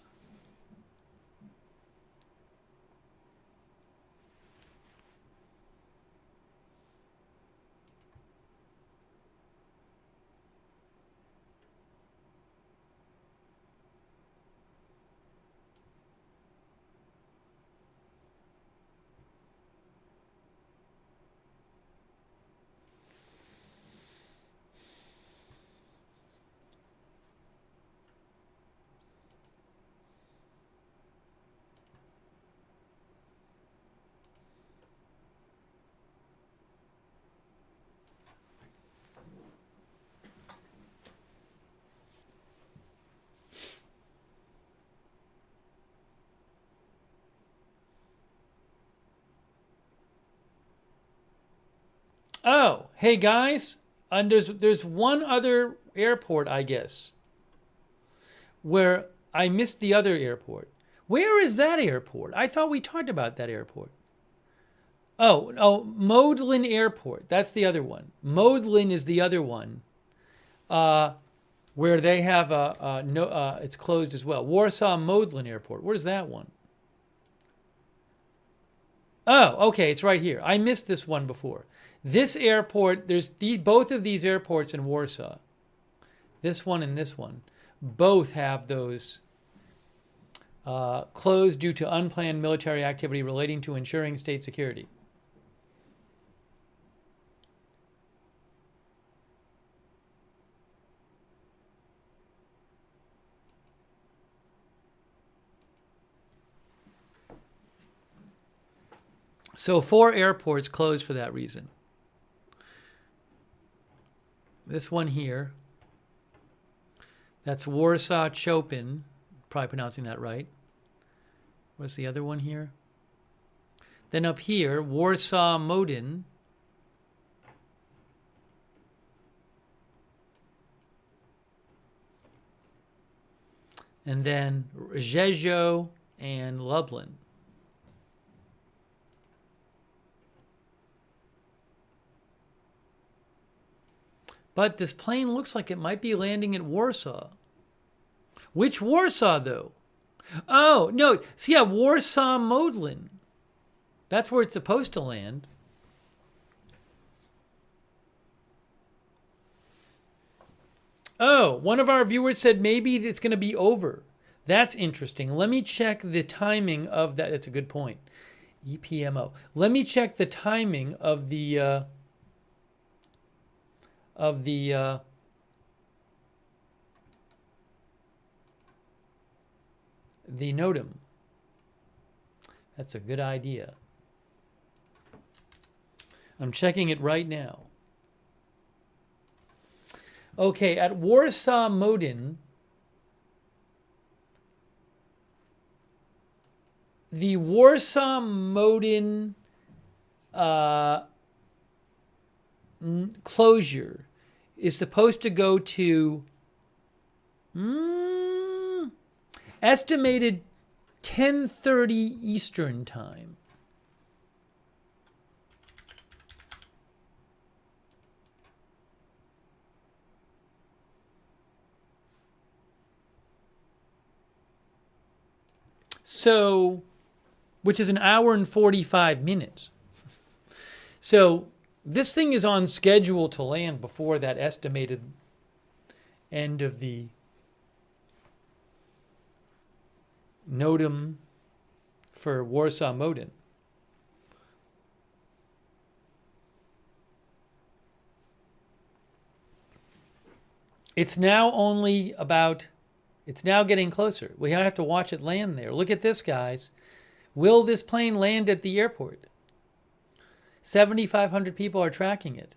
Oh, hey guys, and there's one other airport, I guess, where I missed the other airport. Where is that airport? I thought we talked about that airport. Oh, Modlin Airport. That's the other one. Modlin is the other one, where they have it's closed as well. Warsaw Modlin Airport. Where's that one? Oh, okay, it's right here. I missed this one before. This airport, there's both of these airports in Warsaw. This one and this one. Both have those closed due to unplanned military activity relating to ensuring state security. So 4 airports closed for that reason. This one here, that's Warsaw Chopin, probably pronouncing that right. What's the other one here? Then up here, Warsaw Modin. And then Rzeszów and Lublin. But this plane looks like it might be landing at Warsaw. Which Warsaw, though? Oh, no. See, yeah, Warsaw Modlin. That's where it's supposed to land. Oh, one of our viewers said maybe it's going to be over. That's interesting. Let me check the timing of that. That's a good point. EPMO. Let me check the timing of the NOTAM. That's a good idea. I'm checking it right now. Okay, at Warsaw Modin, the Warsaw Modin closure is supposed to go to Estimated 10:30 Eastern time. So, which is an hour and 45 minutes. So, this thing is on schedule to land before that estimated end of the NOTAM for Warsaw-Modin. It's now getting closer. We have to watch it land there. Look at this, guys. Will this plane land at the airport? 7,500 people are tracking it.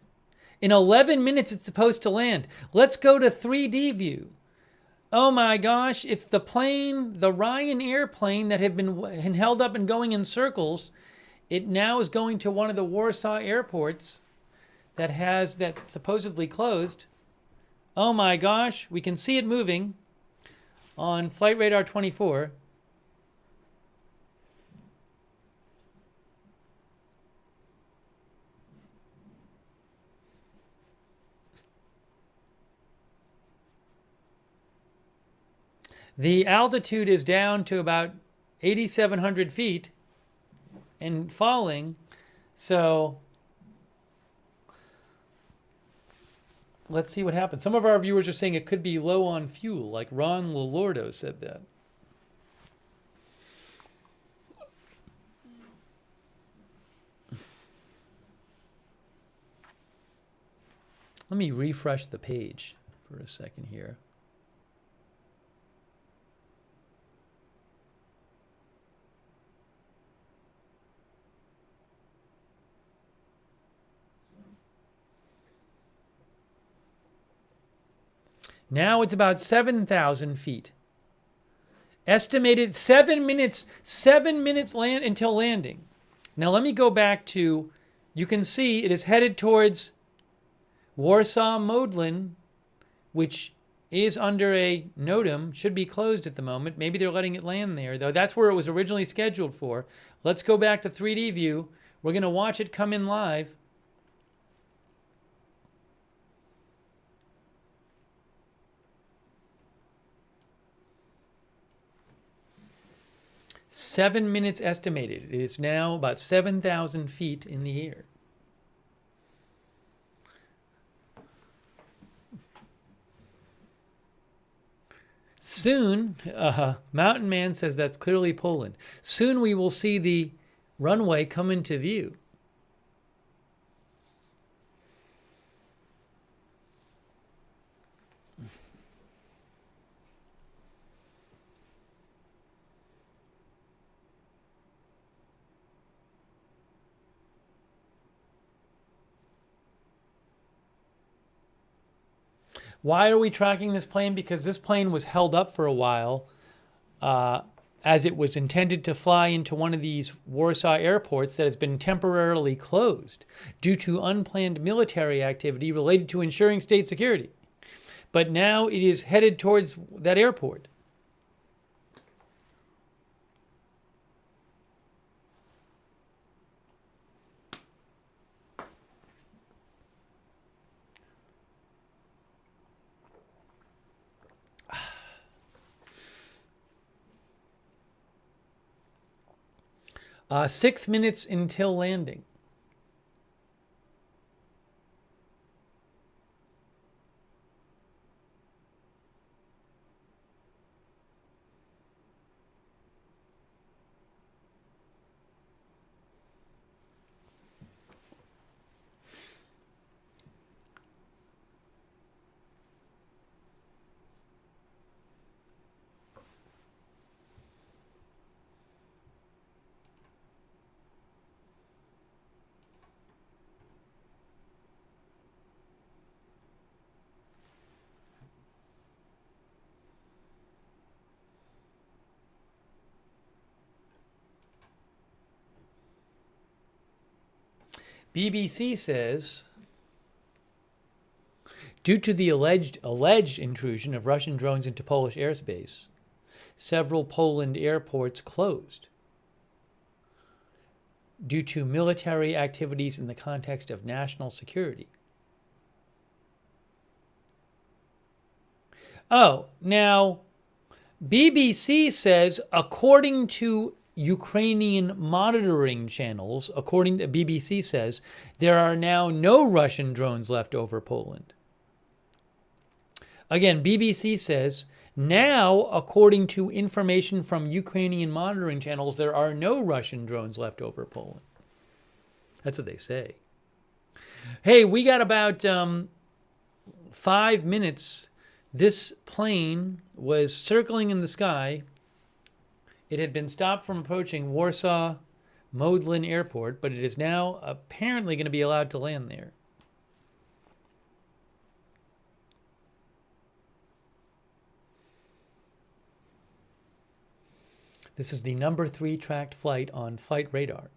In 11 minutes, it's supposed to land. Let's go to 3D view. Oh my gosh, it's the plane, the Ryanair plane that had been held up and going in circles. It now is going to one of the Warsaw airports that supposedly closed. Oh my gosh, we can see it moving on Flight Radar 24. The altitude is down to about 8,700 feet and falling. So let's see what happens. Some of our viewers are saying it could be low on fuel, like Ron Lolordo said that. Let me refresh the page for a second here. Now it's about 7,000 feet. Estimated 7 minutes land until landing. Now let me go back to, you can see it is headed towards Warsaw-Modlin, which is under a NOTAM, should be closed at the moment. Maybe they're letting it land there, though that's where it was originally scheduled for. Let's go back to 3D view. We're going to watch it come in live. Seven minutes estimated. It is now about 7,000 feet in the air. Soon, Mountain Man says that's clearly Poland. Soon we will see the runway come into view. Why are we tracking this plane? Because this plane was held up for a while as it was intended to fly into one of these Warsaw airports that has been temporarily closed due to unplanned military activity related to ensuring state security. But now it is headed towards that airport. Uh, 6 minutes until landing. BBC says, Due to the alleged intrusion of Russian drones into Polish airspace, several Poland airports closed due to military activities in the context of national security. Oh, now, BBC says, according to Ukrainian monitoring channels, according to BBC says, there are now no Russian drones left over Poland. Again, BBC says, now, according to information from Ukrainian monitoring channels, there are no Russian drones left over Poland. That's what they say. Hey, we got about 5 minutes. This plane was circling in the sky. It had been stopped from approaching Warsaw Modlin Airport, but it is now apparently going to be allowed to land there. This is the number 3 tracked flight on flight radar.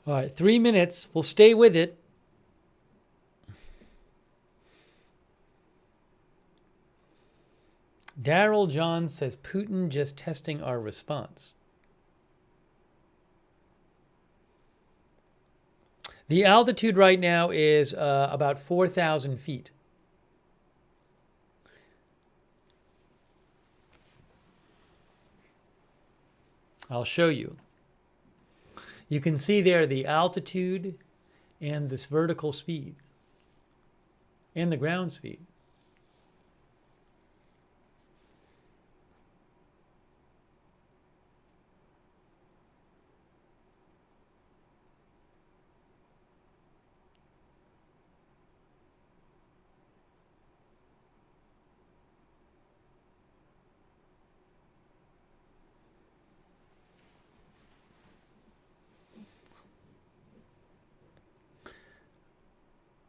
All right, 3 minutes. We'll stay with it. Daryl John says, Putin just testing our response. The altitude right now is about 4,000 feet. I'll show you. You can see there the altitude and this vertical speed and the ground speed.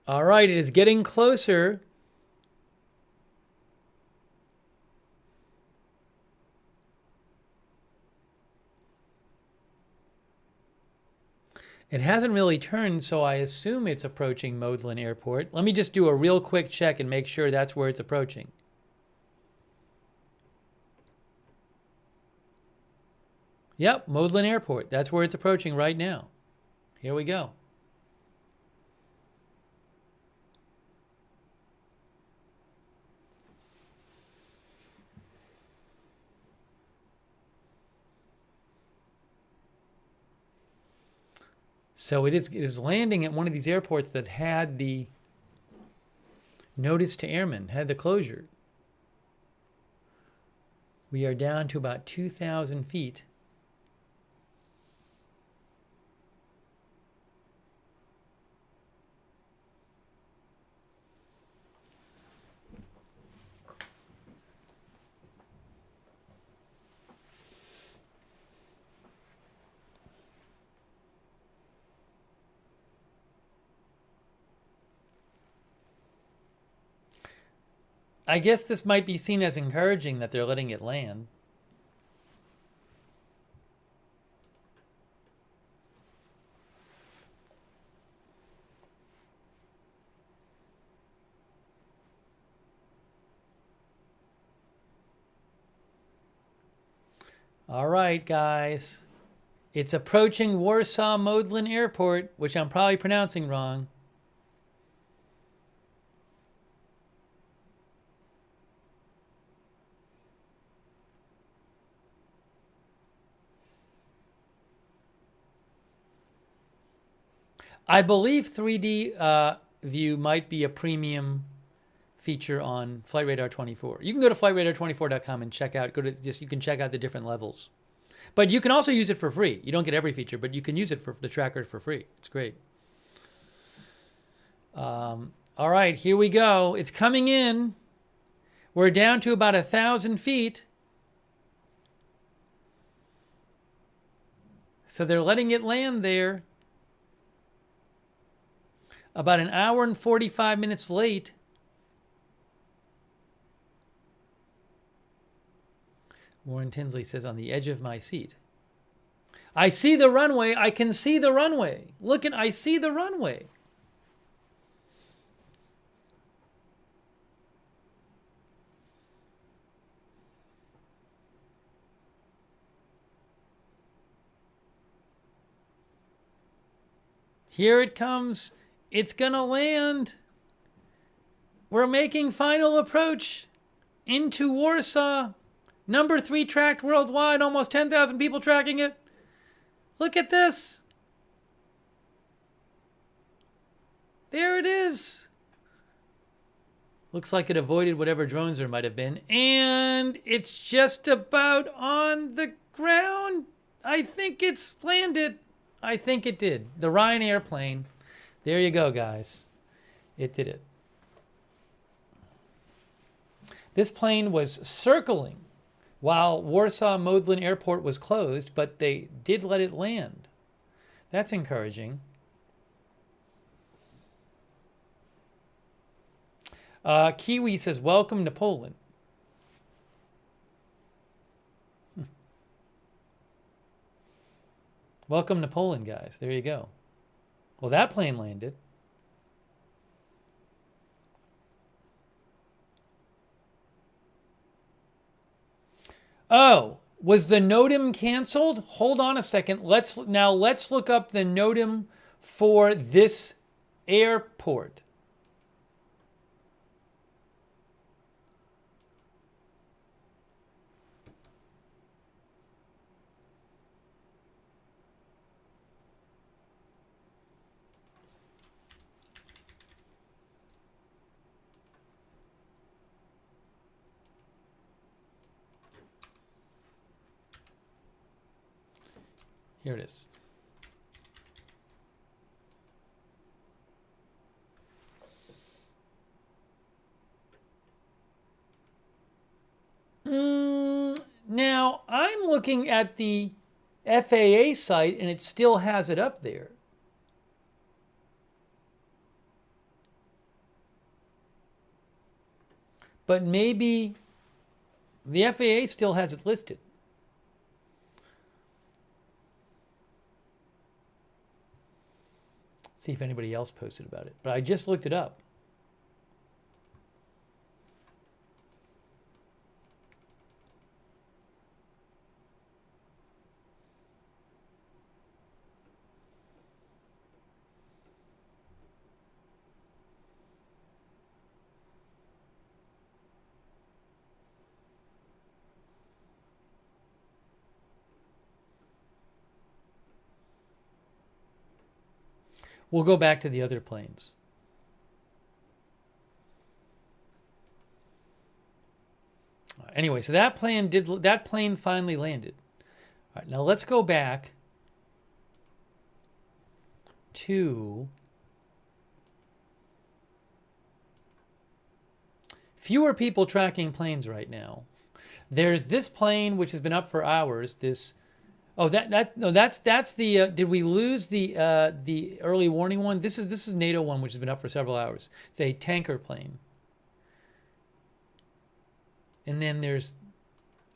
All right, it is getting closer. It hasn't really turned, so I assume it's approaching Modlin Airport. Let me just do a real quick check and make sure that's where it's approaching. Yep, Modlin Airport. That's where it's approaching right now. Here we go. So it is landing at one of these airports that had the notice to airmen, had the closure. We are down to about 2,000 feet. I guess this might be seen as encouraging that they're letting it land. All right, guys. It's approaching Warsaw Modlin Airport, which I'm probably pronouncing wrong. I believe 3D view might be a premium feature on Flight Radar 24. You can go to flightradar24.com and check out. You can check out the different levels, but you can also use it for free. You don't get every feature, but you can use it for the tracker for free. It's great. All right, here we go. It's coming in. We're down to about 1,000 feet. So they're letting it land there. about an hour and 45 minutes late. Warren Tinsley says, on the edge of my seat. I see the runway. I can see the runway. Look at, I see the runway. Here it comes. It's gonna land. We're making final approach into Warsaw. Number 3 tracked worldwide, almost 10,000 people tracking it. Look at this. There it is. Looks like it avoided whatever drones there might have been. And it's just about on the ground. I think it's landed. I think it did. The Ryan airplane. There you go, guys. It did it. This plane was circling while Warsaw Modlin Airport was closed, but they did let it land. That's encouraging. Kiwi says, welcome to Poland. Welcome to Poland, guys. There you go. Well, that plane landed. Oh, was the NOTAM canceled? Hold on a second. Let's look up the NOTAM for this airport. Here it is. Now, I'm looking at the FAA site and it still has it up there. But maybe the FAA still has it listed. See if anybody else posted about it. But I just looked it up. We'll go back to the other planes. Anyway, so that plane finally landed. All right, now let's go back to fewer people tracking planes right now. There's this plane which has been up for hours. This. Oh, that's the. Did we lose the early warning one? This is NATO one, which has been up for several hours. It's a tanker plane. And then there's,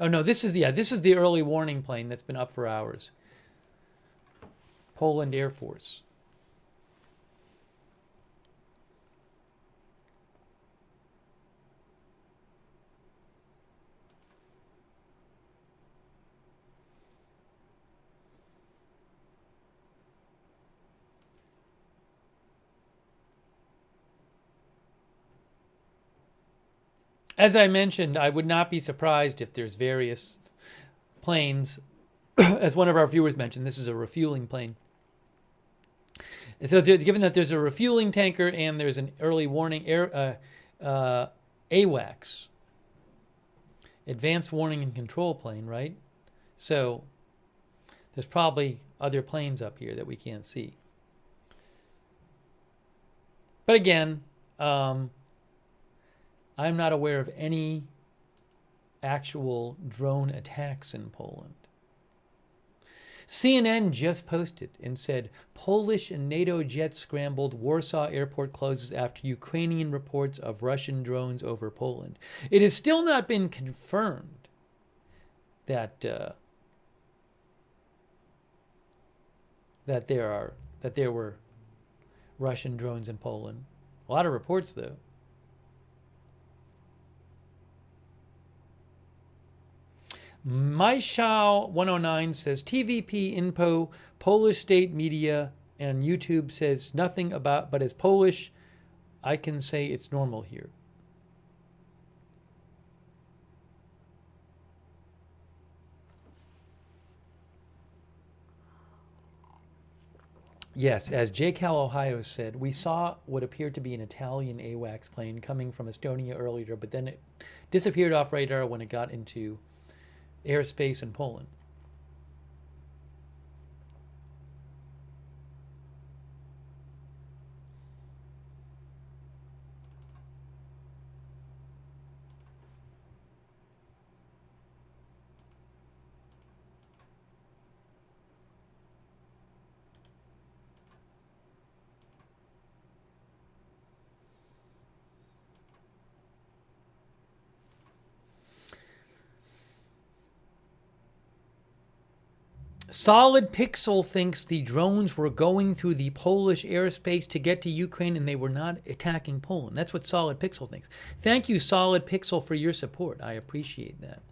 oh no, this is the early warning plane that's been up for hours. Poland Air Force. As I mentioned, I would not be surprised if there's various planes. As one of our viewers mentioned, this is a refueling plane. And so given that there's a refueling tanker and there's an early warning AWACS, advanced warning and control plane, right? So there's probably other planes up here that we can't see. But again, I'm not aware of any actual drone attacks in Poland. CNN just posted and said, Polish and NATO jets scrambled, Warsaw airport closes after Ukrainian reports of Russian drones over Poland. It has still not been confirmed that that there were Russian drones in Poland. A lot of reports, though. Myshao 109 says TVP info, Polish state media, and YouTube says nothing about, but as Polish, I can say it's normal here. Yes, as JCal Ohio said, we saw what appeared to be an Italian AWACS plane coming from Estonia earlier, but then it disappeared off radar when it got into airspace in Poland. Solid Pixel thinks the drones were going through the Polish airspace to get to Ukraine and they were not attacking Poland. That's what Solid Pixel thinks. Thank you, Solid Pixel, for your support. I appreciate that.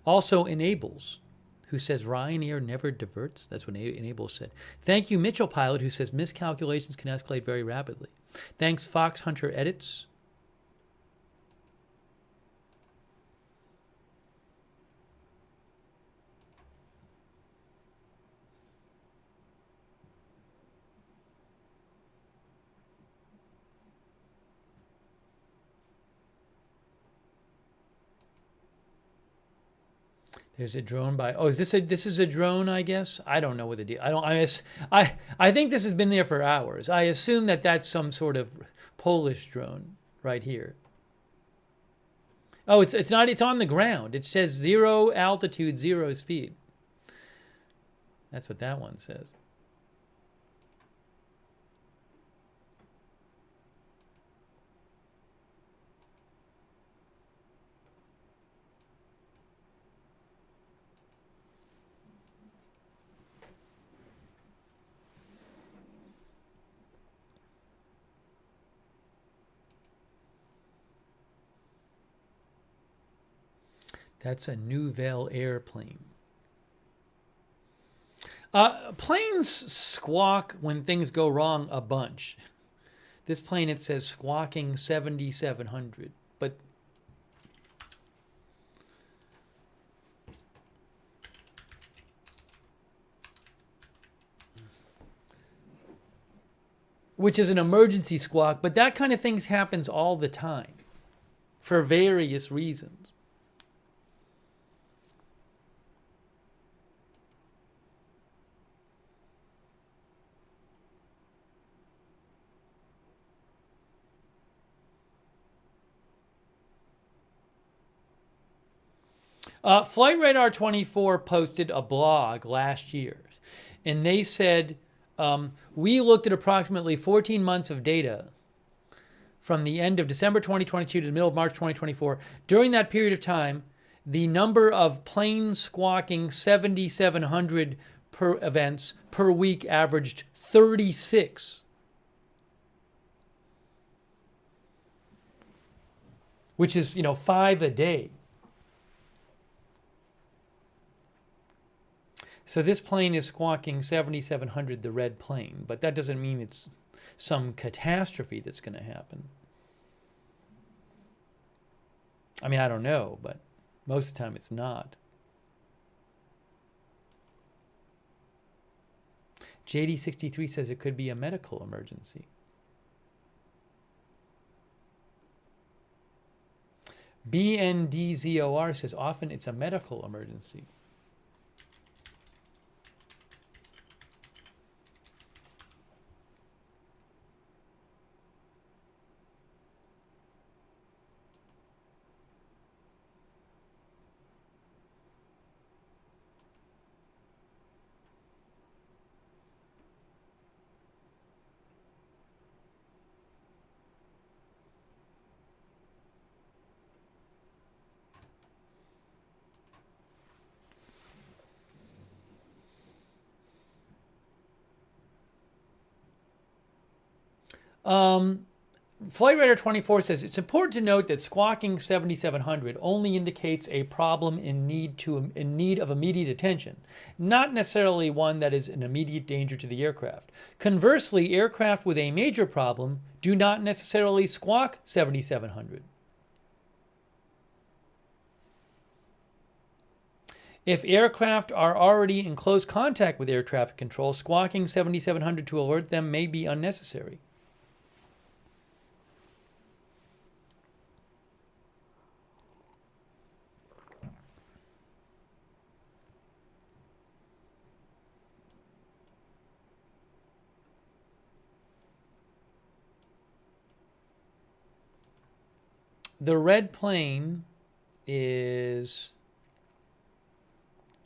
Also, Enables, who says Ryanair never diverts. That's what Enables said. Thank you, Mitchell Pilot, who says miscalculations can escalate very rapidly. Thanks, Fox Hunter Edits. There's a drone by. Oh, is this is a drone? I guess I don't know what the deal. I think this has been there for hours. I assume that that's some sort of Polish drone right here. Oh, it's not. It's on the ground. It says 0 altitude, 0 speed. That's what that one says. That's a Nouvelle airplane. Planes squawk when things go wrong a bunch. This plane, it says squawking 7,700, but which is an emergency squawk, but that kind of thing happens all the time for various reasons. Flight Radar 24 posted a blog last year, and they said, we looked at approximately 14 months of data from the end of December 2022 to the middle of March 2024. During that period of time, the number of planes squawking 7,700 per events per week averaged 36. Which is, 5 a day. So this plane is squawking 7,700, the red plane, but that doesn't mean it's some catastrophe that's going to happen. I mean, I don't know, but most of the time it's not. JD63 says it could be a medical emergency. BNDZOR says often it's a medical emergency. Flight Radar 24 says it's important to note that squawking 7700 only indicates a problem in need of immediate attention, not necessarily one that is an immediate danger to the aircraft. Conversely, aircraft with a major problem do not necessarily squawk 7700. If aircraft are already in close contact with air traffic control, squawking 7700 to alert them may be unnecessary. The red plane is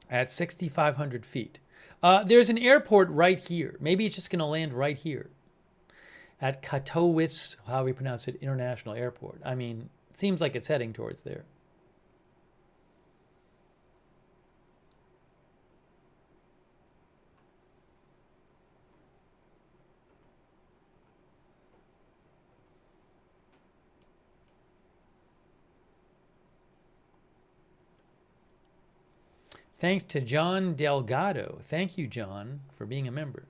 at 6,500 feet. There's an airport right here. Maybe it's just going to land right here at Katowice, how we pronounce it, International Airport. I mean, it seems like it's heading towards there. Thanks to John Delgado. Thank you, John, for being a member.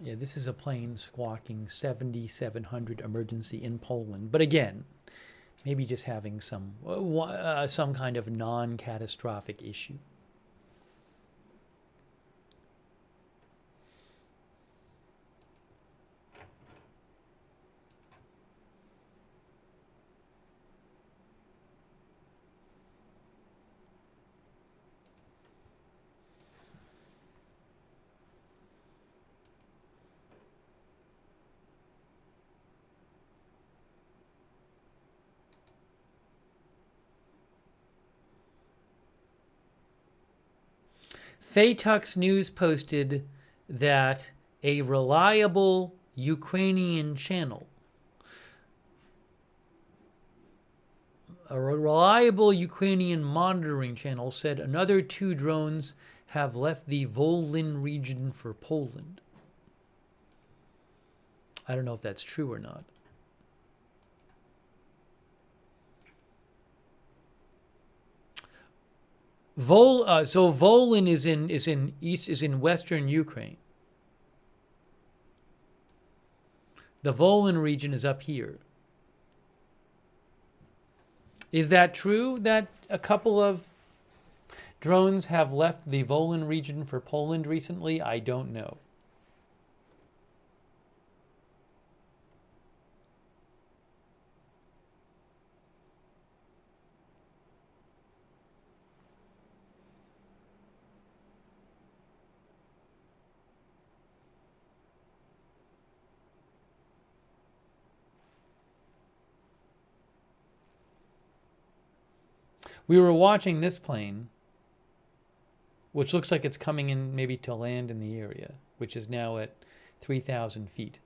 Yeah, this is a plane squawking 7,700 emergency in Poland. But again, maybe just having some kind of non-catastrophic issue. Faytux News posted that a reliable Ukrainian channel, a reliable Ukrainian monitoring channel, said another 2 drones have left the Volyn region for Poland. I don't know if that's true or not. So Volyn is in western Ukraine. The Volyn region is up here. Is that true that a couple of drones have left the Volyn region for Poland recently? I don't know. We were watching this plane, which looks like it's coming in maybe to land in the area, which is now at 3,000 feet.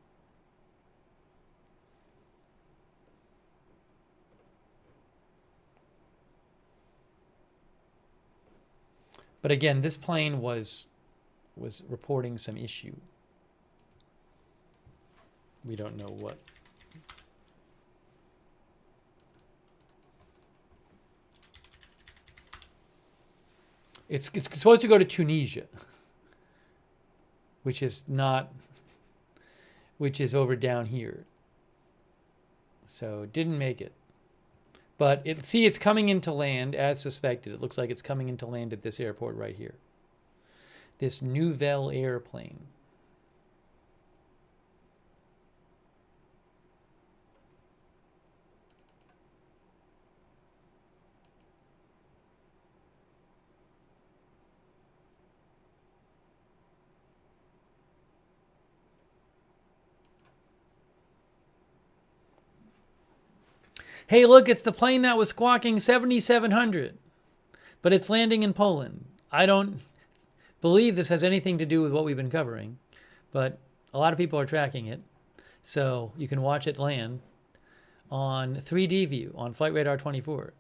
But again, this plane was reporting some issue. We don't know what. It's supposed to go to Tunisia, which is over down here. So it didn't make it. But see, it's coming into land as suspected. It looks like it's coming into land at this airport right here. This Nouvelle airplane. Hey, look, it's the plane that was squawking 7,700, but it's landing in Poland. I don't believe this has anything to do with what we've been covering, but a lot of people are tracking it, so you can watch it land on 3D view on Flight Radar 24.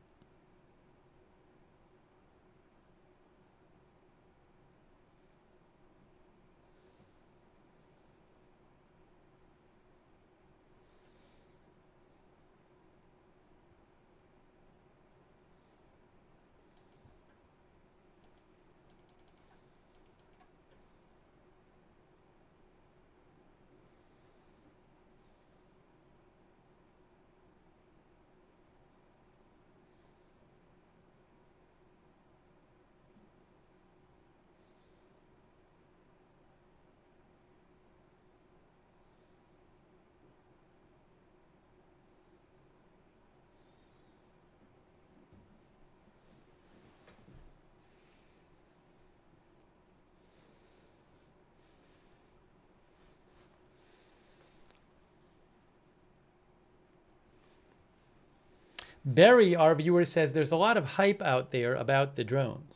Barry, our viewer, says there's a lot of hype out there about the drones.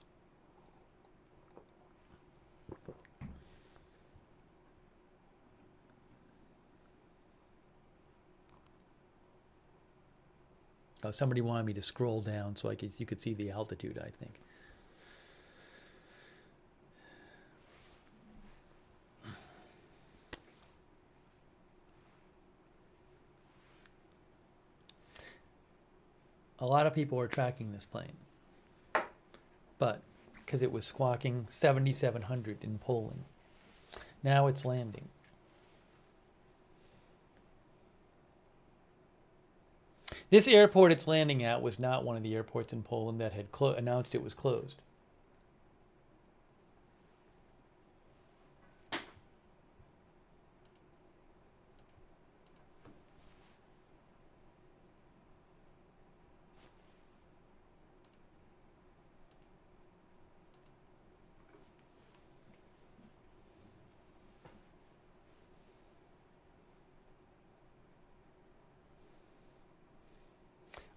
Oh, somebody wanted me to scroll down so you could see the altitude, I think. A lot of people are tracking this plane, but because it was squawking 7,700 in Poland. Now it's landing. This airport it's landing at was not one of the airports in Poland that had announced it was closed.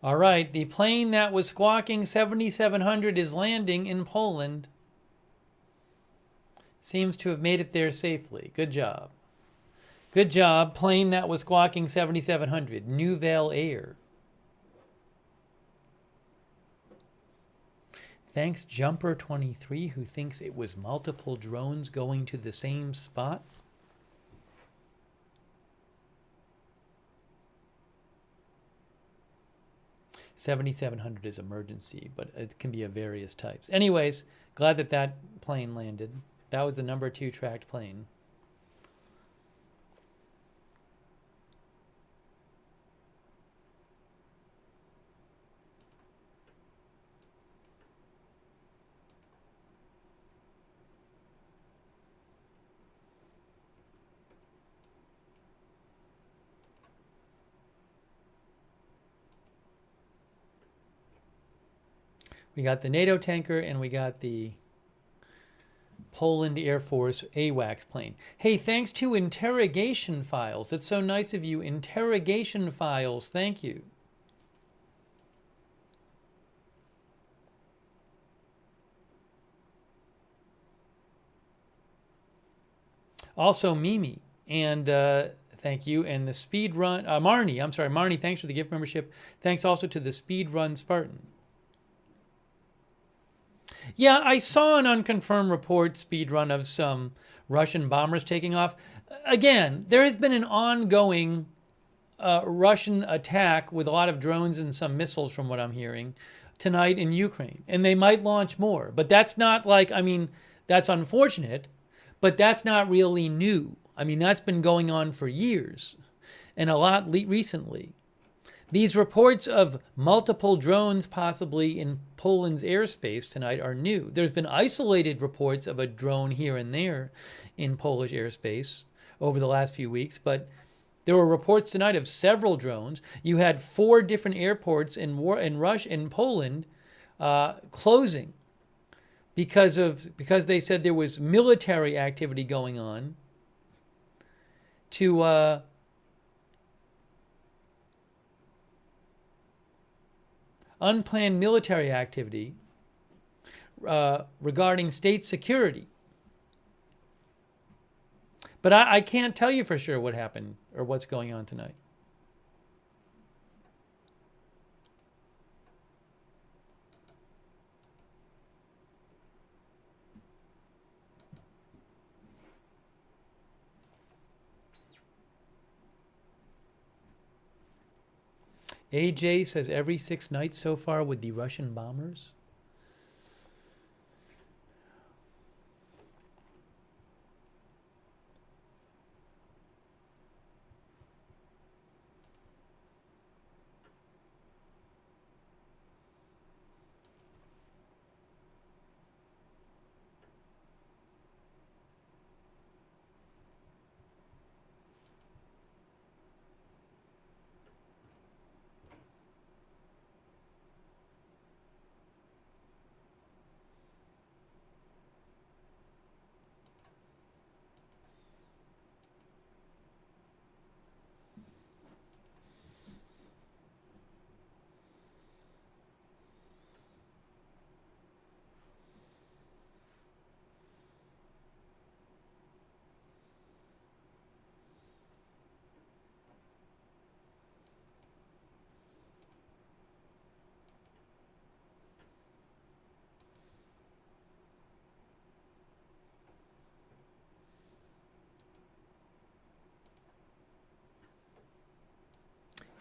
All right, the plane that was squawking 7,700 is landing in Poland. Seems to have made it there safely. Good job. Good job, plane that was squawking 7,700. Nouvelle Air. Thanks Jumper23, who thinks it was multiple drones going to the same spot. $7,700 is emergency, but it can be of various types. Anyways, glad that that plane landed. That was the number 2 tracked plane. We got the NATO tanker and we got the Poland Air Force AWACS plane. Hey, thanks to Interrogation Files. That's so nice of you. Interrogation Files, thank you. Also, Mimi, and thank you. And the Speed Run, Marnie, I'm sorry, Marnie, thanks for the gift membership. Thanks also to the Speed Run Spartan. Yeah, I saw an unconfirmed report, speedrun, of some Russian bombers taking off. Again, there has been an ongoing Russian attack with a lot of drones and some missiles, from what I'm hearing, tonight in Ukraine. And they might launch more. But that's not like, I mean, that's unfortunate, but that's not really new. I mean, that's been going on for years and a lot recently. These reports of multiple drones possibly in Poland's airspace tonight are new. There's been isolated reports of a drone here and there in Polish airspace over the last few weeks, but there were reports tonight of several drones. You had 4 different airports in Poland closing because they said there was military activity going on to unplanned military activity regarding state security. But I can't tell you for sure what happened or what's going on tonight. AJ says every 6 nights so far with the Russian bombers.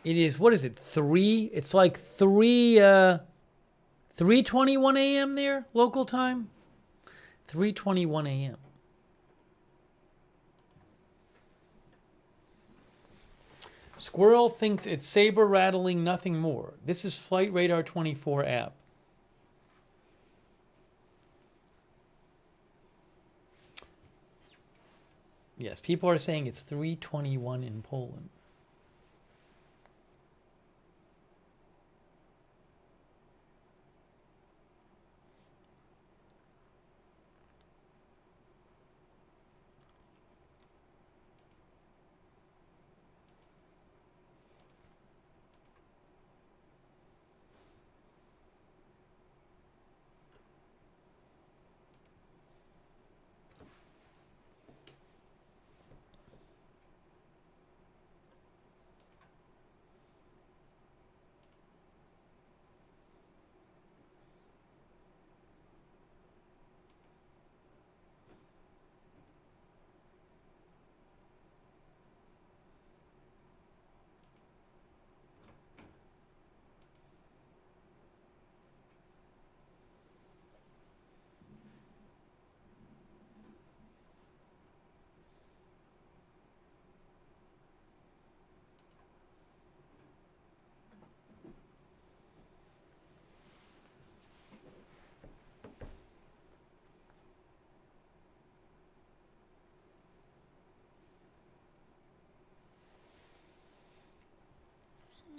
It is, what is it, 3? It's like 3:21 a.m. there, local time? 3:21 a.m. Squirrel thinks it's saber rattling, nothing more. This is Flight Radar 24 app. Yes, people are saying it's 3:21 in Poland.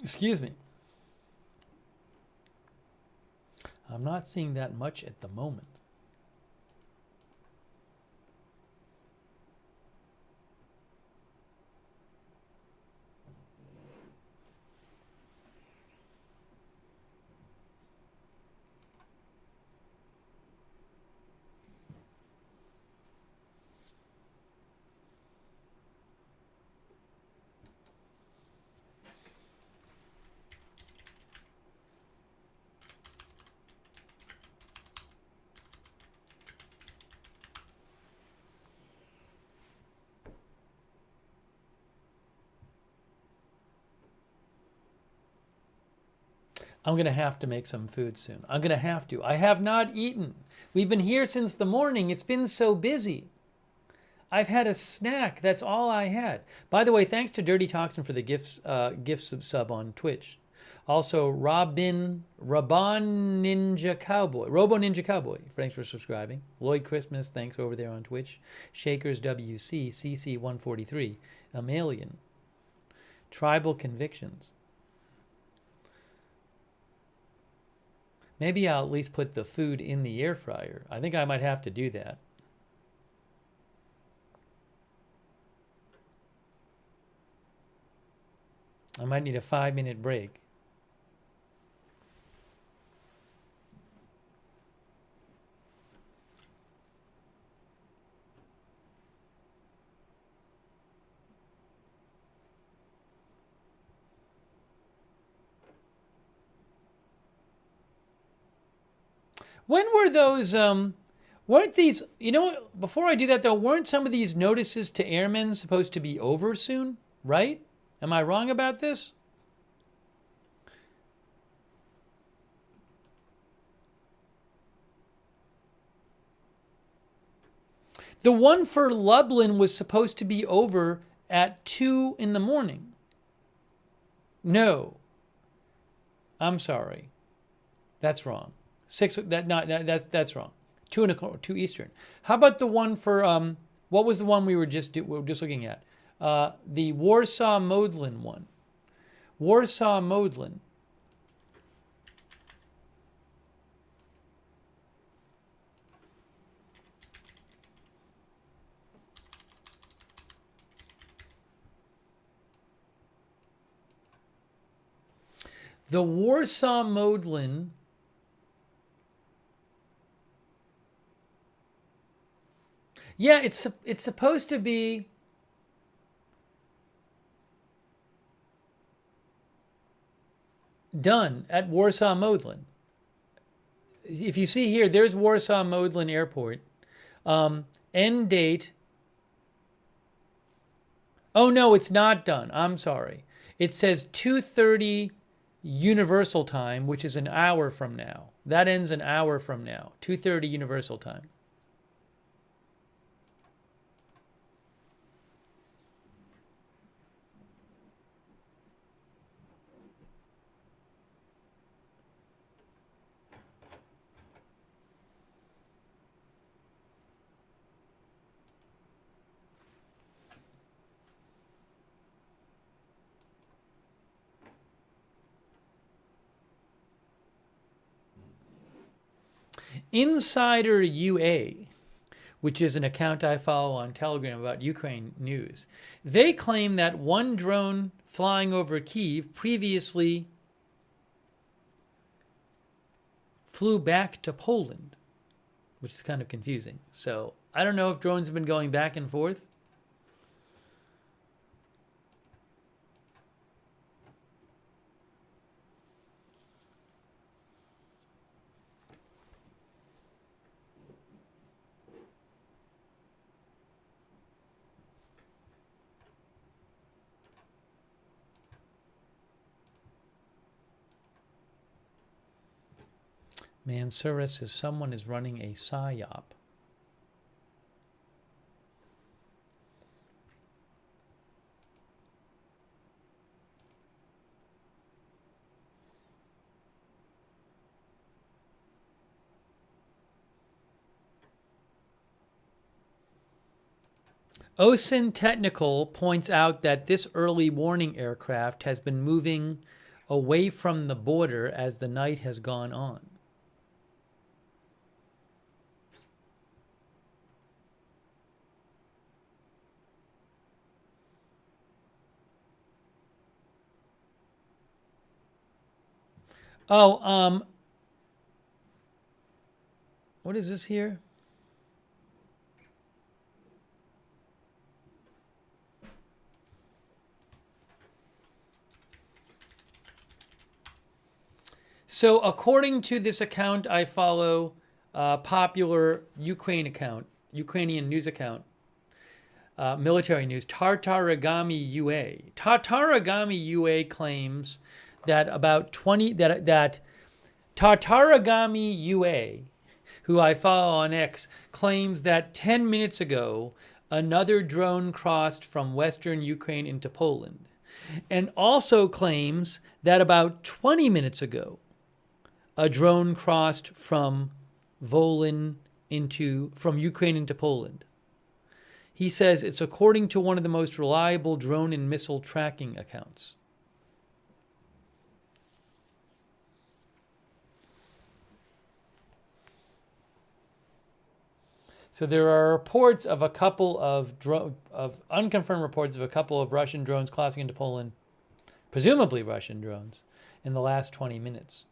Excuse me. I'm not seeing that much at the moment. I'm going to have to make some food soon. I'm going to have to. I have not eaten. We've been here since the morning. It's been so busy. I've had a snack. That's all I had. By the way, thanks to Dirty Toxin for the gifts sub on Twitch. Also, Rabon Ninja Cowboy. Robo Ninja Cowboy. Thanks for subscribing. Lloyd Christmas, thanks over there on Twitch. Shakers WC, CC143. Amalian. Tribal Convictions. Maybe I'll at least put the food in the air fryer. I think I might have to do that. I might need a 5-minute break. When were those, weren't these, you know what, before I do that though, weren't some of these notices to airmen supposed to be over soon, right? Am I wrong about this? The one for Lublin was supposed to be over at 2 in the morning. No. I'm sorry. That's wrong. That's wrong. 2 Eastern. How about the one for what was the one we were just looking at? The Warsaw Modlin one. Warsaw Modlin. The Warsaw Modlin. Yeah, it's supposed to be done at Warsaw Modlin. If you see here, there's Warsaw Modlin Airport. End date. Oh no, it's not done. I'm sorry. It says 2:30 Universal Time, which is an hour from now. That ends an hour from now. 2:30 Universal Time. Insider UA, which is an account I follow on Telegram about Ukraine news, they claim that one drone flying over Kyiv previously flew back to Poland, which is kind of confusing. So I don't know if drones have been going back and forth. Mansura says someone is running a PSYOP. OSIN Technical points out that this early warning aircraft has been moving away from the border as the night has gone on. Oh, what is this here? So according to this account I follow, popular Ukrainian news account, military news, Tartaragami UA. Tartaragami UA claims that about 20, that Tartaragami UA, who I follow on X, claims that 10 minutes ago, another drone crossed from western Ukraine into Poland, and also claims that about 20 minutes ago, a drone crossed from from Ukraine into Poland. He says it's according to one of the most reliable drone and missile tracking accounts. So there are reports of a couple of unconfirmed reports of a couple of Russian drones crossing into Poland, presumably Russian drones, in the last 20 minutes.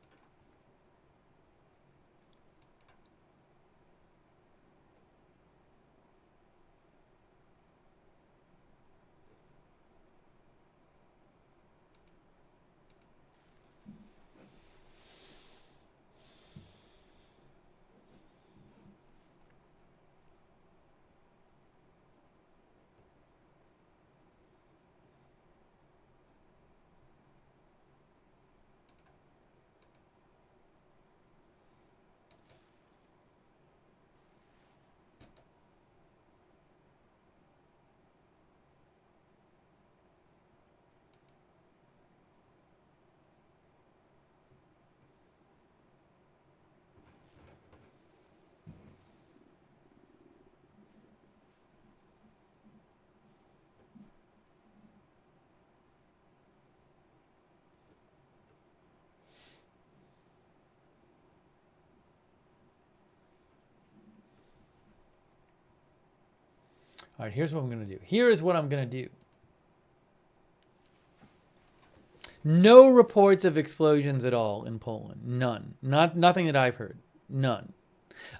All right, here's what I'm going to do. Here is what I'm going to do. No reports of explosions at all in Poland. None. Nothing that I've heard. None.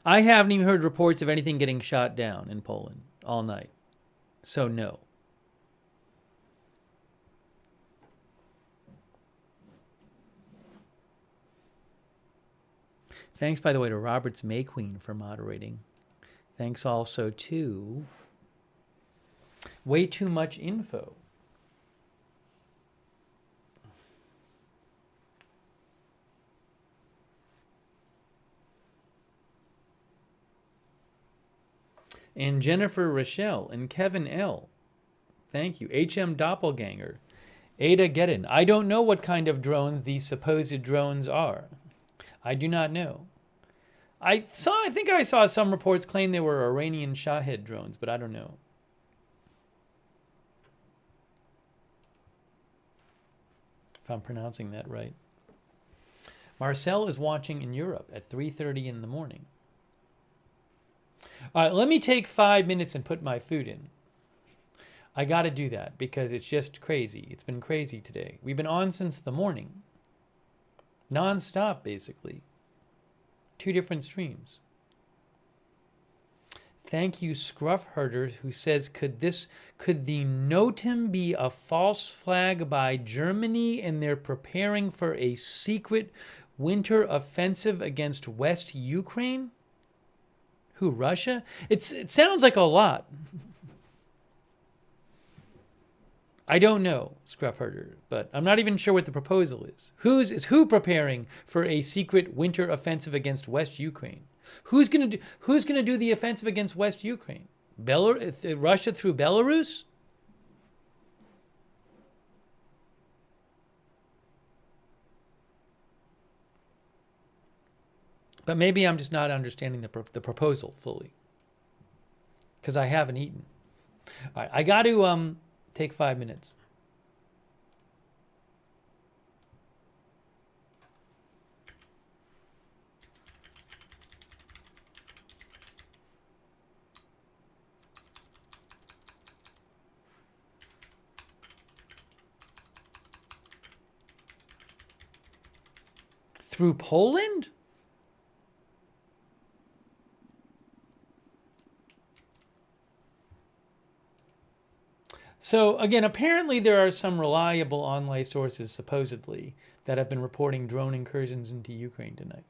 I haven't even heard reports of anything getting shot down in Poland all night. So no. Thanks, by the way, to Roberts May Queen for moderating. Thanks also to Way Too Much Info. And Jennifer Rochelle and Kevin L. Thank you. HM Doppelganger. Ada Gedden. I don't know what kind of drones these supposed drones are. I do not know. I think I saw some reports claim they were Iranian Shahed drones, but I don't know. If I'm pronouncing that right. Marcel is watching in Europe at 3:30 in the morning. All right, let me take 5 minutes and put my food in. I got to do that because it's just crazy. It's been crazy today. We've been on since the morning. Non-stop, basically. 2 different streams. Thank you, Scruff Herder, who says, could the NOTAM be a false flag by Germany and they're preparing for a secret winter offensive against West Ukraine? Who, Russia? It sounds like a lot. I don't know, Scruff Herder, but I'm not even sure what the proposal is. Is who preparing for a secret winter offensive against West Ukraine? Who's gonna do the offensive against West Ukraine? Russia through Belarus? But maybe I'm just not understanding the proposal fully, because I haven't eaten. All right, I got to take 5 minutes. Through Poland? So again, apparently there are some reliable online sources, supposedly, that have been reporting drone incursions into Ukraine tonight.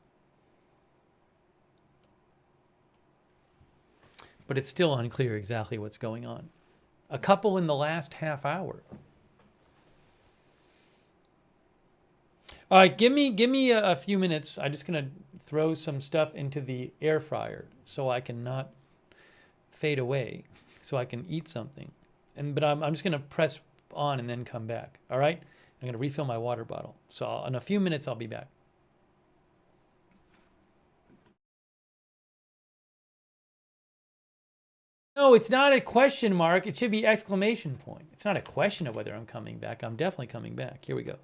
But it's still unclear exactly what's going on. A couple in the last half hour. All right, give me a few minutes. I'm just gonna throw some stuff into the air fryer so I can not fade away. so I can eat something. But I'm just going to press on and then come back. All right? I'm going to refill my water bottle. So in a few minutes, I'll be back. No, it's not a question mark. It should be exclamation point. It's not a question of whether I'm coming back. I'm definitely coming back. Here we go.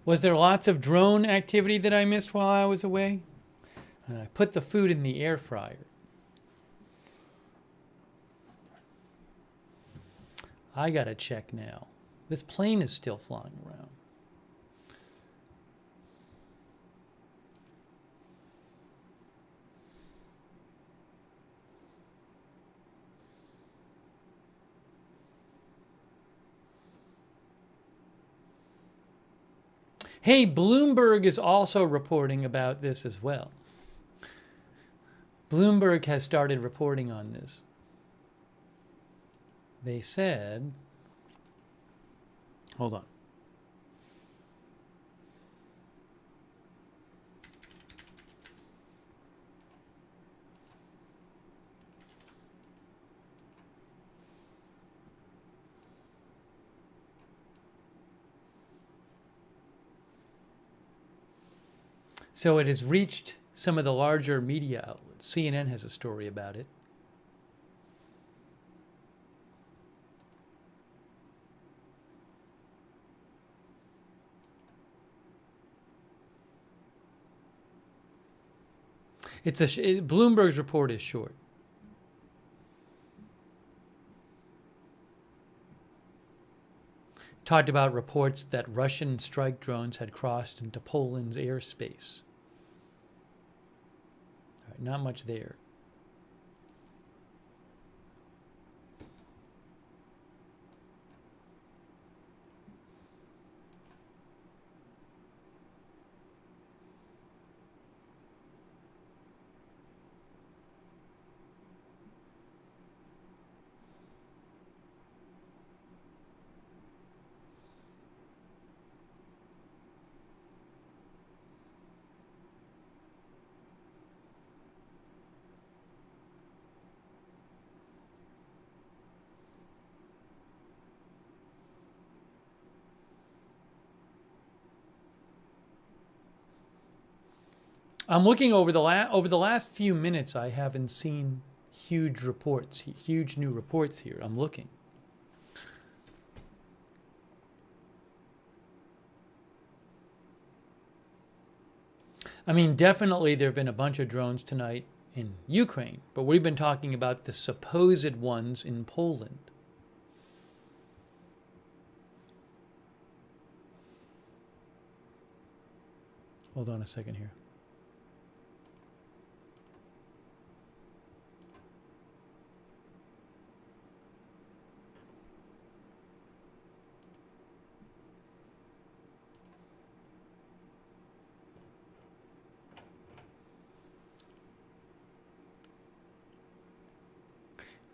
Was there lots of drone activity that I missed while I was away? And I put the food in the air fryer. I gotta check now. This plane is still flying around. Hey, Bloomberg is also reporting about this as well. Bloomberg has started reporting on this. They said, hold on. So it has reached some of the larger media outlets. CNN has a story about it. Bloomberg's report is short. Talked about reports that Russian strike drones had crossed into Poland's airspace. All right, not much there. I'm looking over the last few minutes. I haven't seen huge reports, huge new reports here. I'm looking. I mean, definitely there have been a bunch of drones tonight in Ukraine, but we've been talking about the supposed ones in Poland. Hold on a second here.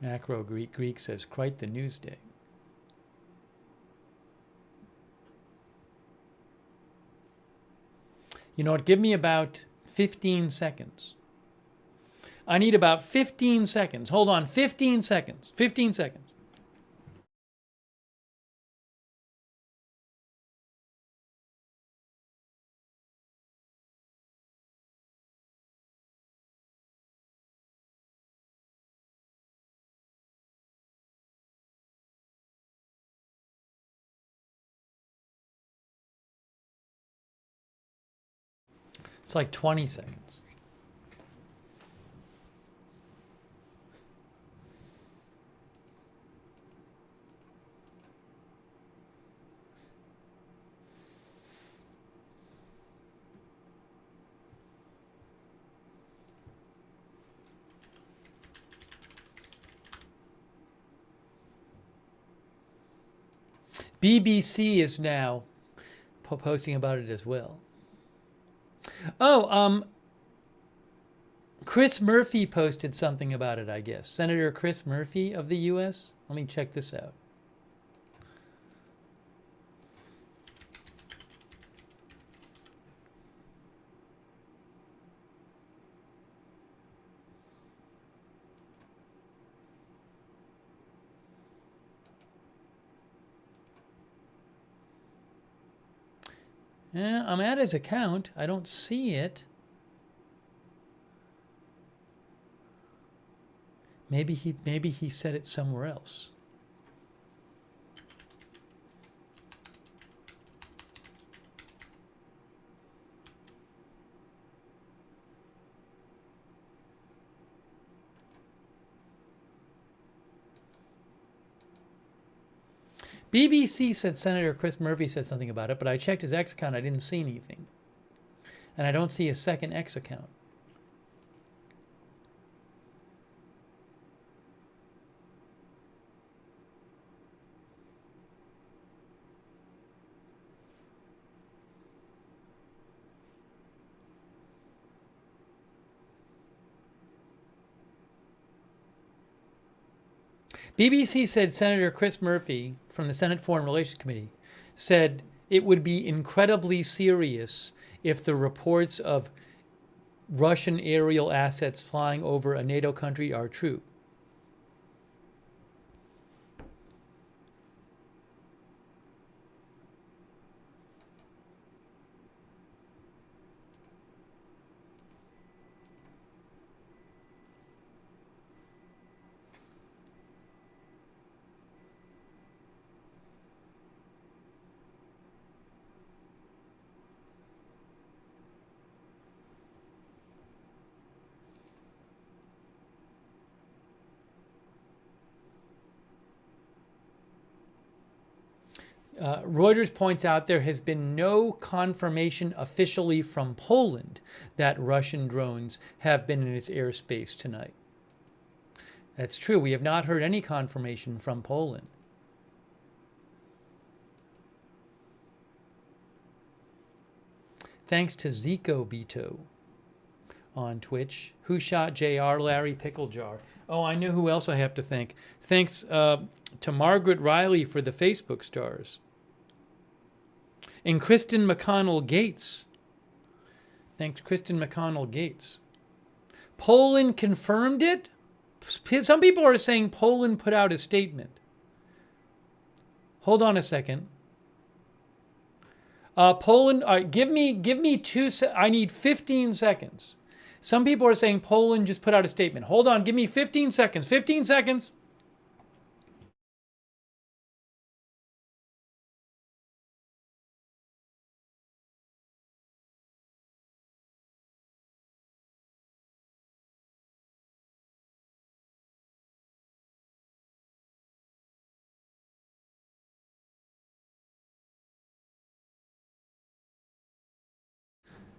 Macro Greek says, quite the news day. You know what? Give me about 15 seconds. I need about 15 seconds. Hold on, 15 seconds. 15 seconds. It's like 20 seconds. BBC is now posting about it as well. Oh, Chris Murphy posted something about it, I guess. Senator Chris Murphy of the U.S. Let me check this out. Yeah, I'm at his account. I don't see it. Maybe he said it somewhere else. BBC said Senator Chris Murphy said something about it, but I checked his X account. I didn't see anything. And I don't see a second X account. BBC said Senator Chris Murphy from the Senate Foreign Relations Committee said it would be incredibly serious if the reports of Russian aerial assets flying over a NATO country are true. Reuters points out there has been no confirmation officially from Poland that Russian drones have been in its airspace tonight. That's true. We have not heard any confirmation from Poland. Thanks to Zico Bito on Twitch. Who shot JR? Larry Picklejar. Oh, I know who else I have to thank. Thanks to Margaret Riley for the Facebook stars. And Kristen McConnell Gates. Thanks, Kristen McConnell Gates. Poland confirmed it? Some people are saying Poland put out a statement. Hold on a second. Poland, give me 2 seconds. I need 15 seconds. Some people are saying Poland just put out a statement. Hold on, give me 15 seconds. 15 seconds.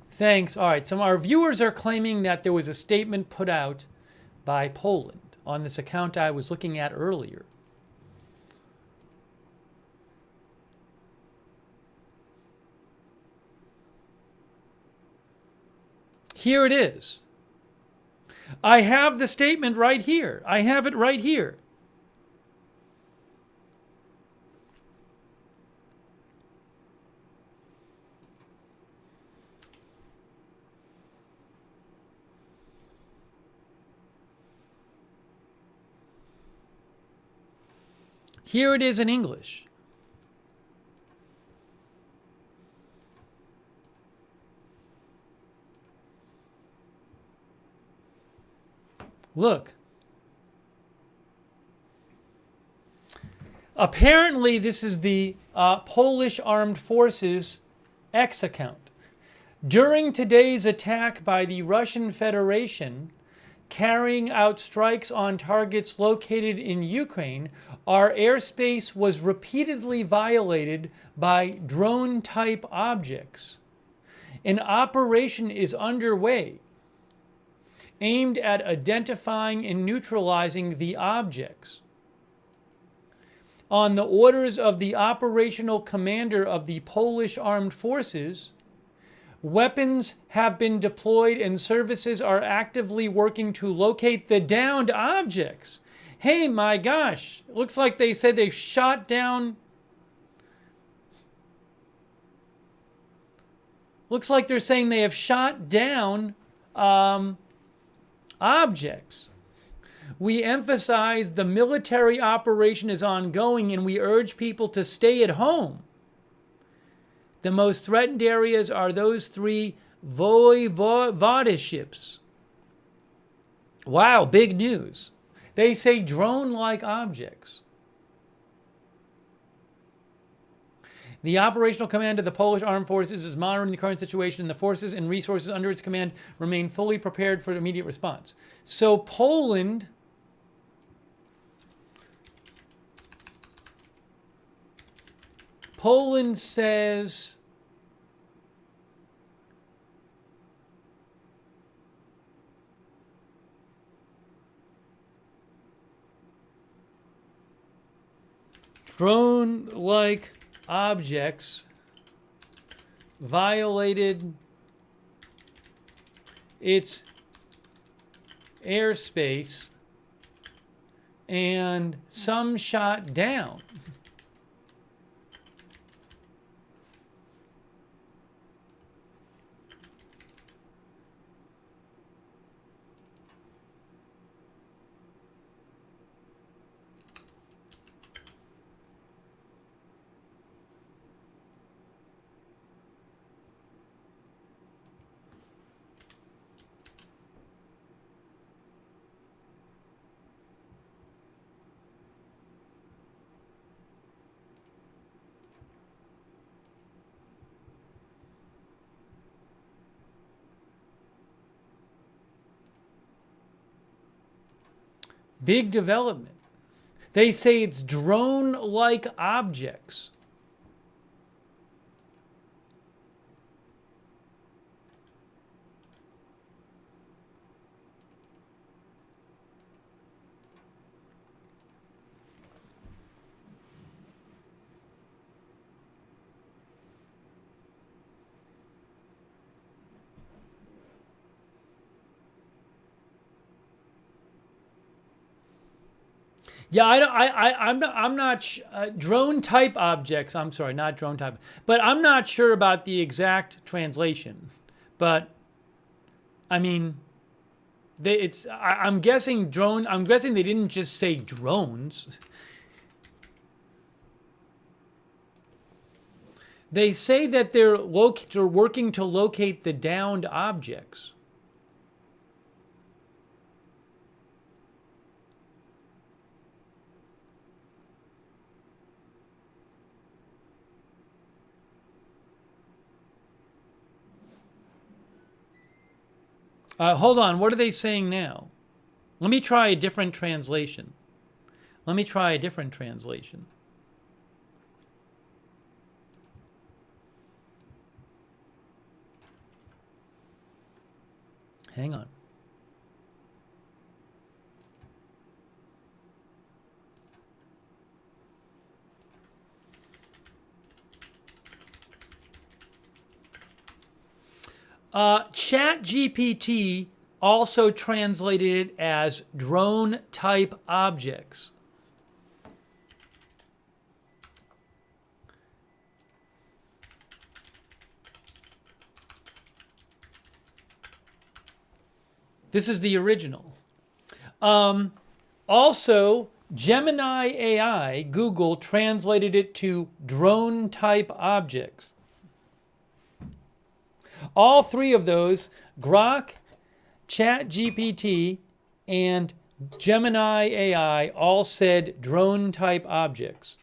Thanks. All right. Some of our viewers are claiming that there was a statement put out by Poland on this account I was looking at earlier. Here it is. I have the statement right here. I have it right here. Here it is in English. Look. Apparently, this is the Polish Armed Forces X account. During today's attack by the Russian Federation, carrying out strikes on targets located in Ukraine, our airspace was repeatedly violated by drone-type objects. An operation is underway aimed at identifying and neutralizing the objects. On the orders of the operational commander of the Polish Armed Forces, weapons have been deployed and services are actively working to locate the downed objects. Hey, my gosh, looks like they said they shot down. Looks like they're saying they have shot down objects. We emphasize the military operation is ongoing and we urge people to stay at home. The most threatened areas are those 3 voivodeships. Wow, big news. They say drone-like objects. The operational command of the Polish Armed Forces is monitoring the current situation, and the forces and resources under its command remain fully prepared for immediate response. So Poland Poland says drone-like objects violated its airspace and some shot down. Big development. They say it's drone-like objects. Yeah, I'm not drone type objects. I'm sorry, not drone type. But I'm not sure about the exact translation. But I mean, I'm guessing drone. I'm guessing they didn't just say drones. They say that they're working to locate the downed objects. Hold on, what are they saying now? Let me try a different translation. Let me try a different translation. Hang on. ChatGPT also translated it as drone-type objects. This is the original. Also, Gemini AI, Google, translated it to drone-type objects. All three of those, Grok, ChatGPT, and Gemini AI, all said drone-type objects.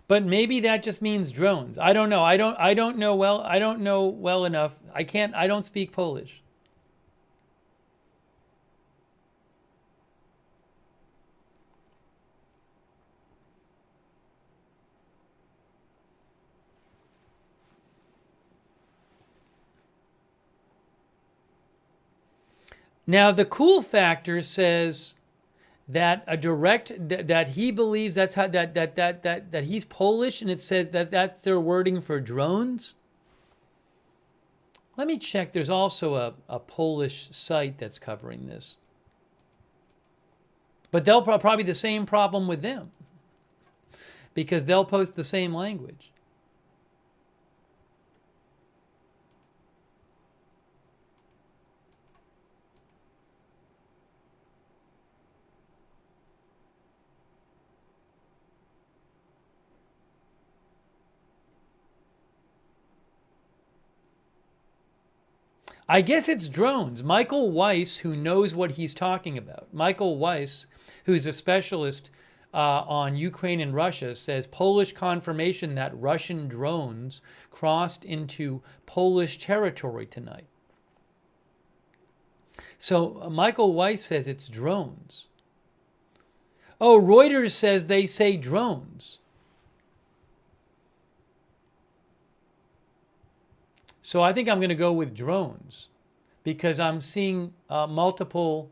But maybe that just means drones. I don't know. I don't know well enough. I don't speak Polish. Now the cool factor says that that he believes that's how that he's Polish, and it says that that's their wording for drones. Let me check. There's also a Polish site that's covering this, but they'll probably the same problem with them because they'll post the same language. I guess it's drones. Michael Weiss, who knows what he's talking about. Michael Weiss, who's a specialist on Ukraine and Russia, says Polish confirmation that Russian drones crossed into Polish territory tonight. So Michael Weiss says it's drones. Oh, Reuters says they say drones. So I think I'm going to go with drones because I'm seeing multiple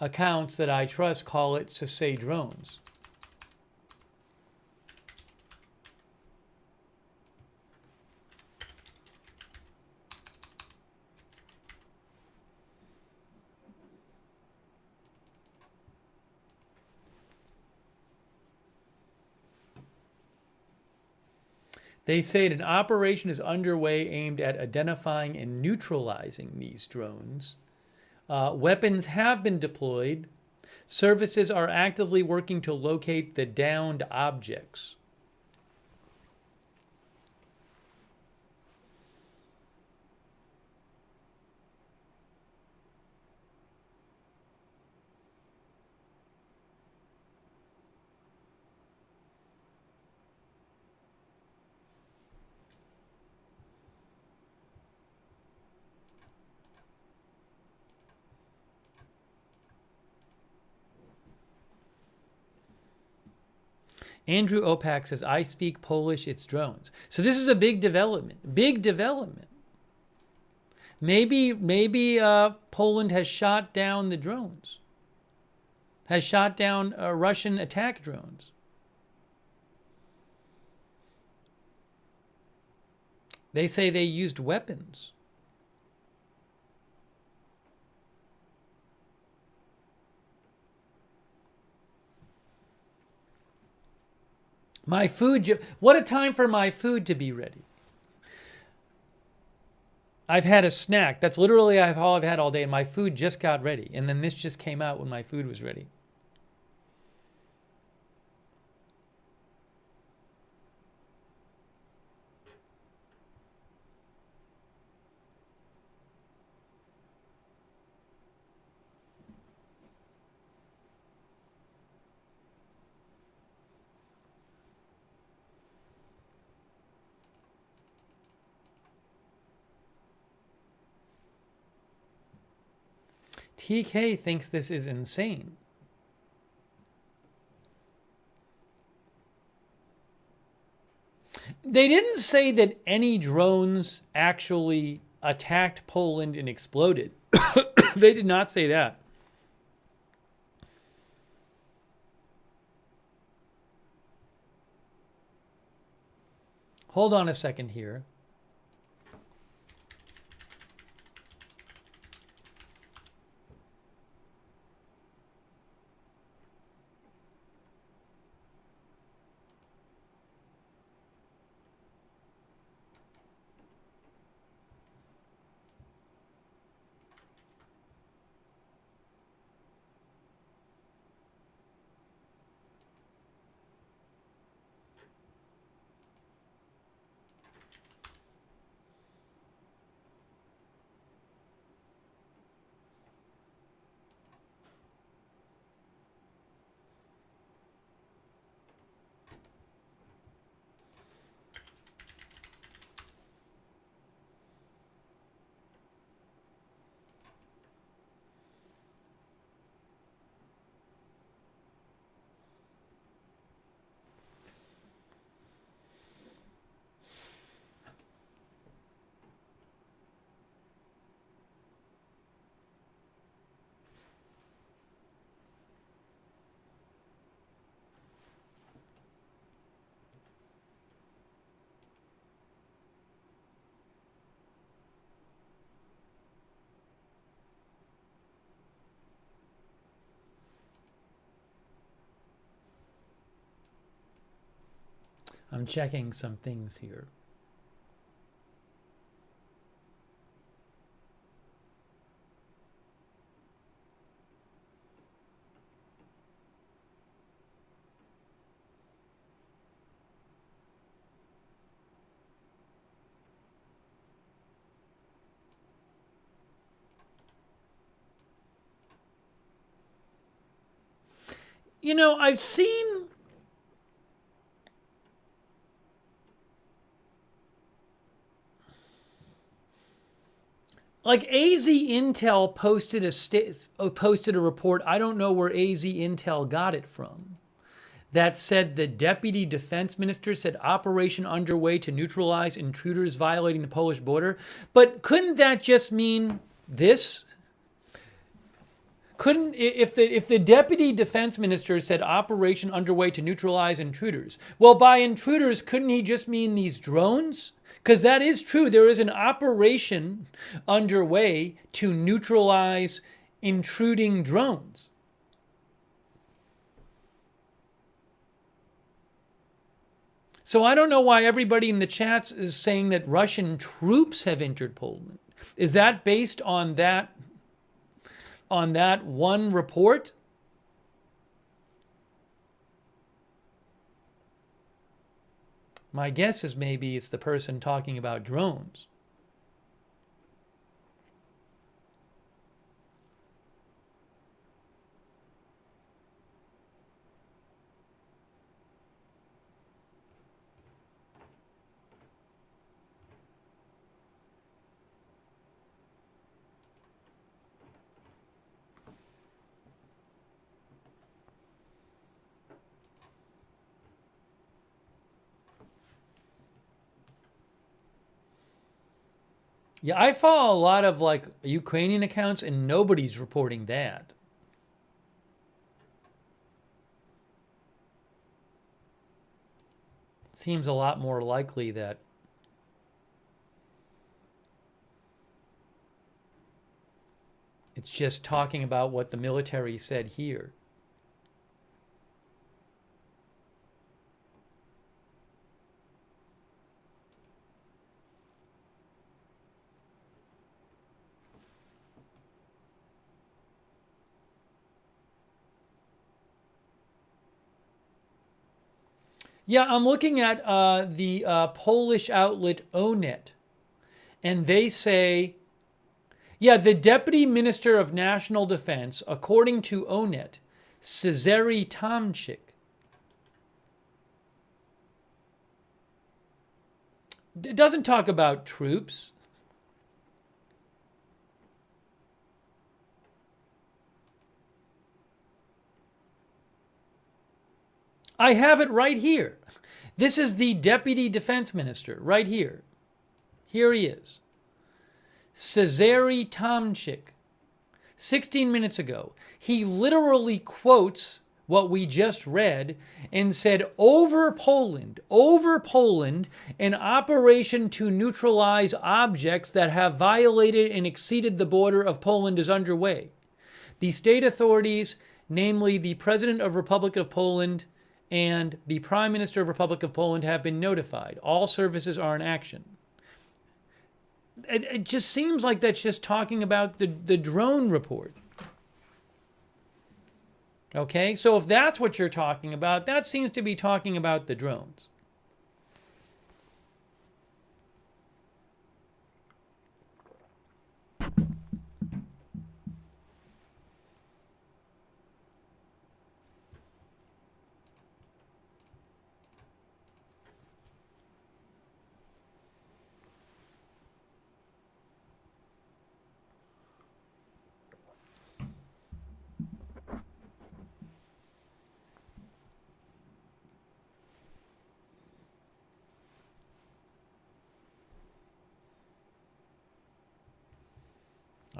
accounts that I trust call it to say drones. They say an operation is underway aimed at identifying and neutralizing these drones. Weapons have been deployed. Services are actively working to locate the downed objects. Andrew Opak says, I speak Polish, it's drones. So this is a big development. Big development. Maybe Poland has shot down the drones. Has shot down Russian attack drones. They say they used weapons. My food, what a time for my food to be ready. I've had a snack. That's literally all I've had all day, and my food just got ready. And then this just came out when my food was ready. TK thinks this is insane. They didn't say that any drones actually attacked Poland and exploded. They did not say that. Hold on a second here. I'm checking some things here. You know, I've seen Like AZ Intel posted a report. I don't know where AZ Intel got it from. That said the deputy defense minister said operation underway to neutralize intruders violating the Polish border. But couldn't that just mean this? Couldn't, if the deputy defense minister said operation underway to neutralize intruders, well, by intruders, couldn't he just mean these drones? Because that is true. There is an operation underway to neutralize intruding drones. So I don't know why everybody in the chats is saying that Russian troops have entered Poland. Is that based on that one report? My guess is maybe it's the person talking about drones. Yeah, I follow a lot of like Ukrainian accounts and nobody's reporting that. Seems a lot more likely that it's just talking about what the military said here. Yeah, I'm looking at the Polish outlet Onet, and they say, yeah, the Deputy Minister of National Defense, according to Onet, Cezary Tomczyk, it doesn't talk about troops. I have it right here. This is the Deputy Defense Minister right here. Here he is. Cezary Tomczyk. 16 minutes ago. He literally quotes what we just read and said, over Poland, an operation to neutralize objects that have violated and exceeded the border of Poland is underway. The state authorities, namely the President of Republic of Poland and the Prime Minister of Republic of Poland, have been notified. All services are in action. It just seems like that's just talking about the drone report. Okay, so if that's what you're talking about, that seems to be talking about the drones.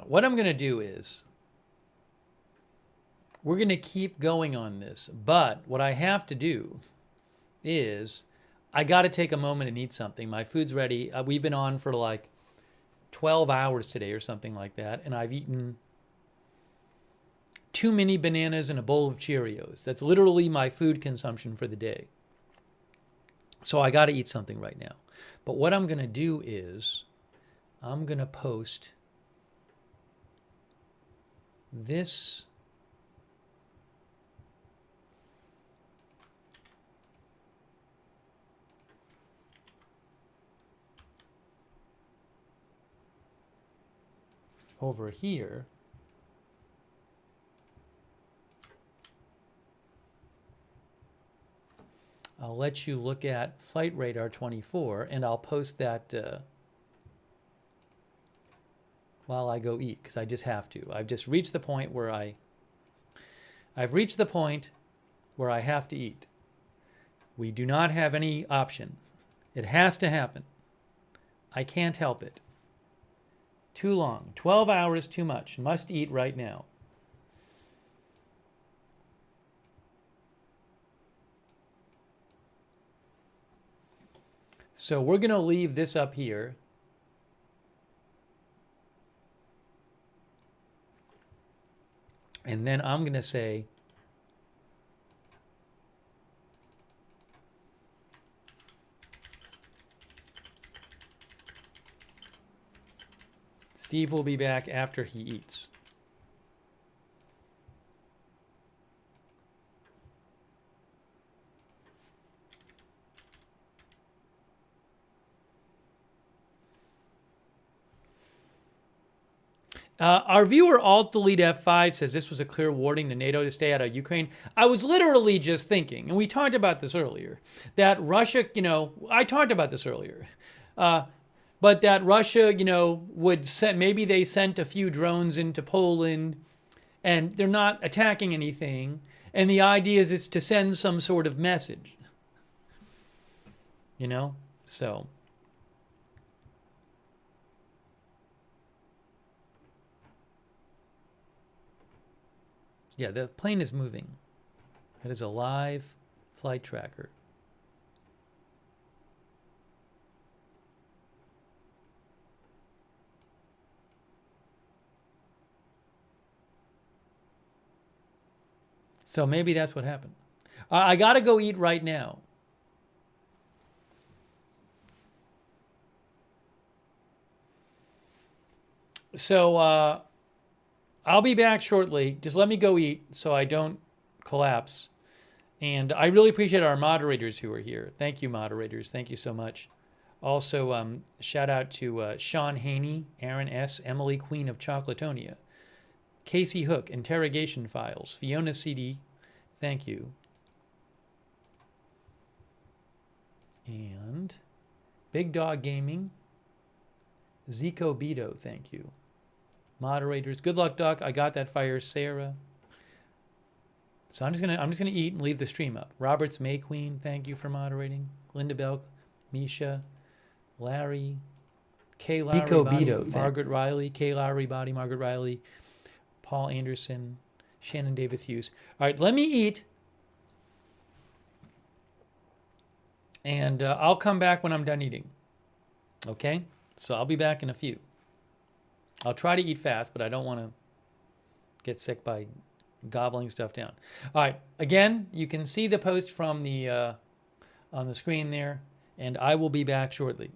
What I'm going to do is, we're going to keep going on this, but what I have to do is, I got to take a moment and eat something. My food's ready. We've been on for like 12 hours today or something like that, and I've eaten 2 mini bananas and a bowl of Cheerios. That's literally my food consumption for the day. So I got to eat something right now. But what I'm going to do is, I'm going to post this over here. I'll let you look at Flight Radar 24, and I'll post that while I go eat, because I just have to. I've just reached the point where I've reached the point where I have to eat. We do not have any option. It has to happen. I can't help it. Too long. 12 hours too much. Must eat right now. So we're going to leave this up here. And then I'm going to say, Steve will be back after he eats. Our viewer Alt-Delete F5 says this was a clear warning to NATO to stay out of Ukraine. I was literally just thinking, and we talked about this earlier, that Russia, I talked about this earlier, but that Russia, would send, maybe they sent a few drones into Poland and they're not attacking anything. And the idea is it's to send some sort of message, so. Yeah, the plane is moving. That is a live flight tracker. So maybe that's what happened. I got to go eat right now. So I'll be back shortly. Just let me go eat so I don't collapse. And I really appreciate our moderators who are here. Thank you, moderators. Thank you so much. Also, shout out to Sean Haney, Aaron S., Emily Queen of Chocolatonia, Casey Hook, Interrogation Files, Fiona CD, thank you. And Big Dog Gaming, Zico Beto, thank you. Moderators, good luck, Doc. I got that fire, Sarah. So I'm just gonna eat and leave the stream up. Roberts May Queen, thank you for moderating. Linda Belk, Misha, Larry, Kay Larry Body, Margaret Riley, Kay Larry Body, Margaret Riley, Paul Anderson, Shannon Davis Hughes. All right, let me eat. And I'll come back when I'm done eating. Okay? So I'll be back in a few. I'll try to eat fast, but I don't want to get sick by gobbling stuff down. All right. Again, you can see the post from the on the screen there, and I will be back shortly.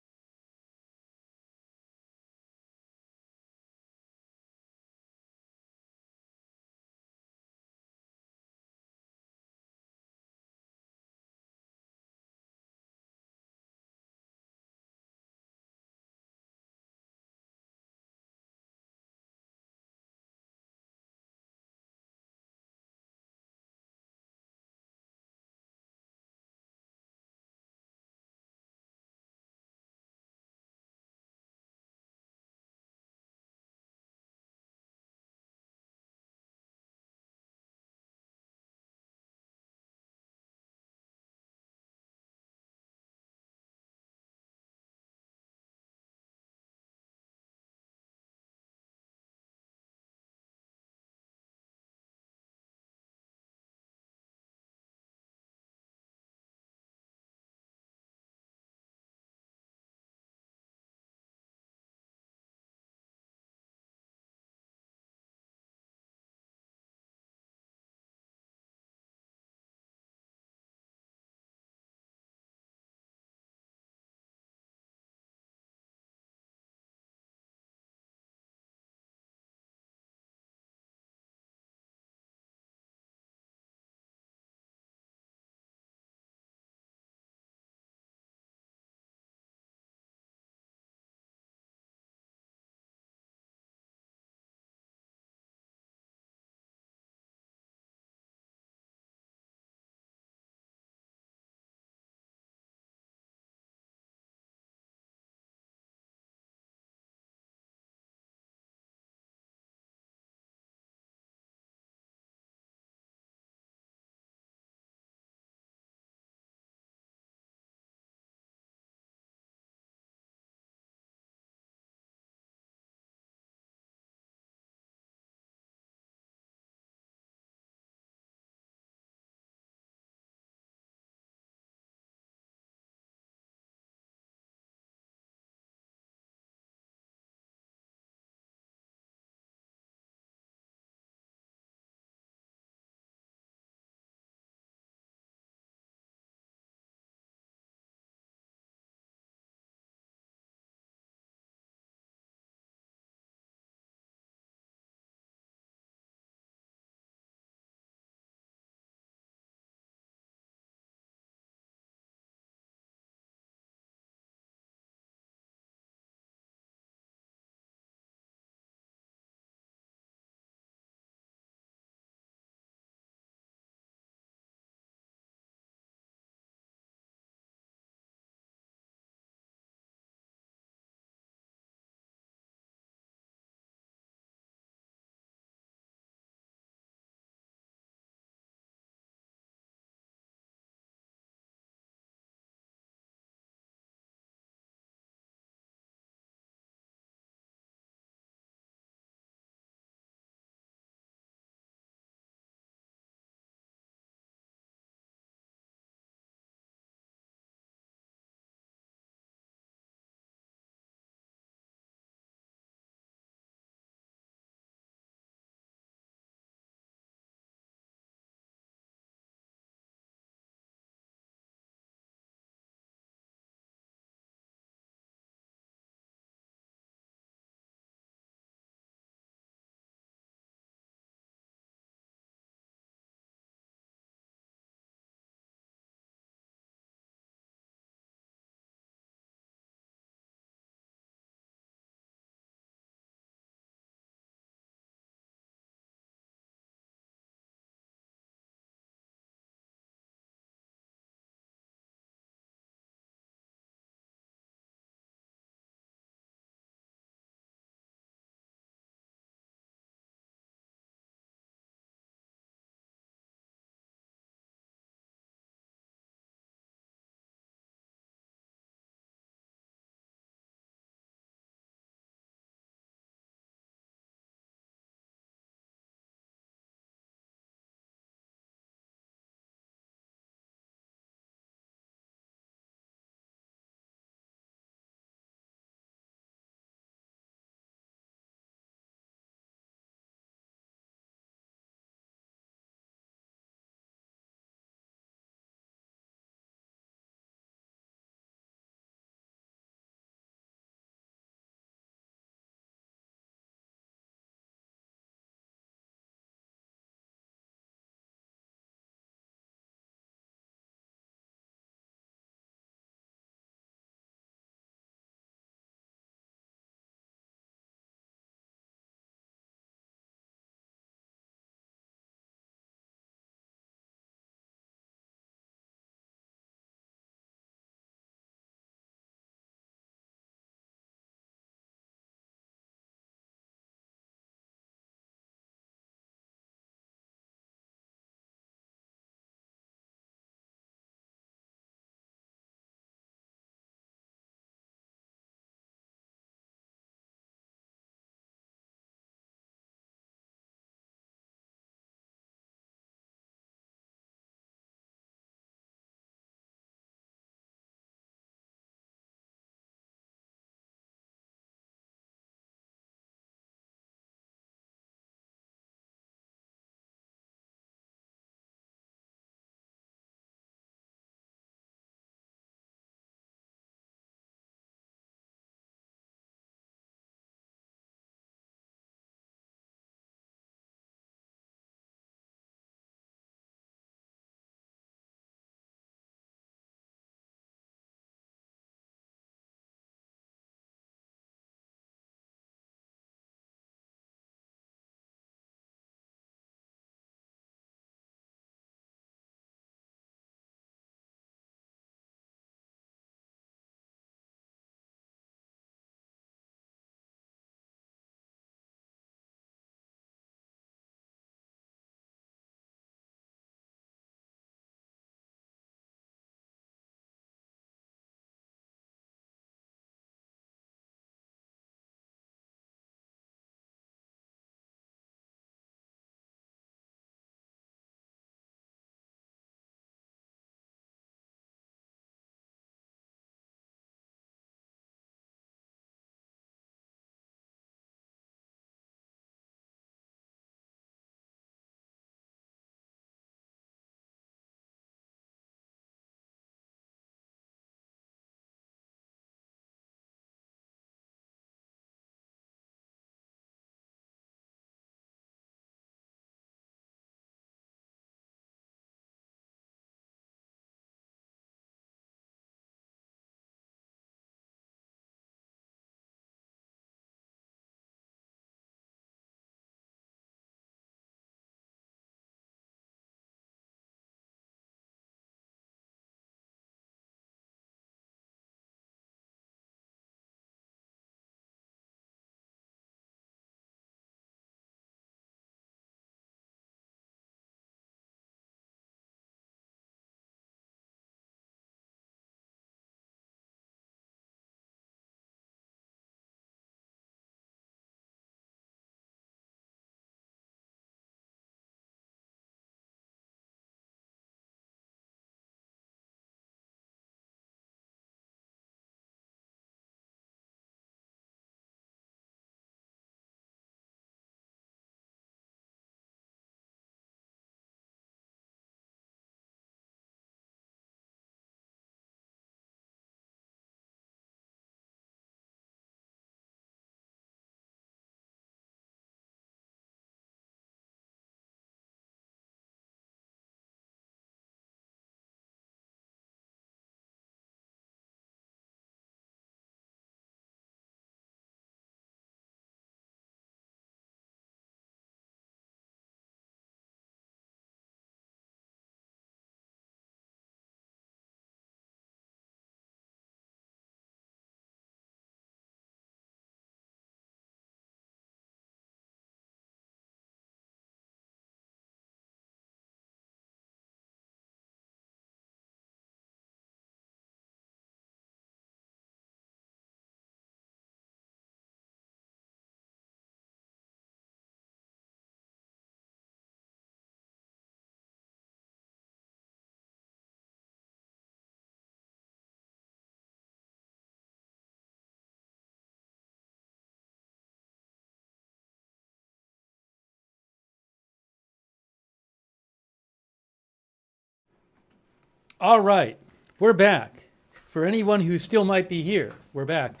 All right, we're back. For anyone who still might be here, we're back.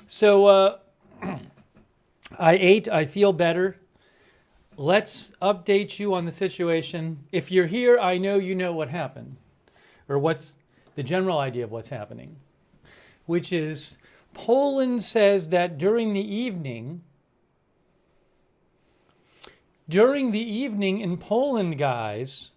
So I ate, I feel better. Let's update you on the situation. If you're here, I know you know what happened, or what's the general idea of what's happening, which is Poland says that during the evening in Poland, guys,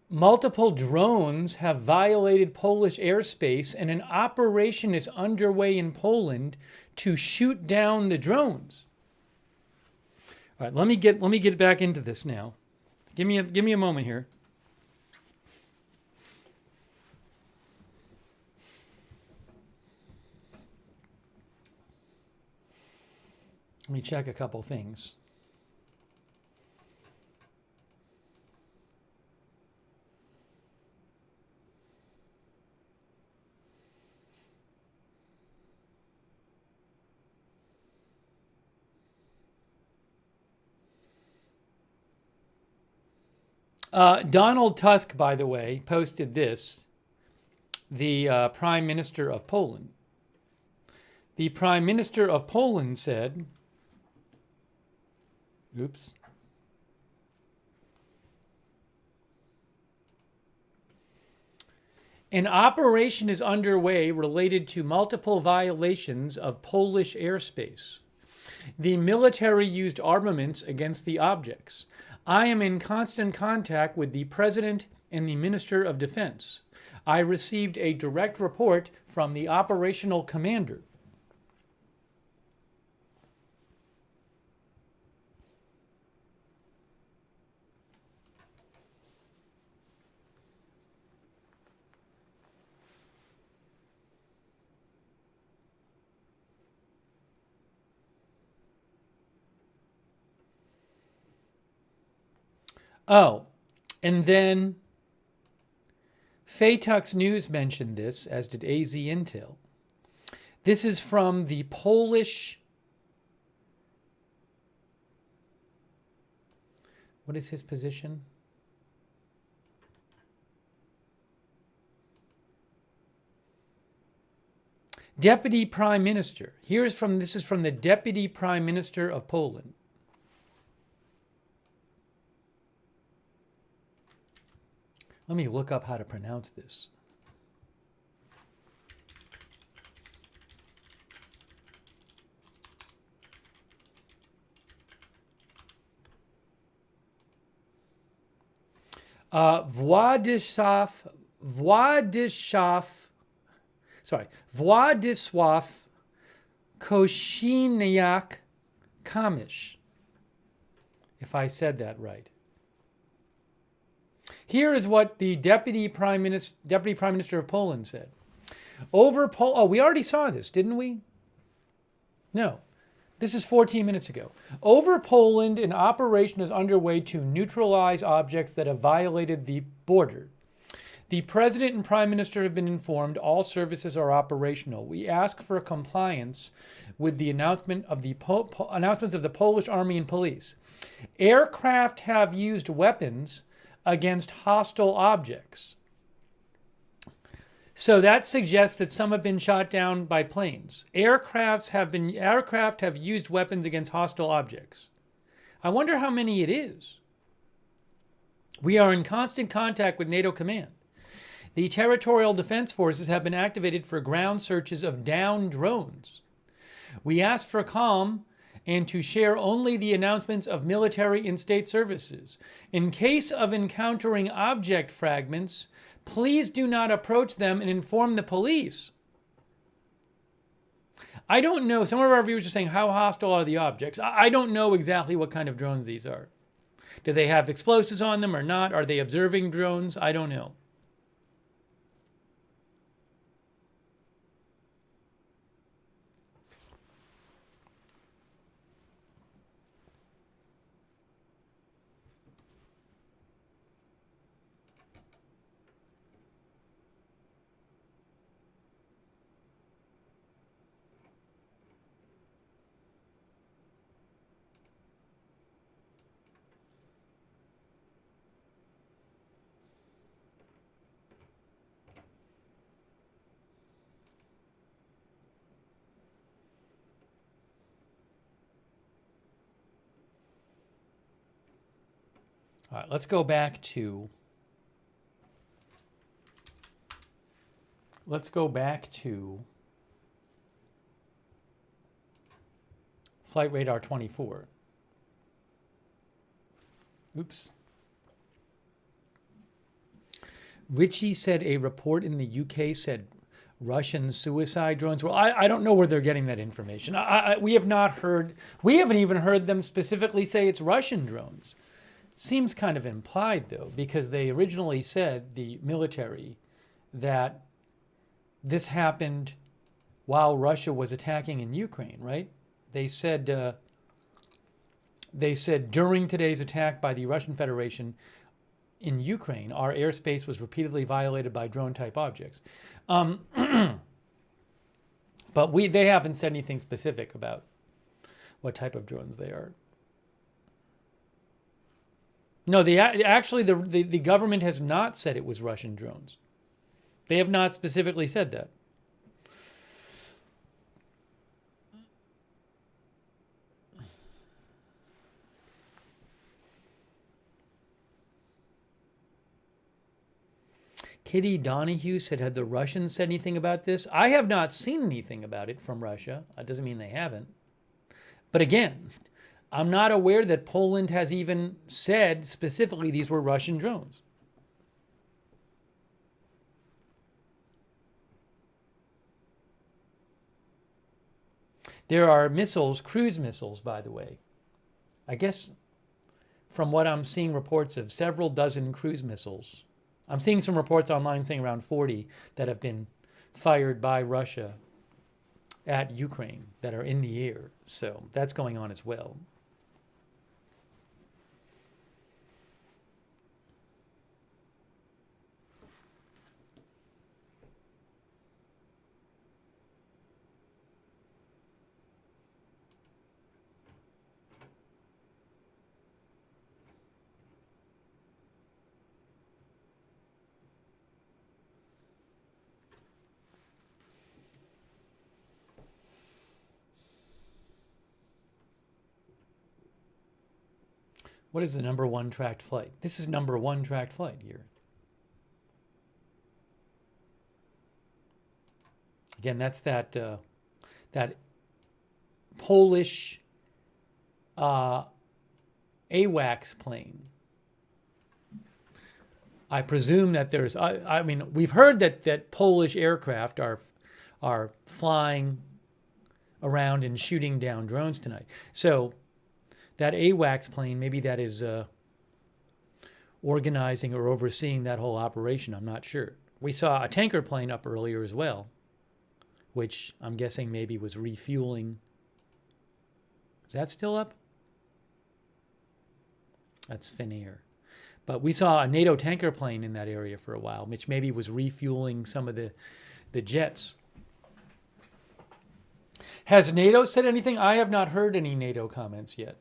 multiple drones have violated Polish airspace, and an operation is underway in Poland to shoot down the drones. All right, let me get back into this now. Give me a moment here. Let me check a couple things. Donald Tusk, by the way, posted this, the Prime Minister of Poland. The Prime Minister of Poland said, oops. An operation is underway related to multiple violations of Polish airspace. The military used armaments against the objects. I am in constant contact with the President and the Minister of Defense. I received a direct report from the operational commander. Oh, and then Faytux News mentioned this, as did AZ Intel. This is from the Polish, what is his position? Deputy Prime Minister. This is from the Deputy Prime Minister of Poland. Let me look up how to pronounce this. Władysław Kosiniak-Kamysz, if I said that right. Here is what the Deputy Prime Minister of Poland said. We already saw this, didn't we? No. This is 14 minutes ago. Over Poland, an operation is underway to neutralize objects that have violated the border. The President and Prime Minister have been informed all services are operational. We ask for compliance with the announcements of the Polish Army and Police. Aircraft have used weapons against hostile objects. So that suggests that some have been shot down by planes. Aircraft have used weapons against hostile objects. I wonder how many it is. We are in constant contact with NATO command. The territorial defense forces have been activated for ground searches of downed drones. We ask for calm and to share only the announcements of military and state services. In case of encountering object fragments, please do not approach them and inform the police. I don't know. Some of our viewers are saying, how hostile are the objects? I don't know exactly what kind of drones these are. Do they have explosives on them or not? Are they observing drones? I don't know. All right, let's go back to Flight Radar 24. Oops. Richie said a report in the UK said Russian suicide drones. Well, I don't know where they're getting that information. We have not heard, we haven't even heard them specifically say it's Russian drones. Seems kind of implied, though, because they originally said, the military, that this happened while Russia was attacking in Ukraine, right? They said during today's attack by the Russian Federation in Ukraine, our airspace was repeatedly violated by drone-type objects. But they haven't said anything specific about what type of drones they are. No, actually the government has not said it was Russian drones. They have not specifically said that. Kitty Donahue said, had the Russians said anything about this? I have not seen anything about it from Russia. That doesn't mean they haven't. But again, I'm not aware that Poland has even said specifically these were Russian drones. There are missiles, cruise missiles, by the way. I guess from what I'm seeing, reports of several dozen cruise missiles. I'm seeing some reports online saying around 40 that have been fired by Russia at Ukraine that are in the air. So that's going on as well. What is the #1 tracked flight? This is #1 tracked flight here. Again, that's that that Polish AWACS plane. I presume that there's. I mean, we've heard that Polish aircraft are flying around and shooting down drones tonight. So that AWACS plane, maybe that is organizing or overseeing that whole operation. I'm not sure. We saw a tanker plane up earlier as well, which I'm guessing maybe was refueling. Is that still up? That's Finnair. But we saw a NATO tanker plane in that area for a while, which maybe was refueling some of the jets. Has NATO said anything? I have not heard any NATO comments yet.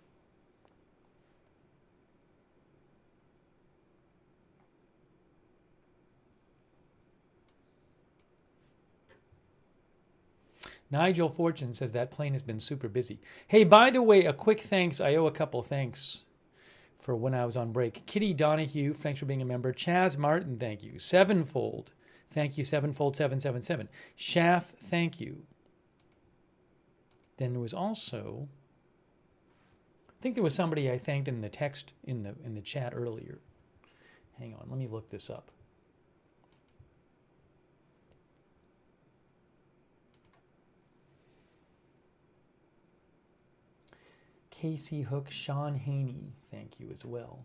Nigel Fortune says that plane has been super busy. Hey, by the way, a quick thanks. I owe a couple thanks for when I was on break. Kitty Donahue, thanks for being a member. Chaz Martin, thank you. Sevenfold, thank you. Sevenfold 777. Shaft, thank you. Then there was also, I think there was somebody I thanked in the text in the chat earlier. Hang on, let me look this up. Casey Hook, Sean Haney, thank you as well.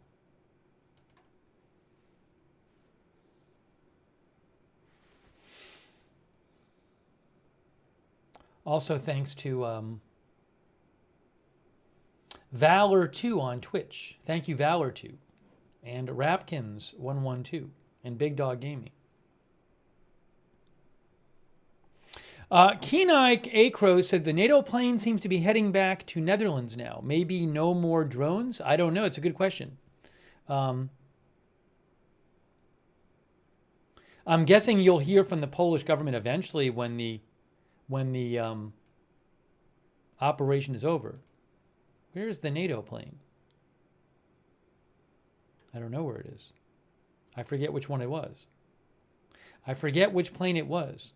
Also thanks to Valor2 on Twitch. Thank you, Valor2. And Rapkins112 and Big Dog Gaming. Kenai Acro said the NATO plane seems to be heading back to Netherlands now. Maybe no more drones? I don't know. It's a good question. I'm guessing you'll hear from the Polish government eventually when the operation is over. Where's the NATO plane? I don't know where it is. I forget which one it was. I forget which plane it was.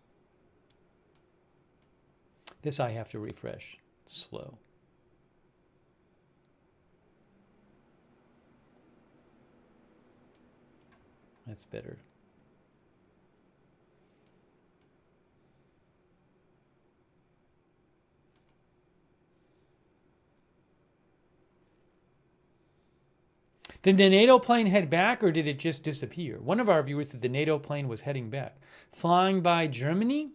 This I have to refresh. Slow. That's better. Did the NATO plane head back or did it just disappear? One of our viewers said the NATO plane was heading back. Flying by Germany?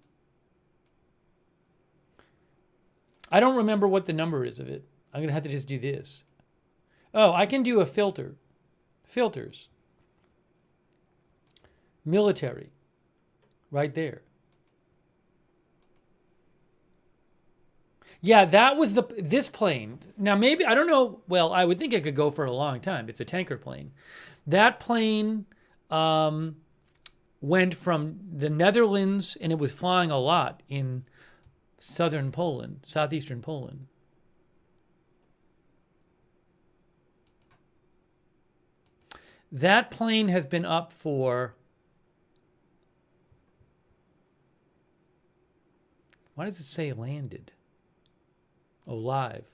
I don't remember what the number is of it. I'm going to have to just do this. Oh, I can do a filter. Filters. Military. Right there. Yeah, that was this plane. Now maybe, I don't know, well, I would think it could go for a long time. It's a tanker plane. That plane went from the Netherlands and it was flying a lot in southern Poland, southeastern Poland. That plane has been up for, why does it say landed? Oh, live.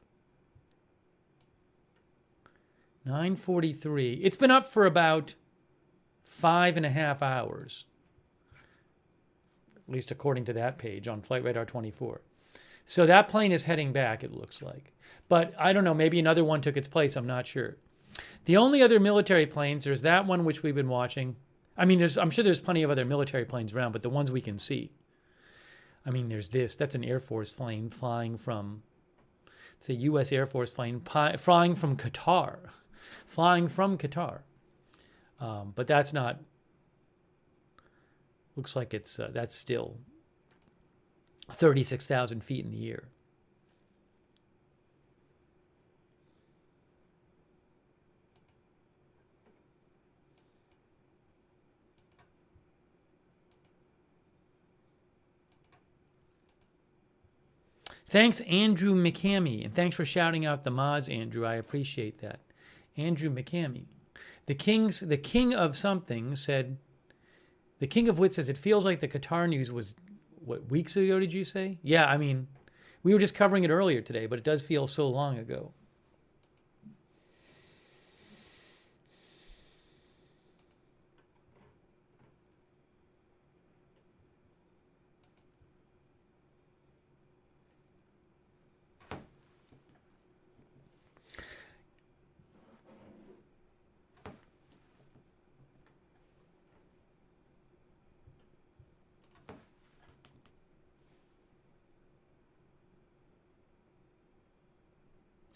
9:43. It's been up for about 5.5 hours. At least according to that page on Flight Radar 24. So that plane is heading back, it looks like. But I don't know, maybe another one took its place, I'm not sure. The only other military planes, there's that one which we've been watching. I mean, I'm sure there's plenty of other military planes around, but the ones we can see. I mean, there's this. That's an Air Force plane flying from, it's a U.S. Air Force plane flying from Qatar. Flying from Qatar. But that's not, looks like it's that's still 36,000 feet in the air. Thanks, Andrew McCamey, and thanks for shouting out the mods, Andrew. I appreciate that. Andrew McCamey. The king of something said, the king of wit says, it feels like the Qatar news was, what, weeks ago, did you say? Yeah, I mean, we were just covering it earlier today, but it does feel so long ago.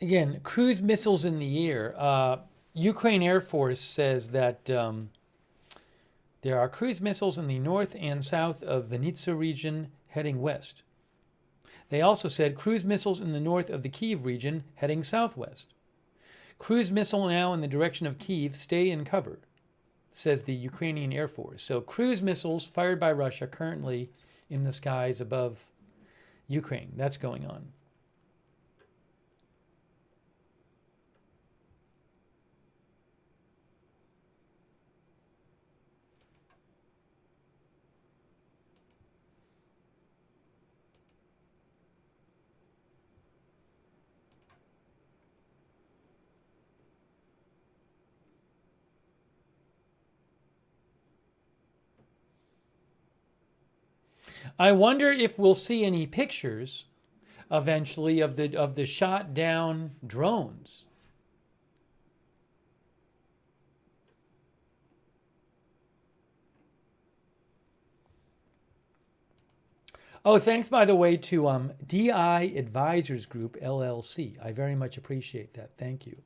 Again, cruise missiles in the air. Ukraine Air Force says that there are cruise missiles in the north and south of Vinnytsia region heading west. They also said cruise missiles in the north of the Kyiv region heading southwest. Cruise missile now in the direction of Kyiv, stay in cover, says the Ukrainian Air Force. So cruise missiles fired by Russia currently in the skies above Ukraine. That's going on. I wonder if we'll see any pictures eventually of the shot down drones. Oh, thanks, by the way, to DI Advisors Group, LLC. I very much appreciate that. Thank you.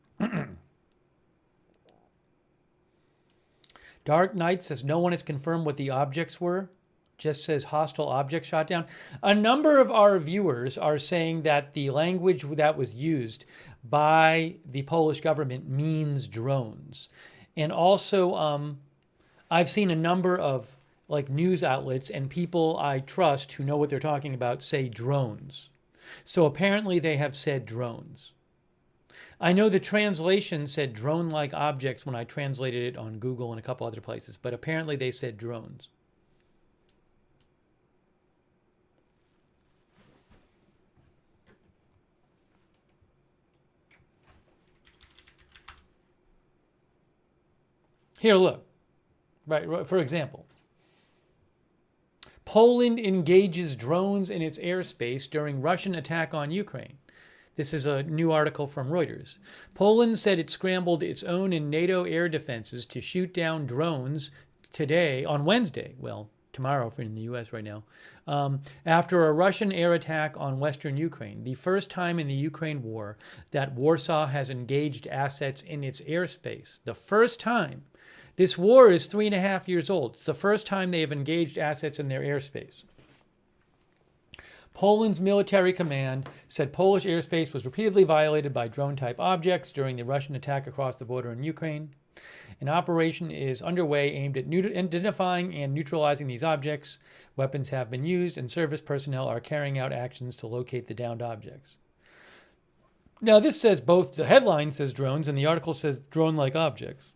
Dark Knight says no one has confirmed what the objects were. Just says hostile object shot down. A number of our viewers are saying that the language that was used by the Polish government means drones. And also, I've seen a number of like news outlets and people I trust who know what they're talking about say drones. So apparently they have said drones. I know the translation said drone-like objects when I translated it on Google and a couple other places, but apparently they said drones. Here, look. Right, for example, Poland engages drones in its airspace during Russian attack on Ukraine. This is a new article from Reuters. Poland said it scrambled its own and NATO air defenses to shoot down drones today, on Wednesday, well, tomorrow if you're in the U.S. right now, after a Russian air attack on western Ukraine, the first time in the Ukraine war that Warsaw has engaged assets in its airspace. The first time. This war is 3.5 years old. It's the first time they have engaged assets in their airspace. Poland's military command said Polish airspace was repeatedly violated by drone-type objects during the Russian attack across the border in Ukraine. An operation is underway aimed at identifying and neutralizing these objects. Weapons have been used, and service personnel are carrying out actions to locate the downed objects. Now, this says both, the headline says drones, and the article says drone-like objects.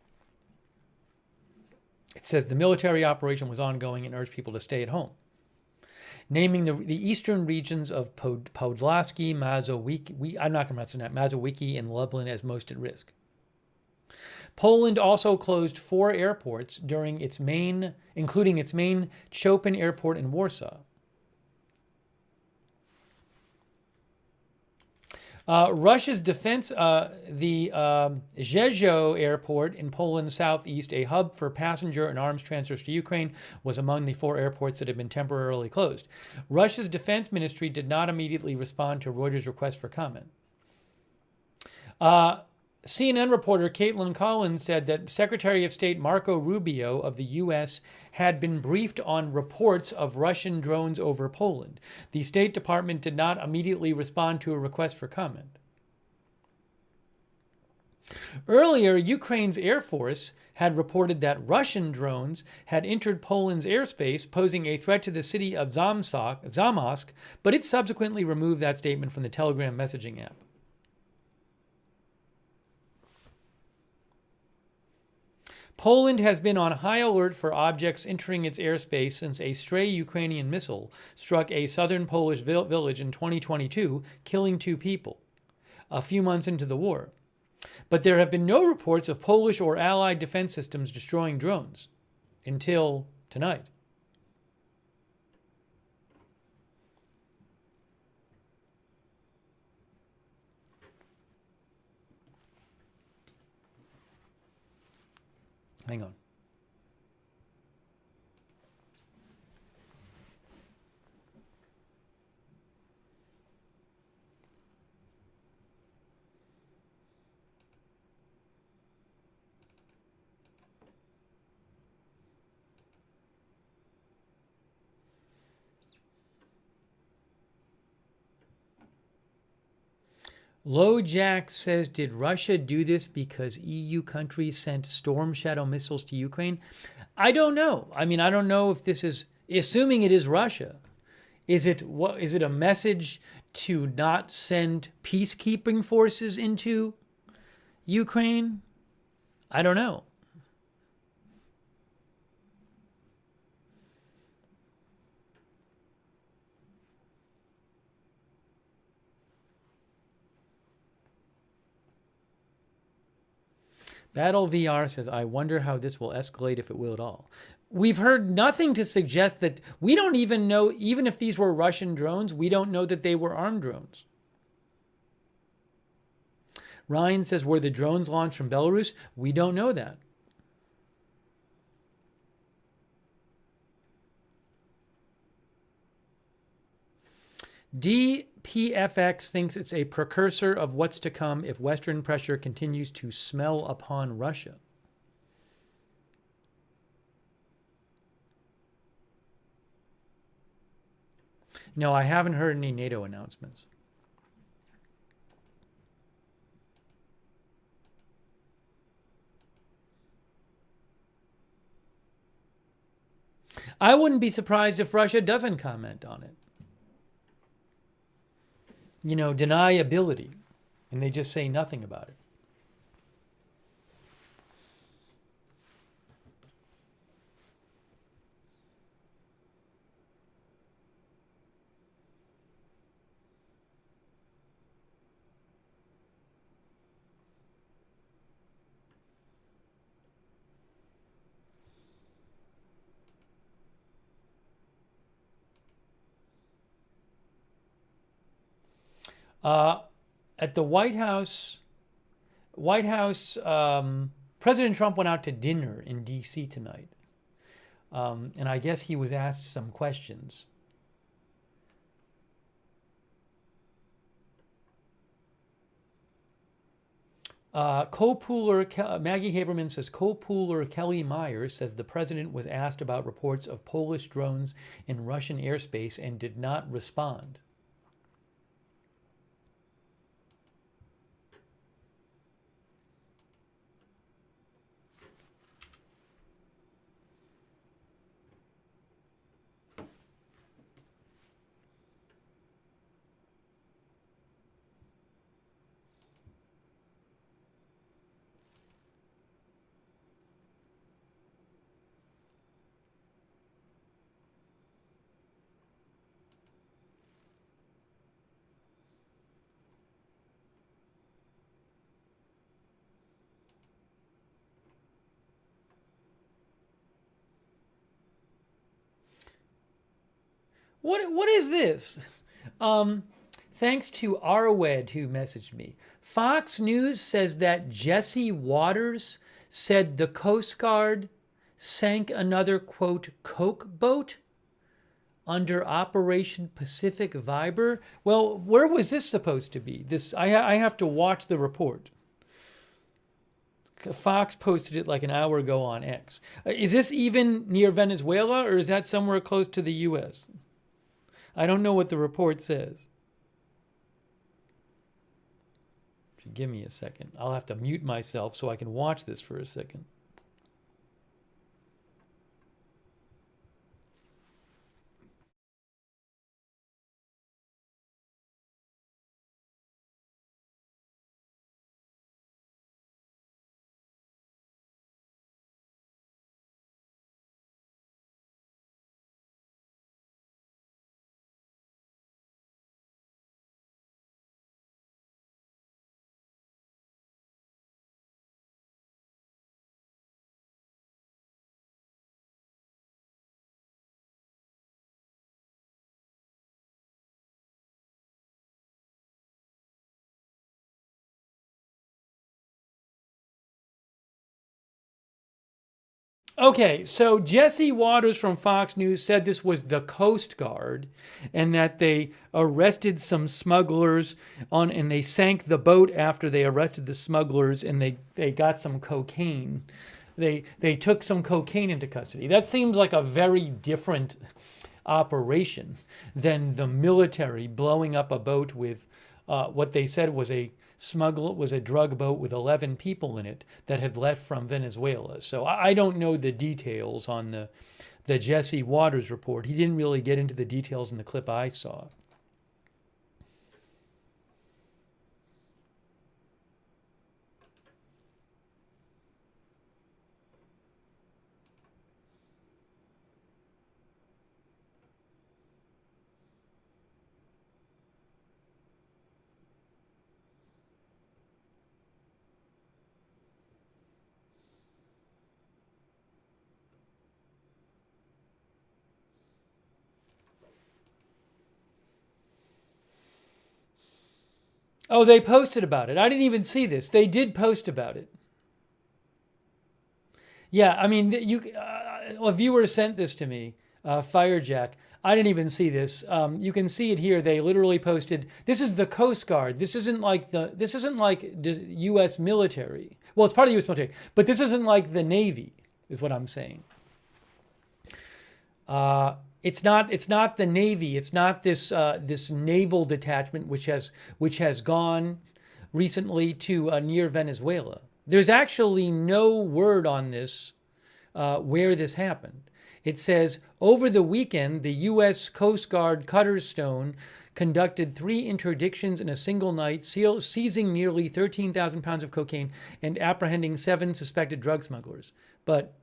It says the military operation was ongoing and urged people to stay at home, naming the eastern regions of Podlaskie, Mazowiecki, and Lublin as most at risk. Poland also closed 4 airports during including its main Chopin airport in Warsaw. Russia's defense, the Rzeszów airport in Poland's southeast, a hub for passenger and arms transfers to Ukraine, was among the 4 airports that have been temporarily closed. Russia's defense ministry did not immediately respond to Reuters' request for comment. CNN reporter Caitlin Collins said that Secretary of State Marco Rubio of the U.S. had been briefed on reports of Russian drones over Poland. The State Department did not immediately respond to a request for comment. Earlier, Ukraine's Air Force had reported that Russian drones had entered Poland's airspace, posing a threat to the city of Zamosk, but it subsequently removed that statement from the Telegram messaging app. Poland has been on high alert for objects entering its airspace since a stray Ukrainian missile struck a southern Polish village in 2022, killing 2 people, a few months into the war. But there have been no reports of Polish or Allied defense systems destroying drones until tonight. Hang on. LoJack says, did Russia do this because EU countries sent Storm Shadow missiles to Ukraine? I don't know. I mean, I don't know if this is, assuming it is Russia, is it a message to not send peacekeeping forces into Ukraine? I don't know. Battle VR says, I wonder how this will escalate, if it will at all. We've heard nothing to suggest that. We don't even know, even if these were Russian drones, we don't know that they were armed drones. Ryan says, were the drones launched from Belarus? We don't know that. DPFX thinks it's a precursor of what's to come if Western pressure continues to smell upon Russia. No, I haven't heard any NATO announcements. I wouldn't be surprised if Russia doesn't comment on it. You know, deniability. And they just say nothing about it. At the White House, President Trump went out to dinner in D.C. tonight. And I guess he was asked some questions. Co-pooler Maggie Haberman says co-pooler Kelly Myers says the president was asked about reports of Polish drones in Russian airspace and did not respond. What is this? Thanks to Arwed who messaged me. Fox News says that Jesse Waters said the Coast Guard sank another, quote, Coke boat under Operation Pacific Viber. Well, where was this supposed to be? I have to watch the report. Fox posted it like an hour ago on X. Is this even near Venezuela, or is that somewhere close to the U.S.? I don't know what the report says. Give me a second. I'll have to mute myself so I can watch this for a second. Okay, so Jesse Waters from Fox News said this was the Coast Guard and that they arrested some smugglers and they sank the boat after they arrested the smugglers and they got some cocaine. They took some cocaine into custody. That seems like a very different operation than the military blowing up a boat with what they said was a drug boat with 11 people in it that had left from Venezuela. So I don't know the details on the Jesse Waters report. He didn't really get into the details in the clip I saw. Oh, they posted about it. I didn't even see this. They did post about it. Yeah, I mean, a viewer sent this to me, Firejack. I didn't even see this. You can see it here. They literally posted, this is the Coast Guard. This isn't like the U.S. military. Well, it's part of the U.S. military, but this isn't like the Navy, is what I'm saying. It's not the Navy. It's not this naval detachment which has gone recently to near Venezuela. There's actually no word on this where this happened. It says, over the weekend, the U.S. Coast Guard Cutter Stone conducted 3 interdictions in a single night, seizing nearly 13,000 pounds of cocaine and apprehending 7 suspected drug smugglers. But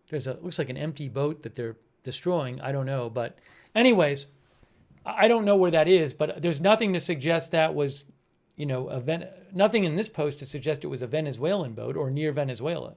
looks like an empty boat that they're destroying. I don't know. But anyways, I don't know where that is, but there's nothing to suggest that was, nothing in this post to suggest it was a Venezuelan boat or near Venezuela.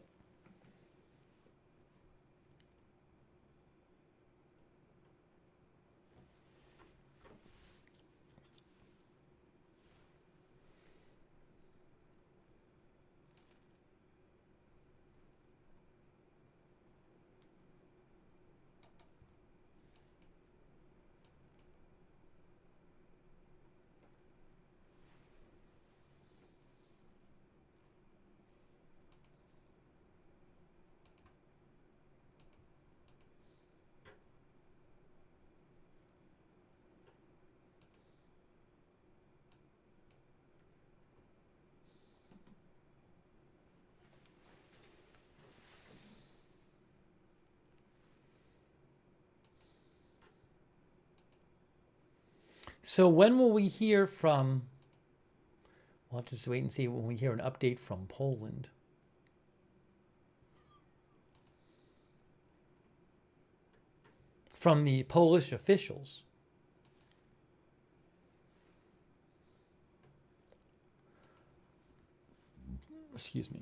So when will we hear from, we'll have to just wait and see when we hear an update from Poland. From the Polish officials. Excuse me.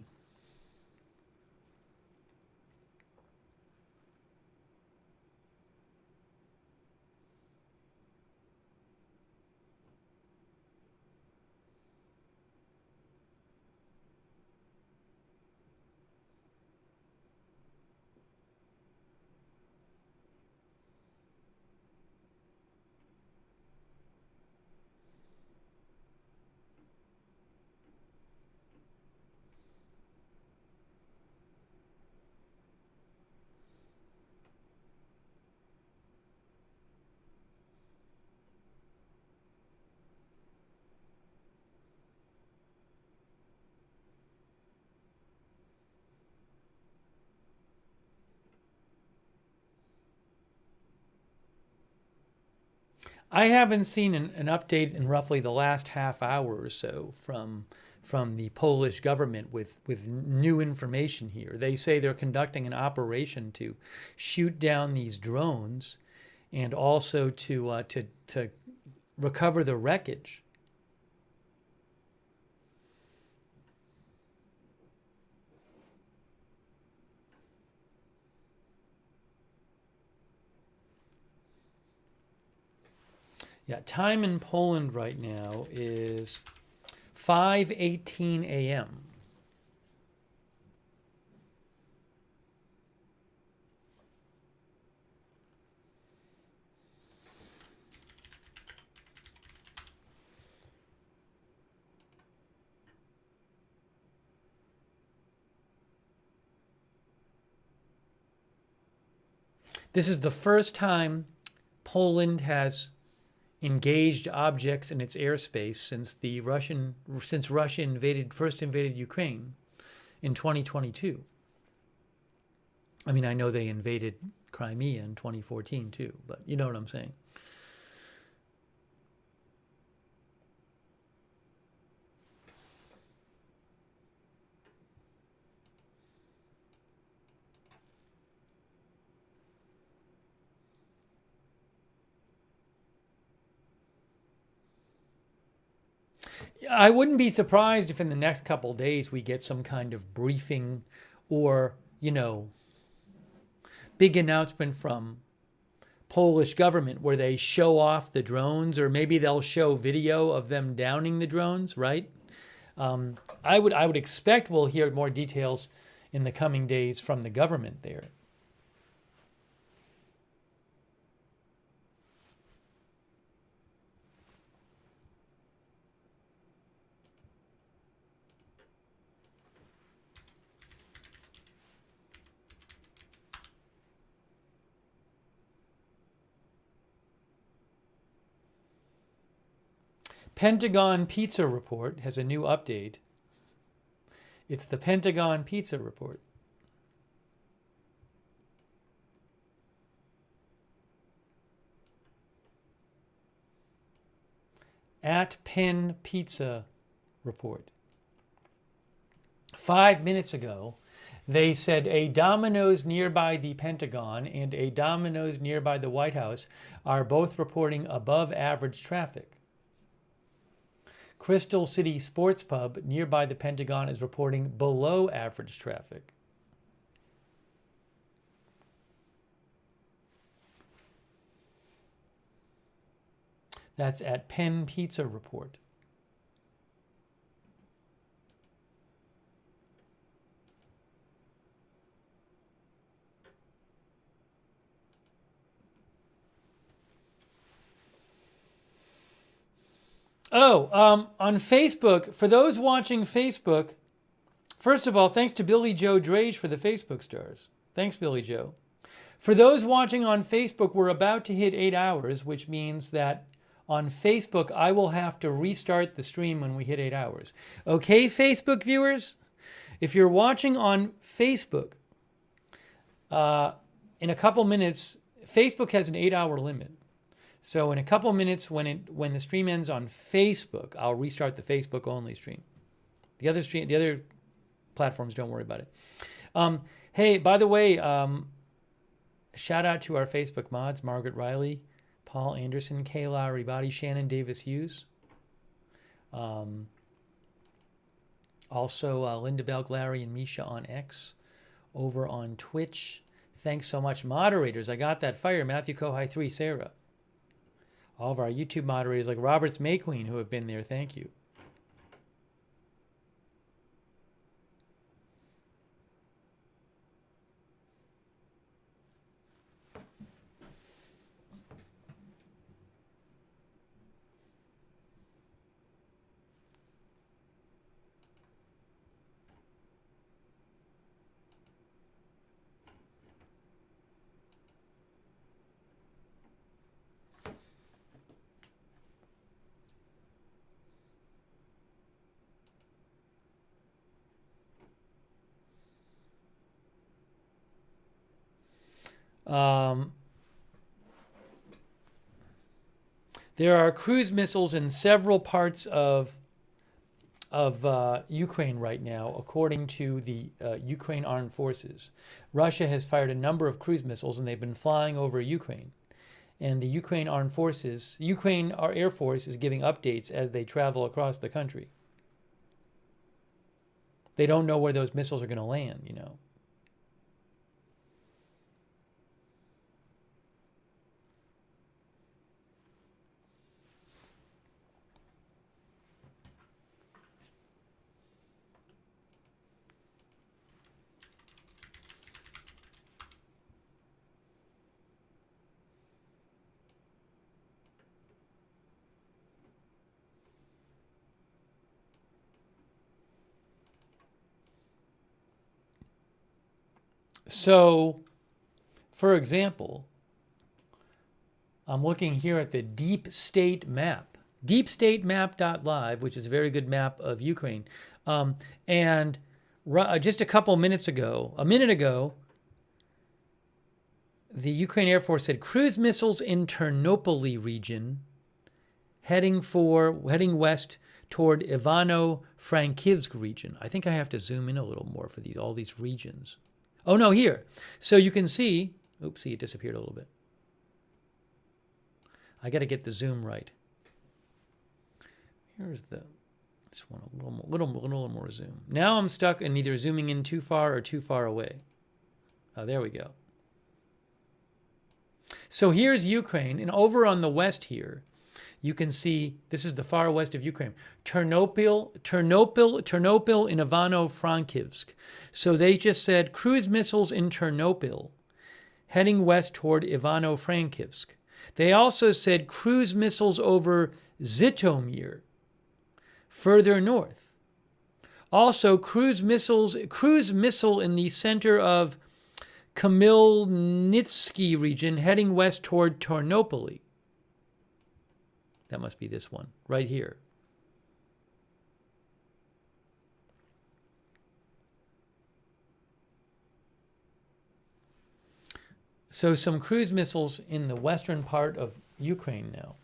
I haven't seen an update in roughly the last half hour or so from the Polish government with new information here. They say they're conducting an operation to shoot down these drones and also to recover the wreckage. Yeah, time in Poland right now is 5:18 a.m. This is the first time Poland has engaged objects in its airspace since Russia first invaded Ukraine in 2022. I mean, I know they invaded Crimea in 2014 too, but you know what I'm saying. I wouldn't be surprised if in the next couple of days we get some kind of briefing or, big announcement from Polish government where they show off the drones, or maybe they'll show video of them downing the drones, right? I would expect we'll hear more details in the coming days from the government there. Pentagon Pizza Report has a new update. It's the Pentagon Pizza Report. At Penn Pizza report. 5 minutes ago, they said a Domino's nearby the Pentagon and a Domino's nearby the White House are both reporting above average traffic. Crystal City Sports Pub nearby the Pentagon is reporting below average traffic. That's at Penn Pizza report. On Facebook, for those watching Facebook, first of all, thanks to Billy Joe Drage for the Facebook stars. Thanks, Billy Joe. For those watching on Facebook, we're about to hit 8 hours, which means that on Facebook, I will have to restart the stream when we hit 8 hours. Okay, Facebook viewers? If you're watching on Facebook, in a couple minutes, Facebook has an 8-hour limit. So in a couple minutes, when the stream ends on Facebook, I'll restart the Facebook only stream. The other platforms, don't worry about it. Hey, by the way, shout out to our Facebook mods: Margaret Riley, Paul Anderson, Kay Lowry Body, Shannon Davis Hughes. Also, Linda Belk, Larry, and Misha on X. Over on Twitch. Thanks so much, moderators. I got that fire. Matthew Kohai 3, Sarah. All of our YouTube moderators like Roberts Mayqueen who have been there. Thank you. There are cruise missiles in several parts of Ukraine right now, according to the Ukraine Armed Forces. Russia has fired a number of cruise missiles, and they've been flying over Ukraine. And the Ukraine Armed Forces, Ukraine Air Force, is giving updates as they travel across the country. They don't know where those missiles are going to land, you know. So, for example, I'm looking here at the Deep State Map, deepstatemap.live, which is a very good map of Ukraine. And just a minute ago, the Ukraine Air Force said cruise missiles in Ternopily region heading west toward Ivano-Frankivsk region. I think I have to zoom in a little more for all these regions. Oh, no, here. So you can see, oopsie, it disappeared a little bit. I got to get the zoom right. Here's just want a little more zoom. Now I'm stuck in either zooming in too far or too far away. Oh, there we go. So here's Ukraine, and over on the west here, you can see, this is the far west of Ukraine, Ternopil in Ivano-Frankivsk. So they just said cruise missiles in Ternopil heading west toward Ivano-Frankivsk. They also said cruise missiles over Zhytomyr, further north. Also cruise missile in the center of Khmelnytsky region heading west toward Ternopily. That must be this one, right here. So some cruise missiles in the western part of Ukraine now.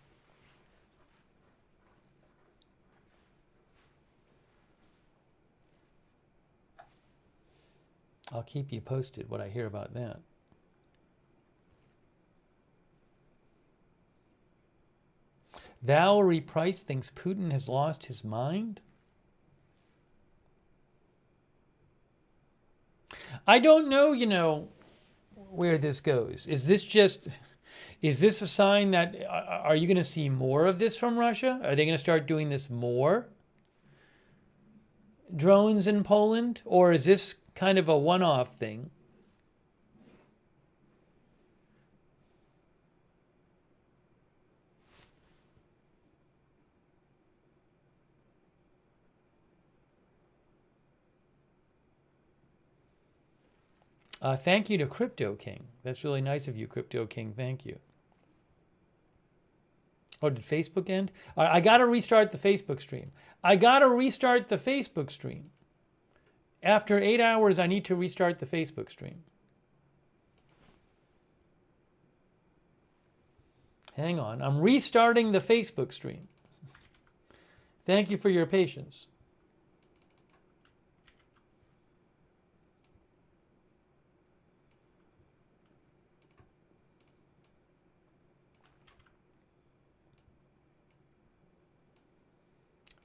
I'll keep you posted what I hear about that. Valerie Price thinks Putin has lost his mind. I don't know, where this goes. Is this a sign that, are you going to see more of this from Russia? Are they going to start doing this more? Drones in Poland? Or is this kind of a one-off thing? Thank you to Crypto King. That's really nice of you, Crypto King. Thank you. Oh, did Facebook end? I got to restart the Facebook stream. After 8 hours, I need to restart the Facebook stream. Hang on. I'm restarting the Facebook stream. Thank you for your patience.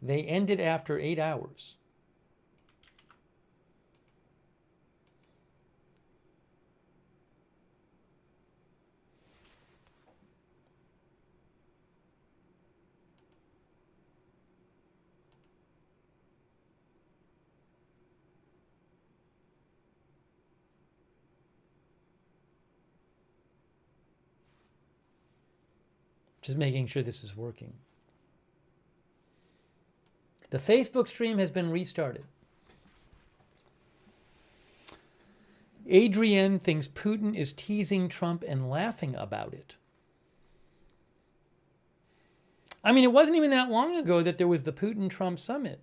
They ended after 8 hours. Just making sure this is working. The Facebook stream has been restarted. Adrienne thinks Putin is teasing Trump and laughing about it. I mean, it wasn't even that long ago that there was the Putin-Trump summit.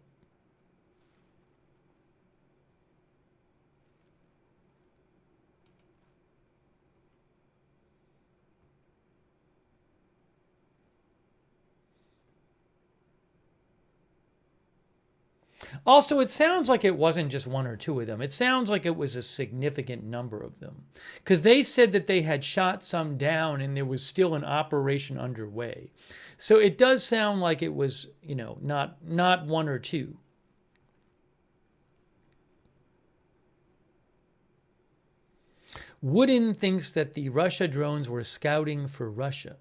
Also, it sounds like it wasn't just one or two of them. It sounds like it was a significant number of them. Because they said that they had shot some down and there was still an operation underway. So it does sound like it was, not one or two. Wooden thinks that the Russia drones were scouting for Russia.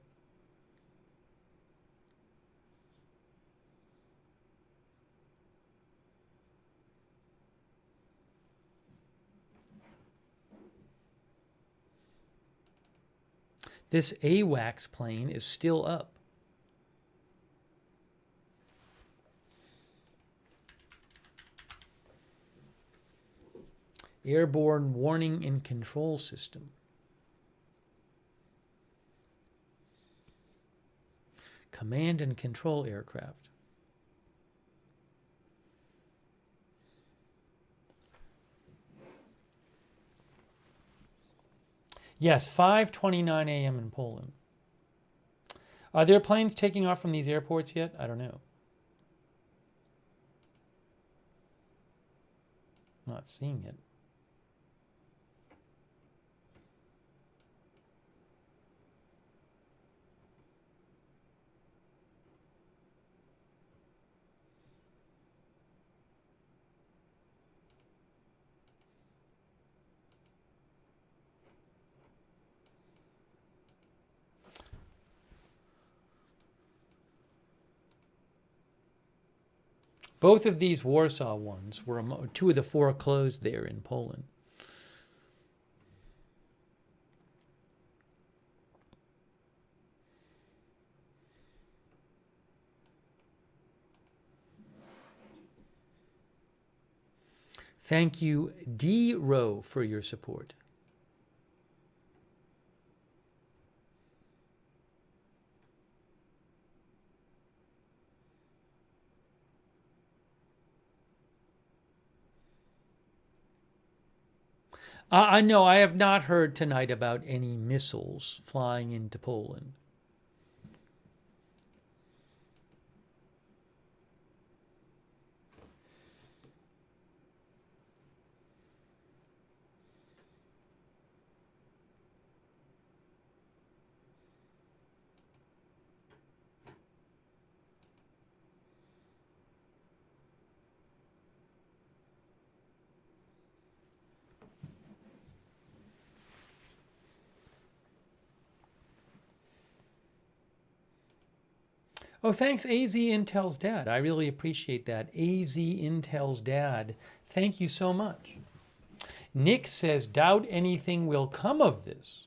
This AWACS plane is still up. Airborne Warning and Control System. Command and Control Aircraft. Yes, 5:29 a.m. in Poland. Are there planes taking off from these airports yet? I don't know. Not seeing it. Both of these Warsaw ones were two of the four closed there in Poland. Thank you, D. Rowe, for your support. No, I have not heard tonight about any missiles flying into Poland. Oh, thanks, AZ Intel's dad. I really appreciate that. AZ Intel's dad. Thank you so much. Nick says, doubt anything will come of this.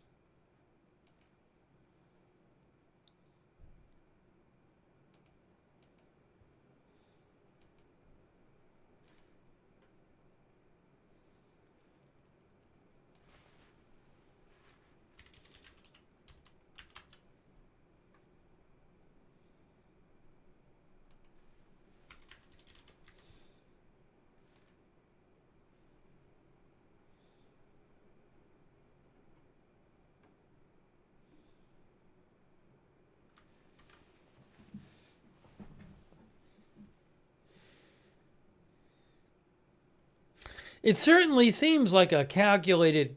It certainly seems like a calculated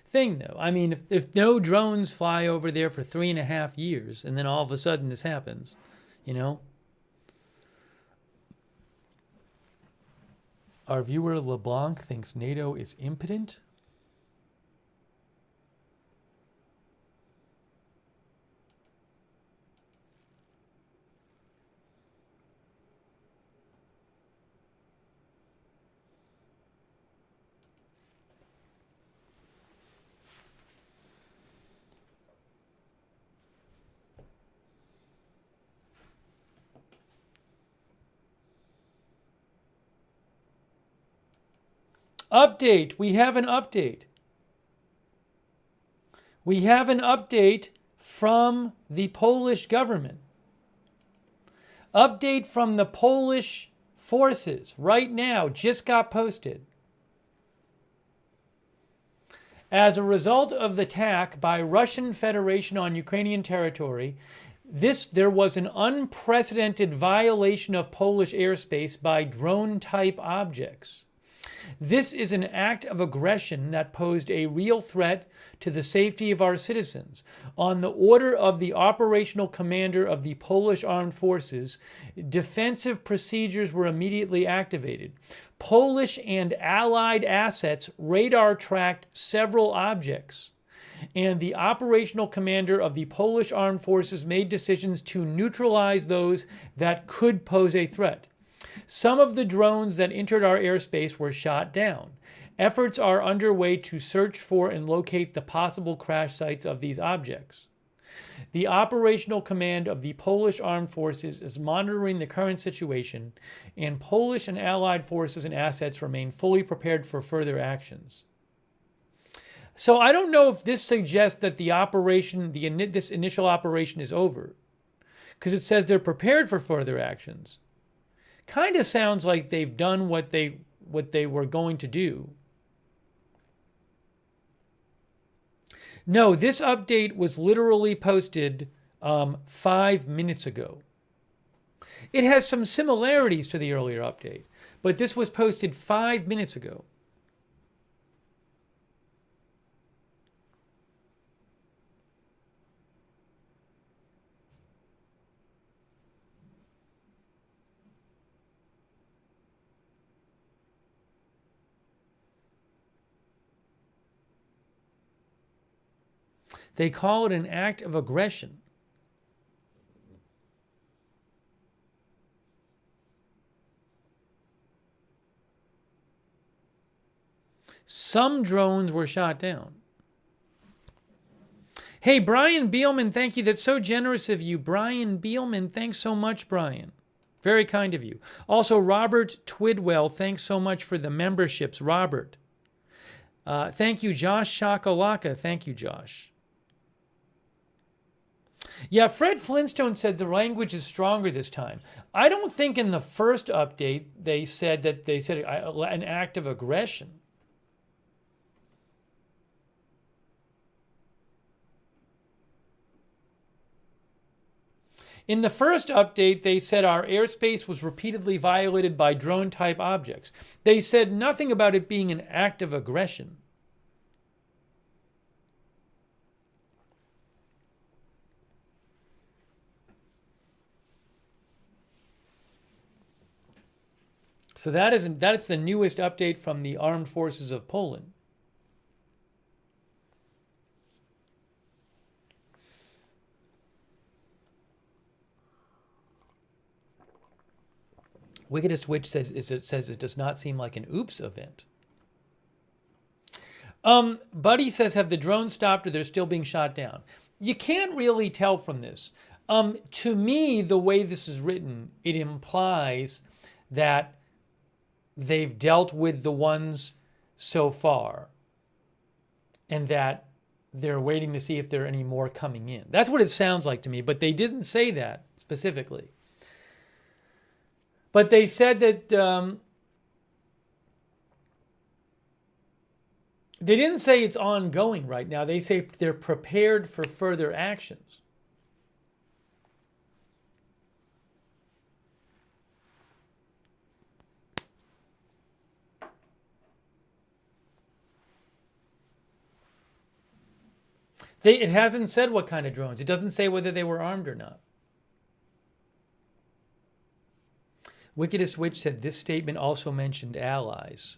thing, though. I mean, if no drones fly over there for 3.5 years, and then all of a sudden this happens, you know? Our viewer LeBlanc thinks NATO is impotent. Update. We have an update. We have an update from the Polish government. Update from the Polish forces right now just got posted. As a result of the attack by Russian Federation on Ukrainian territory, there was an unprecedented violation of Polish airspace by drone-type objects. This is an act of aggression that posed a real threat to the safety of our citizens. On the order of the operational commander of the Polish Armed Forces, defensive procedures were immediately activated. Polish and Allied assets radar-tracked several objects, and the operational commander of the Polish Armed Forces made decisions to neutralize those that could pose a threat. Some of the drones that entered our airspace were shot down. Efforts are underway to search for and locate the possible crash sites of these objects. The operational command of the Polish Armed Forces is monitoring the current situation, and Polish and Allied forces and assets remain fully prepared for further actions. So I don't know if this suggests that the operation, this initial operation is over, because it says they're prepared for further actions. Kind of sounds like they've done what they were going to do. No, this update was literally posted 5 minutes ago. It has some similarities to the earlier update, but this was posted 5 minutes ago. They call it an act of aggression. Some drones were shot down. Hey, Brian Beelman, thank you. That's so generous of you. Brian Beelman, thanks so much, Brian. Very kind of you. Also, Robert Twidwell, thanks so much for the memberships, Robert. Thank you, Josh Shakalaka. Thank you, Josh. Yeah, Fred Flintstone said the language is stronger this time. I don't think in the first update they said an act of aggression. In the first update, they said our airspace was repeatedly violated by drone-type objects. They said nothing about it being an act of aggression. So that's the newest update from the Armed Forces of Poland. Wickedest Witch says it does not seem like an oops event. Buddy says, have the drones stopped or they're still being shot down? You can't really tell from this. To me, the way this is written, it implies that they've dealt with the ones so far and that they're waiting to see if there are any more coming in. That's what it sounds like to me, but they didn't say that specifically. But they said that they didn't say it's ongoing right now. They say they're prepared for further actions. It hasn't said what kind of drones. It doesn't say whether they were armed or not. Wickedest Witch said this statement also mentioned allies.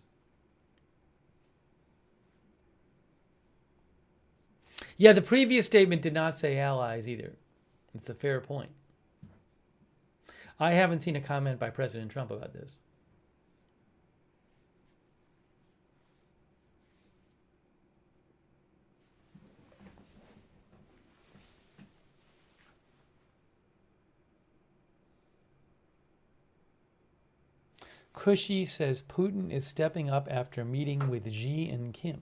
Yeah, the previous statement did not say allies either. It's a fair point. I haven't seen a comment by President Trump about this. Cushy says Putin is stepping up after meeting with Xi and Kim.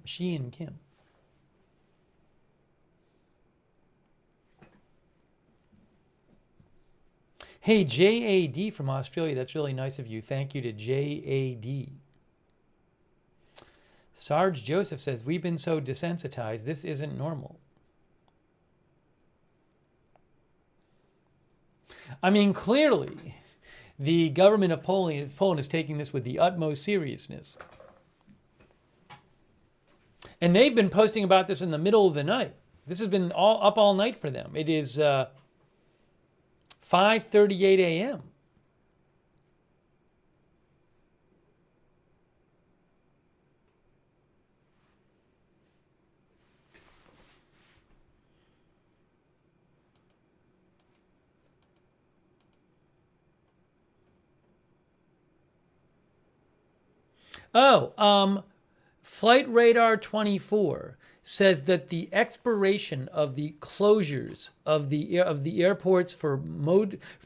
Hey, JAD from Australia. That's really nice of you. Thank you to JAD. Sarge Joseph says, we've been so desensitized. This isn't normal. I mean, clearly, the government of Poland is taking this with the utmost seriousness. And they've been posting about this in the middle of the night. This has been up all night for them. It is 5:38 a.m. Flight Radar 24 says that the expiration of the closures of the airports for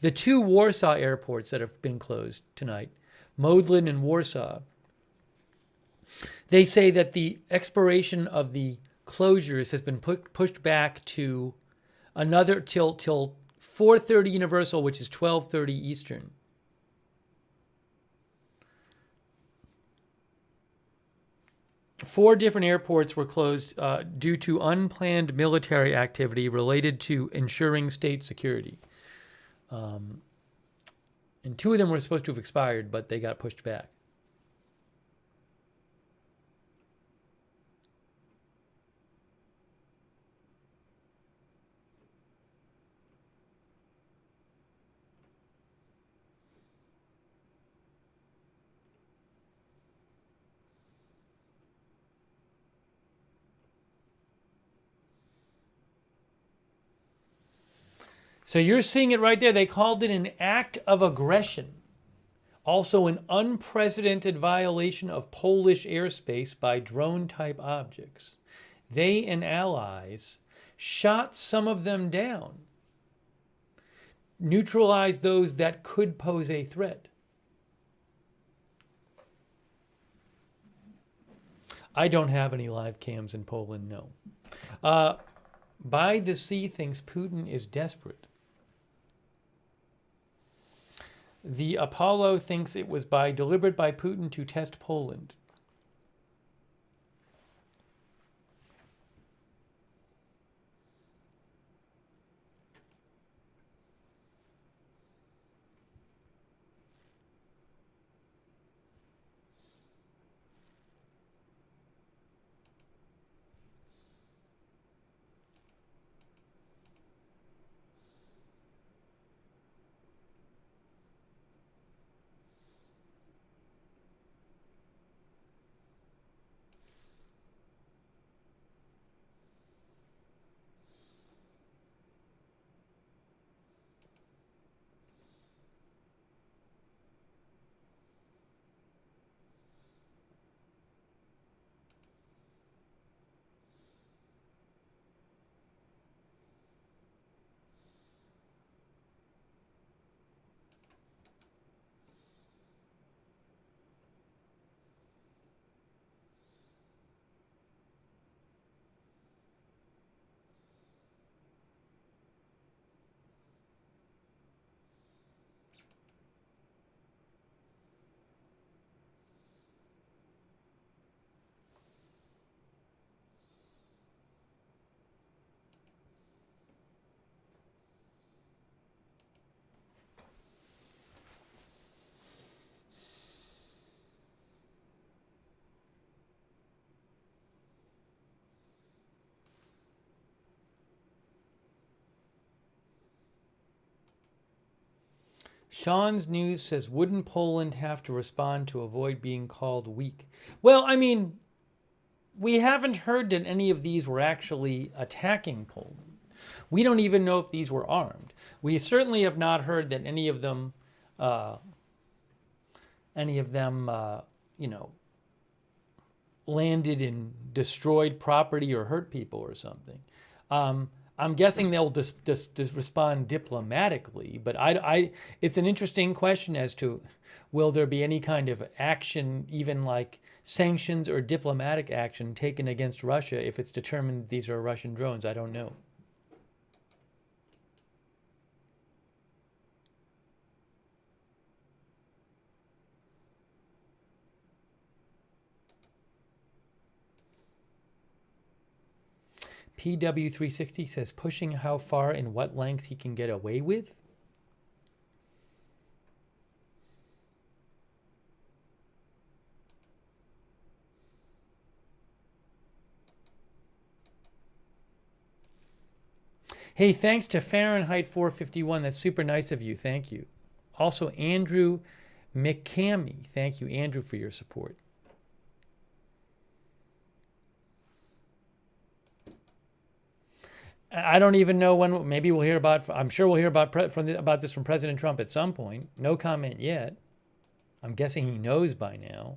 the two Warsaw airports that have been closed tonight, Modlin and Warsaw. They say that the expiration of the closures has been pushed back to another till 4:30 Universal, which is 12:30 Eastern. Four different airports were closed due to unplanned military activity related to ensuring state security. And two of them were supposed to have expired, but they got pushed back. So you're seeing it right there. They called it an act of aggression. Also an unprecedented violation of Polish airspace by drone-type objects. They and allies shot some of them down. Neutralized those that could pose a threat. I don't have any live cams in Poland, no. By the Sea thinks Putin is desperate. The Apollo thinks it was deliberate by Putin to test Poland. Sean's News says, wouldn't Poland have to respond to avoid being called weak? Well, I mean, we haven't heard that any of these were actually attacking Poland. We don't even know if these were armed. We certainly have not heard that any of them, you know, landed and destroyed property or hurt people or something. I'm guessing they'll just respond diplomatically, but it's an interesting question as to will there be any kind of action, even like sanctions or diplomatic action taken against Russia if it's determined these are Russian drones. I don't know. PW360 says, pushing how far and what lengths he can get away with? Hey, thanks to Fahrenheit 451. That's super nice of you. Thank you. Also, Andrew McCamey. Thank you, Andrew, for your support. I don't even know when. Maybe we'll hear about. I'm sure we'll hear about this from President Trump at some point. No comment yet. I'm guessing he knows by now.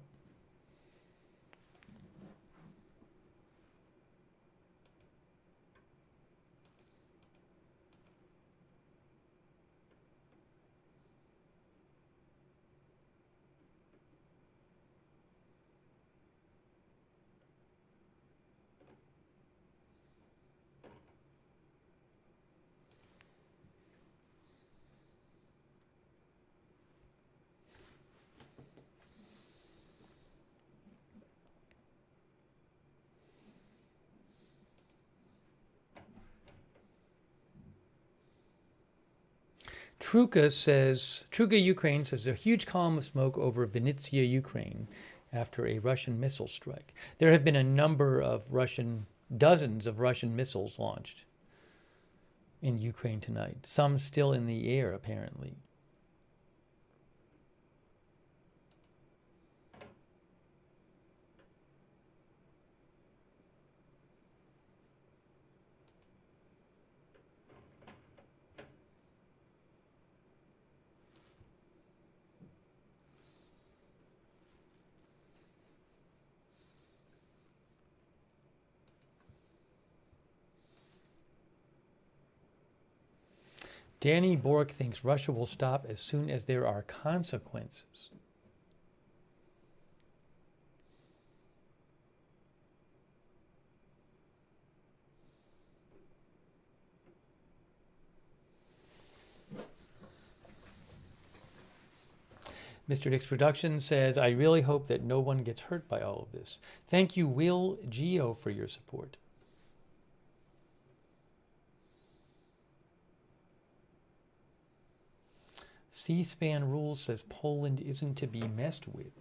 Truka Ukraine says a huge column of smoke over Vinnytsia, Ukraine after a Russian missile strike. There have been a number of dozens of Russian missiles launched in Ukraine tonight. Some still in the air, apparently. Danny Bork thinks Russia will stop as soon as there are consequences. Mr. Dick's Production says, I really hope that no one gets hurt by all of this. Thank you, Will Geo, for your support. C-SPAN Rules says Poland isn't to be messed with.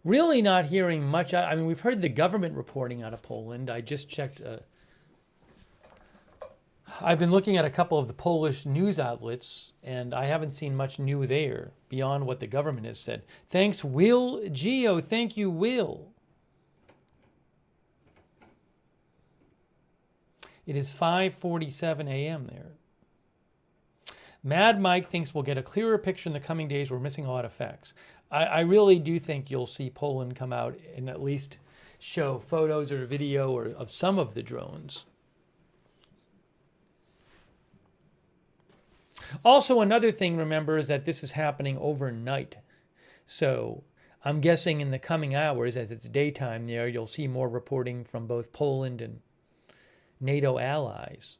Really not hearing much. I mean, we've heard the government reporting out of Poland. I just checked. I've been looking at a couple of the Polish news outlets, and I haven't seen much new there beyond what the government has said. Thanks, Will Geo. Thank you, Will. It is 5:47 a.m. there. Mad Mike thinks we'll get a clearer picture in the coming days. We're missing a lot of facts. I really do think you'll see Poland come out and at least show photos or video or of some of the drones. Also, another thing, remember, is that this is happening overnight. So I'm guessing in the coming hours, as it's daytime there, you'll see more reporting from both Poland and NATO allies.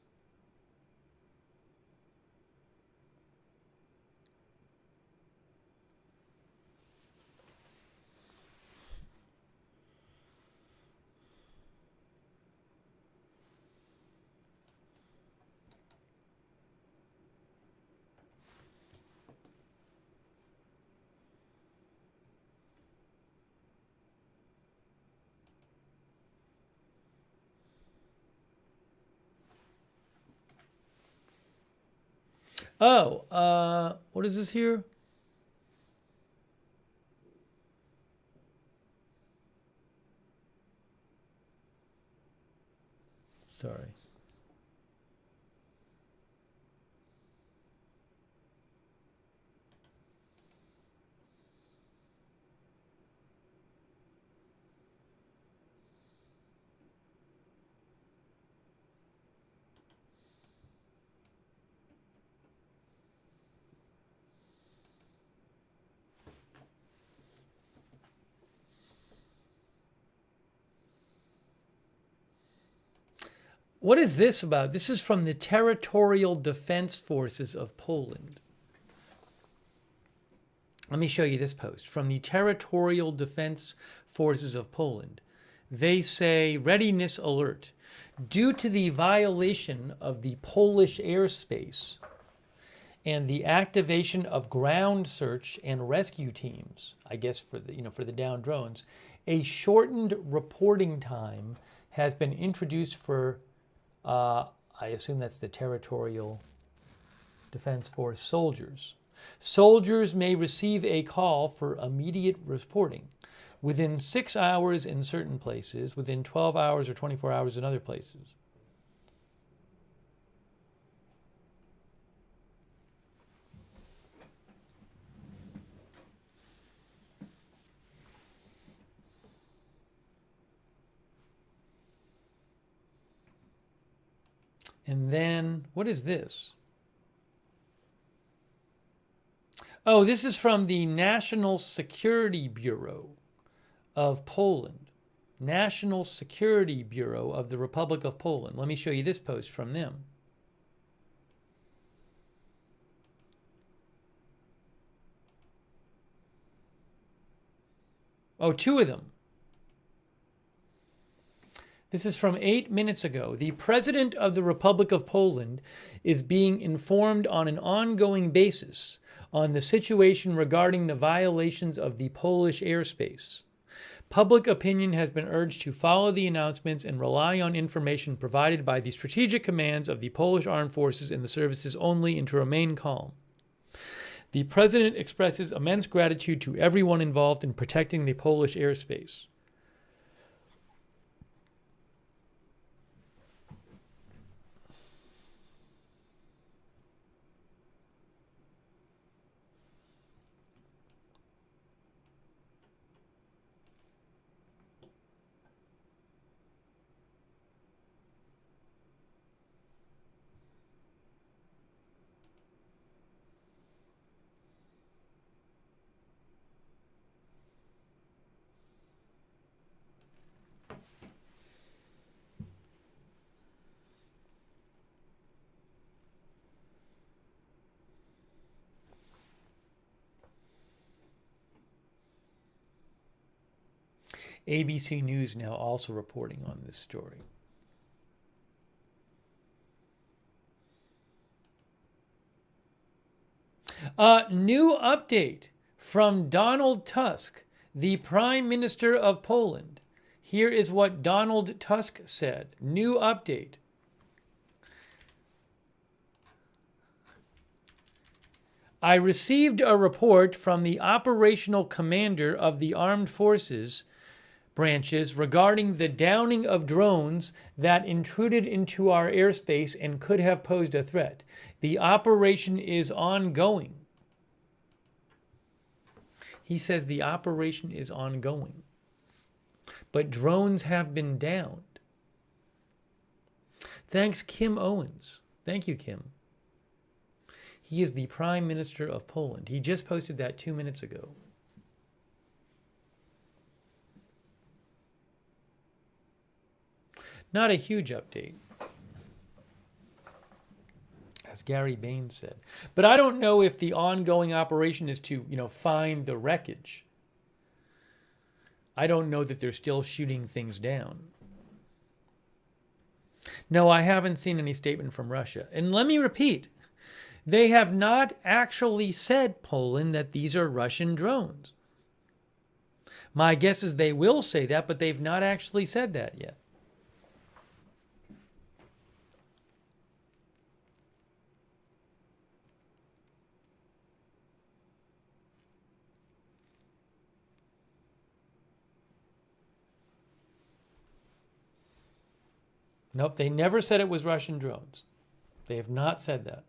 Oh, what is this here? Sorry. What is this about? This is from the Territorial Defense Forces of Poland. Let me show you this post from the Territorial Defense Forces of Poland. They say, readiness alert. Due to the violation of the Polish airspace and the activation of ground search and rescue teams, I guess for the downed drones, a shortened reporting time has been introduced for I assume that's the Territorial Defense Force soldiers. Soldiers may receive a call for immediate reporting within 6 hours in certain places, within 12 hours or 24 hours in other places. And then, what is this? Oh, this is from the National Security Bureau of Poland. National Security Bureau of the Republic of Poland. Let me show you this post from them. Oh, two of them. This is from 8 minutes ago. The President of the Republic of Poland is being informed on an ongoing basis on the situation regarding the violations of the Polish airspace. Public opinion has been urged to follow the announcements and rely on information provided by the strategic commands of the Polish armed forces and the services only, and to remain calm. The President expresses immense gratitude to everyone involved in protecting the Polish airspace. ABC News now also reporting on this story. New update from Donald Tusk. The Prime Minister of Poland. Here is what Donald Tusk said. New update. I received a report from the operational commander of the armed forces branches regarding the downing of drones that intruded into our airspace and could have posed a threat. The operation is ongoing. He says the operation is ongoing. But drones have been downed. Thanks, Kim Owens. Thank you, Kim. He is the Prime Minister of Poland. He just posted that 2 minutes ago. Not a huge update, as Gary Baines said. But I don't know if the ongoing operation is to, find the wreckage. I don't know that they're still shooting things down. No, I haven't seen any statement from Russia. And let me repeat, they have not actually said, Poland, that these are Russian drones. My guess is they will say that, but they've not actually said that yet. Nope, they never said it was Russian drones. They have not said that.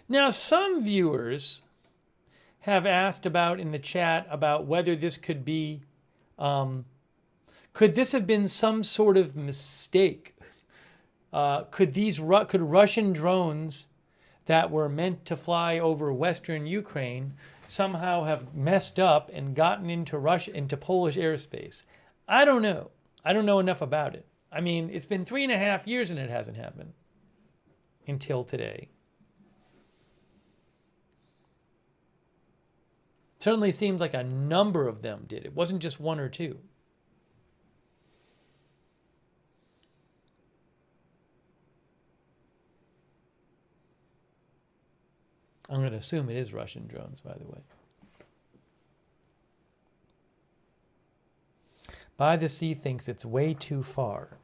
Now, some viewers have asked about in the chat about whether this could be, could this have been some sort of mistake? Could Russian drones that were meant to fly over Western Ukraine somehow have messed up and gotten into Polish airspace? I don't know. I don't know enough about it. I mean, it's been 3.5 years and it hasn't happened until today. Certainly seems like a number of them did. It wasn't just one or two. I'm going to assume it is Russian drones, by the way. By the Sea thinks it's way too far.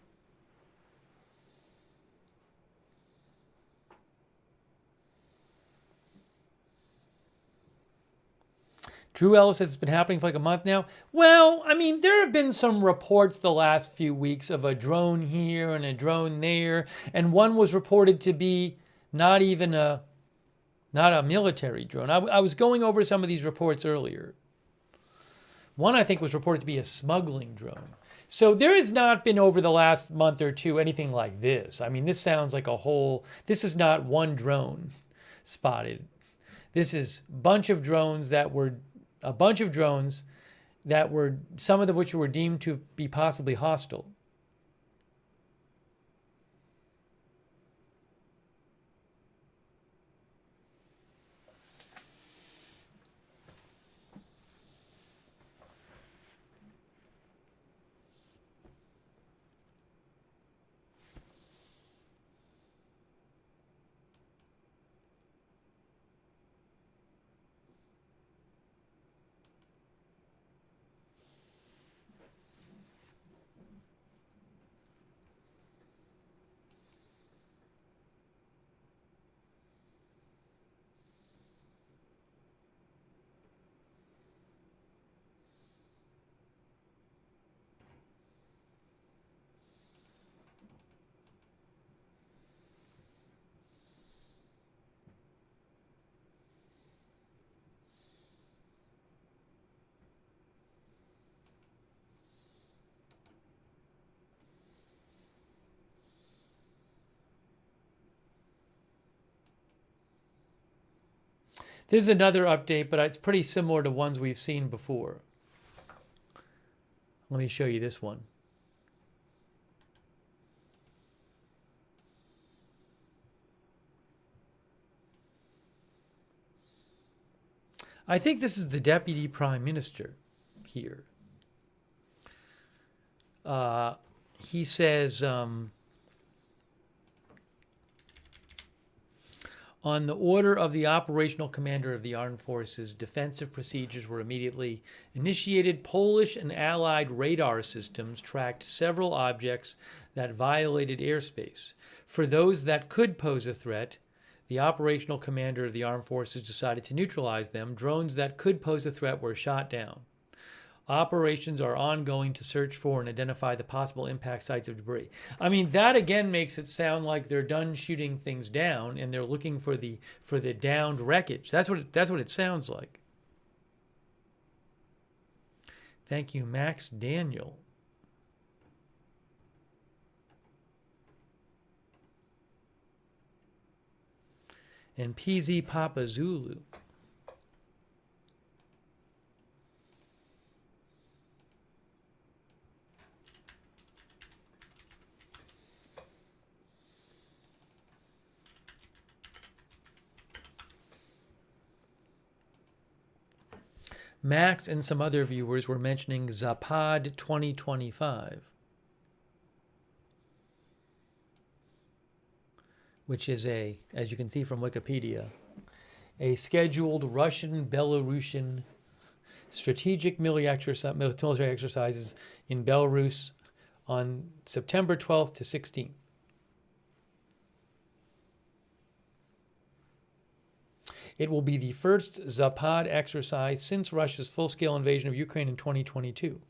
Drew Ellis says it's been happening for like a month now. Well, I mean, there have been some reports the last few weeks of a drone here and a drone there, and one was reported to be not a military drone. I was going over some of these reports earlier. One, I think, was reported to be a smuggling drone. So there has not been over the last month or two anything like this. I mean, this sounds like this is not one drone spotted. This is a bunch of drones that were some of which were deemed to be possibly hostile. This is another update, but it's pretty similar to ones we've seen before. Let me show you this one. I think this is the Deputy Prime Minister here. He says, on the order of the operational commander of the armed forces, defensive procedures were immediately initiated. Polish and allied radar systems tracked several objects that violated airspace. For those that could pose a threat, the operational commander of the armed forces decided to neutralize them. Drones that could pose a threat were shot down. Operations are ongoing to search for and identify the possible impact sites of debris. I mean, that again makes it sound like they're done shooting things down and they're looking for the downed wreckage. That's what it sounds like. Thank you, Max Daniel. And PZ Papa Zulu. Max and some other viewers were mentioning Zapad 2025, which is as you can see from Wikipedia, a scheduled Russian-Belarusian strategic military exercises in Belarus on September 12th to 16th. It will be the first Zapad exercise since Russia's full-scale invasion of Ukraine in 2022.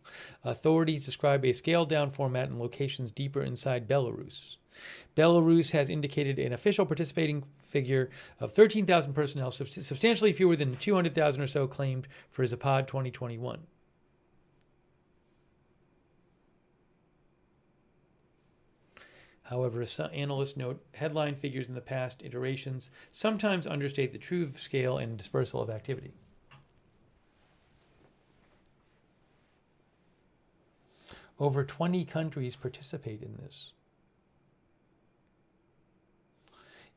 Authorities describe a scaled-down format and locations deeper inside Belarus. Belarus has indicated an official participating figure of 13,000 personnel, substantially fewer than the 200,000 or so claimed for Zapad 2021. However, some analysts note headline figures in the past iterations sometimes understate the true scale and dispersal of activity. Over 20 countries participate in this.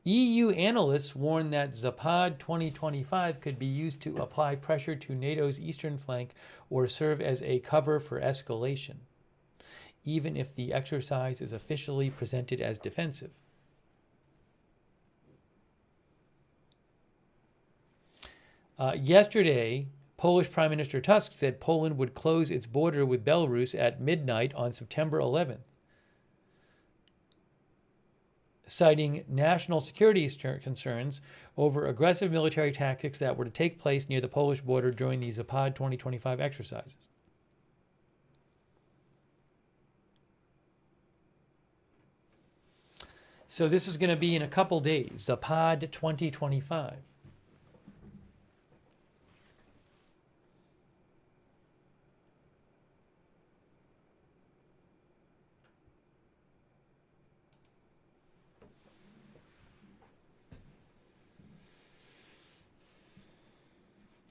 EU analysts warn that Zapad 2025 could be used to apply pressure to NATO's eastern flank or serve as a cover for escalation, even if the exercise is officially presented as defensive. Yesterday, Polish Prime Minister Tusk said Poland would close its border with Belarus at midnight on September 11th, citing national security concerns over aggressive military tactics that were to take place near the Polish border during the Zapad 2025 exercises. So this is going to be in a couple days, Zapad 2025.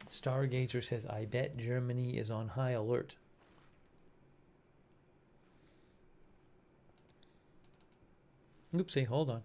Stargazer says, I bet Germany is on high alert. Oopsie, hold on.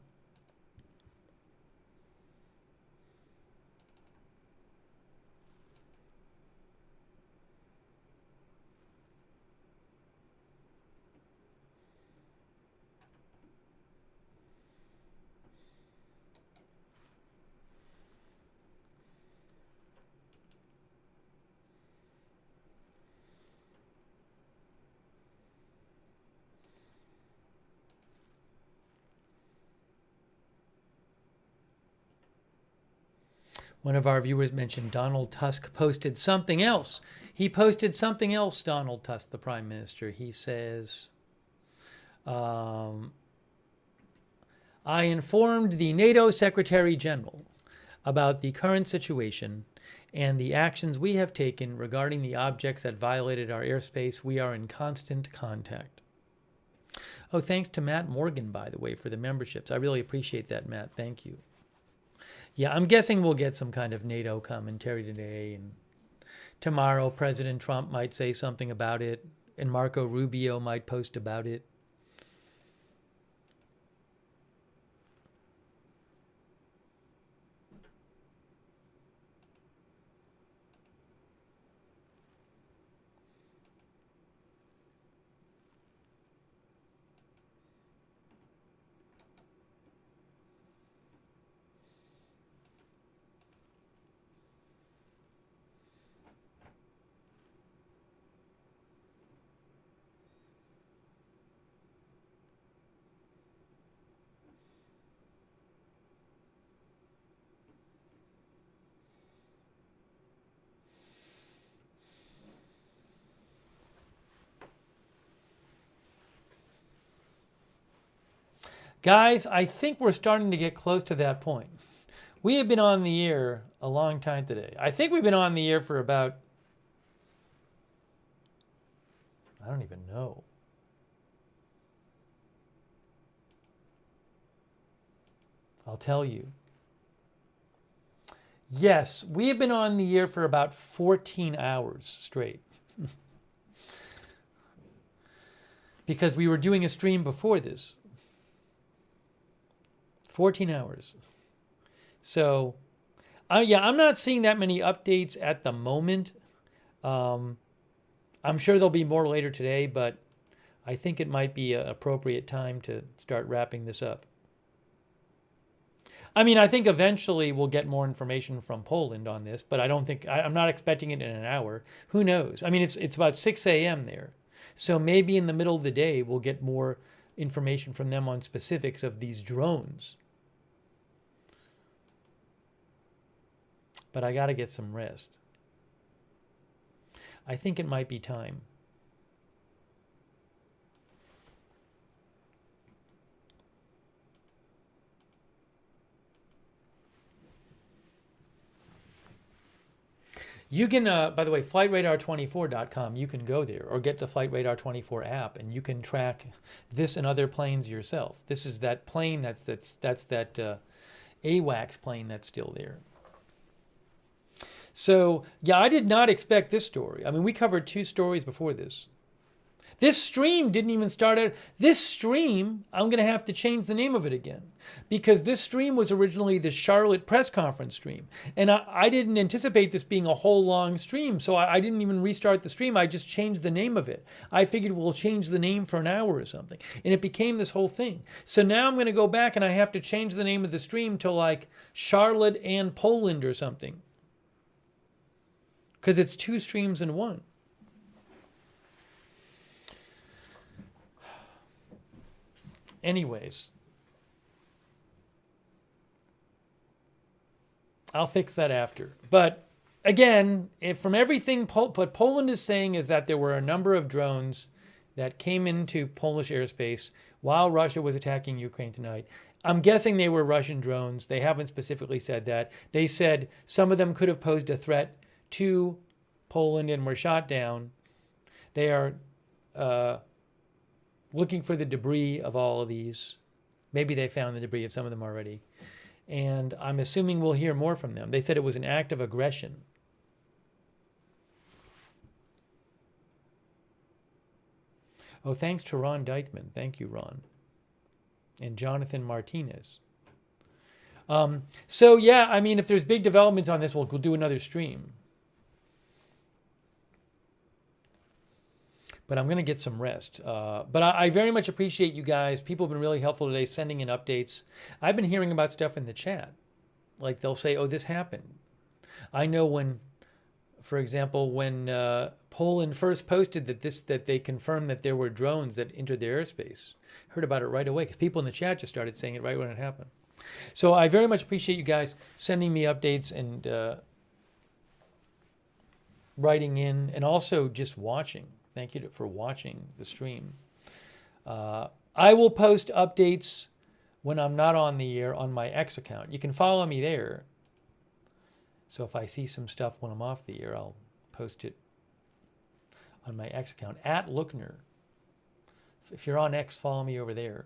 One of our viewers mentioned Donald Tusk posted something else. He posted something else, Donald Tusk, the Prime Minister. He says, I informed the NATO Secretary General about the current situation and the actions we have taken regarding the objects that violated our airspace. We are in constant contact. Oh, thanks to Matt Morgan, by the way, for the memberships. I really appreciate that, Matt. Thank you. Yeah, I'm guessing we'll get some kind of NATO commentary today, and tomorrow President Trump might say something about it, and Marco Rubio might post about it. Guys, I think we're starting to get close to that point. We have been on the air a long time today. I think we've been on the air for about, I don't even know. I'll tell you. Yes, we have been on the air for about 14 hours straight. Because we were doing a stream before this. 14 hours. So, yeah, I'm not seeing that many updates at the moment. I'm sure there'll be more later today, but I think it might be an appropriate time to start wrapping this up. I mean, I think eventually we'll get more information from Poland on this, but I don't think, I'm not expecting it in an hour. Who knows? I mean, it's about 6 a.m. there. So maybe in the middle of the day, we'll get more information from them on specifics of these drones. But I got to get some rest. I think it might be time. You can, by the way, flightradar24.com, you can go there or get the Flight Radar 24 app and you can track this and other planes yourself. This is that plane that's that AWACS plane that's still there. So, yeah, I did not expect this story. I mean, we covered 2 stories before this. This stream didn't even start out. This stream, I'm going to have to change the name of it again because this stream was originally the Charlotte press conference stream. And I didn't anticipate this being a whole long stream, so I didn't even restart the stream. I just changed the name of it. I figured we'll change the name for an hour or something. And it became this whole thing. So now I'm going to go back and I have to change the name of the stream to like Charlotte and Poland or something. Because it's 2 streams in one. Anyways, I'll fix that after. But again, from everything, what Poland is saying is that there were a number of drones that came into Polish airspace while Russia was attacking Ukraine tonight. I'm guessing they were Russian drones. They haven't specifically said that. They said some of them could have posed a threat to Poland and were shot down. They are looking for the debris of all of these. Maybe they found the debris of some of them already. And I'm assuming we'll hear more from them. They said it was an act of aggression. Oh, thanks to Ron Dykman. Thank you, Ron. And Jonathan Martinez. So, yeah, I mean, if there's big developments on this, we'll do another stream. But I'm going to get some rest. But I very much appreciate you guys. People have been really helpful today sending in updates. I've been hearing about stuff in the chat. Like they'll say, oh, this happened. I know when, for example, when Poland first posted that they confirmed that there were drones that entered their airspace. Heard about it right away because people in the chat just started saying it right when it happened. So I very much appreciate you guys sending me updates and writing in and also just watching. Thank you for watching the stream. I will post updates when I'm not on the air on my X account. You can follow me there. So if I see some stuff when I'm off the air, I'll post it on my X account, @Lookner. If you're on X, follow me over there.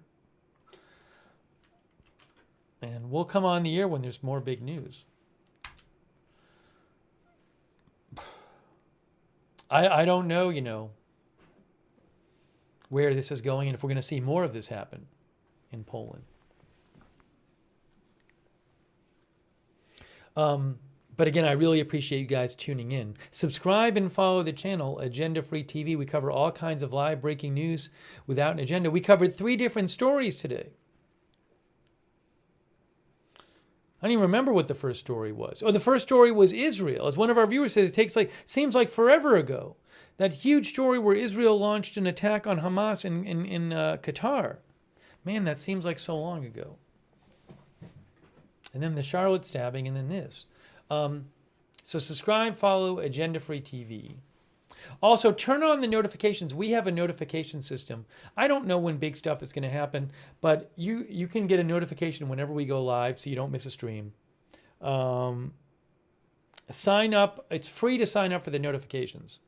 And we'll come on the air when there's more big news. I don't know, you know, where this is going and if we're going to see more of this happen in Poland. But again, I really appreciate you guys tuning in. Subscribe and follow the channel, Agenda Free TV. We cover all kinds of live breaking news without an agenda. We covered 3 different stories today. I don't even remember what the first story was. Oh, the first story was Israel. As one of our viewers said, seems like forever ago. That huge story where Israel launched an attack on Hamas in Qatar. Man, that seems like so long ago. And then the Charlotte stabbing, and then this. So subscribe, follow Agenda Free TV. Also, turn on the notifications. We have a notification system. I don't know when big stuff is going to happen, but you can get a notification whenever we go live so you don't miss a stream. Sign up. It's free to sign up for the notifications.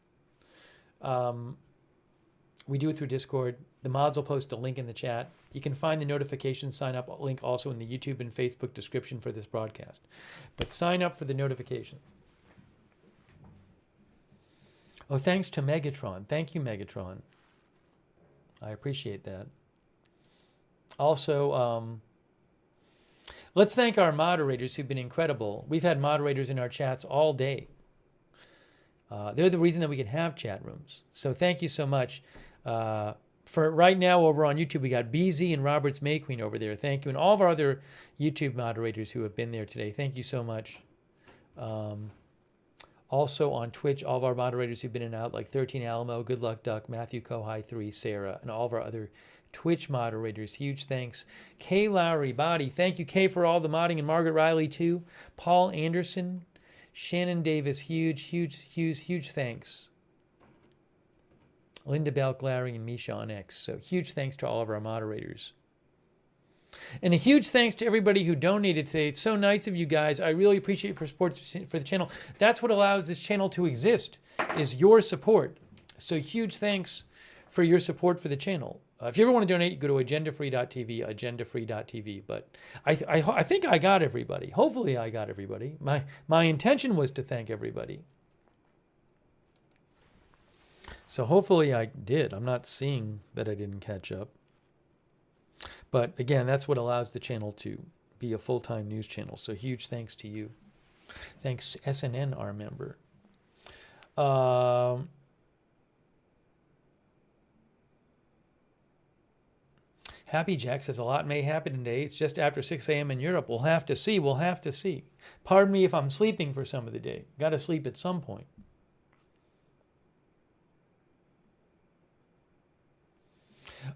We do it through Discord. The mods will post a link in the chat. You can find the notification sign up link also in the YouTube and Facebook description for this broadcast. But sign up for the notification. Oh, thanks to Megatron. Thank you, Megatron. I appreciate that. Also, let's thank our moderators who've been incredible. We've had moderators in our chats all day. They're the reason that we can have chat rooms. So thank you so much. For right now over on YouTube, we got BZ and Roberts May Queen over there. Thank you. And all of our other YouTube moderators who have been there today. Thank you so much. Also on Twitch, all of our moderators who've been in and out, like 13 Alamo, Good Luck Duck, Matthew Kohai 3, Sarah, and all of our other Twitch moderators. Huge thanks. Kay Lowry, Body, thank you, Kay, for all the modding, and Margaret Riley too. Paul Anderson, Shannon Davis, huge thanks. Linda Belk, Larry, and Misha on X. So huge thanks to all of our moderators. And a huge thanks to everybody who donated today. It's so nice of you guys. I really appreciate your support for the channel. That's what allows this channel to exist, is your support. So huge thanks for your support for the channel. If you ever want to donate, you go to agendafree.tv, agendafree.tv. But I think I got everybody. Hopefully I got everybody. My intention was to thank everybody. So hopefully I did. I'm not seeing that I didn't catch up. But again, that's what allows the channel to be a full-time news channel. So huge thanks to you. Thanks, SNN, our member. Happy Jack says, a lot may happen today. It's just after 6 a.m. in Europe. We'll have to see. We'll have to see. Pardon me if I'm sleeping for some of the day. Got to sleep at some point.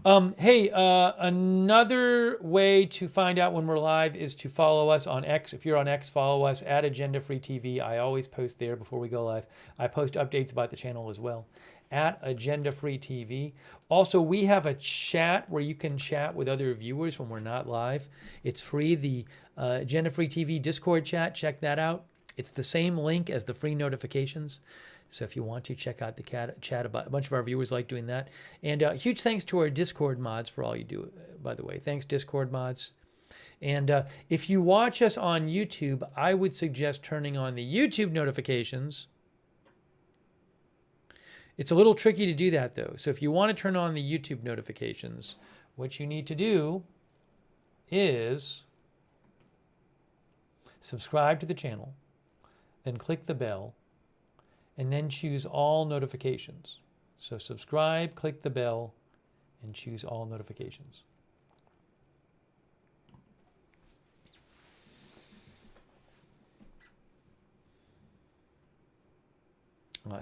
Hey, another way to find out when we're live is to follow us on X. If you're on X, follow us at Agenda Free TV. I always post there before we go live. I post updates about the channel as well at Agenda Free TV. Also, we have a chat where you can chat with other viewers when we're not live. It's free. The Agenda Free TV Discord chat, check that out. It's the same link as the free notifications. So if you want to, check out the chat. A bunch of our viewers like doing that. And huge thanks to our Discord mods for all you do, by the way. Thanks, Discord mods. And if you watch us on YouTube, I would suggest turning on the YouTube notifications. It's a little tricky to do that, though. So if you want to turn on the YouTube notifications, what you need to do is subscribe to the channel, then click the bell, and then choose all notifications. So subscribe, click the bell, and choose all notifications.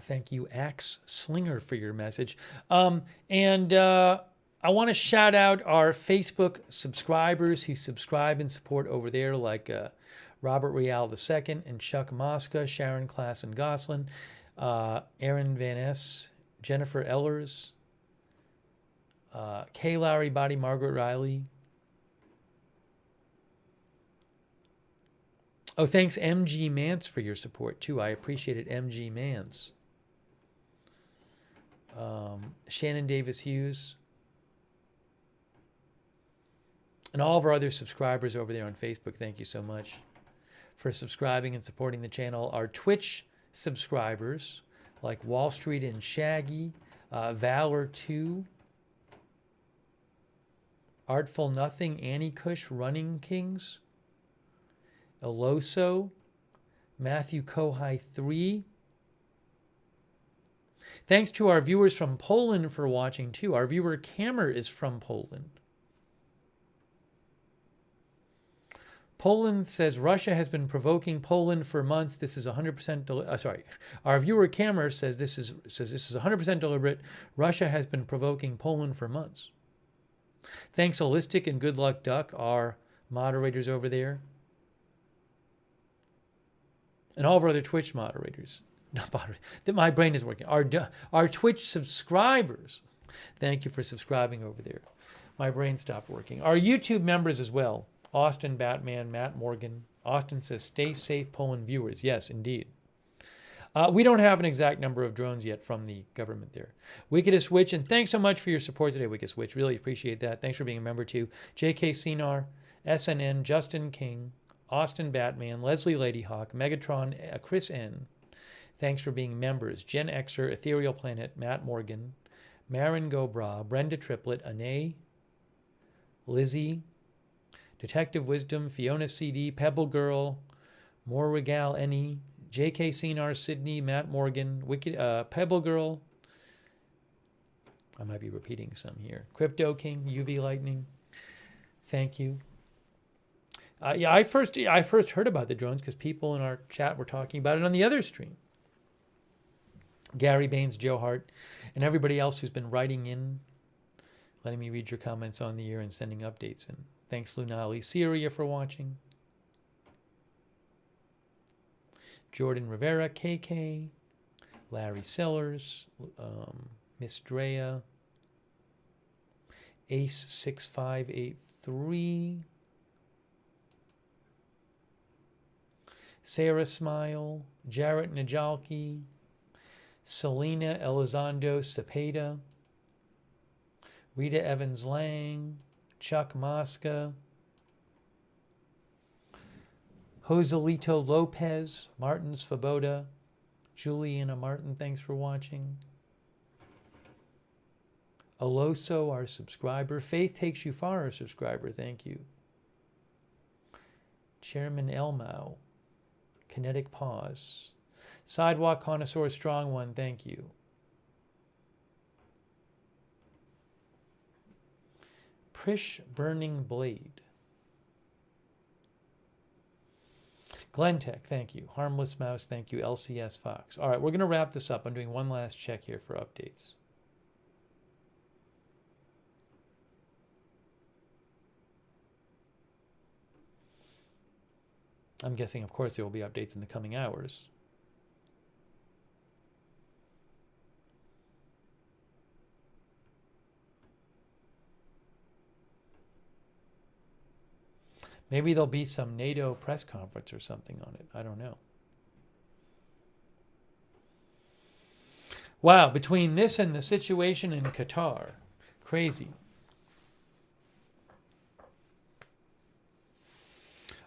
Thank you, Axe Slinger, for your message. I want to shout out our Facebook subscribers who subscribe and support over there, like Robert Real II and Chuck Mosca, Sharon Klassen Goslin, Aaron Van Ness, Jennifer Ellers, Kay Lowry Body, Margaret Riley. Oh, thanks, MG Mance, for your support, too. I appreciate it, MG Mance. Shannon Davis Hughes. And all of our other subscribers over there on Facebook, thank you so much for subscribing and supporting the channel. Our Twitch subscribers, like Wall Street and Shaggy, Valor 2, Artful Nothing, Annie Cush, Running Kings, Eloso, Matthew Kohai 3. Thanks to our viewers from Poland for watching too. Our viewer Camer is from Poland. Poland says Russia has been provoking Poland for months. This is 100% sorry. Our viewer Camer says this is 100% deliberate. Russia has been provoking Poland for months. Thanks Holistic and Good Luck Duck, our moderators over there. And all of our other Twitch moderators. Not moderators. My brain is working. Our Twitch subscribers. Thank you for subscribing over there. My brain stopped working. Our YouTube members as well. Austin Batman, Matt Morgan. Austin says, stay safe, Poland viewers. Yes, indeed. We don't have an exact number of drones yet from the government there. Wickedest Witch, and thanks so much for your support today, Wickedest Witch. Really appreciate that. Thanks for being a member too. JK Cinar, SNN, Justin King, Austin Batman, Leslie Ladyhawk, Megatron, Chris N. Thanks for being members. Gen Xer, Ethereal Planet, Matt Morgan, Marin Gobra, Brenda Triplet, Ane, Lizzie, Detective Wisdom, Fiona CD, Pebble Girl, More Regal Any, J.K. Cinar, Sydney, Matt Morgan, Wicked, Pebble Girl. I might be repeating some here. Crypto King, UV Lightning. Thank you. Yeah, I first heard about the drones because people in our chat were talking about it on the other stream. Gary Baines, Joe Hart, and everybody else who's been writing in, letting me read your comments on the air and sending updates in. Thanks, Lunali Syria, for watching. Jordan Rivera, KK, Larry Sellers, Miss Drea, Ace6583, Sarah Smile, Jarrett Najalki, Selena Elizondo Cepeda, Rita Evans Lang, Chuck Mosca, Joselito Lopez, Martin Svoboda, Juliana Martin, thanks for watching. Aloso, our subscriber. Faith Takes You Far, our subscriber, thank you. Chairman Elmau, Kinetic Pause. Sidewalk Connoisseur Strong One, thank you. Prish Burning Blade. Glen Tech, thank you. Harmless Mouse, thank you. LCS Fox. All right, we're going to wrap this up. I'm doing one last check here for updates. I'm guessing, of course, there will be updates in the coming hours. Maybe there'll be some NATO press conference or something on it. I don't know. Wow, between this and the situation in Qatar, crazy.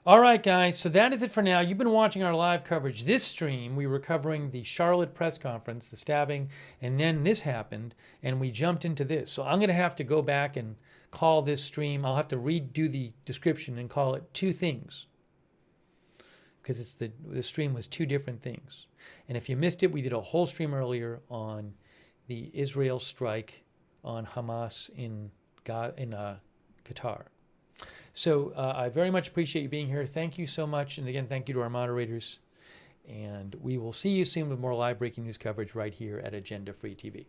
All right, guys, so that is it for now. You've been watching our live coverage. This stream, we were covering the Charlotte press conference, the stabbing, and then this happened, and we jumped into this. So I'm going to have to go back and call this stream. I'll have to redo the description and call it Two Things, because it's the stream was two different things. And if you missed it, we did a whole stream earlier on the Israel strike on Hamas in Qatar. So I very much appreciate you being here. Thank you so much. And again, thank you to our moderators. And we will see you soon with more live breaking news coverage right here at Agenda Free TV.